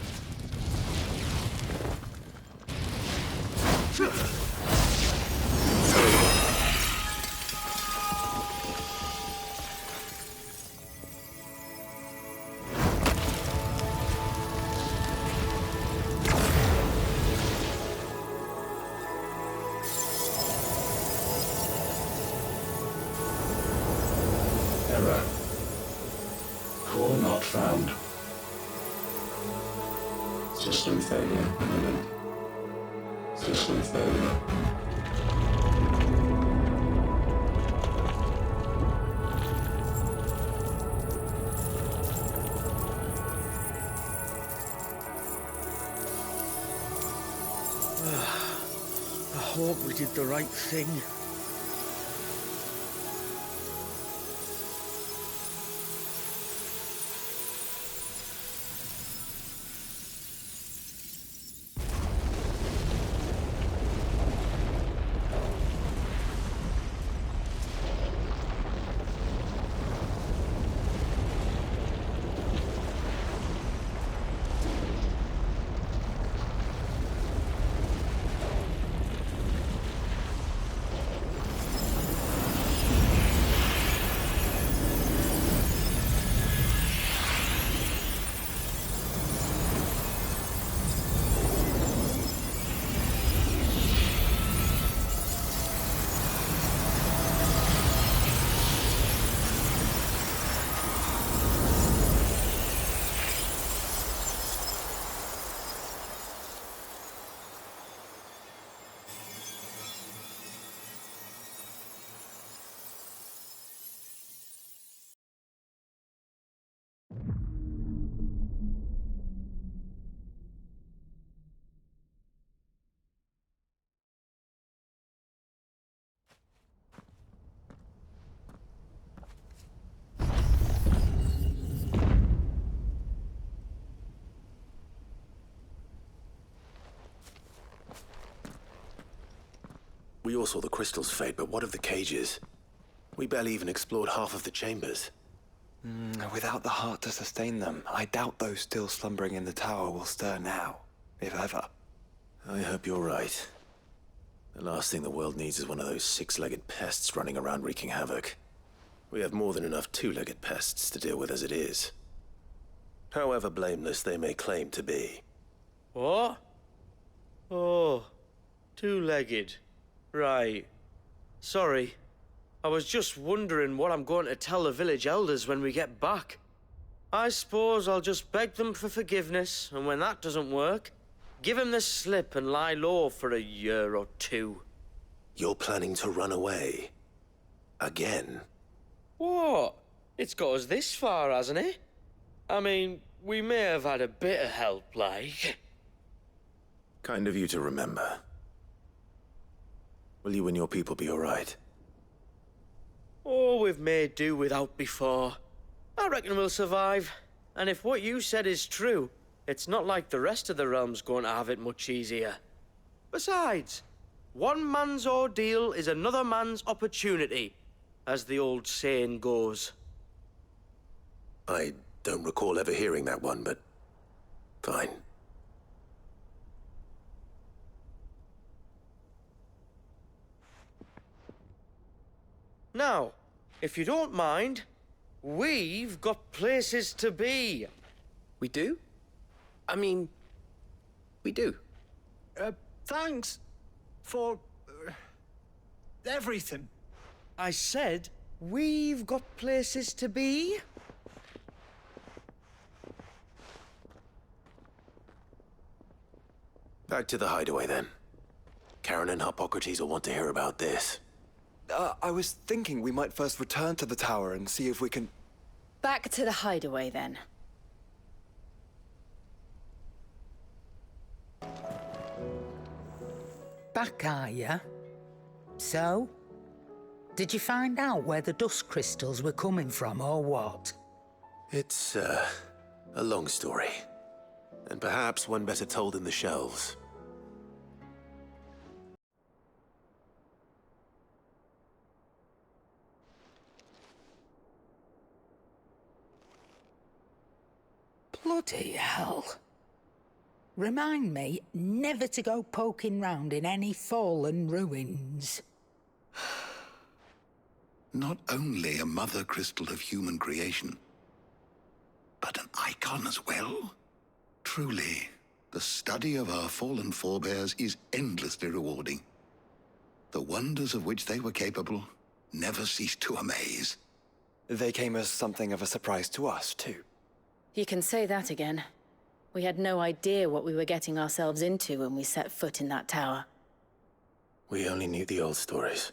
S12: Error. Core not found. System failure imminent. System failure.
S9: I hope we did the right thing.
S2: We all saw the crystals fade, but what of the cages? We barely even explored half of the chambers.
S14: Without the heart to sustain them, I doubt those still slumbering in the tower will stir now, if ever.
S2: I hope you're right. The last thing the world needs is one of those six-legged pests running around wreaking havoc. We have more than enough two-legged pests to deal with as it is. However blameless they may claim to be.
S9: What? Oh, two-legged. Right. Sorry. I was just wondering what I'm going to tell the village elders when we get back. I suppose I'll just beg them for forgiveness, and when that doesn't work, give them the slip and lie low for a year or two.
S2: You're planning to run away? Again?
S9: What? It's got us this far, hasn't it? I mean, we may have had a bit of help, like.
S2: Kind of you to remember. Will you and your people be all right?
S9: Oh, we've made do without before. I reckon we'll survive. And if what you said is true, it's not like the rest of the realm's going to have it much easier. Besides, one man's ordeal is another man's opportunity, as the old saying goes.
S2: I don't recall ever hearing that one, but fine.
S9: Now, if you don't mind, we've got places to be.
S5: We do? I mean, we do.
S3: Thanks for everything.
S9: I said we've got places to be.
S2: Back to the hideaway, then. Karen and Hippocrates will want to hear about this.
S14: I was thinking we might first return to the tower and see if we can...
S10: Back to the hideaway, then.
S4: Back, are ya? So? Did you find out where the dust crystals were coming from, or what?
S2: It's, a long story. And perhaps one better told in the shelves.
S4: Bloody hell. Remind me never to go poking round in any fallen ruins.
S6: Not only a mother crystal of human creation, but an icon as well. Truly, the study of our fallen forebears is endlessly rewarding. The wonders of which they were capable never cease to amaze.
S14: They came as something of a surprise to us, too.
S16: You can say that again. We had no idea what we were getting ourselves into when we set foot in that tower.
S2: We only knew the old stories.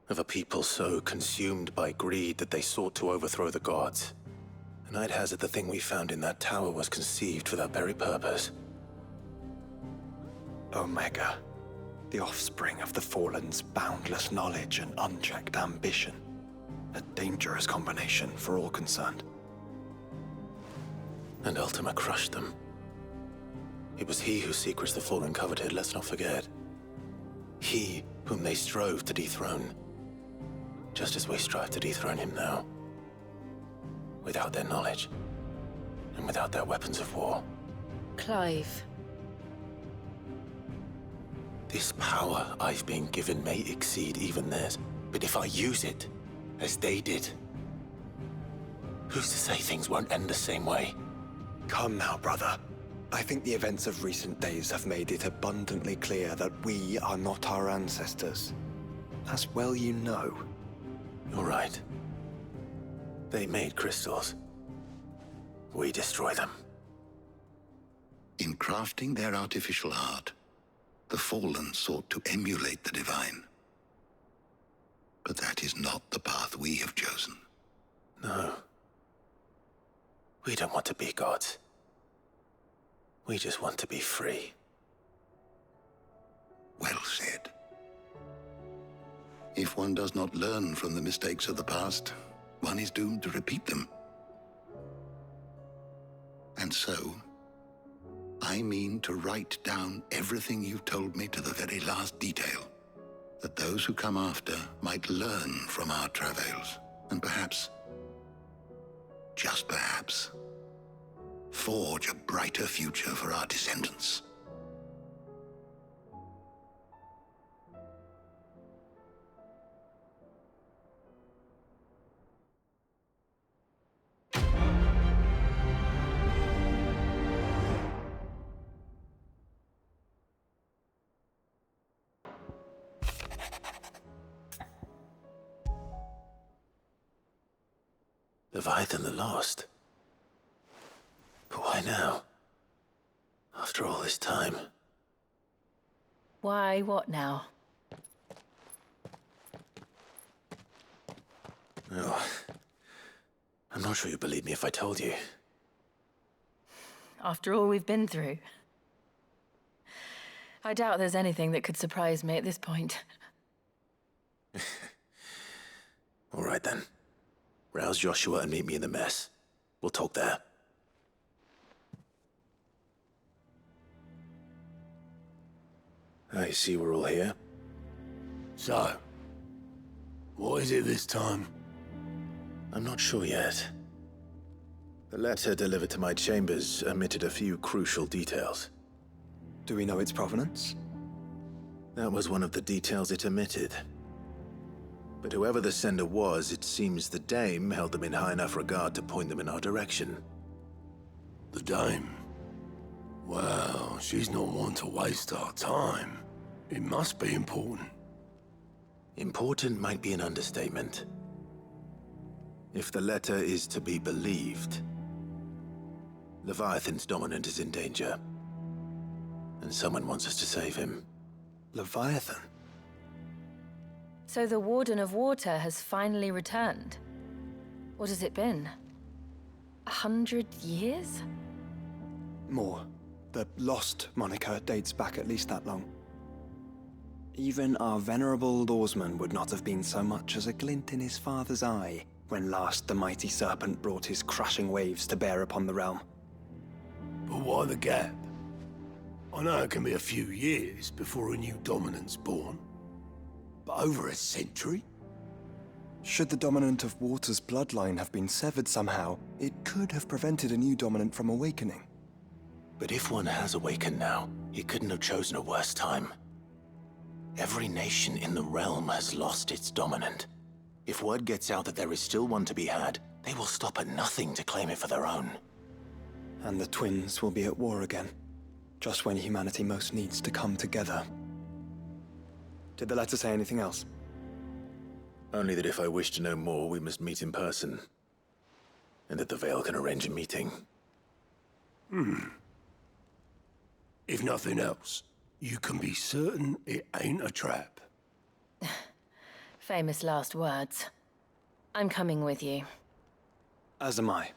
S2: Of a people so consumed by greed that they sought to overthrow the gods. And I'd hazard the thing we found in that tower was conceived for that very purpose.
S14: Oomega, the offspring of the Fallen's boundless knowledge and unchecked ambition. A dangerous combination for all concerned.
S2: And Ultima crushed them. It was he whose secrets the Fallen coveted, let's not forget. He whom they strove to dethrone. Just as we strive to dethrone him now. Without their knowledge. And without their weapons of war.
S8: Clive.
S2: This power I've been given may exceed even theirs, but if I use it, as they did, who's to say things won't end the same way?
S14: Come now, brother. I think the events of recent days have made it abundantly clear that we are not our ancestors. As well you know.
S2: You're right. They made crystals. We destroy them.
S6: In crafting their artificial art, the Fallen sought to emulate the divine. But that is not the path we have chosen.
S2: No. We don't want to be gods. We just want to be free.
S6: Well said. If one does not learn from the mistakes of the past, one is doomed to repeat them. And so, I mean to write down everything you've told me to the very last detail, that those who come after might learn from our travails, and perhaps, just perhaps, forge a brighter future for our descendants.
S2: Leviathan the Lost. But why now? After all this time.
S16: Why, what now?
S2: Oh, I'm not sure you'd believe me if I told you.
S16: After all we've been through.
S21: I doubt there's anything that could surprise me at this point.
S2: All right then. Rouse Joshua and meet me in the mess. We'll talk there. I see we're all here.
S22: So, what is it this time?
S2: I'm not sure yet. The letter delivered to my chambers omitted a few crucial details.
S14: Do we know its provenance?
S2: That was one of the details it omitted. But whoever the sender was, it seems the dame held them in high enough regard to point them in our direction.
S22: The dame? Well, she's not one to waste our time. It must be important.
S2: Important might be an understatement. If the letter is to be believed, Leviathan's dominant is in danger. And someone wants us to save him.
S14: Leviathan?
S21: So the Warden of Water has finally returned. What has it been? 100 years?
S14: More. The Lost moniker dates back at least that long. Even our venerable lawsman would not have been so much as a glint in his father's eye when last the mighty serpent brought his crushing waves to bear upon the realm.
S22: But why the gap? I know it can be a few years before a new dominant's born. But over a century?
S14: Should the dominant of Water's bloodline have been severed somehow, it could have prevented a new dominant from awakening.
S2: But if one has awakened now, he couldn't have chosen a worse time. Every nation in the realm has lost its dominant. If word gets out that there is still one to be had, they will stop at nothing to claim it for their own.
S14: And the twins will be at war again, just when humanity most needs to come together. Did the letter say anything else?
S2: Only that if I wish to know more, we must meet in person. And that the Veil can arrange a meeting.
S22: If nothing else, you can be certain it ain't a trap.
S21: Famous last words. I'm coming with you.
S14: As am I.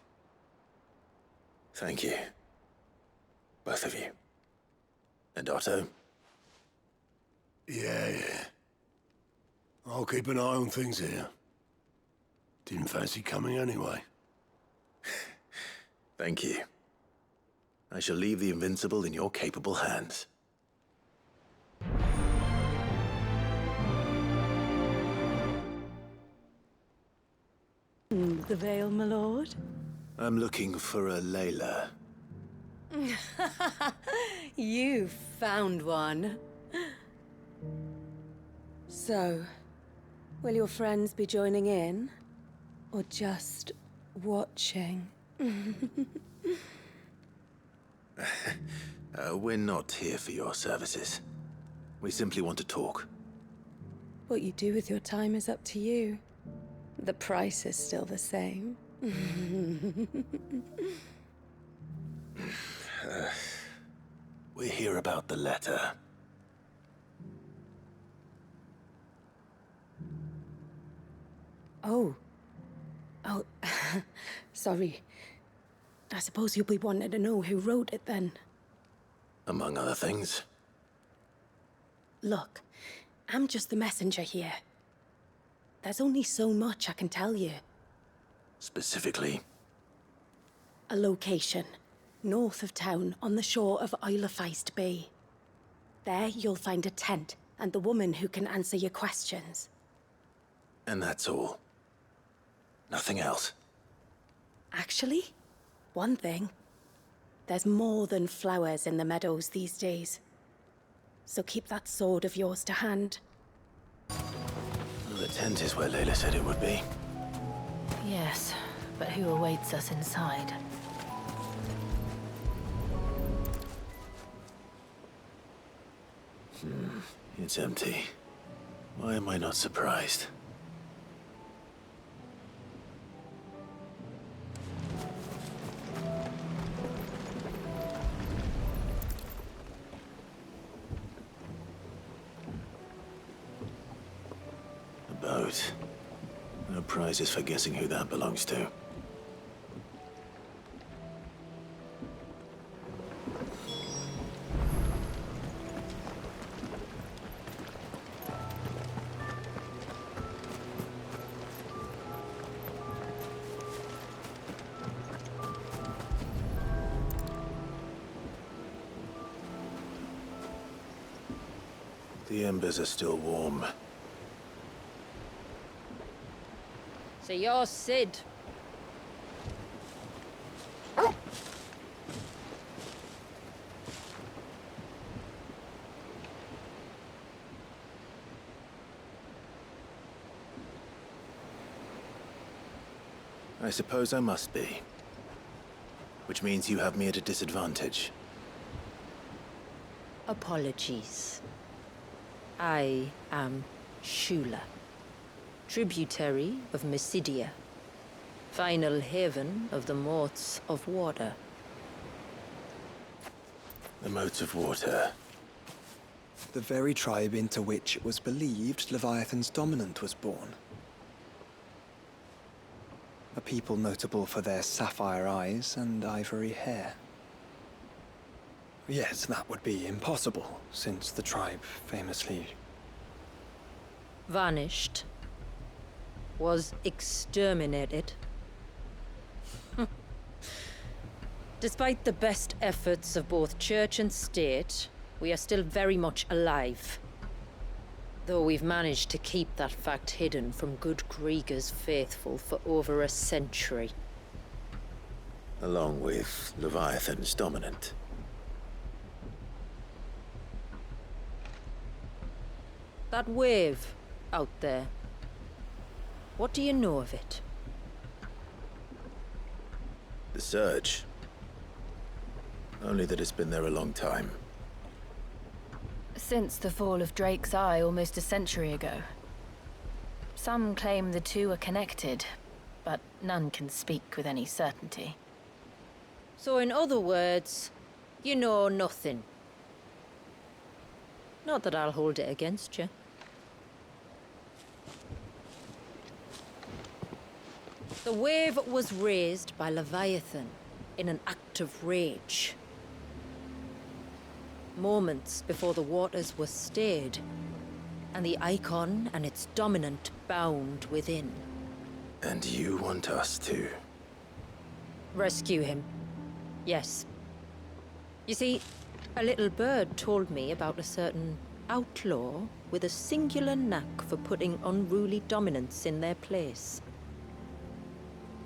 S2: Thank you. Both of you. And Otto?
S22: Yeah. I'll keep an eye on things here. Didn't fancy coming anyway.
S2: Thank you. I shall leave the Invincible in your capable hands.
S1: The Veil, my lord?
S2: I'm looking for a Layla.
S1: You found one. So, will your friends be joining in? Or just watching?
S2: We're not here for your services. We simply want to talk.
S1: What you do with your time is up to you. The price is still the same.
S2: We're here about the letter.
S1: Oh, sorry. I suppose you'll be wanting to know who wrote it then.
S2: Among other things.
S1: Look, I'm just the messenger here. There's only so much I can tell you.
S2: Specifically?
S1: A location, north of town, on the shore of Isle of Feist Bay. There you'll find a tent and the woman who can answer your questions.
S2: And that's all? Nothing else?
S1: Actually, one thing. There's more than flowers in the meadows these days. So keep that sword of yours to hand.
S2: The tent is where Layla said it would be.
S21: Yes, but who awaits us inside?
S2: It's empty. Why am I not surprised? A boat. No prizes for guessing who that belongs to. The embers are still warm.
S10: So you're Sid.
S2: I suppose I must be. Which means you have me at a disadvantage.
S10: Apologies. I am Shula, tributary of Mysidia, final haven of the moats of water.
S2: The moats of water.
S14: The very tribe into which it was believed Leviathan's dominant was born. A people notable for their sapphire eyes and ivory hair. Yes, that would be impossible, since the tribe famously
S10: vanished, was exterminated. Despite the best efforts of both church and state, we are still very much alive. Though we've managed to keep that fact hidden from good Grieger's faithful for over a century.
S2: Along with Leviathan's dominant.
S10: That wave out there. What do you know of it?
S2: The surge. Only that it's been there a long time.
S21: Since the fall of Drake's Eye almost a century ago. Some claim the two are connected, but none can speak with any certainty.
S10: So in other words, you know nothing. Not that I'll hold it against you. The wave was raised by Leviathan in an act of rage. Moments before the waters were stayed, and the icon and its dominant bound within.
S2: And you want us to?
S10: Rescue him. Yes. You see, a little bird told me about a certain outlaw with a singular knack for putting unruly dominants in their place.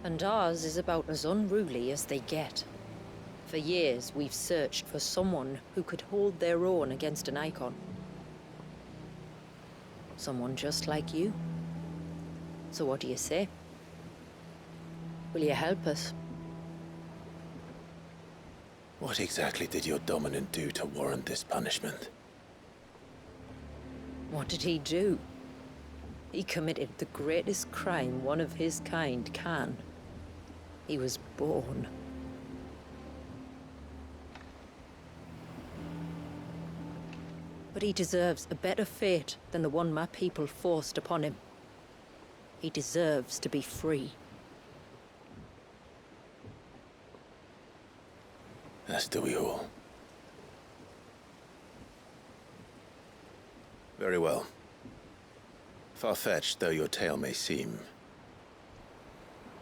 S10: And ours is about as unruly as they get. For years, we've searched for someone who could hold their own against an icon. Someone just like you. So what do you say? Will you help us?
S2: What exactly did your dominant do to warrant this punishment?
S10: What did he do? He committed the greatest crime one of his kind can. He was born. But he deserves a better fate than the one my people forced upon him. He deserves to be free.
S2: As do we all. Very well. Far-fetched though your tale may seem,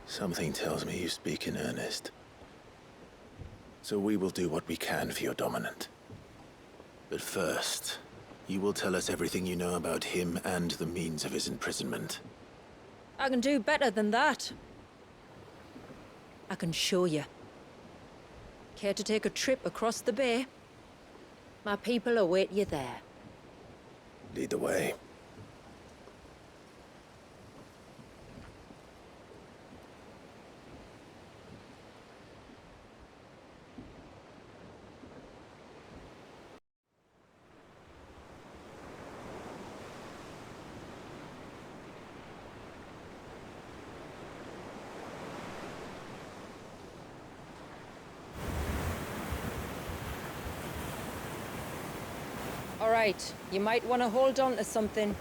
S2: something tells me you speak in earnest. So we will do what we can for your dominant. But first, you will tell us everything you know about him and the means of his imprisonment.
S10: I can do better than that. I can show you. Care to take a trip across the bay? My people await you there.
S2: Lead the way.
S10: All right, you might want to hold on to something.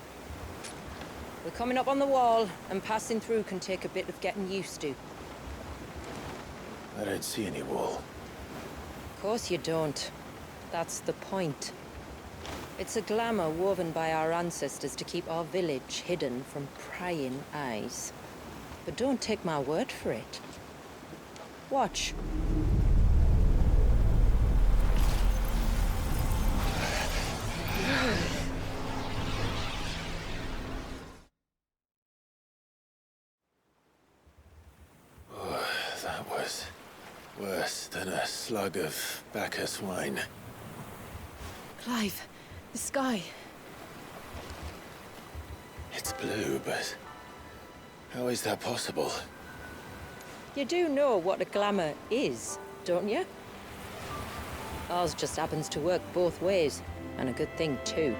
S10: We're coming up on the wall, and passing through can take a bit of getting used to.
S2: I don't see any wall.
S10: Of course you don't. That's the point. It's a glamour woven by our ancestors to keep our village hidden from prying eyes. But don't take my word for it. Watch.
S2: jug of Bacchus wine.
S21: Clive, the sky.
S2: It's blue, but how is that possible?
S10: You do know what a glamour is, don't you? Ours just happens to work both ways, and a good thing too.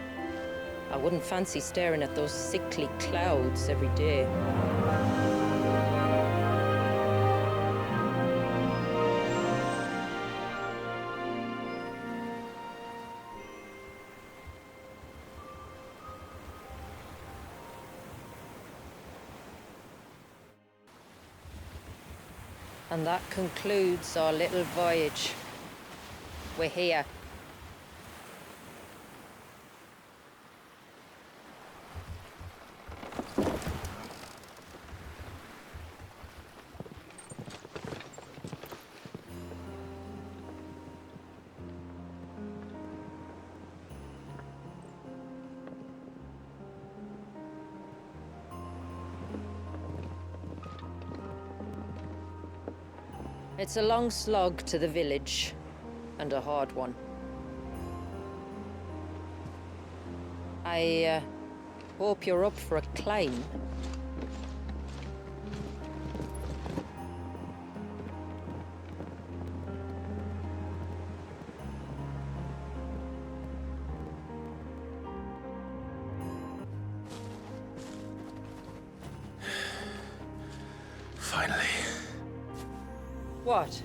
S10: I wouldn't fancy staring at those sickly clouds every day. And that concludes our little voyage. We're here. It's a long slog to the village, and a hard one. I hope you're up for a climb.
S2: Finally.
S10: What?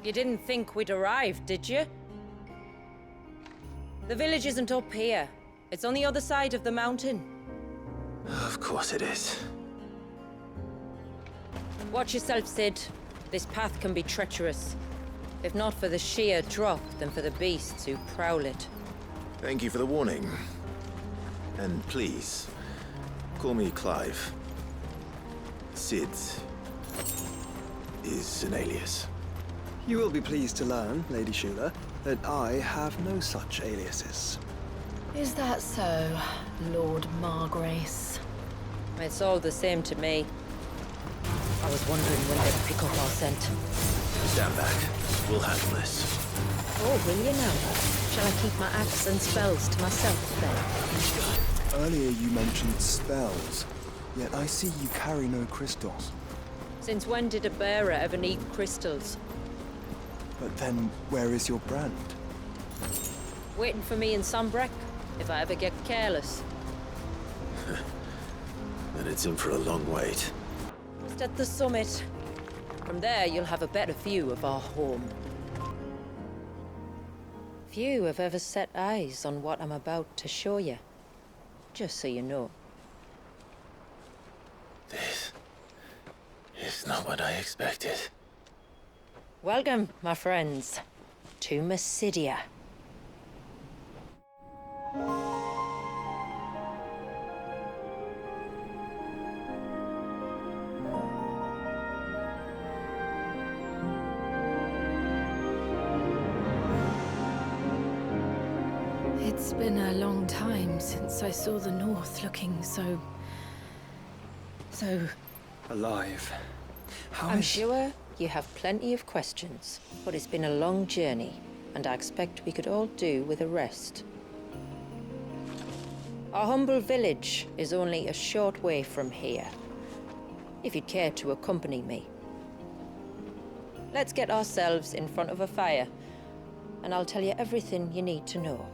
S10: You didn't think we'd arrived, did you? The village isn't up here. It's on the other side of the mountain.
S2: Of course it is.
S10: Watch yourself, Sid. This path can be treacherous. If not for the sheer drop, then for the beasts who prowl it.
S2: Thank you for the warning. And please, call me Clive. Sid is an alias.
S14: You will be pleased to learn, Lady Shula, that I have no such aliases.
S21: Is that so, Lord Margrace?
S10: It's all the same to me. I was wondering when they'd pick up our scent.
S2: Stand back. We'll handle this.
S10: Oh, will you now? Shall I keep my axe and spells to myself, then?
S14: Earlier you mentioned spells, yet I see you carry no crystals.
S10: Since when did a bearer ever need crystals?
S14: But then, where is your brand?
S10: Waiting for me in Sunbreck, if I ever get careless.
S2: Then it's in for a long wait.
S10: Just at the summit. From there, you'll have a better view of our home. Few have ever set eyes on what I'm about to show you. Just so you know.
S2: This is not what I expected.
S10: Welcome, my friends, to Mysidia.
S21: It's been a long time since I saw the North looking so
S14: alive.
S10: I'm sure you have plenty of questions, but it's been a long journey, and I expect we could all do with a rest. Our humble village is only a short way from here, if you'd care to accompany me. Let's get ourselves in front of a fire, and I'll tell you everything you need to know.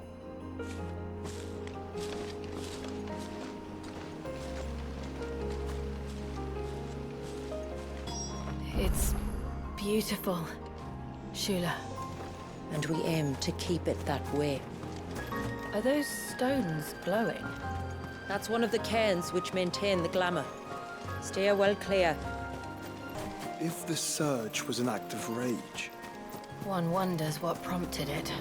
S21: It's beautiful, Shula.
S10: And we aim to keep it that way.
S21: Are those stones glowing?
S10: That's one of the cairns which maintain the glamour. Steer well clear.
S14: If the surge was an act of rage,
S21: One wonders what prompted it.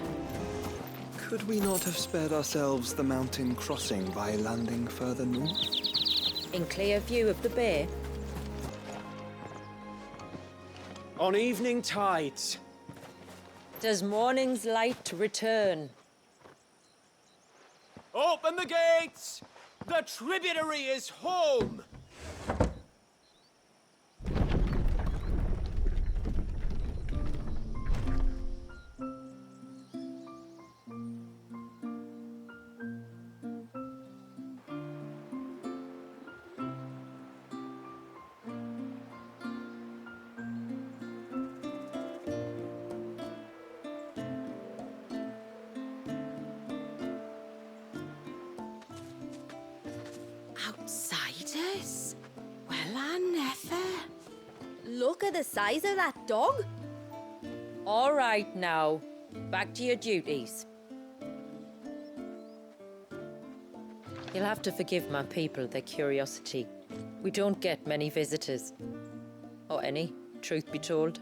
S14: could we not have spared ourselves the mountain crossing by landing further north?
S10: In clear view of the bay.
S5: On evening tides.
S10: Does morning's light return?
S5: Open the gates! The tributary is home!
S1: Outsiders? Well, I never.
S16: Look at the size of that dog. All right now, back to your duties. You'll have to forgive my people their curiosity. We don't get many visitors. Or any, truth be told.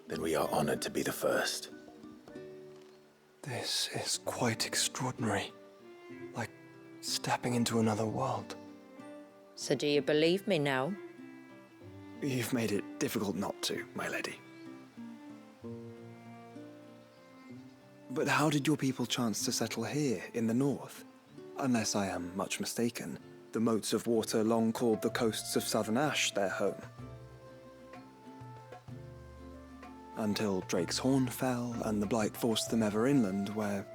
S2: Then we are honored to be the first.
S14: This is quite extraordinary. Like stepping into another world.
S16: So do you believe me now?
S14: You've made it difficult not to, my lady. But how did your people chance to settle here, in the north? Unless I am much mistaken, the moats of water long called the coasts of southern Ash their home. Until Drake's Horn fell, and the Blight forced them ever inland, where...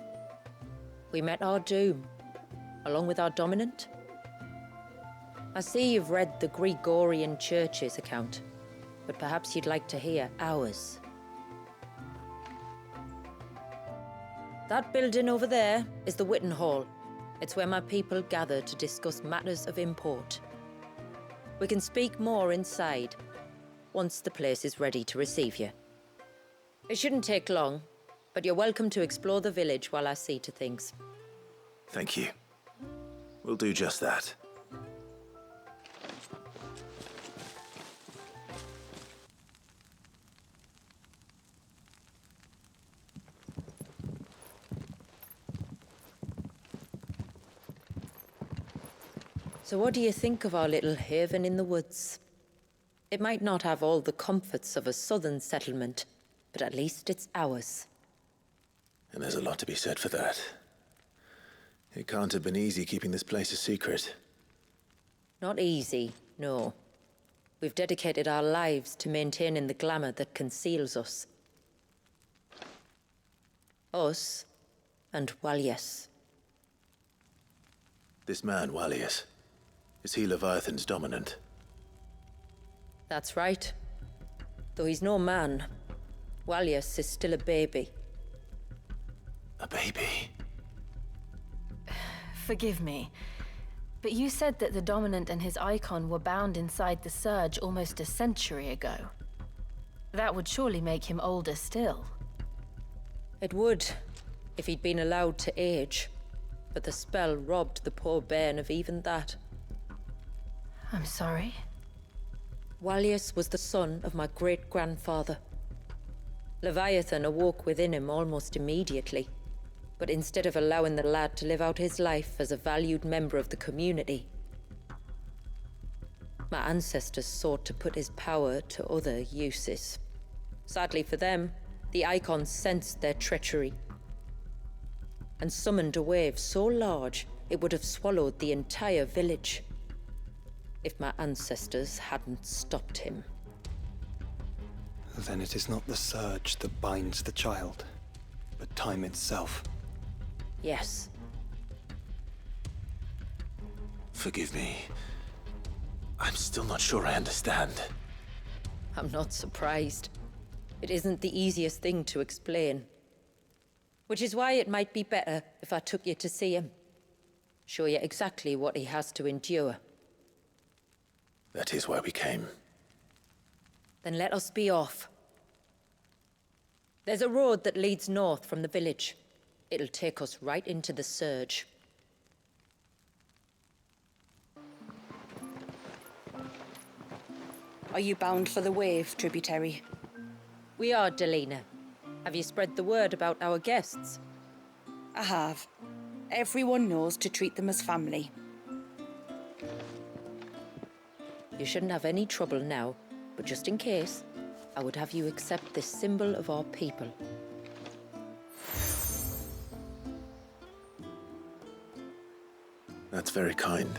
S16: We met our doom, along with our dominant. I see you've read the Gregorian Church's account, but perhaps you'd like to hear ours. That building over there is the Witten Hall. It's where my people gather to discuss matters of import. We can speak more inside, once the place is ready to receive you. It shouldn't take long, but you're welcome to explore the village while I see to things.
S2: Thank you. We'll do just that.
S16: So what do you think of our little haven in the woods? It might not have all the comforts of a southern settlement, but at least it's ours.
S2: And there's a lot to be said for that. It can't have been easy keeping this place a secret.
S16: Not easy, no. We've dedicated our lives to maintaining the glamour that conceals us. Us and Walius.
S2: This man, Walius, is he Leviathan's dominant?
S16: That's right. Though he's no man, Walius is still a baby.
S2: A baby?
S21: Forgive me, but you said that the Dominant and his icon were bound inside the Surge almost a century ago. That would surely make him older still.
S16: It would, if he'd been allowed to age. But the spell robbed the poor bairn of even that.
S21: I'm sorry?
S16: Walius was the son of my great-grandfather. Leviathan awoke within him almost immediately. But instead of allowing the lad to live out his life as a valued member of the community, my ancestors sought to put his power to other uses. Sadly for them, the icons sensed their treachery and summoned a wave so large it would have swallowed the entire village if my ancestors hadn't stopped him.
S14: Then it is not the Surge that binds the child, but time itself.
S16: Yes.
S2: Forgive me. I'm still not sure I understand.
S16: I'm not surprised. It isn't the easiest thing to explain. Which is why it might be better if I took you to see him. Show you exactly what he has to endure.
S2: That is why we came.
S16: Then let us be off. There's a road that leads north from the village. It'll take us right into the Surge.
S7: Are you bound for the Wave, tributary?
S16: We are, Delina. Have you spread the word about our guests?
S7: I have. Everyone knows to treat them as family.
S16: You shouldn't have any trouble now, but just in case, I would have you accept this symbol of our people.
S2: That's very kind.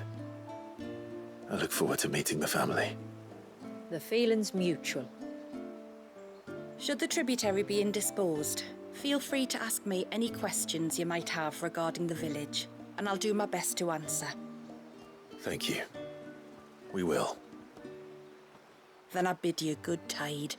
S2: I look forward to meeting the family.
S16: The feeling's mutual.
S7: Should the tributary be indisposed, feel free to ask me any questions you might have regarding the village, and I'll do my best to answer.
S2: Thank you. We will.
S7: Then I bid you good tide.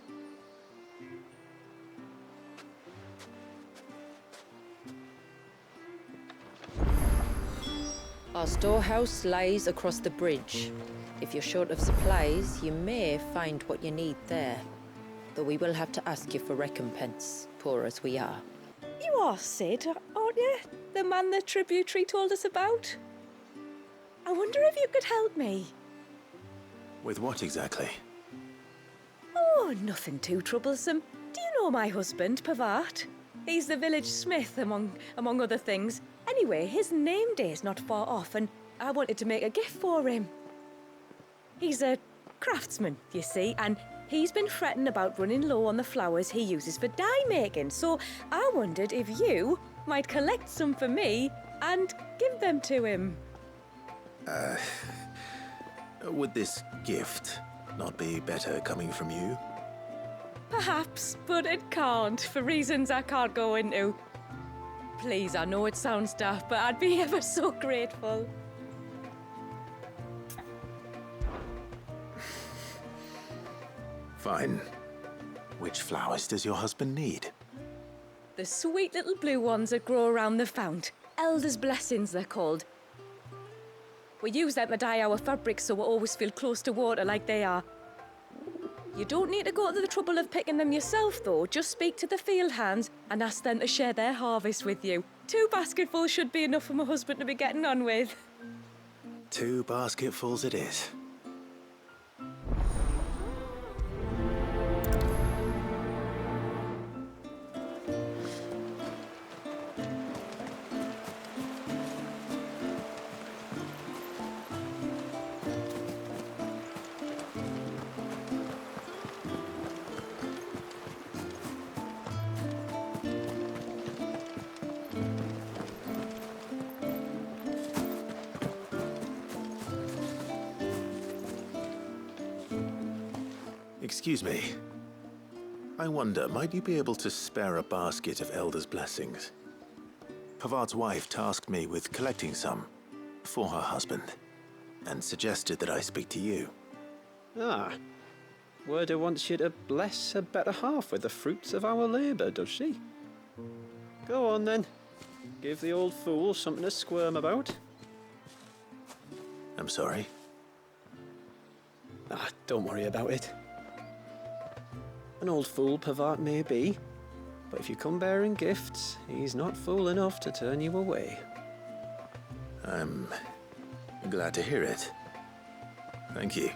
S15: Our storehouse lies across the bridge. If you're short of supplies, you may find what you need there. Though we will have to ask you for recompense, poor as we are.
S16: You are Sid, aren't you? The man the tributary told us about? I wonder if you could help me.
S2: With what exactly?
S16: Oh, nothing too troublesome. Do you know my husband, Pavat? He's the village smith, among other things. Anyway, his name day's not far off, and I wanted to make a gift for him. He's a craftsman, you see, and he's been fretting about running low on the flowers he uses for dye making, so I wondered if you might collect some for me and give them to him.
S2: Would this gift not be better coming from you?
S16: Perhaps, but it can't, for reasons I can't go into. Please, I know it sounds daft, but I'd be ever so grateful.
S2: Fine. Which flowers does your husband need?
S16: The sweet little blue ones that grow around the fount. Elders' blessings, they're called. We use them to dye our fabrics so we always feel close to water like they are. You don't need to go to the trouble of picking them yourself, though. Just speak to the field hands and ask them to share their harvest with you. 2 basketfuls should be enough for my husband to be getting on with.
S2: 2 basketfuls it is. Excuse me. I wonder, might you be able to spare a basket of Elder's blessings? Pavart's wife tasked me with collecting some for her husband, and suggested that I speak to you.
S18: Ah. Werda wants you to bless her better half with the fruits of our labour, does she? Go on then. Give the old fool something to squirm about.
S2: I'm sorry.
S18: Ah, don't worry about it. An old fool Pavart may be, but if you come bearing gifts, he's not fool enough to turn you away.
S2: I'm glad to hear it. Thank you.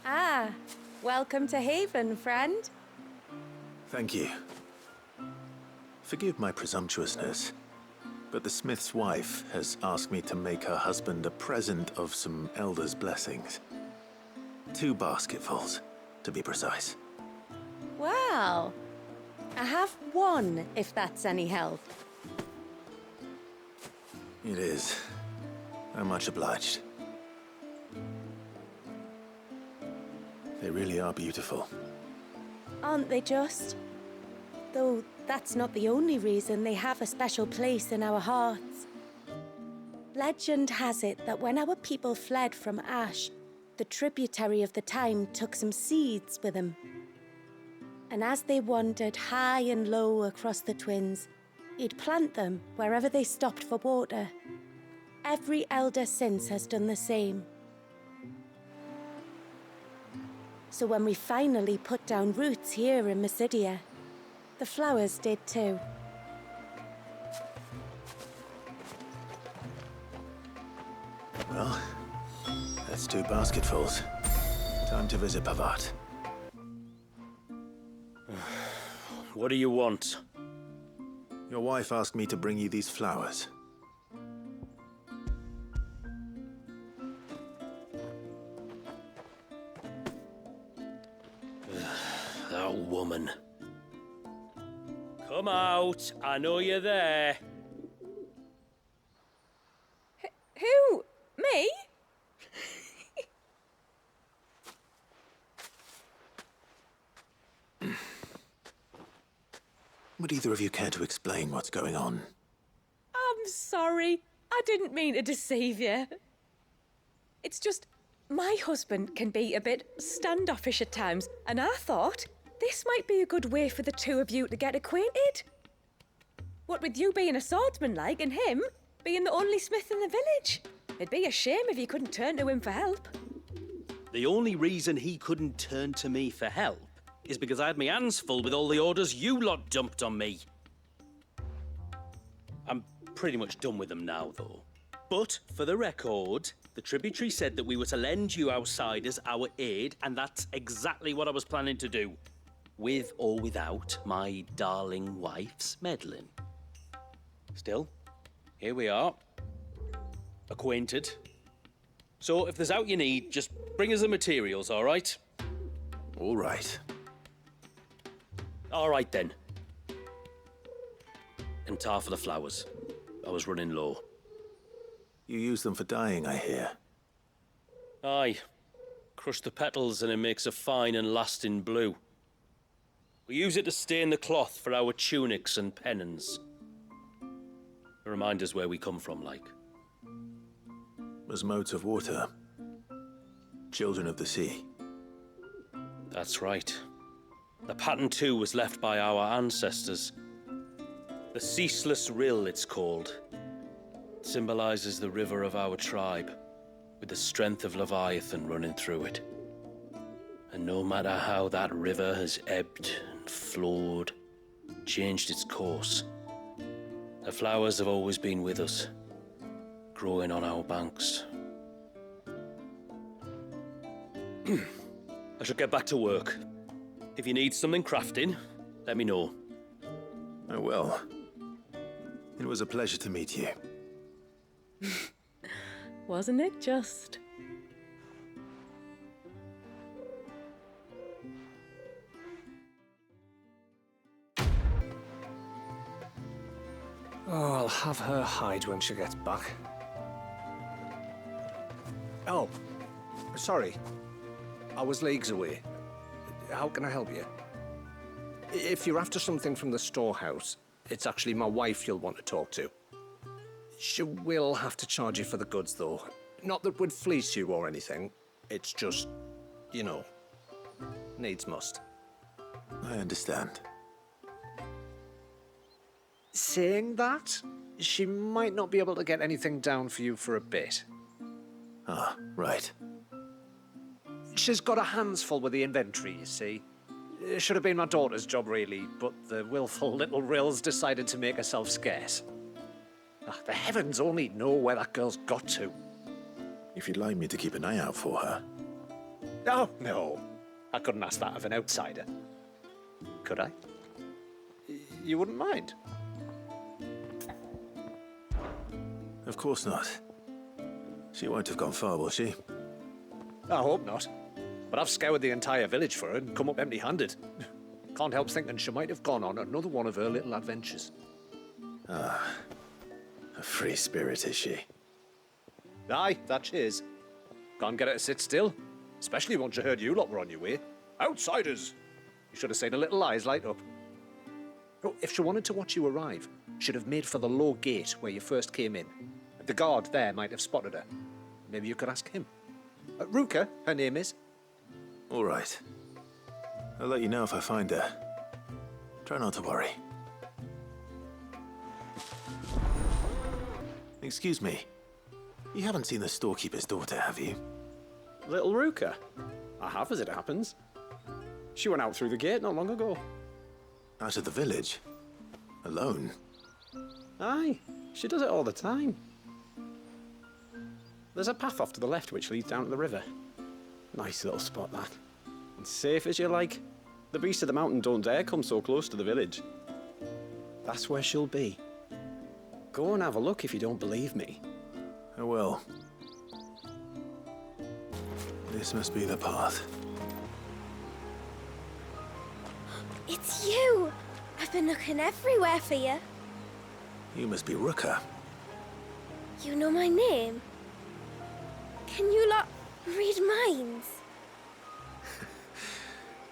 S16: Ah, welcome to Haven, friend.
S2: Thank you. Forgive my presumptuousness, but the smith's wife has asked me to make her husband a present of some Elder's blessings. 2 basketfuls, to be precise.
S16: Wow. I have 1, if that's any help.
S2: It is. I'm much obliged. They really are beautiful.
S1: Aren't they just? Though that's not the only reason they have a special place in our hearts. Legend has it that when our people fled from Ash, the tributary of the time took some seeds with them. And as they wandered high and low across the Twins, he'd plant them wherever they stopped for water. Every elder since has done the same. So when we finally put down roots here in Mysidia, the flowers did too.
S2: Well, that's 2 basketfuls. Time to visit Pavart.
S18: What do you want?
S2: Your wife asked me to bring you these flowers.
S18: That woman. Come out. I know you're there.
S16: Who? Me?
S2: Would either of you care to explain what's going on?
S16: I'm sorry. I didn't mean to deceive you. It's just, my husband can be a bit standoffish at times, and I thought this might be a good way for the 2 of you to get acquainted. What with you being a swordsman like and him being the only smith in the village? It'd be a shame if you couldn't turn to him for help.
S13: The only reason he couldn't turn to me for help is because I had my hands full with all the orders you lot dumped on me. I'm pretty much done with them now, though. But, for the record, the tributary said that we were to lend you outsiders our aid, and that's exactly what I was planning to do. With or without my darling wife's meddling. Still, here we are. Acquainted. So, if there's out you need, just bring us the materials, all right?
S2: All right.
S13: All right, then. And tar for the flowers. I was running low.
S2: You use them for dyeing, I hear.
S13: Aye. Crush the petals and it makes a fine and lasting blue. We use it to stain the cloth for our tunics and pennons. To remind us where we come from, like.
S2: As motes of water. Children of the sea.
S13: That's right. The pattern too was left by our ancestors. The Ceaseless Rill, it's called. It symbolizes the river of our tribe, with the strength of Leviathan running through it. And no matter how that river has ebbed and flowed, changed its course, the flowers have always been with us, growing on our banks. I should get back to work. If you need something crafting, let me know.
S2: I will. It was a pleasure to meet you.
S16: Wasn't it just?
S3: Oh, I'll have her hide when she gets back. Oh, sorry. I was leagues away. How can I help you? If you're after something from the storehouse, it's actually my wife you'll want to talk to. She will have to charge you for the goods, though. Not that we'd fleece you or anything. It's just, you know, needs must.
S2: I understand.
S3: Saying that, she might not be able to get anything down for you for a bit.
S2: Ah, right.
S3: She's got her hands full with the inventory, you see. It should have been my daughter's job, really, but the willful little Rills decided to make herself scarce. The heavens only know where that girl's got to.
S2: If you'd like me to keep an eye out for her.
S3: Oh, no. I couldn't ask that of an outsider. Could I? You wouldn't mind?
S2: Of course not. She won't have gone far, will she?
S3: I hope not. But I've scoured the entire village for her and come up empty-handed. Can't help thinking she might have gone on another one of her little adventures.
S2: Ah, a free spirit, is she?
S3: Aye, that she is. Can't get her to sit still, especially once you heard you lot were on your way. Outsiders! You should have seen her little eyes light up. Oh, if she wanted to watch you arrive, she'd have made for the low gate where you first came in. The guard there might have spotted her. Maybe you could ask him. Ruka, her name is.
S2: All right. I'll let you know if I find her. Try not to worry. Excuse me. You haven't seen the storekeeper's daughter, have you?
S5: Little Ruka? I have, as it happens. She went out through the gate not long ago.
S2: Out of the village? Alone?
S5: Aye, she does it all the time. There's a path off to the left which leads down to the river. Nice little spot, that. And safe as you like. The beasts of the mountain don't dare come so close to the village. That's where she'll be. Go and have a look if you don't believe me.
S2: I will. This must be the path.
S11: It's you! I've been looking everywhere for you.
S2: You must be Ruka.
S11: You know my name? Can you lot read minds?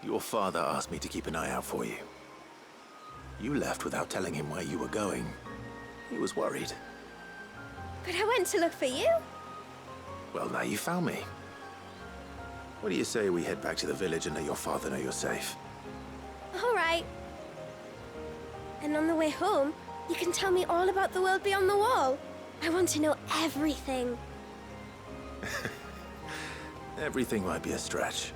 S2: Your father asked me to keep an eye out for you. You left without telling him where you were going. He was worried.
S11: But I went to look for you.
S2: Well, now you found me. What do you say we head back to the village and let your father know you're safe?
S11: All right. And on the way home, You can tell me all about the world beyond the wall. I want to know everything.
S2: Everything might be a stretch.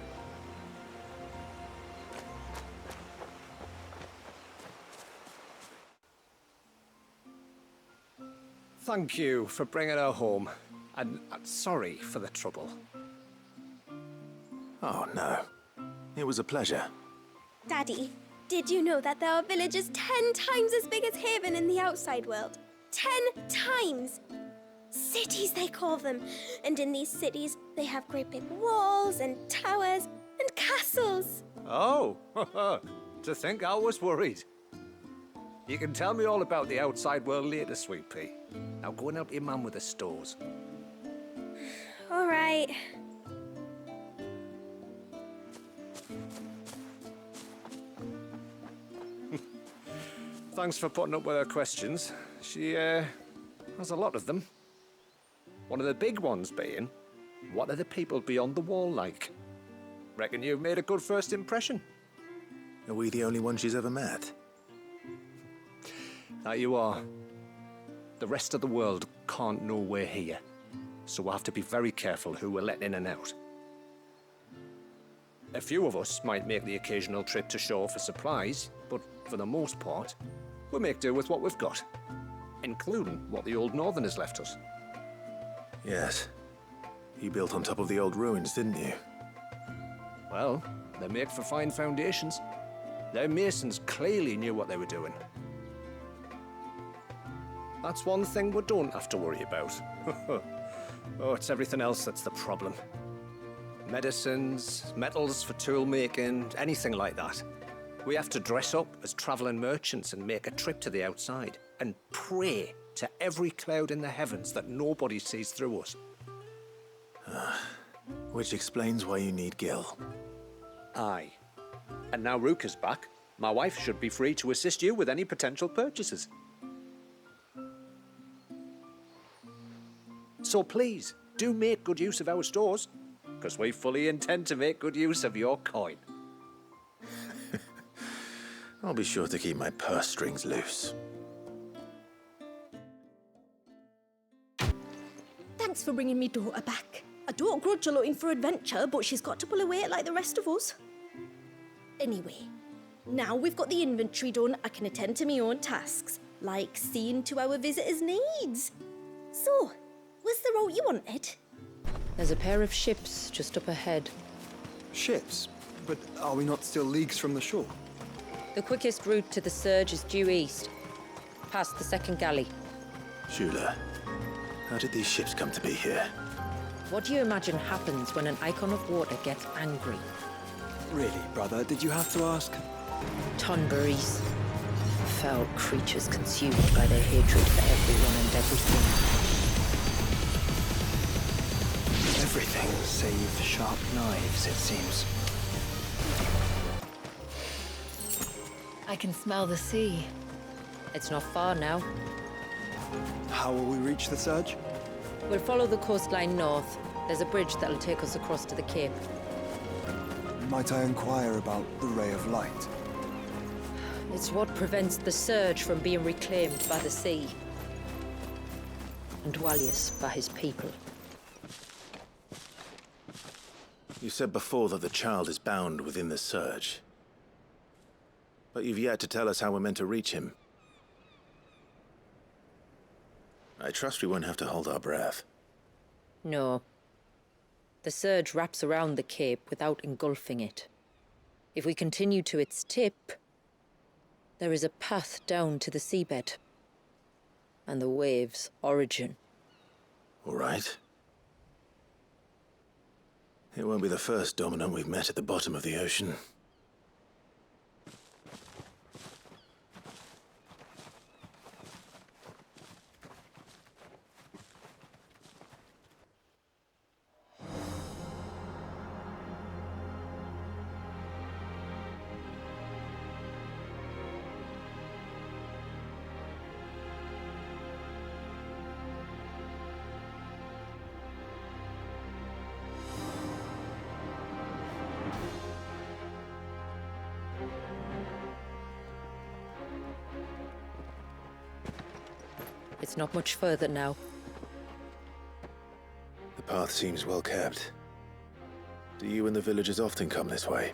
S3: Thank you for bringing her home. And sorry for the trouble.
S2: Oh, no. It was a pleasure.
S11: Daddy, did you know that there are villages 10 times as big as Haven in the outside world? 10 times! Cities, they call them. And in these cities, they have great big walls and towers and castles.
S3: Oh, to think I was worried. You can tell me all about the outside world later, sweet pea. Now go and help your mum with the stores.
S11: All right.
S3: Thanks for putting up with her questions. She, has a lot of them. One of the big ones being, what are the people beyond the wall like? Reckon you've made a good first impression.
S2: Are we the only ones she's ever met?
S3: That you are. The rest of the world can't know we're here, so we'll have to be very careful who we're letting in and out. A few of us might make the occasional trip to shore for supplies, but for the most part, we'll make do with what we've got, including what the old Northerners left us.
S2: Yes. You built on top of the old ruins, didn't you?
S3: Well, they make for fine foundations. Their masons clearly knew what they were doing. That's one thing we don't have to worry about. Oh, it's everything else that's the problem. Medicines, metals for tool making, anything like that. We have to dress up as traveling merchants and make a trip to the outside and pray to every cloud in the heavens that nobody sees through us.
S2: Which explains why you need Gil.
S3: Aye. And now Ruka's back, my wife should be free to assist you with any potential purchases. So please, do make good use of our stores, because we fully intend to make good use of your coin.
S2: I'll be sure to keep my purse strings loose.
S17: Thanks for bringing me daughter back. I don't grudge her looking for adventure, but she's got to pull her weight like the rest of us. Anyway, now we've got the inventory done, I can attend to my own tasks, like seeing to our visitors' needs. So, what's the route you wanted?
S15: There's a pair of ships just up ahead.
S14: Ships? But are we not still leagues from the shore?
S15: The quickest route to the surge is due east, past the second galley.
S2: Shula, how did these ships come to be here?
S15: What do you imagine happens when an icon of water gets angry?
S14: Really, brother? Did you have to ask?
S15: Tonberries. Foul creatures consumed by their hatred for everyone and everything.
S14: Everything save sharp knives, it seems.
S21: I can smell the sea.
S15: It's not far now.
S14: How will we reach the surge?
S15: We'll follow the coastline north. There's a bridge that'll take us across to the cape.
S14: Might I inquire about the ray of light?
S15: It's what prevents the surge from being reclaimed by the sea. And Walius by his people.
S2: You said before that the child is bound within the surge. But you've yet to tell us how we're meant to reach him. I trust we won't have to hold our breath.
S15: No. The surge wraps around the cape without engulfing it. If we continue to its tip, there is a path down to the seabed. And the wave's origin.
S2: All right. It won't be the first dominant we've met at the bottom of the ocean.
S15: It's not much further now.
S2: The path seems well kept. Do you and the villagers often come this way?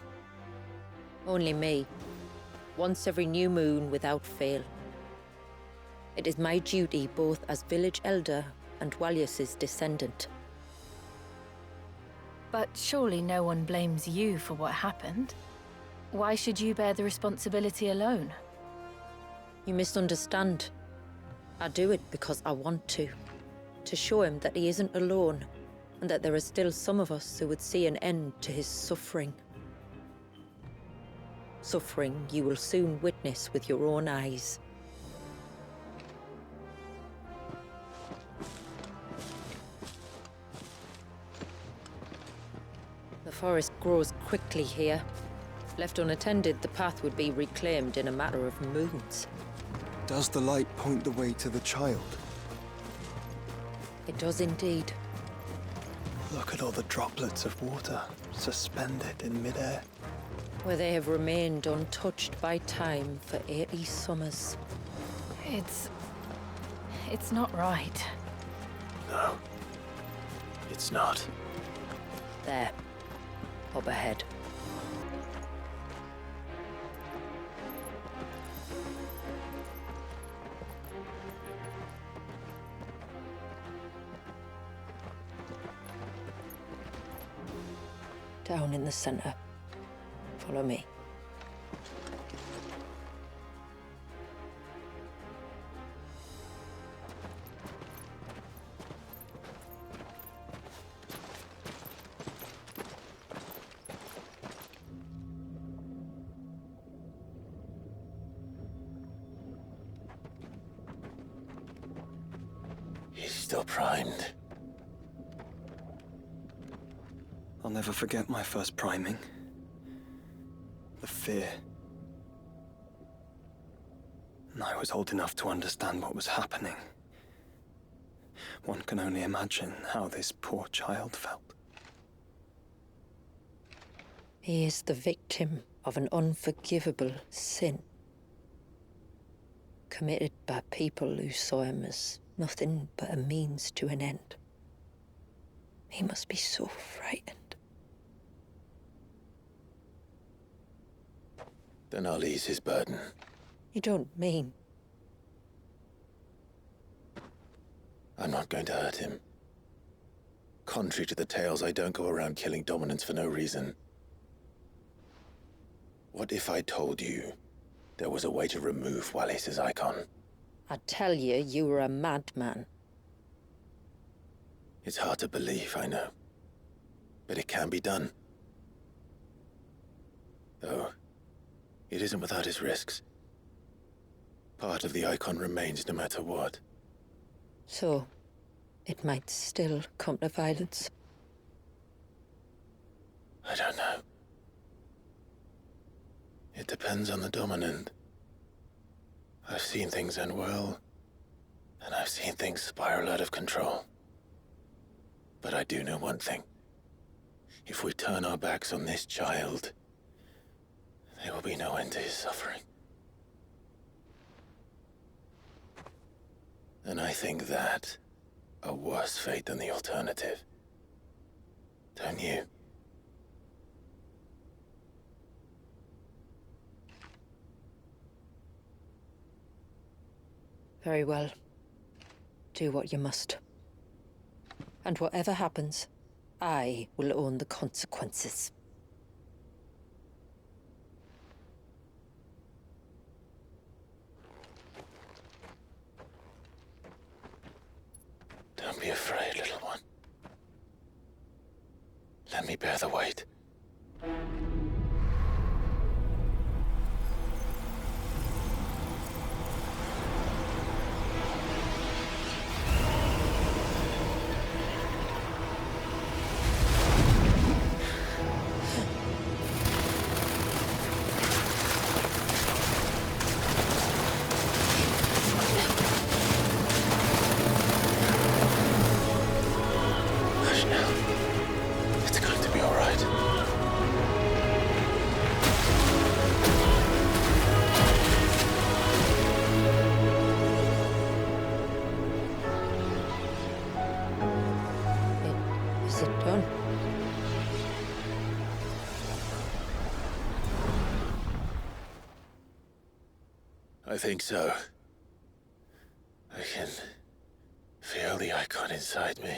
S15: Only me. Once every new moon without fail. It is my duty both as village elder and Walius's descendant.
S21: But surely no one blames you for what happened. Why should you bear the responsibility alone?
S15: You misunderstand. I do it because I want to show him that he isn't alone, and that there are still some of us who would see an end to his suffering. Suffering you will soon witness with your own eyes. The forest grows quickly here. Left unattended, the path would be reclaimed in a matter of moons.
S14: Does the light point the way to the child?
S15: It does indeed.
S14: Look at all the droplets of water suspended in midair.
S15: Where they have remained untouched by time for 80 summers.
S21: It's not right.
S2: No. It's not.
S15: There. Up ahead. Down in the center. Follow me.
S2: He's still primed.
S14: I'll never forget my first priming. The fear. And I was old enough to understand what was happening. One can only imagine how this poor child felt.
S15: He is the victim of an unforgivable sin. Committed by people who saw him as nothing but a means to an end. He must be so frightened.
S2: Then I'll ease his burden.
S15: You don't mean?
S2: I'm not going to hurt him. Contrary to the tales, I don't go around killing dominants for no reason. What if I told you there was a way to remove Walius's icon?
S15: I'd tell you you were a madman.
S2: It's hard to believe, I know. But it can be done. Though, it isn't without its risks. Part of the icon remains no matter what.
S15: So, it might still come to violence.
S2: I don't know. It depends on the dominant. I've seen things end well, and I've seen things spiral out of control. But I do know one thing. If we turn our backs on this child, there will be no end to his suffering. And I think that a worse fate than the alternative. Don't you?
S15: Very well. Do what you must. And whatever happens, I will own the consequences.
S2: Don't be afraid, little one. Let me bear the weight. Hush now. It's going to be all right. I think so. I can feel the icon inside me.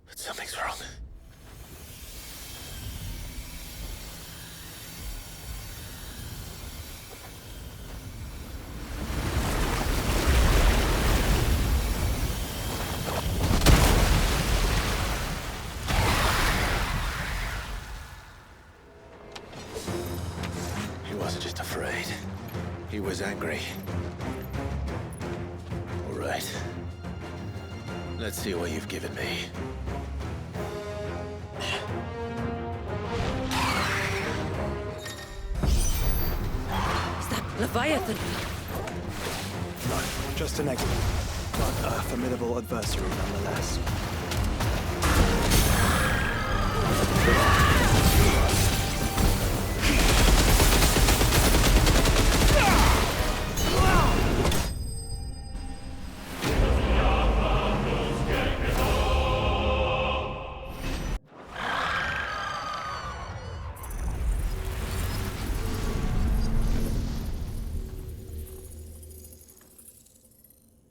S2: But something's wrong. He wasn't just afraid. He was angry. All right. Let's see what you've given me.
S15: Is that Leviathan?
S14: No, just an egg. But a formidable adversary nonetheless.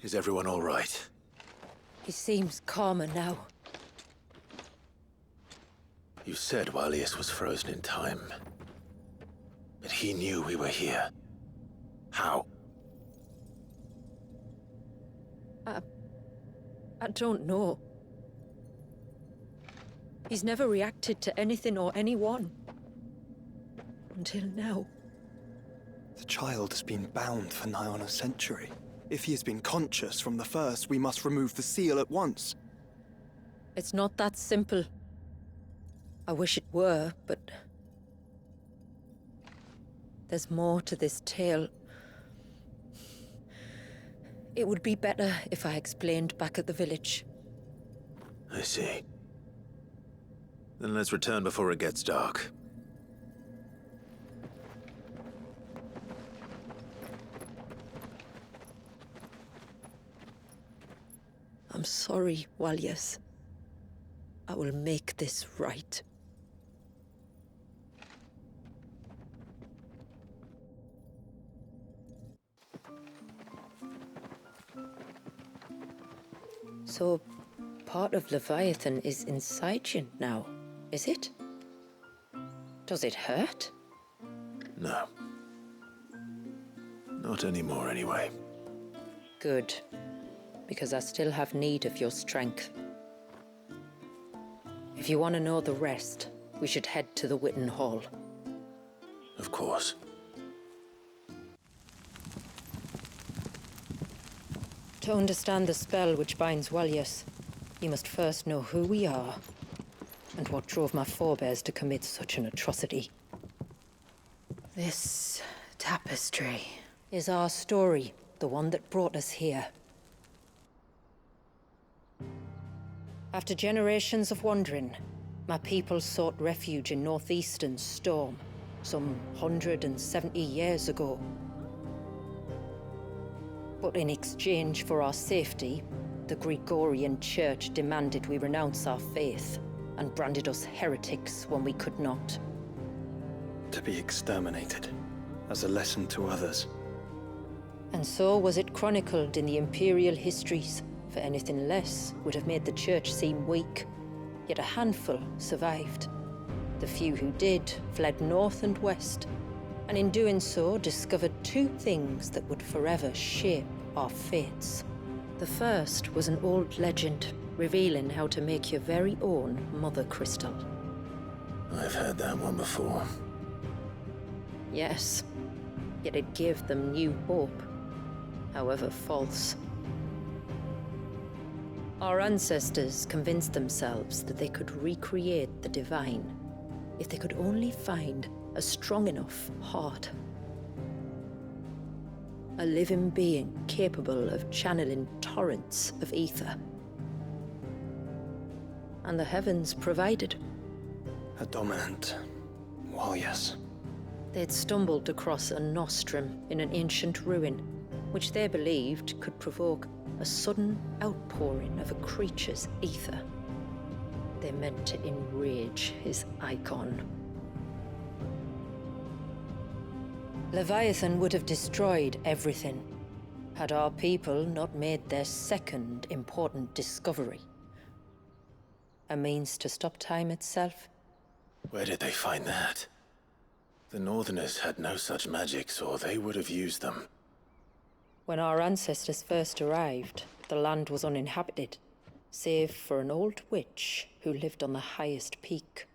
S2: Is everyone all right?
S15: He seems calmer now.
S2: You said Walius was frozen in time. But he knew we were here. How?
S15: I don't know. He's never reacted to anything or anyone. Until now.
S14: The child has been bound for nigh on a century. If he has been conscious from the first, we must remove the seal at once.
S15: It's not that simple. I wish it were, but... there's more to this tale. It would be better if I explained back at the village.
S2: I see. Then let's return before it gets dark.
S15: I'm sorry, Walius. I will make this right. So, part of Leviathan is inside you now, is it? Does it hurt?
S2: No. Not anymore, anyway.
S15: Good. Because I still have need of your strength. If you want to know the rest, we should head to the Witten Hall.
S2: Of course.
S15: To understand the spell which binds Walius, you must first know who we are, and what drove my forebears to commit such an atrocity.
S21: This tapestry
S15: is our story, the one that brought us here. After generations of wandering, my people sought refuge in northeastern Storm, some 170 years ago. But in exchange for our safety, the Gregorian Church demanded we renounce our faith and branded us heretics when we could not.
S14: To be exterminated, as a lesson to others.
S15: And so was it chronicled in the imperial histories. For anything less would have made the church seem weak, yet a handful survived. The few who did fled north and west, and in doing so discovered two things that would forever shape our fates. The first was an old legend revealing how to make your very own mother crystal.
S2: I've heard that one before.
S15: Yes, yet it gave them new hope, however false. Our ancestors convinced themselves that they could recreate the divine if they could only find a strong enough heart. A living being capable of channeling torrents of ether. And the heavens provided.
S14: A dominant Walius.
S15: They'd stumbled across a nostrum in an ancient ruin, which they believed could provoke a sudden outpouring of a creature's ether. They meant to enrage his icon. Leviathan would have destroyed everything, had our people not made their second important discovery. A means to stop time itself.
S2: Where did they find that? The Northerners had no such magics, or they would have used them.
S15: When our ancestors first arrived, the land was uninhabited, save for an old witch who lived on the highest peak.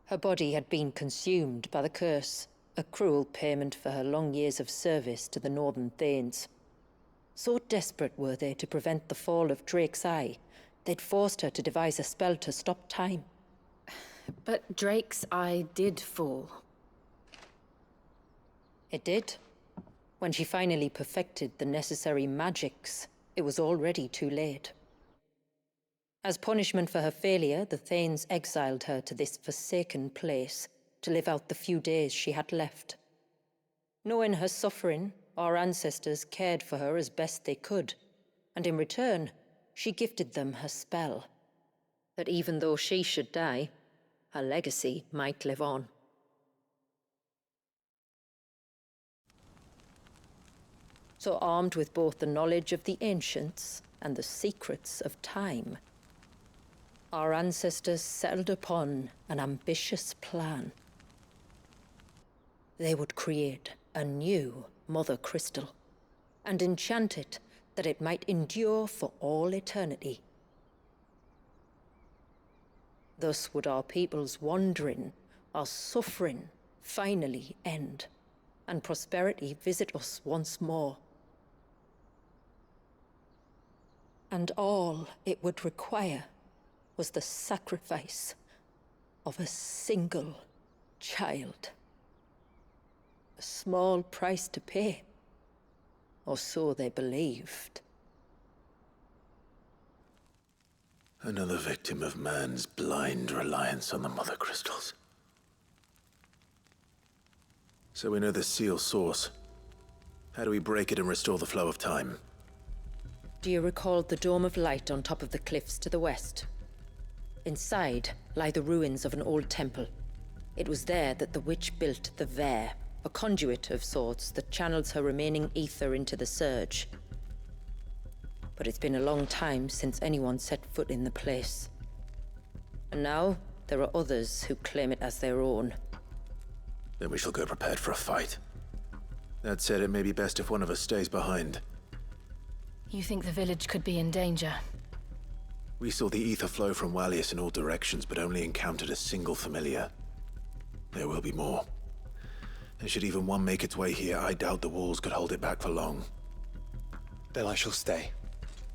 S15: Her body had been consumed by the curse, a cruel payment for her long years of service to the Northern Thanes. So desperate were they to prevent the fall of Drake's Eye, they'd forced her to devise a spell to stop time.
S21: But Drake's Eye did fall.
S15: It did. When she finally perfected the necessary magics, it was already too late. As punishment for her failure, the Thanes exiled her to this forsaken place to live out the few days she had left. Knowing her suffering, our ancestors cared for her as best they could, and in return, she gifted them her spell. That even though she should die, her legacy might live on. So armed with both the knowledge of the ancients and the secrets of time, our ancestors settled upon an ambitious plan. They would create a new Mother Crystal and enchant it that it might endure for all eternity. Thus would our people's wandering, our suffering, finally end, and prosperity visit us once more. And all it would require was the sacrifice of a single child. A small price to pay, or so they believed.
S2: Another victim of man's blind reliance on the Mother Crystals. So we know the seal source. How do we break it and restore the flow of time?
S15: Do you recall the dome of light on top of the cliffs to the west? Inside lie the ruins of an old temple. It was there that the witch built the Vare, a conduit of sorts that channels her remaining ether into the surge. But it's been a long time since anyone set foot in the place. And now, there are others who claim it as their own.
S2: Then we shall go prepared for a fight. That said, it may be best if one of us stays behind.
S21: You think the village could be in danger?
S2: We saw the ether flow from Wallius in all directions, but only encountered a single familiar. There will be more. And should even one make its way here, I doubt the walls could hold it back for long.
S14: Then I shall stay.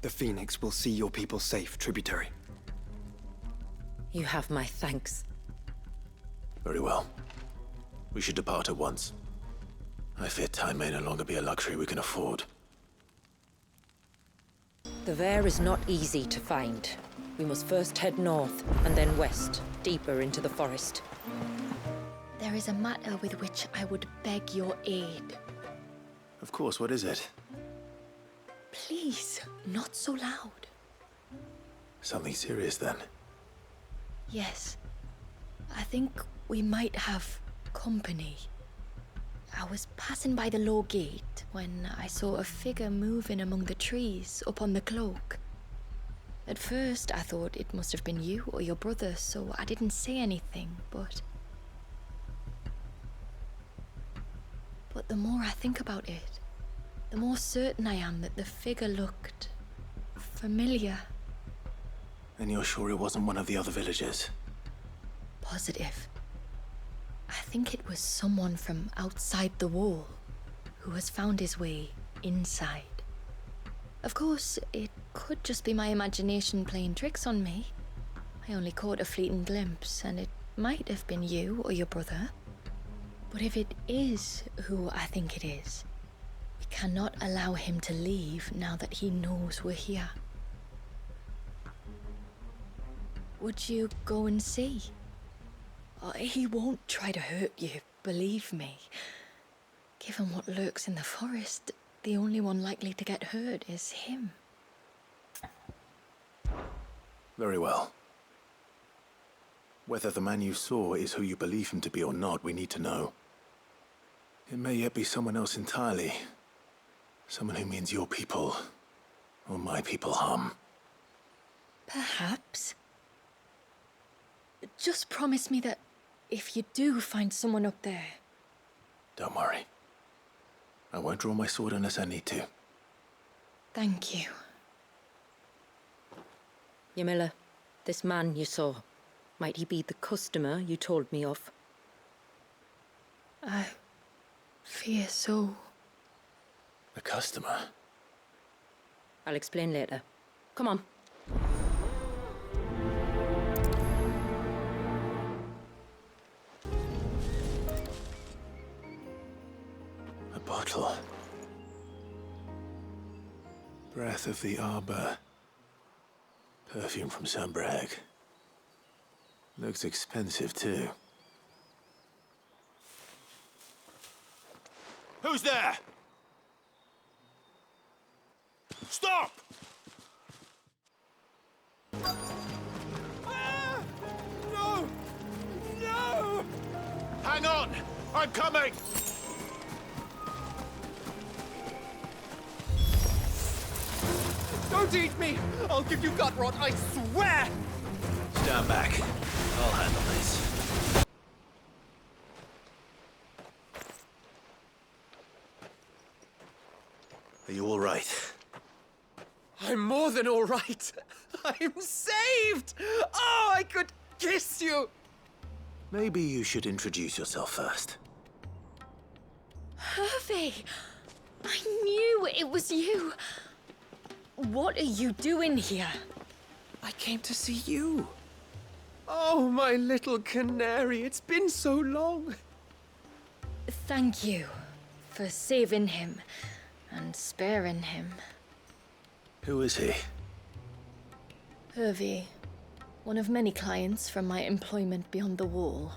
S14: The Phoenix will see your people safe, tributary.
S15: You have my thanks.
S2: Very well. We should depart at once. I fear time may no longer be a luxury we can afford.
S15: The Vare is not easy to find. We must first head north, and then west, deeper into the forest.
S19: There is a matter with which I would beg your aid.
S2: Of course, what is it?
S19: Please, not so loud.
S2: Something serious, then?
S19: Yes. I think we might have company. I was passing by the low gate when I saw a figure moving among the trees up on the cloak. At first, I thought it must have been you or your brother, so I didn't say anything, but the more I think about it, the more certain I am that the figure looked familiar.
S2: And you're sure it wasn't one of the other villagers?
S19: Positive. I think it was someone from outside the wall who has found his way inside. Of course, it could just be my imagination playing tricks on me. I only caught a fleeting glimpse, and it might have been you or your brother. But if it is who I think it is, we cannot allow him to leave now that he knows we're here. Would you go and see? He won't try to hurt you, believe me. Given what lurks in the forest, the only one likely to get hurt is him.
S2: Very well. Whether the man you saw is who you believe him to be or not, we need to know. It may yet be someone else entirely. Someone who means your people, or my people, harm.
S19: Perhaps. Just promise me that if you do find someone up there...
S2: Don't worry. I won't draw my sword unless I need to.
S19: Thank you.
S15: Yamila, this man you saw, might he be the customer you told me of?
S19: I fear so.
S2: The customer?
S15: I'll explain later. Come on.
S2: A bottle. Breath of the arbor. Perfume from Sambrag. Looks expensive, too.
S22: Who's there? Stop! Ah! No! No! Hang on! I'm coming!
S9: Don't eat me! I'll give you gut rot, I swear!
S2: Stand back. I'll handle this. Are you all right?
S9: I'm more than all right. I'm saved! Oh, I could kiss you!
S2: Maybe you should introduce yourself first.
S19: Hervé! I knew it was you! What are you doing here?
S9: I came to see you. Oh, my little canary, it's been so long.
S19: Thank you for saving him and sparing him.
S2: Who is he?
S19: Hervé, one of many clients from my employment beyond the wall.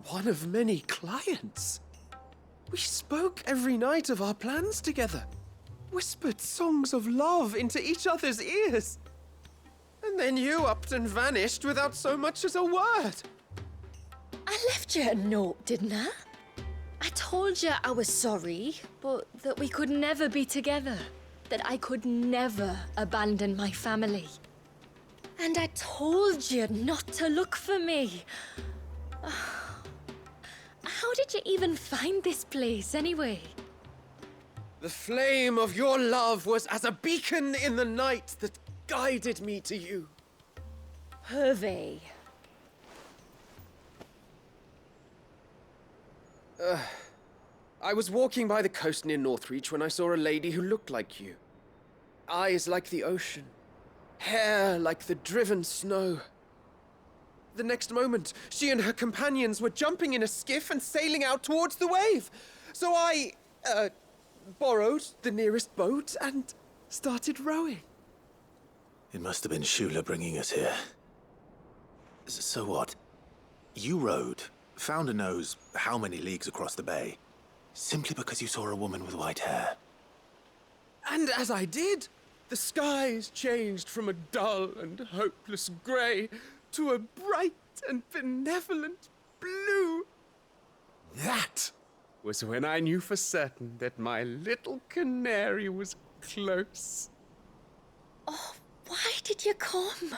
S9: One of many clients? We spoke every night of our plans together. Whispered songs of love into each other's ears. And then you upped and vanished without so much as a word.
S19: I left you a note, didn't I? I told you I was sorry, but that we could never be together. That I could never abandon my family. And I told you not to look for me. How did you even find this place, anyway?
S9: The flame of your love was as a beacon in the night that guided me to you.
S19: Hervé.
S9: I was walking by the coast near Northreach when I saw a lady who looked like you. Eyes like the ocean. Hair like the driven snow. The next moment, she and her companions were jumping in a skiff and sailing out towards the wave. So I, borrowed the nearest boat and started rowing.
S2: It must have been Shula bringing us here. So what? You rowed, found a nose how many leagues across the bay, simply because you saw a woman with white hair.
S9: And as I did, the skies changed from a dull and hopeless grey to a bright and benevolent blue. That was when I knew for certain that my little canary was close.
S19: Oh, why did you come?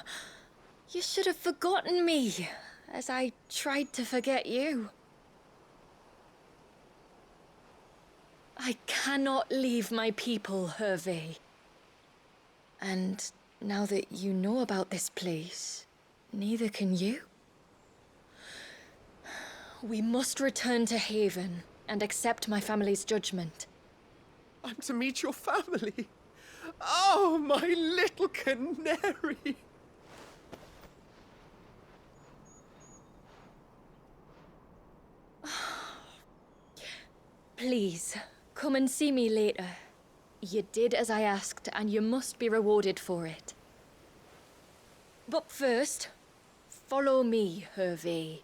S19: You should have forgotten me, as I tried to forget you. I cannot leave my people, Hervé. And now that you know about this place, neither can you. We must return to Haven and accept my family's judgment.
S9: I'm to meet your family. Oh, my little canary.
S19: Please, come and see me later. You did as I asked, and you must be rewarded for it. But first, follow me, Hervé.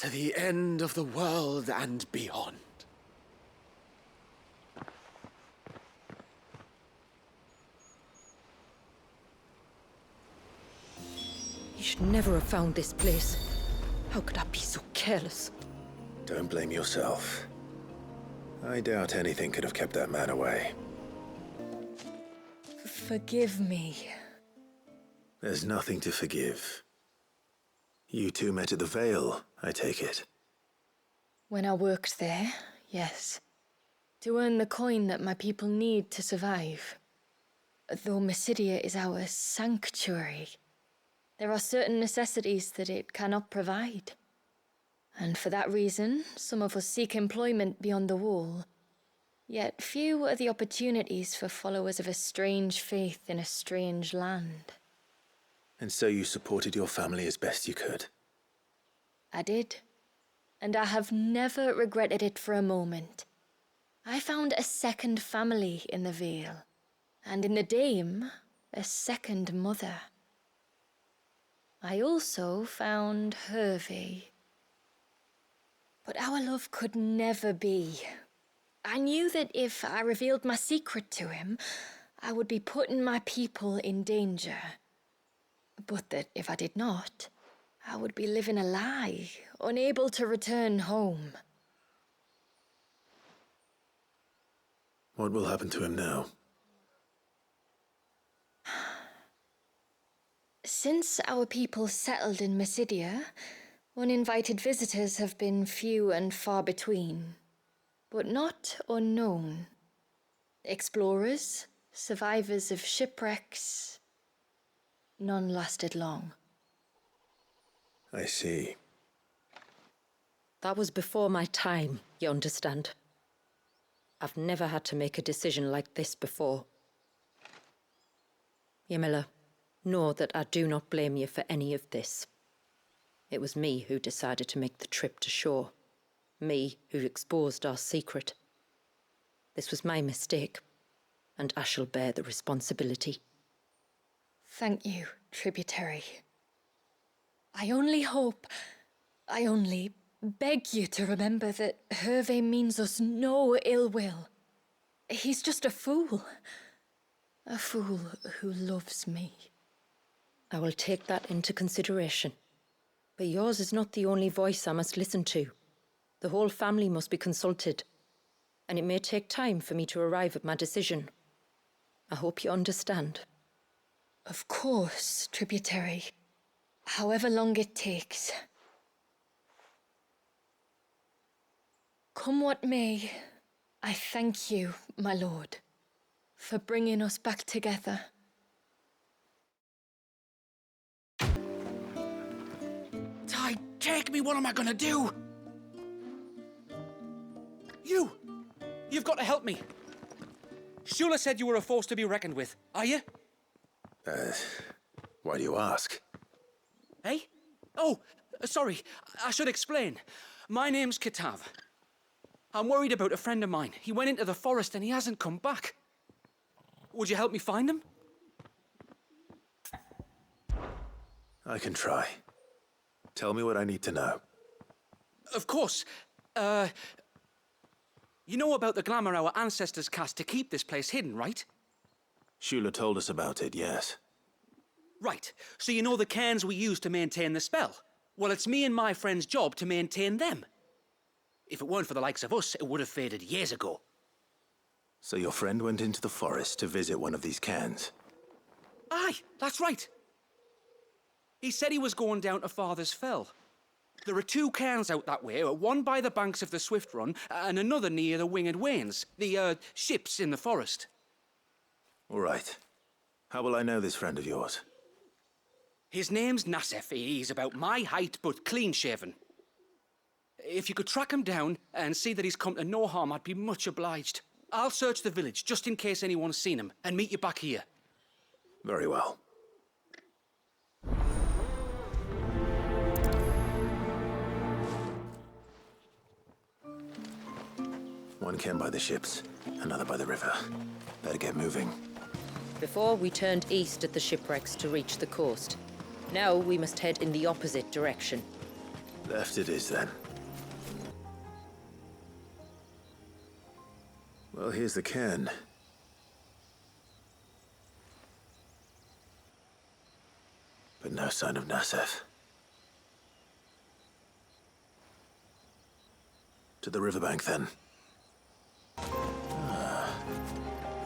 S9: To the end of the world and beyond.
S15: You should never have found this place. How could I be so careless?
S2: Don't blame yourself. I doubt anything could have kept that man away.
S19: Forgive me.
S2: There's nothing to forgive. You two met at the Vale, I take it.
S19: When I worked there, yes. To earn the coin that my people need to survive. Though Mysidia is our sanctuary, there are certain necessities that it cannot provide. And for that reason, some of us seek employment beyond the wall. Yet few are the opportunities for followers of a strange faith in a strange land.
S2: And so you supported your family as best you could?
S19: I did. And I have never regretted it for a moment. I found a second family in the Vale. And in the Dame, a second mother. I also found Hervé. But our love could never be. I knew that if I revealed my secret to him, I would be putting my people in danger. But that if I did not, I would be living a lie, unable to return home.
S2: What will happen to him now?
S19: Since our people settled in Mysidia, uninvited visitors have been few and far between, but not unknown. Explorers, survivors of shipwrecks, none lasted long.
S2: I see.
S15: That was before my time, you understand? I've never had to make a decision like this before. Yamila, know that I do not blame you for any of this. It was me who decided to make the trip to shore. Me who exposed our secret. This was my mistake, and I shall bear the responsibility.
S19: Thank you, tributary. I only beg you to remember that Hervé means us no ill will. He's just a fool. A fool who loves me.
S15: I will take that into consideration. But yours is not the only voice I must listen to. The whole family must be consulted, and it may take time for me to arrive at my decision. I hope you understand.
S19: Of course, tributary. However long it takes. Come what may, I thank you, my lord, for bringing us back together.
S12: Ty, take me, what am I gonna do?
S20: You've got to help me. Shula said you were a force to be reckoned with. Are you?
S2: Why do you ask?
S20: Hey? Oh, sorry. I should explain. My name's Kitav. I'm worried about a friend of mine. He went into the forest and he hasn't come back. Would you help me find him?
S2: I can try. Tell me what I need to know.
S20: Of course. You know about the glamour our ancestors cast to keep this place hidden, right?
S2: Shula told us about it, yes.
S20: Right. So you know the cairns we use to maintain the spell? Well, it's me and my friend's job to maintain them. If it weren't for the likes of us, it would have faded years ago.
S2: So your friend went into the forest to visit one of these cairns?
S20: Aye, that's right. He said he was going down to Father's Fell. There are two cairns out that way, one by the banks of the Swift Run, and another near the Winged Wains, the, ships in the forest.
S2: All right. How will I know this friend of yours?
S20: His name's Nassef. He's about my height, but clean-shaven. If you could track him down and see that he's come to no harm, I'd be much obliged. I'll search the village, just in case anyone's seen him, and meet you back here.
S2: Very well. One cairn by the ships, another by the river. Better get moving.
S15: Before, we turned east at the shipwrecks to reach the coast. Now we must head in the opposite direction.
S2: Left it is, then. Well, here's the cairn. But no sign of Nassef. To the riverbank, then.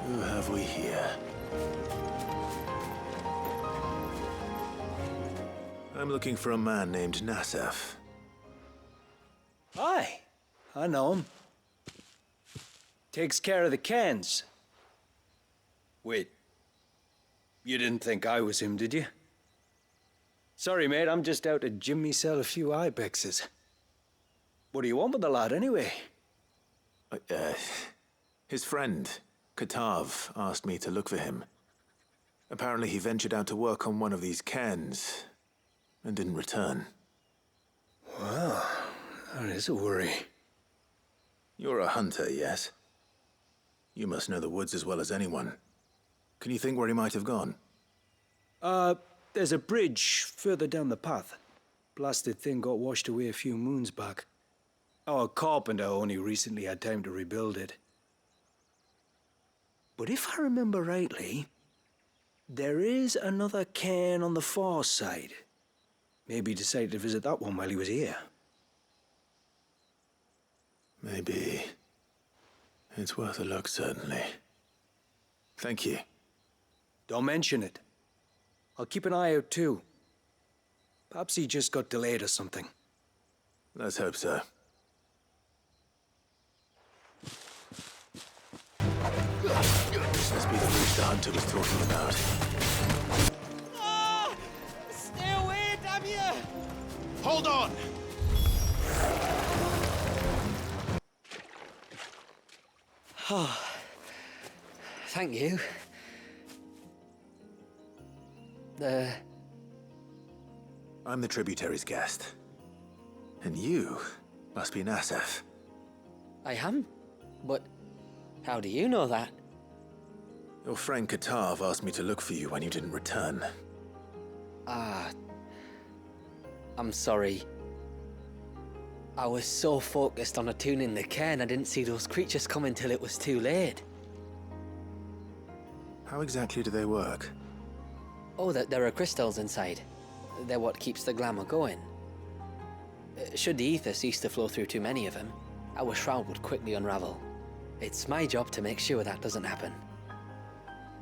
S2: Who have we here? I'm looking for a man named Nassef.
S4: Aye, I know him. Takes care of the cans. Wait, you didn't think I was him, did you? Sorry, mate, I'm just out to gym myself a few ibexes. What do you want with the lad, anyway?
S2: His friend, Katav, asked me to look for him. Apparently he ventured out to work on one of these cairns and didn't return.
S4: Well, that is a worry.
S2: You're a hunter, yes? You must know the woods as well as anyone. Can you think where he might have gone?
S4: There's a bridge further down the path. Blasted thing got washed away a few moons back. Our carpenter only recently had time to rebuild it. But if I remember rightly, there is another cairn on the far side. Maybe he decided to visit that one while he was here.
S2: Maybe. It's worth a look, certainly. Thank you.
S4: Don't mention it. I'll keep an eye out too. Perhaps he just got delayed or something.
S2: Let's hope so. This must be the route the hunter was talking about.
S9: Ah! Stay away, damn you! Hold on!
S20: Oh, thank you.
S2: I'm the tributary's guest. And you must be Nassef.
S20: I am? But how do you know that?
S2: Your friend Katav asked me to look for you when you didn't return.
S20: I'm sorry. I was so focused on attuning the cairn I didn't see those creatures come until it was too late.
S2: How exactly do they work?
S20: Oh, there are crystals inside. They're what keeps the glamour going. Should the ether cease to flow through too many of them, our shroud would quickly unravel. It's my job to make sure that doesn't happen.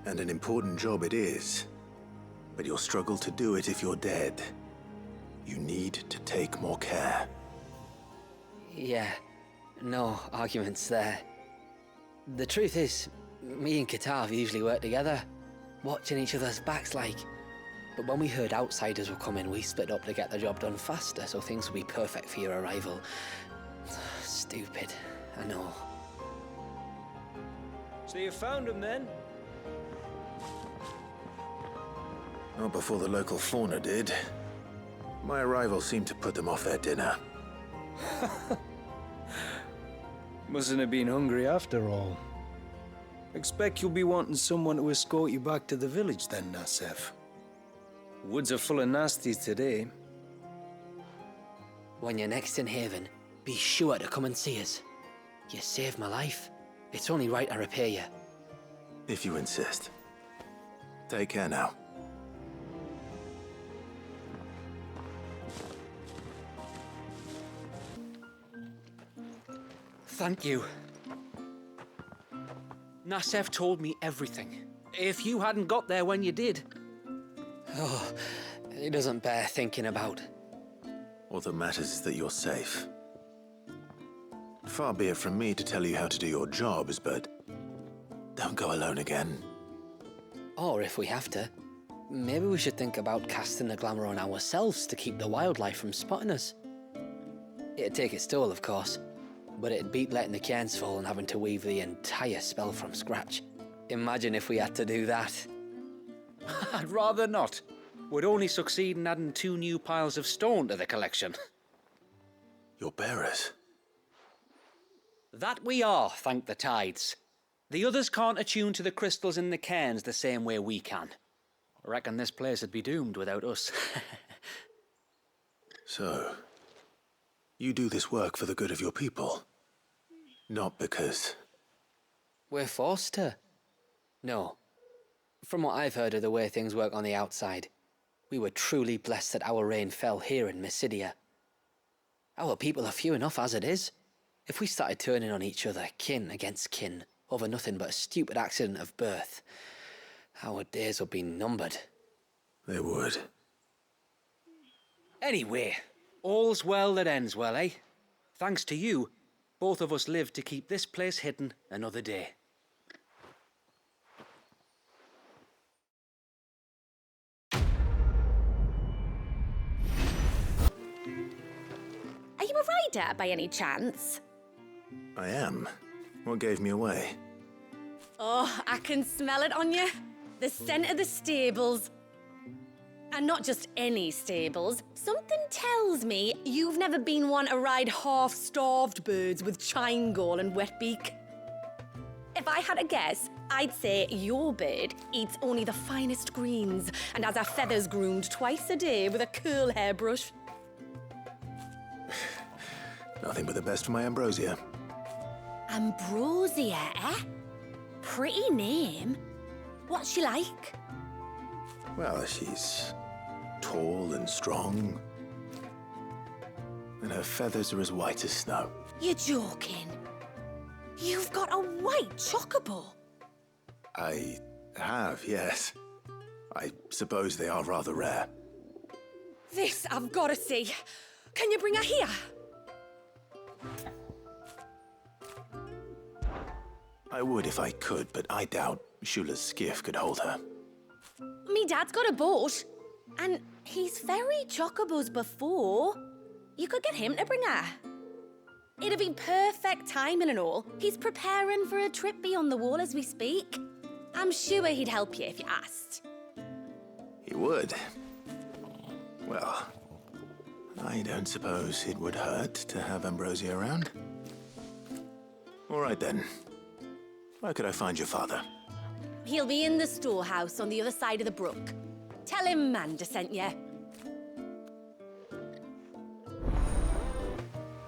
S2: And an important job it is. But you'll struggle to do it if you're dead. You need to take more care.
S20: Yeah, no arguments there. The truth is, me and Katav usually work together, watching each other's backs like. But when we heard outsiders were coming, we split up to get the job done faster so things would be perfect for your arrival. Stupid, I know.
S4: So you found him then?
S2: Not before the local fauna did. My arrival seemed to put them off their dinner.
S4: Mustn't have been hungry after all. Expect you'll be wanting someone to escort you back to the village then, Nassef. Woods are full of nasties today.
S20: When you're next in Haven, be sure to come and see us. You saved my life. It's only right I repay you.
S2: If you insist. Take care now.
S20: Thank you. Nassef told me everything. If you hadn't got there when you did... Oh, it doesn't bear thinking about.
S2: All that matters is that you're safe. Far be it from me to tell you how to do your jobs, but don't go alone again.
S20: Or if we have to, maybe we should think about casting the glamour on ourselves to keep the wildlife from spotting us. It'd take its toll, of course, but it'd beat letting the cairns fall and having to weave the entire spell from scratch. Imagine if we had to do that.
S8: I'd rather not. Would only succeed in adding 2 new piles of stone to the collection.
S2: Your bearers?
S8: That we are, thank the tides. The others can't attune to the crystals in the cairns the same way we can. I reckon this place would be doomed without us.
S2: So, you do this work for the good of your people? Not because...
S20: We're forced to. No. From what I've heard of the way things work on the outside, we were truly blessed that our rain fell here in Mysidia. Our people are few enough as it is.
S8: If we started turning on each other, kin against kin, over nothing but a stupid accident of birth, our days would be numbered.
S2: They would.
S8: Anyway, all's well that ends well, eh? Thanks to you, both of us lived to keep this place hidden another day.
S1: Are you a rider by any chance?
S2: I am. What gave me away?
S1: Oh, I can smell it on you. The scent of the stables. And not just any stables. Something tells me you've never been one to ride half-starved birds with chine-gall and wet beak. If I had a guess, I'd say your bird eats only the finest greens and has her feathers groomed twice a day with a curl hairbrush.
S2: Nothing but the best for my ambrosia.
S1: Ambrosia, eh? Pretty name. What's she like?
S2: Well, she's tall and strong. And her feathers are as white as snow.
S1: You're joking. You've got a white chocobo.
S2: I have, yes. I suppose they are rather rare.
S1: This I've got to see. Can you bring her here?
S2: I would if I could, but I doubt Shula's skiff could hold her.
S1: Me dad's got a boat, and he's ferried chocobos before. You could get him to bring her. It'd be perfect timing and all. He's preparing for a trip beyond the wall as we speak. I'm sure he'd help you if you asked.
S2: He would. Well, I don't suppose it would hurt to have Ambrosia around. All right then. Where could I find your father?
S1: He'll be in the storehouse on the other side of the brook. Tell him Manda sent you.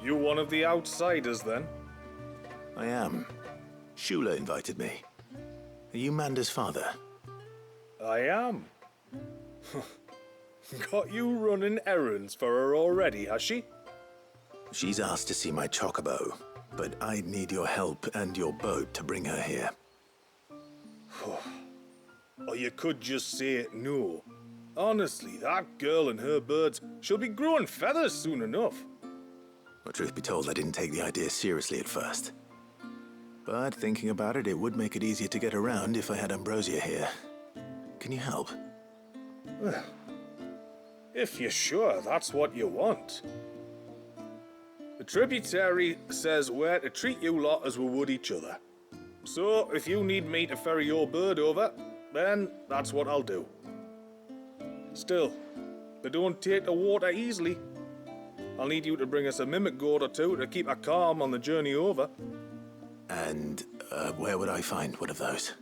S6: You one of the outsiders, then?
S2: I am. Shula invited me. Are you Manda's father?
S6: I am. Got you running errands for her already, has she?
S2: She's asked to see my chocobo, but I'd need your help and your boat to bring her here.
S6: Or you could just say no. Honestly, that girl and her birds, she'll be growing feathers soon enough.
S2: Well, truth be told, I didn't take the idea seriously at first. But thinking about it, it would make it easier to get around if I had Ambrosia here. Can you help?
S6: Well, if you're sure that's what you want. The tributary says we're to treat you lot as we would each other. So, if you need me to ferry your bird over, then that's what I'll do. Still, they don't take the water easily. I'll need you to bring us a mimic gourd or two to keep her calm on the journey over.
S2: And where would I find one of those?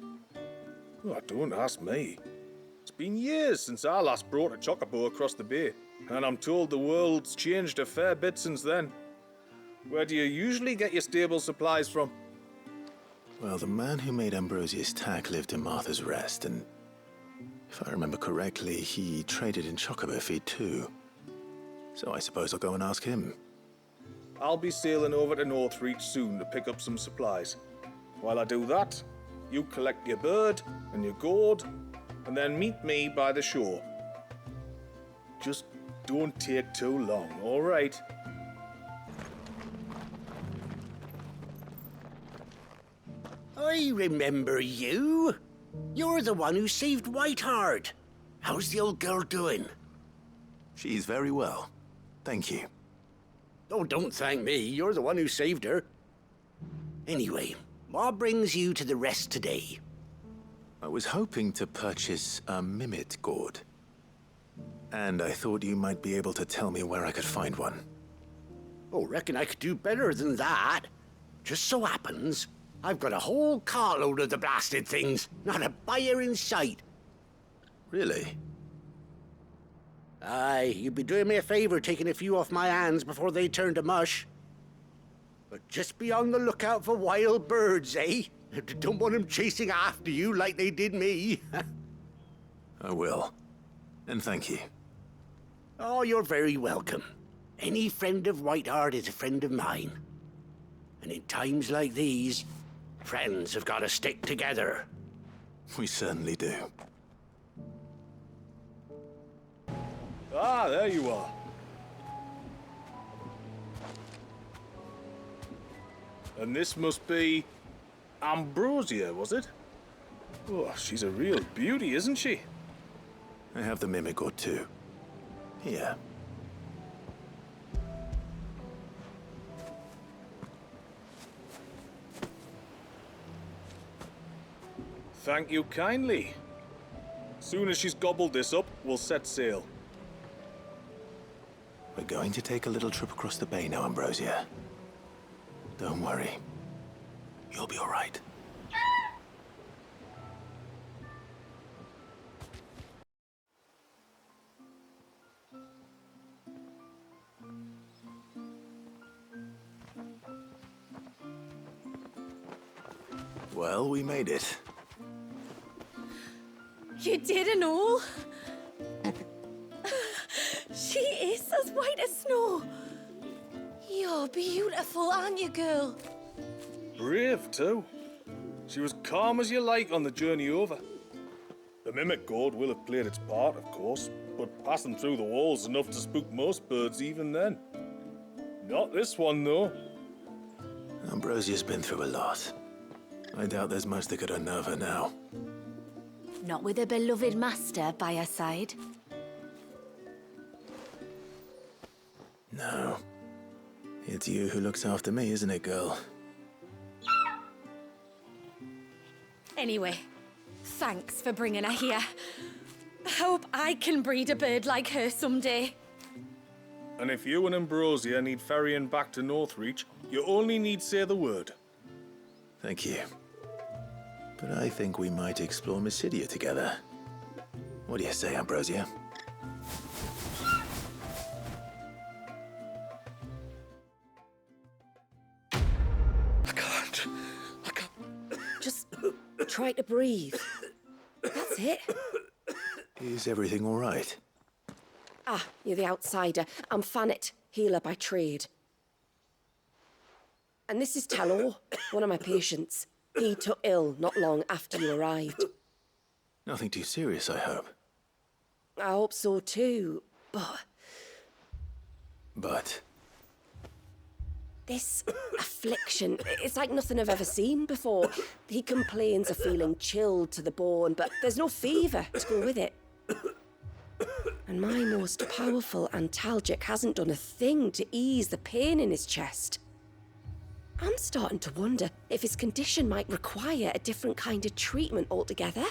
S6: Oh, don't ask me. It's been years since I last brought a chocobo across the bay, and I'm told the world's changed a fair bit since then. Where do you usually get your stable supplies from?
S2: Well, the man who made Ambrosia's tack lived in Martha's Rest, and if I remember correctly, he traded in chocobo feed too. So I suppose I'll go and ask him.
S6: I'll be sailing over to Northreach soon to pick up some supplies. While I do that, you collect your bird and your gourd, and then meet me by the shore. Just don't take too long, all right?
S12: I remember you. You're the one who saved Whiteheart. How's the old girl doing?
S2: She's very well. Thank you.
S12: Oh, don't thank me. You're the one who saved her. Anyway, what brings you to the rest today?
S2: I was hoping to purchase a mimit gourd. And I thought you might be able to tell me where I could find one.
S12: Oh, reckon I could do better than that. Just so happens, I've got a whole carload of the blasted things. Not a buyer in sight.
S2: Really?
S12: Aye, you'd be doing me a favor taking a few off my hands before they turn to mush. But just be on the lookout for wild birds, eh? Don't want them chasing after you like they did me.
S2: I will. And thank you.
S12: Oh, you're very welcome. Any friend of Whiteheart is a friend of mine. And in times like these, friends have got to stick together.
S2: We certainly do.
S6: Ah, there you are. And this must be Ambrosia, was it? Oh, she's a real beauty, isn't she?
S2: I have the mimic or two. Here.
S6: Thank you kindly. Soon as she's gobbled this up, we'll set sail.
S2: We're going to take a little trip across the bay now, Ambrosia. Don't worry. You'll be all right. Well, we made it.
S1: You did and all? She is as white as snow.
S17: You're beautiful, aren't you, girl?
S6: Brave, too. She was calm as you like on the journey over. The mimic gourd will have played its part, of course, but passing through the walls enough to spook most birds even then. Not this one, though.
S2: Ambrosia's been through a lot. I doubt there's much that could unnerve her now.
S17: Not with a beloved master by her side.
S2: No. It's you who looks after me, isn't it, girl?
S1: Anyway, thanks for bringing her here. Hope I can breed a bird like her someday.
S6: And if you and Ambrosia need ferrying back to Northreach, you only need say the word.
S2: Thank you. But I think we might explore Mysidia together. What do you say, Ambrosia?
S7: Just try to breathe. That's it.
S2: Is everything all right?
S7: Ah, you're the outsider. I'm Fanit, healer by trade. And this is Talor, one of my patients. He took ill not long after you arrived.
S2: Nothing too serious, I hope.
S7: I hope so too, but...
S2: But?
S7: This affliction, it's like nothing I've ever seen before. He complains of feeling chilled to the bone, but there's no fever to go with it. And my most powerful antalgic hasn't done a thing to ease the pain in his chest. I'm starting to wonder if his condition might require a different kind of treatment altogether.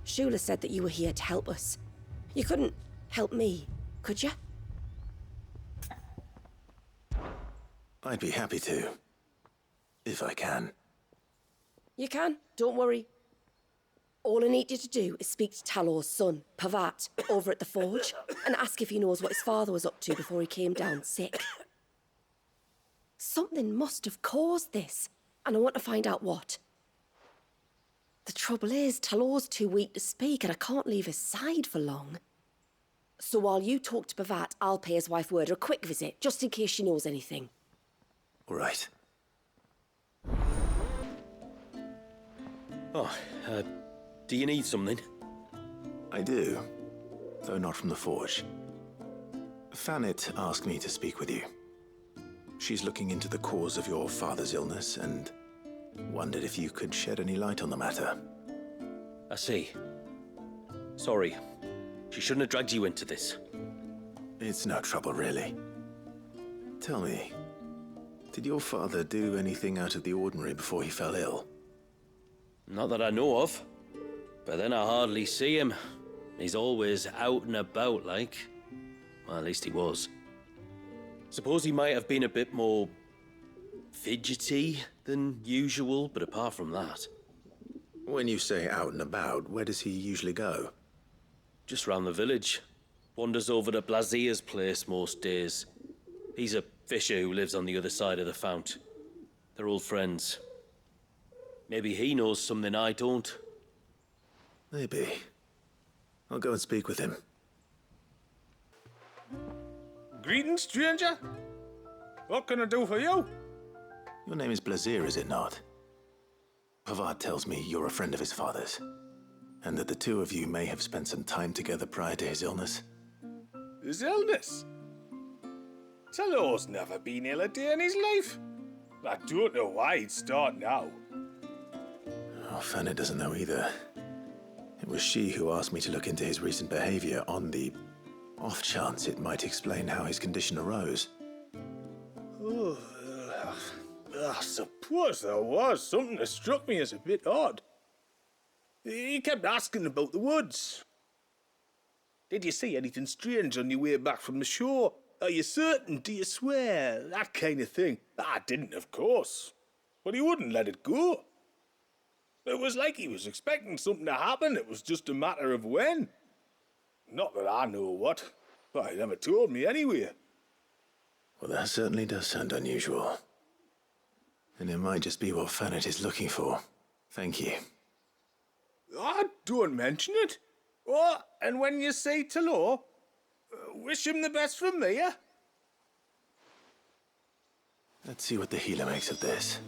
S7: Shula said that you were here to help us. You couldn't help me, could you?
S2: I'd be happy to. If I can.
S7: You can, don't worry. All I need you to do is speak to Talor's son, Pavat, over at the forge, and ask if he knows what his father was up to before he came down sick. Something must have caused this, and I want to find out what. The trouble is, Talor's too weak to speak, and I can't leave his side for long. So while you talk to Pavat, I'll pay his wife word a quick visit, just in case she knows anything.
S2: All right.
S13: Oh, do you need something?
S2: I do, though not from the forge. Fanit asked me to speak with you. She's looking into the cause of your father's illness and wondered if you could shed any light on the matter.
S13: I see. Sorry. She shouldn't have dragged you into this.
S2: It's no trouble, really. Tell me, did your father do anything out of the ordinary before he fell ill?
S13: Not that I know of. But then I hardly see him. He's always out and about, like. Well, at least he was. Suppose he might have been a bit more fidgety than usual, but apart from that...
S2: When you say out and about, where does he usually go?
S13: Just round the village. Wanders over to Blazia's place most days. He's a fisher who lives on the other side of the fount. They're old friends. Maybe he knows something I don't.
S2: Maybe. I'll go and speak with him.
S6: Greetings, stranger. What can I do for you?
S2: Your name is Blazir, is it not? Pavad tells me you're a friend of his father's, and that the two of you may have spent some time together prior to his illness.
S6: His illness? Talor's never been ill a day in his life. I don't know why he'd start now.
S2: Oh, Fanny doesn't know either. It was she who asked me to look into his recent behavior on the off chance it might explain how his condition arose.
S6: Oh, I suppose there was something that struck me as a bit odd. He kept asking about the woods. Did you see anything strange on your way back from the shore? Are you certain? Do you swear? That kind of thing. I didn't, of course. But he wouldn't let it go. It was like he was expecting something to happen. It was just a matter of when. Not that I know what. But he never told me anyway.
S2: Well, that certainly does sound unusual. And it might just be what Fanet is looking for. Thank you.
S6: Don't mention it. Oh, and when you say Talor, wish him the best from me, yeah?
S2: Let's see what the healer makes of this.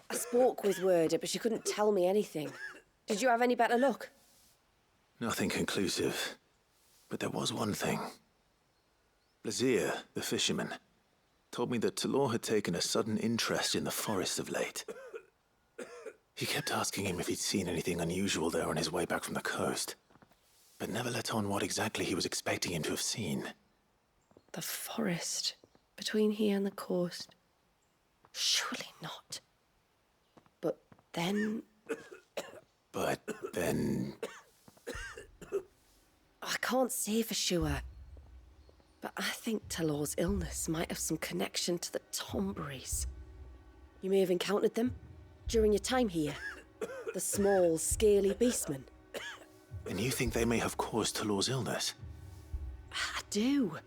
S7: I spoke with Werder, but she couldn't tell me anything. Did you have any better luck?
S2: Nothing conclusive. But there was one thing. Blazir, the fisherman, told me that Talor had taken a sudden interest in the forest of late. He kept asking him if he'd seen anything unusual there on his way back from the coast, but never let on what exactly he was expecting him to have seen.
S7: The forest between here and the coast. Surely not. But then... I can't say for sure. But I think Talor's illness might have some connection to the Tomberries. You may have encountered them during your time here. The small, scaly beastmen.
S2: And you think they may have caused Talor's illness?
S7: I do.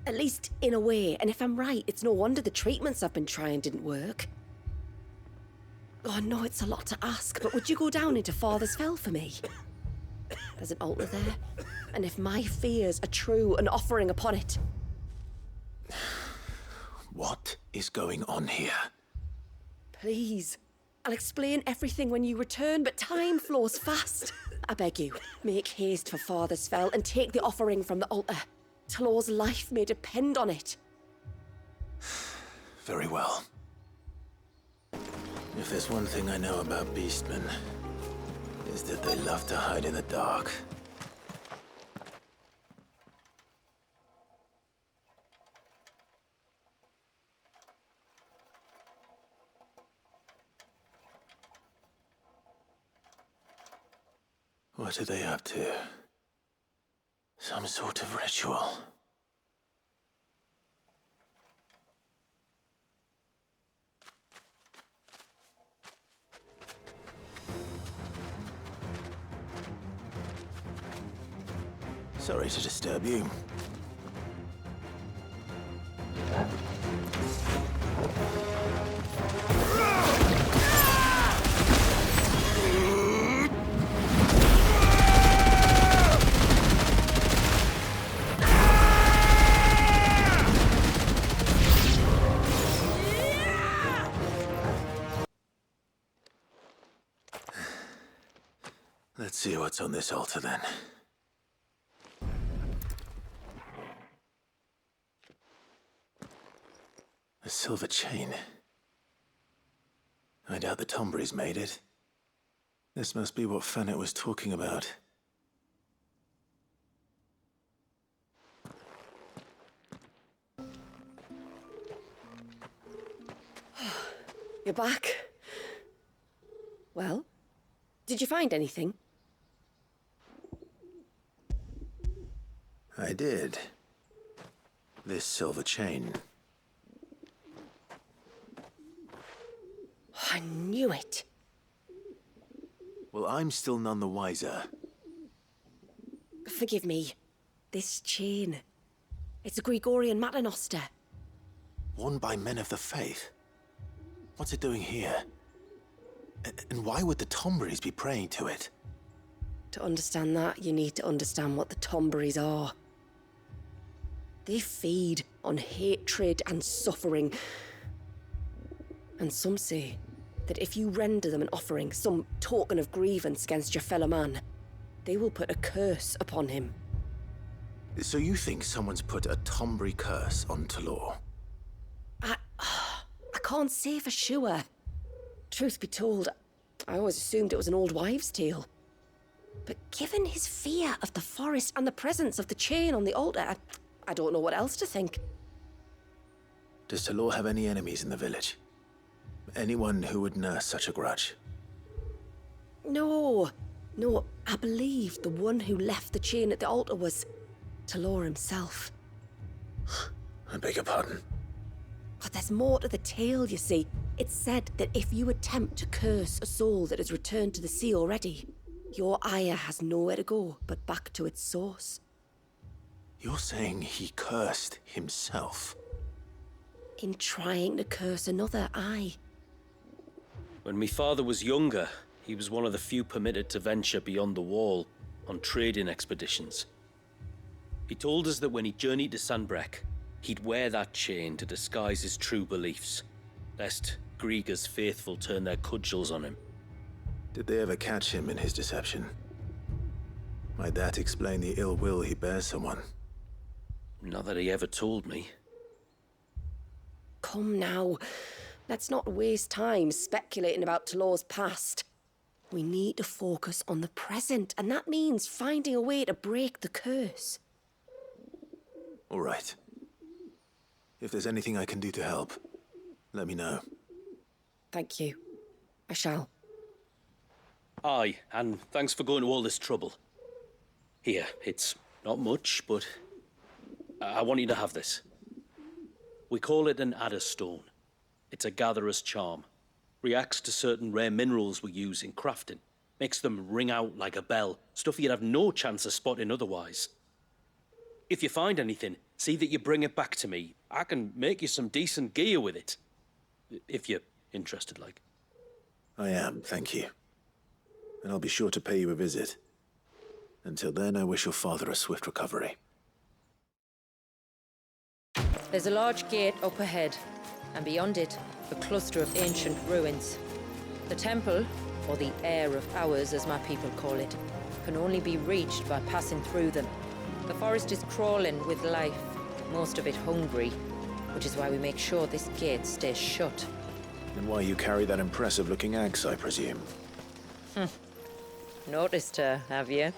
S7: At least in a way. And if I'm right, it's no wonder the treatments I've been trying didn't work. Oh, I know it's a lot to ask, but would you go down into Father's Fell for me? There's an altar there, and if my fears are true, an offering upon it.
S2: What is going on here?
S7: Please. I'll explain everything when you return, but time flows fast. I beg you, make haste for Father's Fell and take the offering from the altar. Talor's life may depend on it.
S2: Very well. If there's one thing I know about beastmen, is that they love to hide in the dark. What are they up to? Some sort of ritual. Sorry to disturb you. Let's see what's on this altar then. A silver chain. I doubt the Tomberries made it. This must be what Fanet was talking about.
S7: You're back. Well, did you find anything?
S2: I did. This silver chain.
S7: I knew it.
S2: Well, I'm still none the wiser.
S7: Forgive me. This chain. It's a Gregorian Maternoster.
S2: Worn by men of the faith. What's it doing here? And why would the Tomberries be praying to it?
S7: To understand that, you need to understand what the Tomberries are. They feed on hatred and suffering. And some say that if you render them an offering, some token of grievance against your fellow man, they will put a curse upon him.
S2: So you think someone's put a Tomberry curse on Talor?
S7: I can't say for sure. Truth be told, I always assumed it was an old wives' tale. But given his fear of the forest and the presence of the chain on the altar, I don't know what else to think.
S2: Does Talor have any enemies in the village? Anyone who would nurse such a grudge?
S7: No, I believe the one who left the chain at the altar was Talor himself.
S2: I beg your pardon?
S7: But there's more to the tale, you see. It's said that if you attempt to curse a soul that has returned to the sea already, your ire has nowhere to go but back to its source.
S2: You're saying he cursed himself?
S7: In trying to curse another, aye.
S13: When my father was younger, he was one of the few permitted to venture beyond the wall on trading expeditions. He told us that when he journeyed to Sanbreque, he'd wear that chain to disguise his true beliefs, lest Griega's faithful turn their cudgels on him.
S2: Did they ever catch him in his deception? Might that explain the ill will he bears someone?
S13: Not that he ever told me.
S7: Come now, let's not waste time speculating about Talor's past. We need to focus on the present, and that means finding a way to break the curse.
S2: All right. If there's anything I can do to help, let me know.
S7: Thank you. I shall.
S13: Aye, and thanks for going to all this trouble. Here, it's not much, but I want you to have this. We call it an adder stone. It's a gatherer's charm. Reacts to certain rare minerals we use in crafting. Makes them ring out like a bell, stuff you'd have no chance of spotting otherwise. If you find anything, see that you bring it back to me. I can make you some decent gear with it. If you're interested, like.
S2: I am, thank you. And I'll be sure to pay you a visit. Until then, I wish your father a swift recovery.
S15: There's a large gate up ahead, and beyond it, a cluster of ancient ruins. The temple, or the Heir of Hours as my people call it, can only be reached by passing through them. The forest is crawling with life, most of it hungry, which is why we make sure this gate stays shut.
S2: And why you carry that impressive-looking axe, I presume?
S15: Noticed her, have you?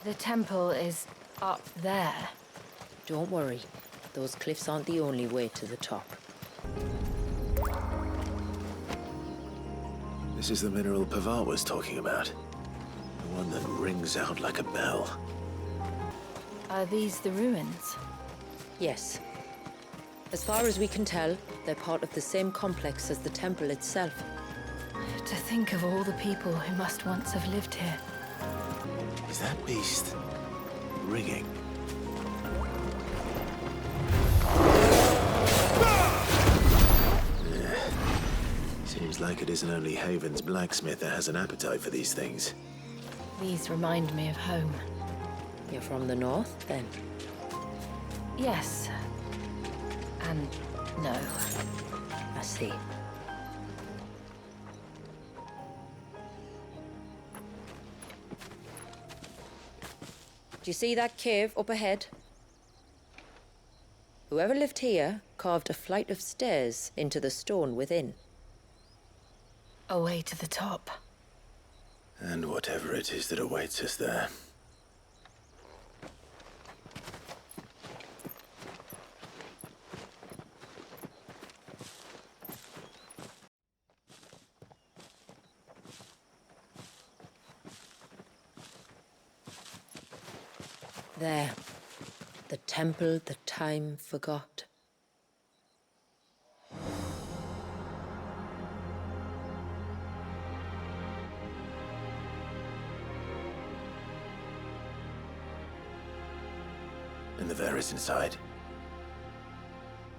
S21: The temple is up there.
S15: Don't worry. Those cliffs aren't the only way to the top.
S2: This is the mineral Pavar was talking about. The one that rings out like a bell.
S21: Are these the ruins?
S15: Yes. As far as we can tell, they're part of the same complex as the temple itself.
S21: To think of all the people who must once have lived here.
S2: Is that beast ringing? Seems like it isn't only Haven's blacksmith that has an appetite for these things.
S21: These remind me of home.
S15: You're from the north, then?
S21: Yes. And no.
S15: I see. Do you see that cave up ahead? Whoever lived here carved a flight of stairs into the stone within.
S21: A way to the top.
S2: And whatever it is that awaits us there.
S15: There. The temple that time forgot.
S2: And the Varys inside?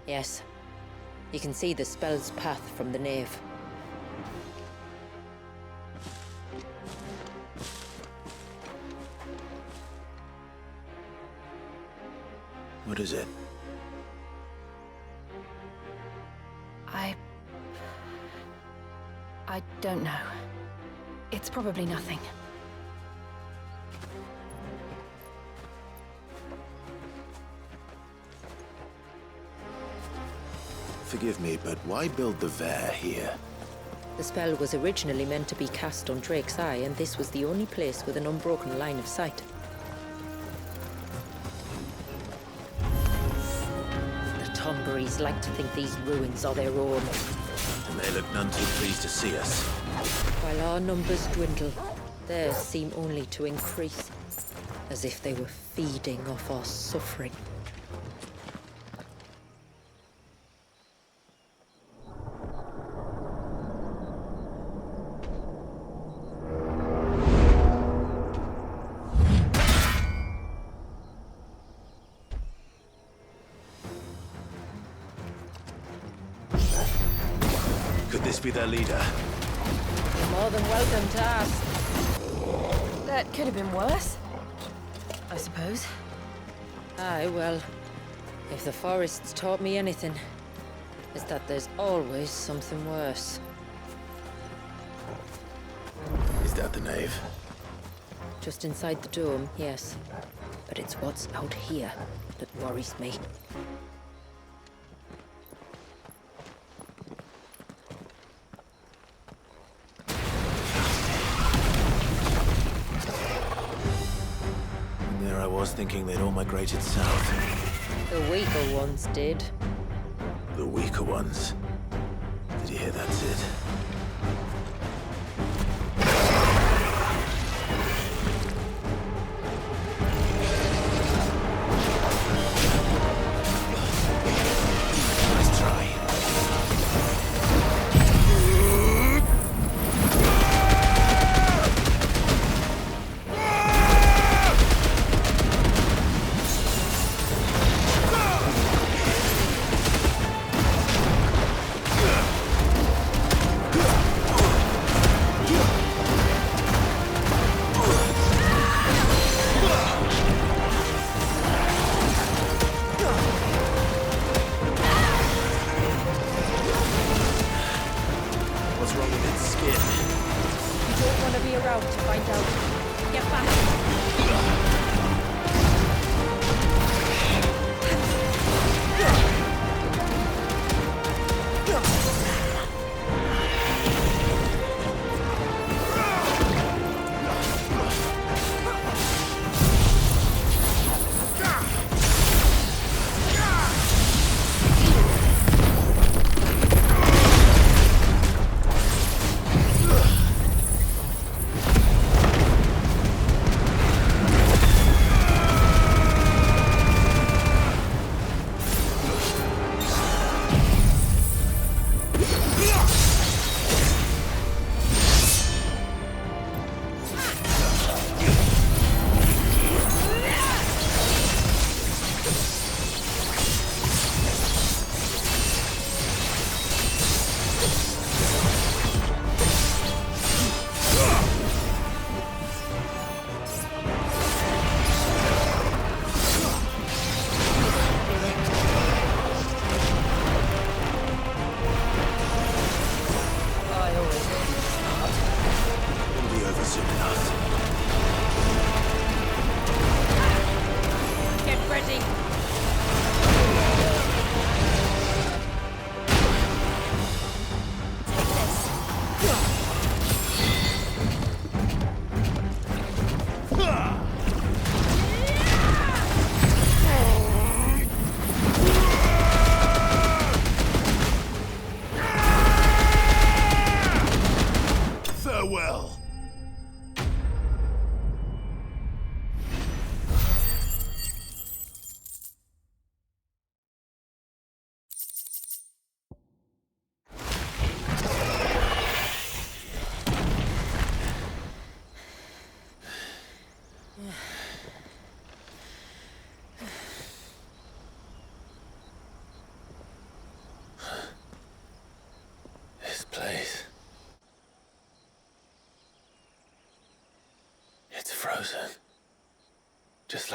S15: Yes. You can see the spell's path from the nave.
S2: What is it?
S21: I don't know. It's probably nothing.
S2: Forgive me, but why build the Ver here?
S15: The spell was originally meant to be cast on Drake's Eye, and this was the only place with an unbroken line of sight. The Tonberries like to think these ruins are their own.
S2: And they look none too pleased to see us.
S15: While our numbers dwindle, theirs seem only to increase, as if they were feeding off our suffering.
S2: Could this be their leader?
S15: You're more than welcome to ask.
S21: That could have been worse, I suppose.
S15: Aye, well, if the forest's taught me anything, it's that there's always something worse.
S2: Is that the nave?
S15: Just inside the dome, yes. But it's what's out here that worries me.
S2: And there I was thinking they'd all migrated south.
S15: The weaker ones did.
S2: The weaker ones? Did you hear that, Sid?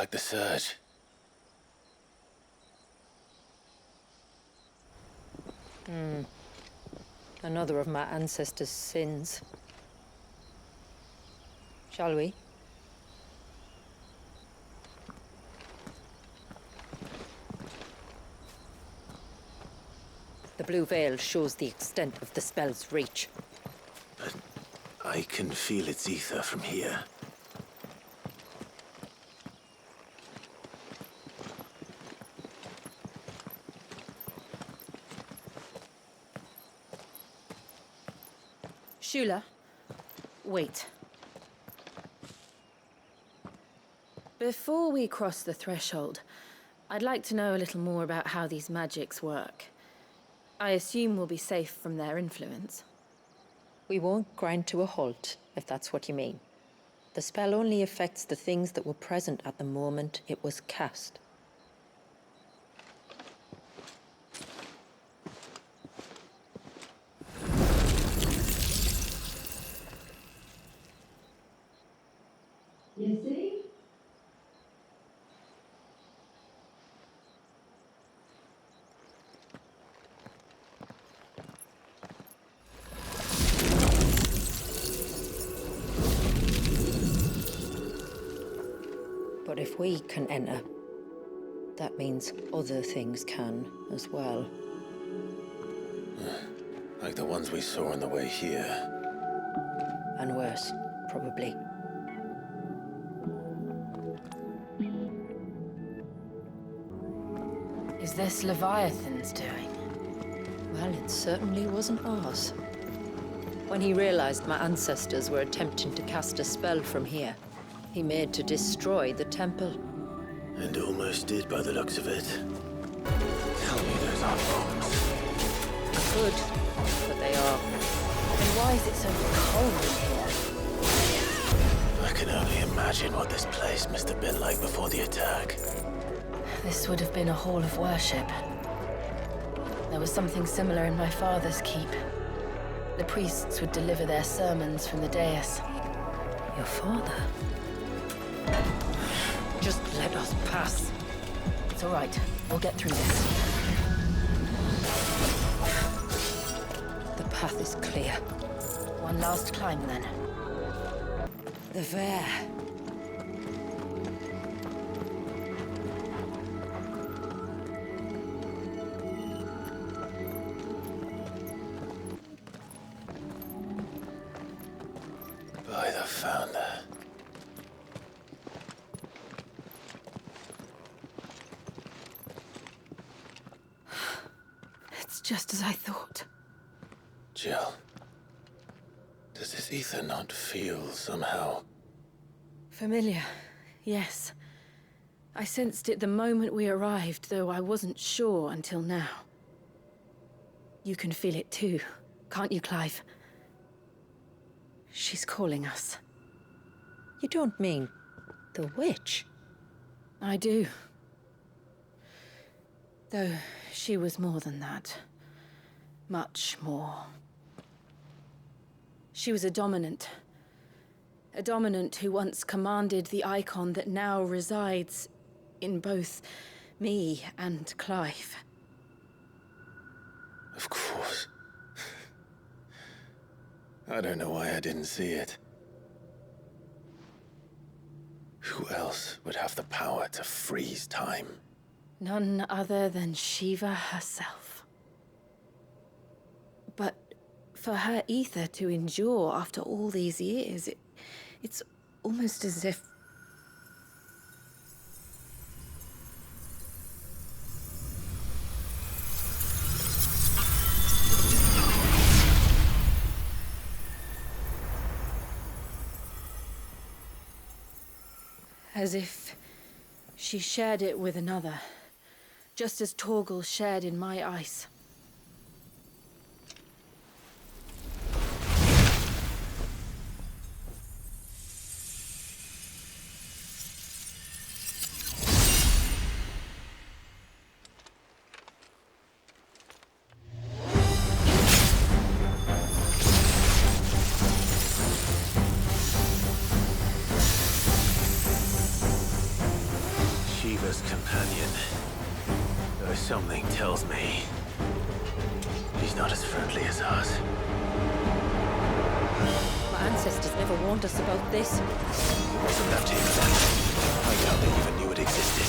S2: like the surge.
S15: Another of my ancestors' sins. Shall we? The blue veil shows the extent of the spell's reach.
S2: But I can feel its ether from here.
S16: Shula, wait. Before we cross the threshold, I'd like to know a little more about how these magics work. I assume we'll be safe from their influence.
S15: We won't grind to a halt, if that's what you mean. The spell only affects the things that were present at the moment it was cast.
S10: You see?
S15: But if we can enter, that means other things can as well.
S2: Like the ones we saw on the way here.
S15: And worse, probably.
S21: Is this Leviathan's doing?
S15: Well, it certainly wasn't ours. When he realized my ancestors were attempting to cast a spell from here, he made to destroy the temple.
S2: And almost did by the looks of it. Tell me those aren't bombs.
S15: Good, but they are.
S21: And why is it so cold in here?
S2: I can only imagine what this place must have been like before the attack.
S21: This would have been a hall of worship. There was something similar in my father's keep. The priests would deliver their sermons from the dais.
S15: Your father? Just let us pass.
S21: It's all right. We'll get through this.
S15: The path is clear.
S21: One last climb, then.
S15: There.
S2: By the founder.
S21: It's just as I thought.
S2: Jill, does this ether not feel somehow?
S16: Familiar, yes. I sensed it the moment we arrived, though I wasn't sure until now. You can feel it too, can't you, Clive? She's calling us.
S15: You don't mean the witch?
S16: I do. Though she was more than that. Much more. She was a dominant. A dominant who once commanded the icon that now resides in both me and Clive.
S2: Of course. I don't know why I didn't see it. Who else would have the power to freeze time?
S16: None other than Shiva herself. But for her ether to endure after all these years, it's almost as if... As if she shared it with another, just as Tورغول shared in my ice.
S2: Something tells me she's not as friendly as ours.
S15: My ancestors never warned us about this.
S2: It wasn't left here for them. I doubt they even knew it existed.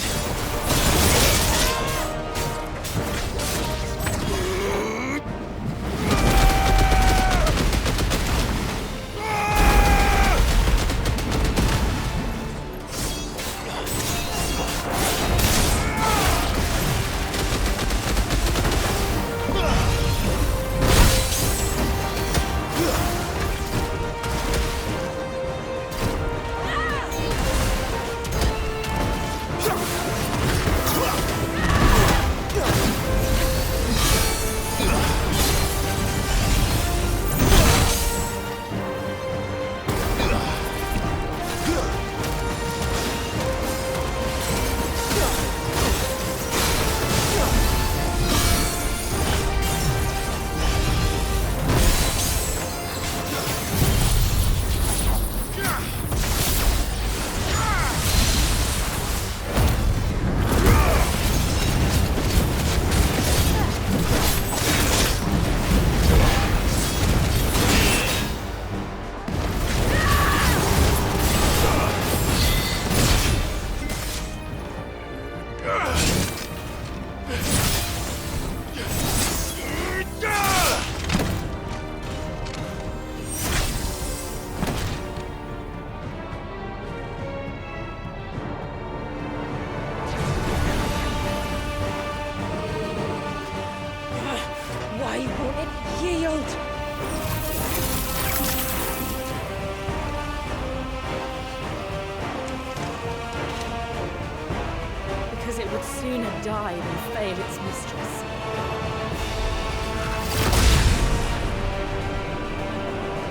S16: Die than fail its mistress.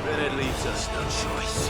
S2: Then it leaves us no choice.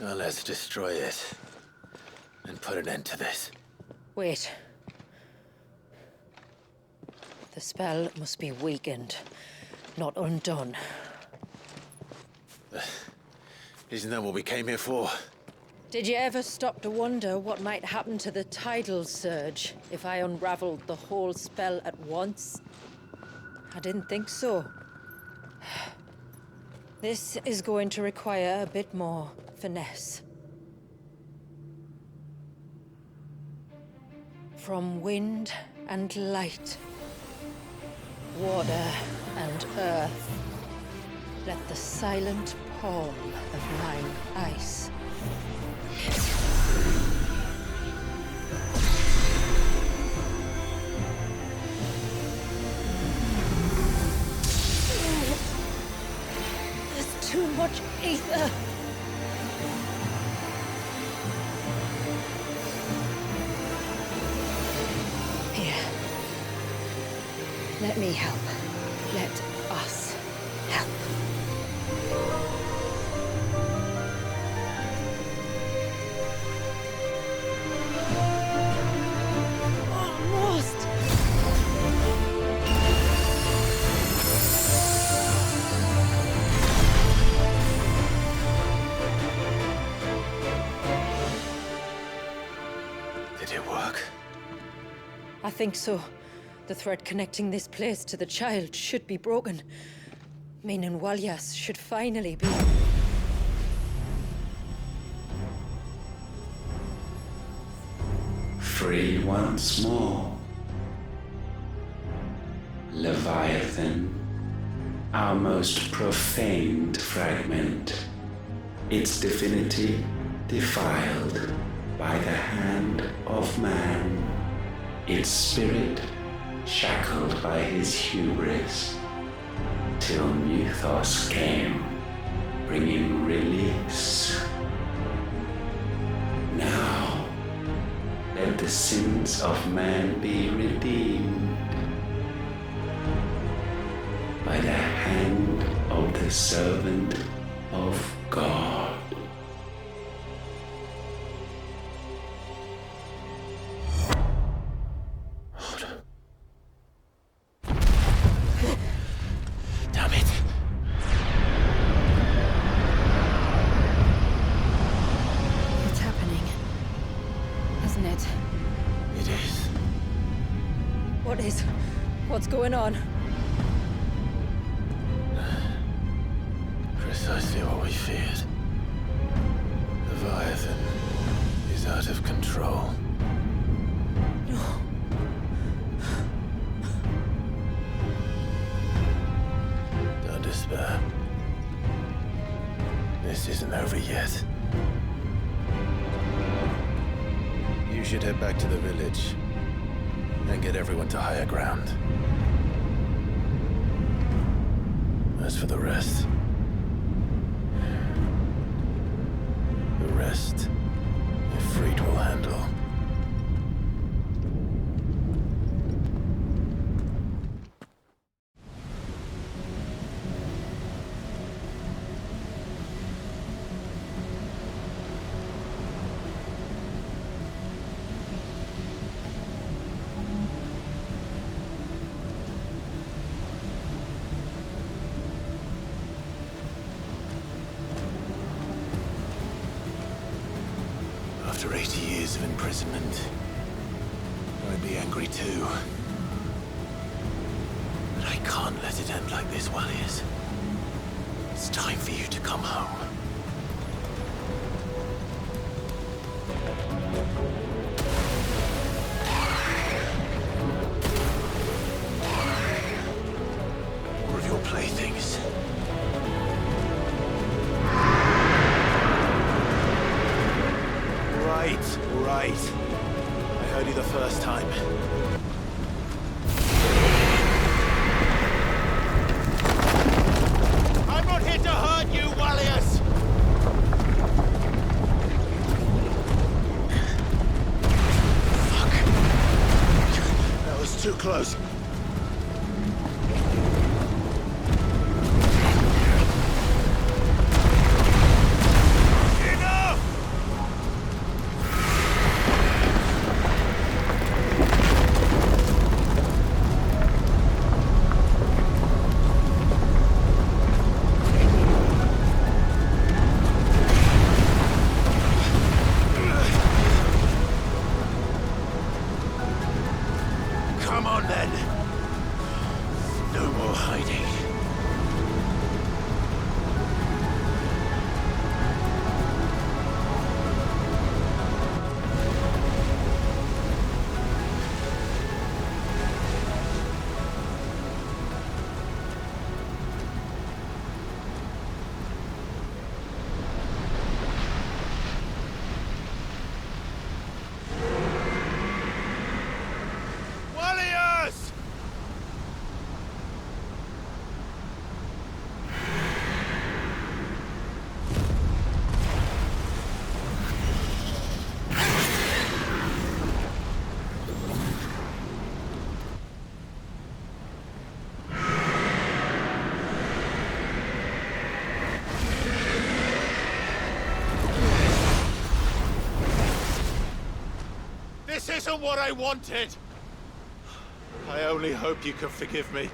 S2: Now let's destroy it. And put an end to this.
S15: Wait. The spell must be weakened, not undone.
S2: Isn't that what we came here for?
S15: Did you ever stop to wonder what might happen to the tidal surge if I unraveled the whole spell at once? I didn't think so. This is going to require a bit more finesse. From wind and light, water and earth, let the silent palm of mine ice. There's too much ether. Here. Let me help. Let us help. I think so. The thread connecting this place to the child should be broken. Meaning Walyas should finally be...
S5: free once more. Leviathan, our most profaned fragment, its divinity defiled by the hand of man, its spirit shackled by his hubris, till Mythos came, bringing release. Now, let the sins of man be redeemed by the hand of the servant of God.
S15: What's going on?
S2: Precisely what we feared. Leviathan is out of control.
S15: No.
S2: Don't despair. This isn't over yet. You should head back to the village and get everyone to higher ground. As for the rest, Ifrit will handle. After 80 years of imprisonment, I'd be angry too. But I can't let it end like this, Walyas. It's time for you to come home. More of your playthings. Right. I heard you the first time. I'm not here to hurt you, Walyas! Fuck. That was too close. Enough! hiding. This isn't what I wanted! I only hope you can forgive me.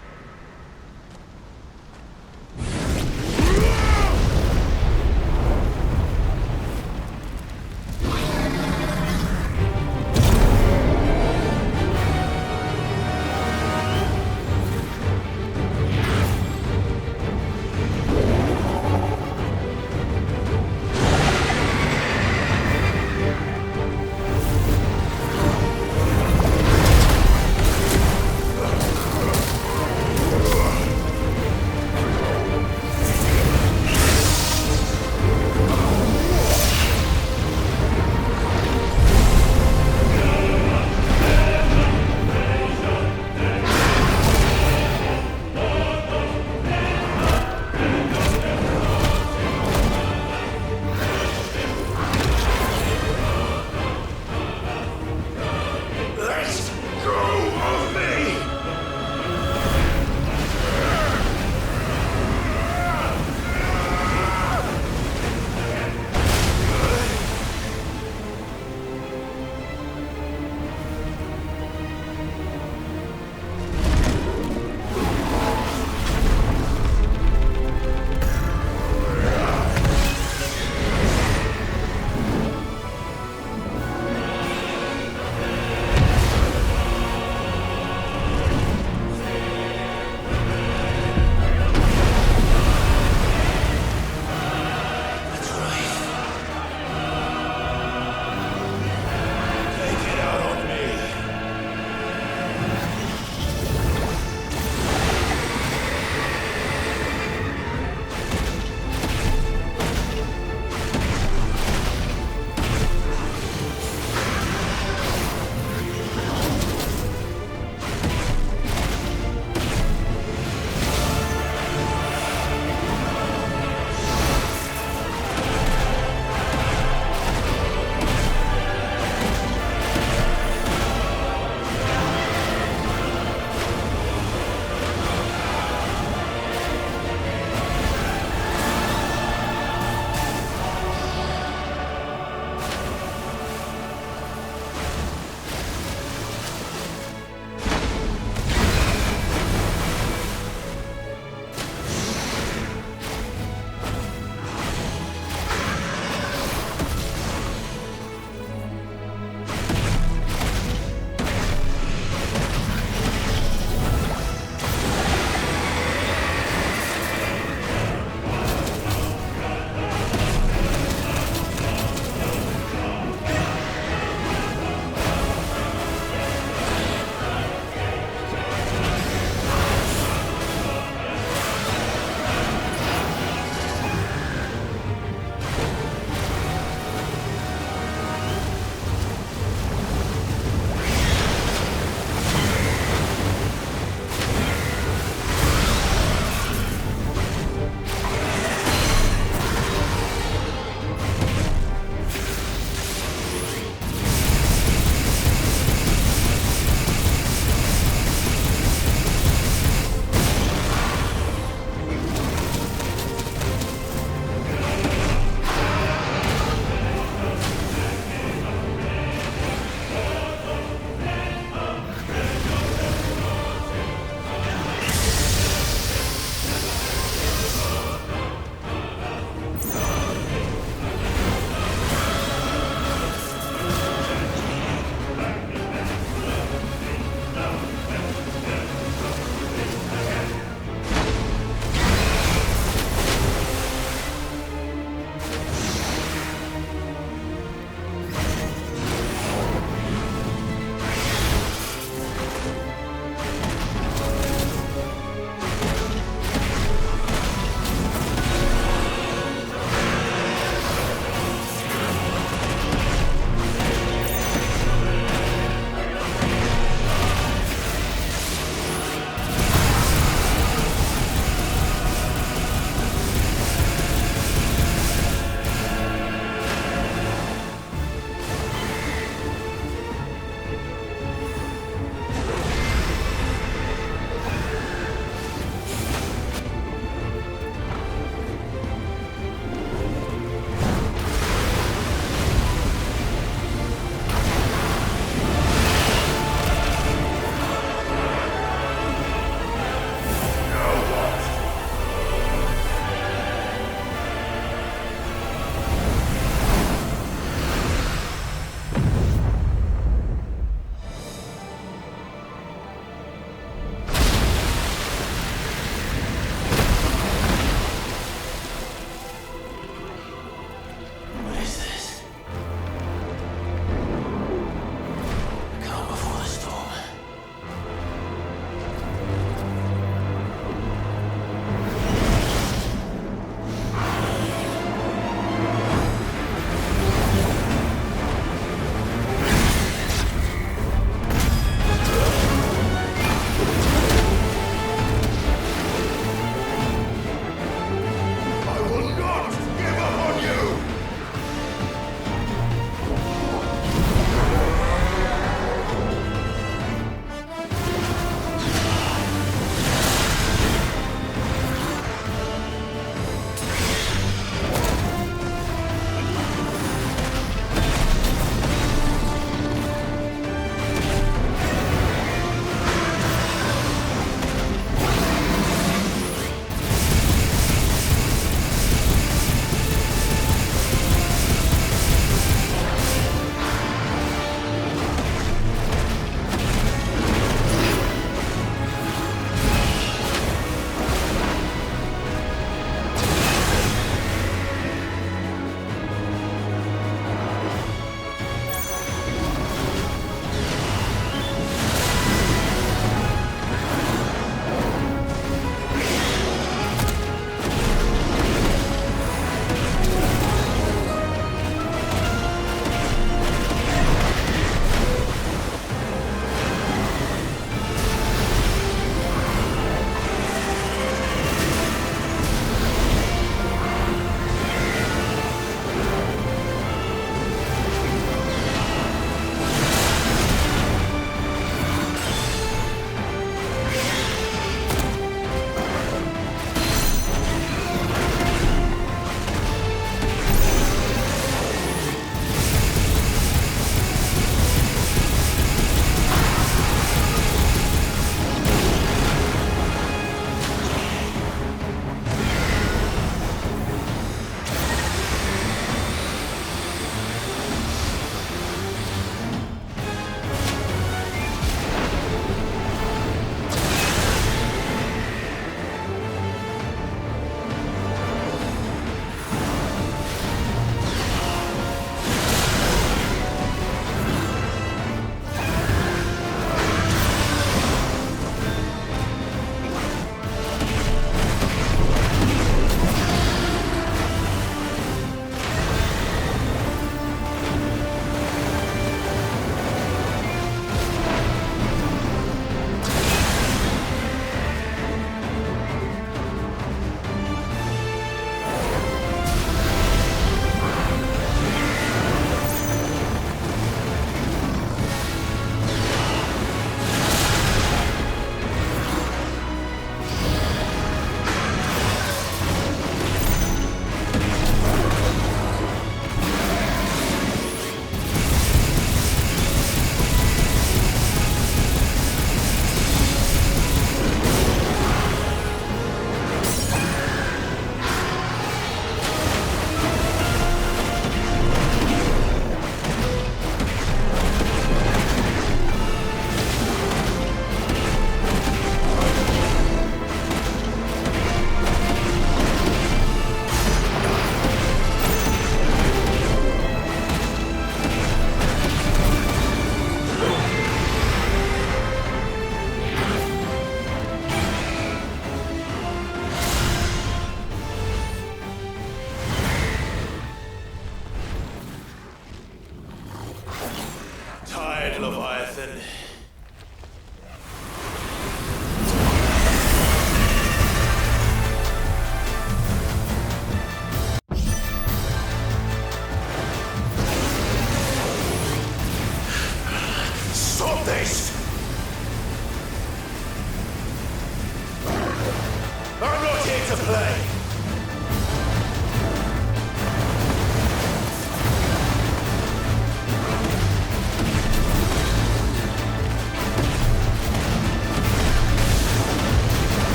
S22: to play.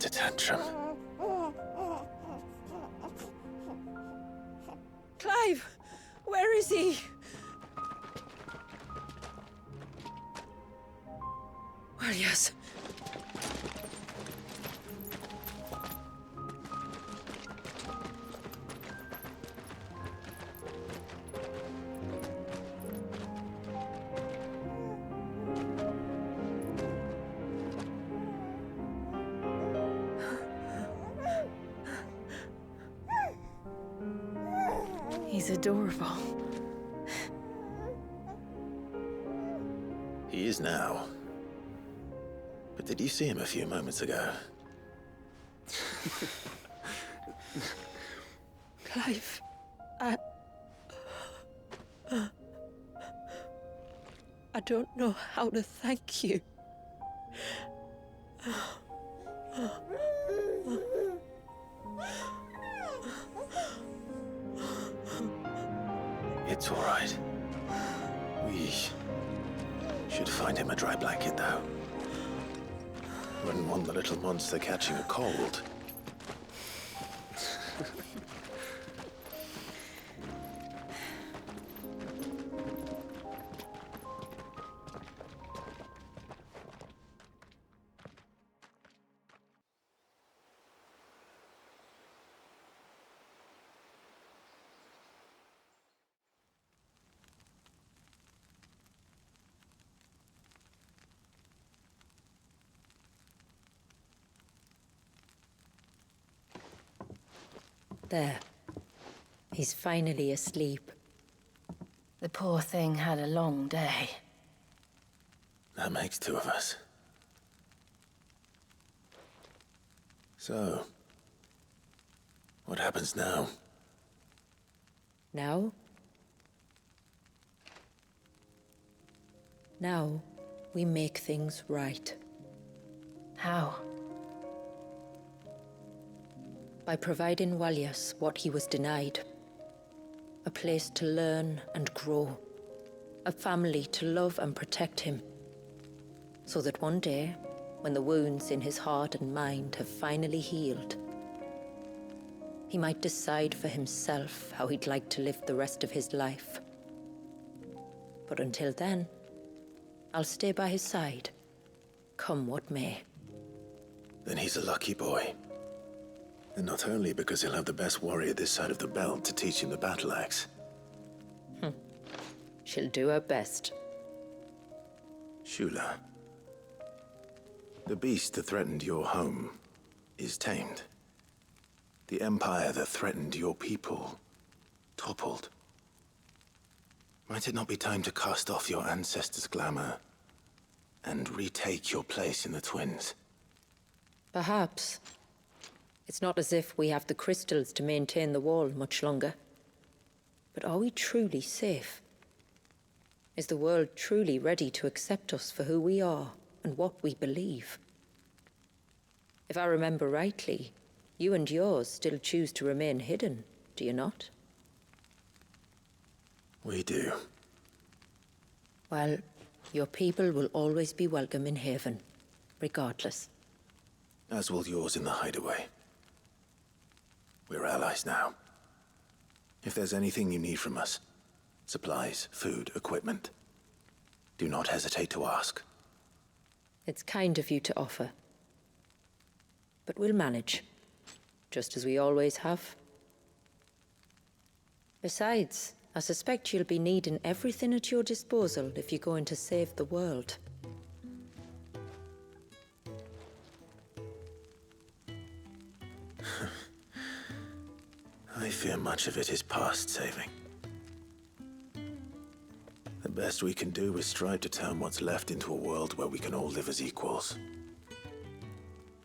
S2: What a tantrum.
S15: Clive! Where is he? Well, yes. He's adorable.
S2: He is now. But did you see him a few moments ago?
S15: Clive, I don't know how to thank you.
S2: It's all right. We should find him a dry blanket, though. Wouldn't want the little monster catching a cold.
S15: There. He's finally asleep.
S21: The poor thing had a long day.
S2: That makes two of us. So, what happens now?
S15: Now? Now, we make things right.
S21: How?
S15: By providing Walyas what he was denied. A place to learn and grow. A family to love and protect him. So that one day, when the wounds in his heart and mind have finally healed, he might decide for himself how he'd like to live the rest of his life. But until then, I'll stay by his side, come what may.
S2: Then he's a lucky boy. And not only because he'll have the best warrior this side of the belt to teach him the battle axe.
S15: She'll do her best.
S2: Shula. The beast that threatened your home is tamed. The empire that threatened your people toppled. Might it not be time to cast off your ancestors' glamour and retake your place in the Twins?
S15: Perhaps. It's not as if we have the crystals to maintain the wall much longer. But are we truly safe? Is the world truly ready to accept us for who we are and what we believe? If I remember rightly, you and yours still choose to remain hidden, do you not?
S2: We do.
S15: Well, your people will always be welcome in Haven, regardless.
S2: As will yours in the hideaway. We're allies now. If there's anything you need from us, supplies, food, equipment, do not hesitate to ask.
S15: It's kind of you to offer. But we'll manage, just as we always have. Besides, I suspect you'll be needing everything at your disposal if you're going to save the world.
S2: I fear much of it is past saving. The best we can do is strive to turn what's left into a world where we can all live as equals.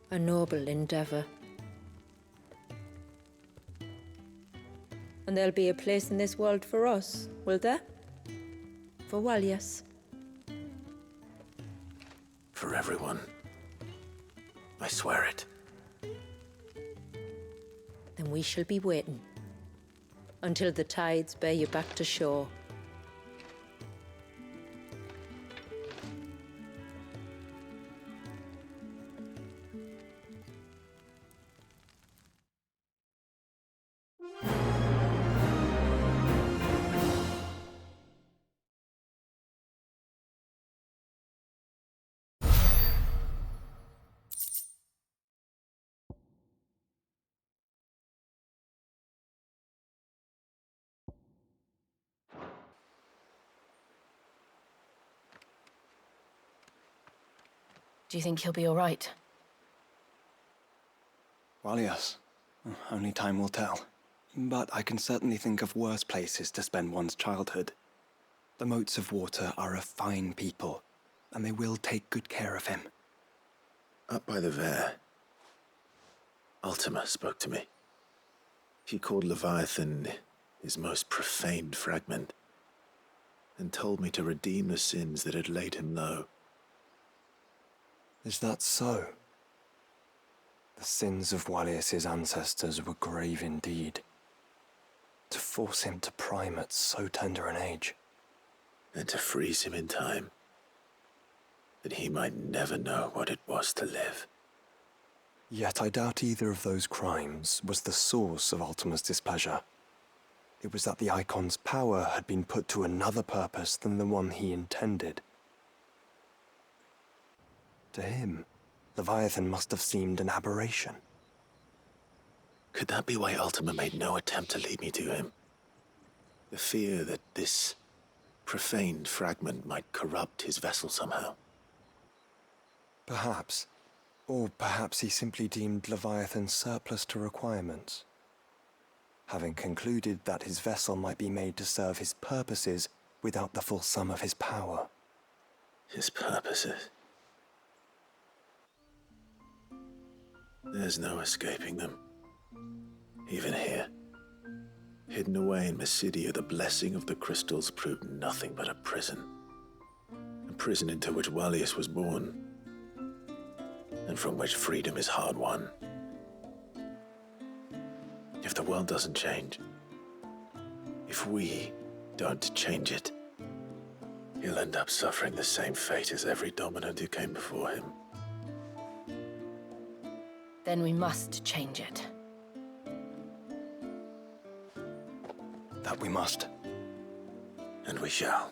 S15: A noble endeavor. And there'll be a place in this world for us, will there? For Walyas.
S2: For everyone. I swear it.
S15: Then we shall be waiting. Until the tides bear you back to shore.
S21: Do you think he'll be all right?
S14: Well, yes. Only time will tell. But I can certainly think of worse places to spend one's childhood. The Moats of Water are a fine people, and they will take good care of him.
S2: Up by the Ver, Ultima spoke to me. He called Leviathan his most profaned fragment, and told me to redeem the sins that had laid him low.
S14: Is that so? The sins of Wallius's ancestors were grave indeed. To force him to prime at so tender an age.
S2: And to freeze him in time, that he might never know what it was to live.
S14: Yet I doubt either of those crimes was the source of Ultima's displeasure. It was that the Icon's power had been put to another purpose than the one he intended. To him, Leviathan must have seemed an aberration.
S2: Could that be why Ultima made no attempt to lead me to him? The fear that this profaned fragment might corrupt his vessel somehow.
S14: Perhaps. Or perhaps he simply deemed Leviathan surplus to requirements. Having concluded that his vessel might be made to serve his purposes without the full sum of his power.
S2: His purposes? There's no escaping them. Even here. Hidden away in Mysidia, the blessing of the crystals proved nothing but a prison. A prison into which Wallius was born, and from which freedom is hard won. If the world doesn't change, if we don't change it, he'll end up suffering the same fate as every dominant who came before him.
S21: Then we must change it.
S14: That we must.
S2: And we shall.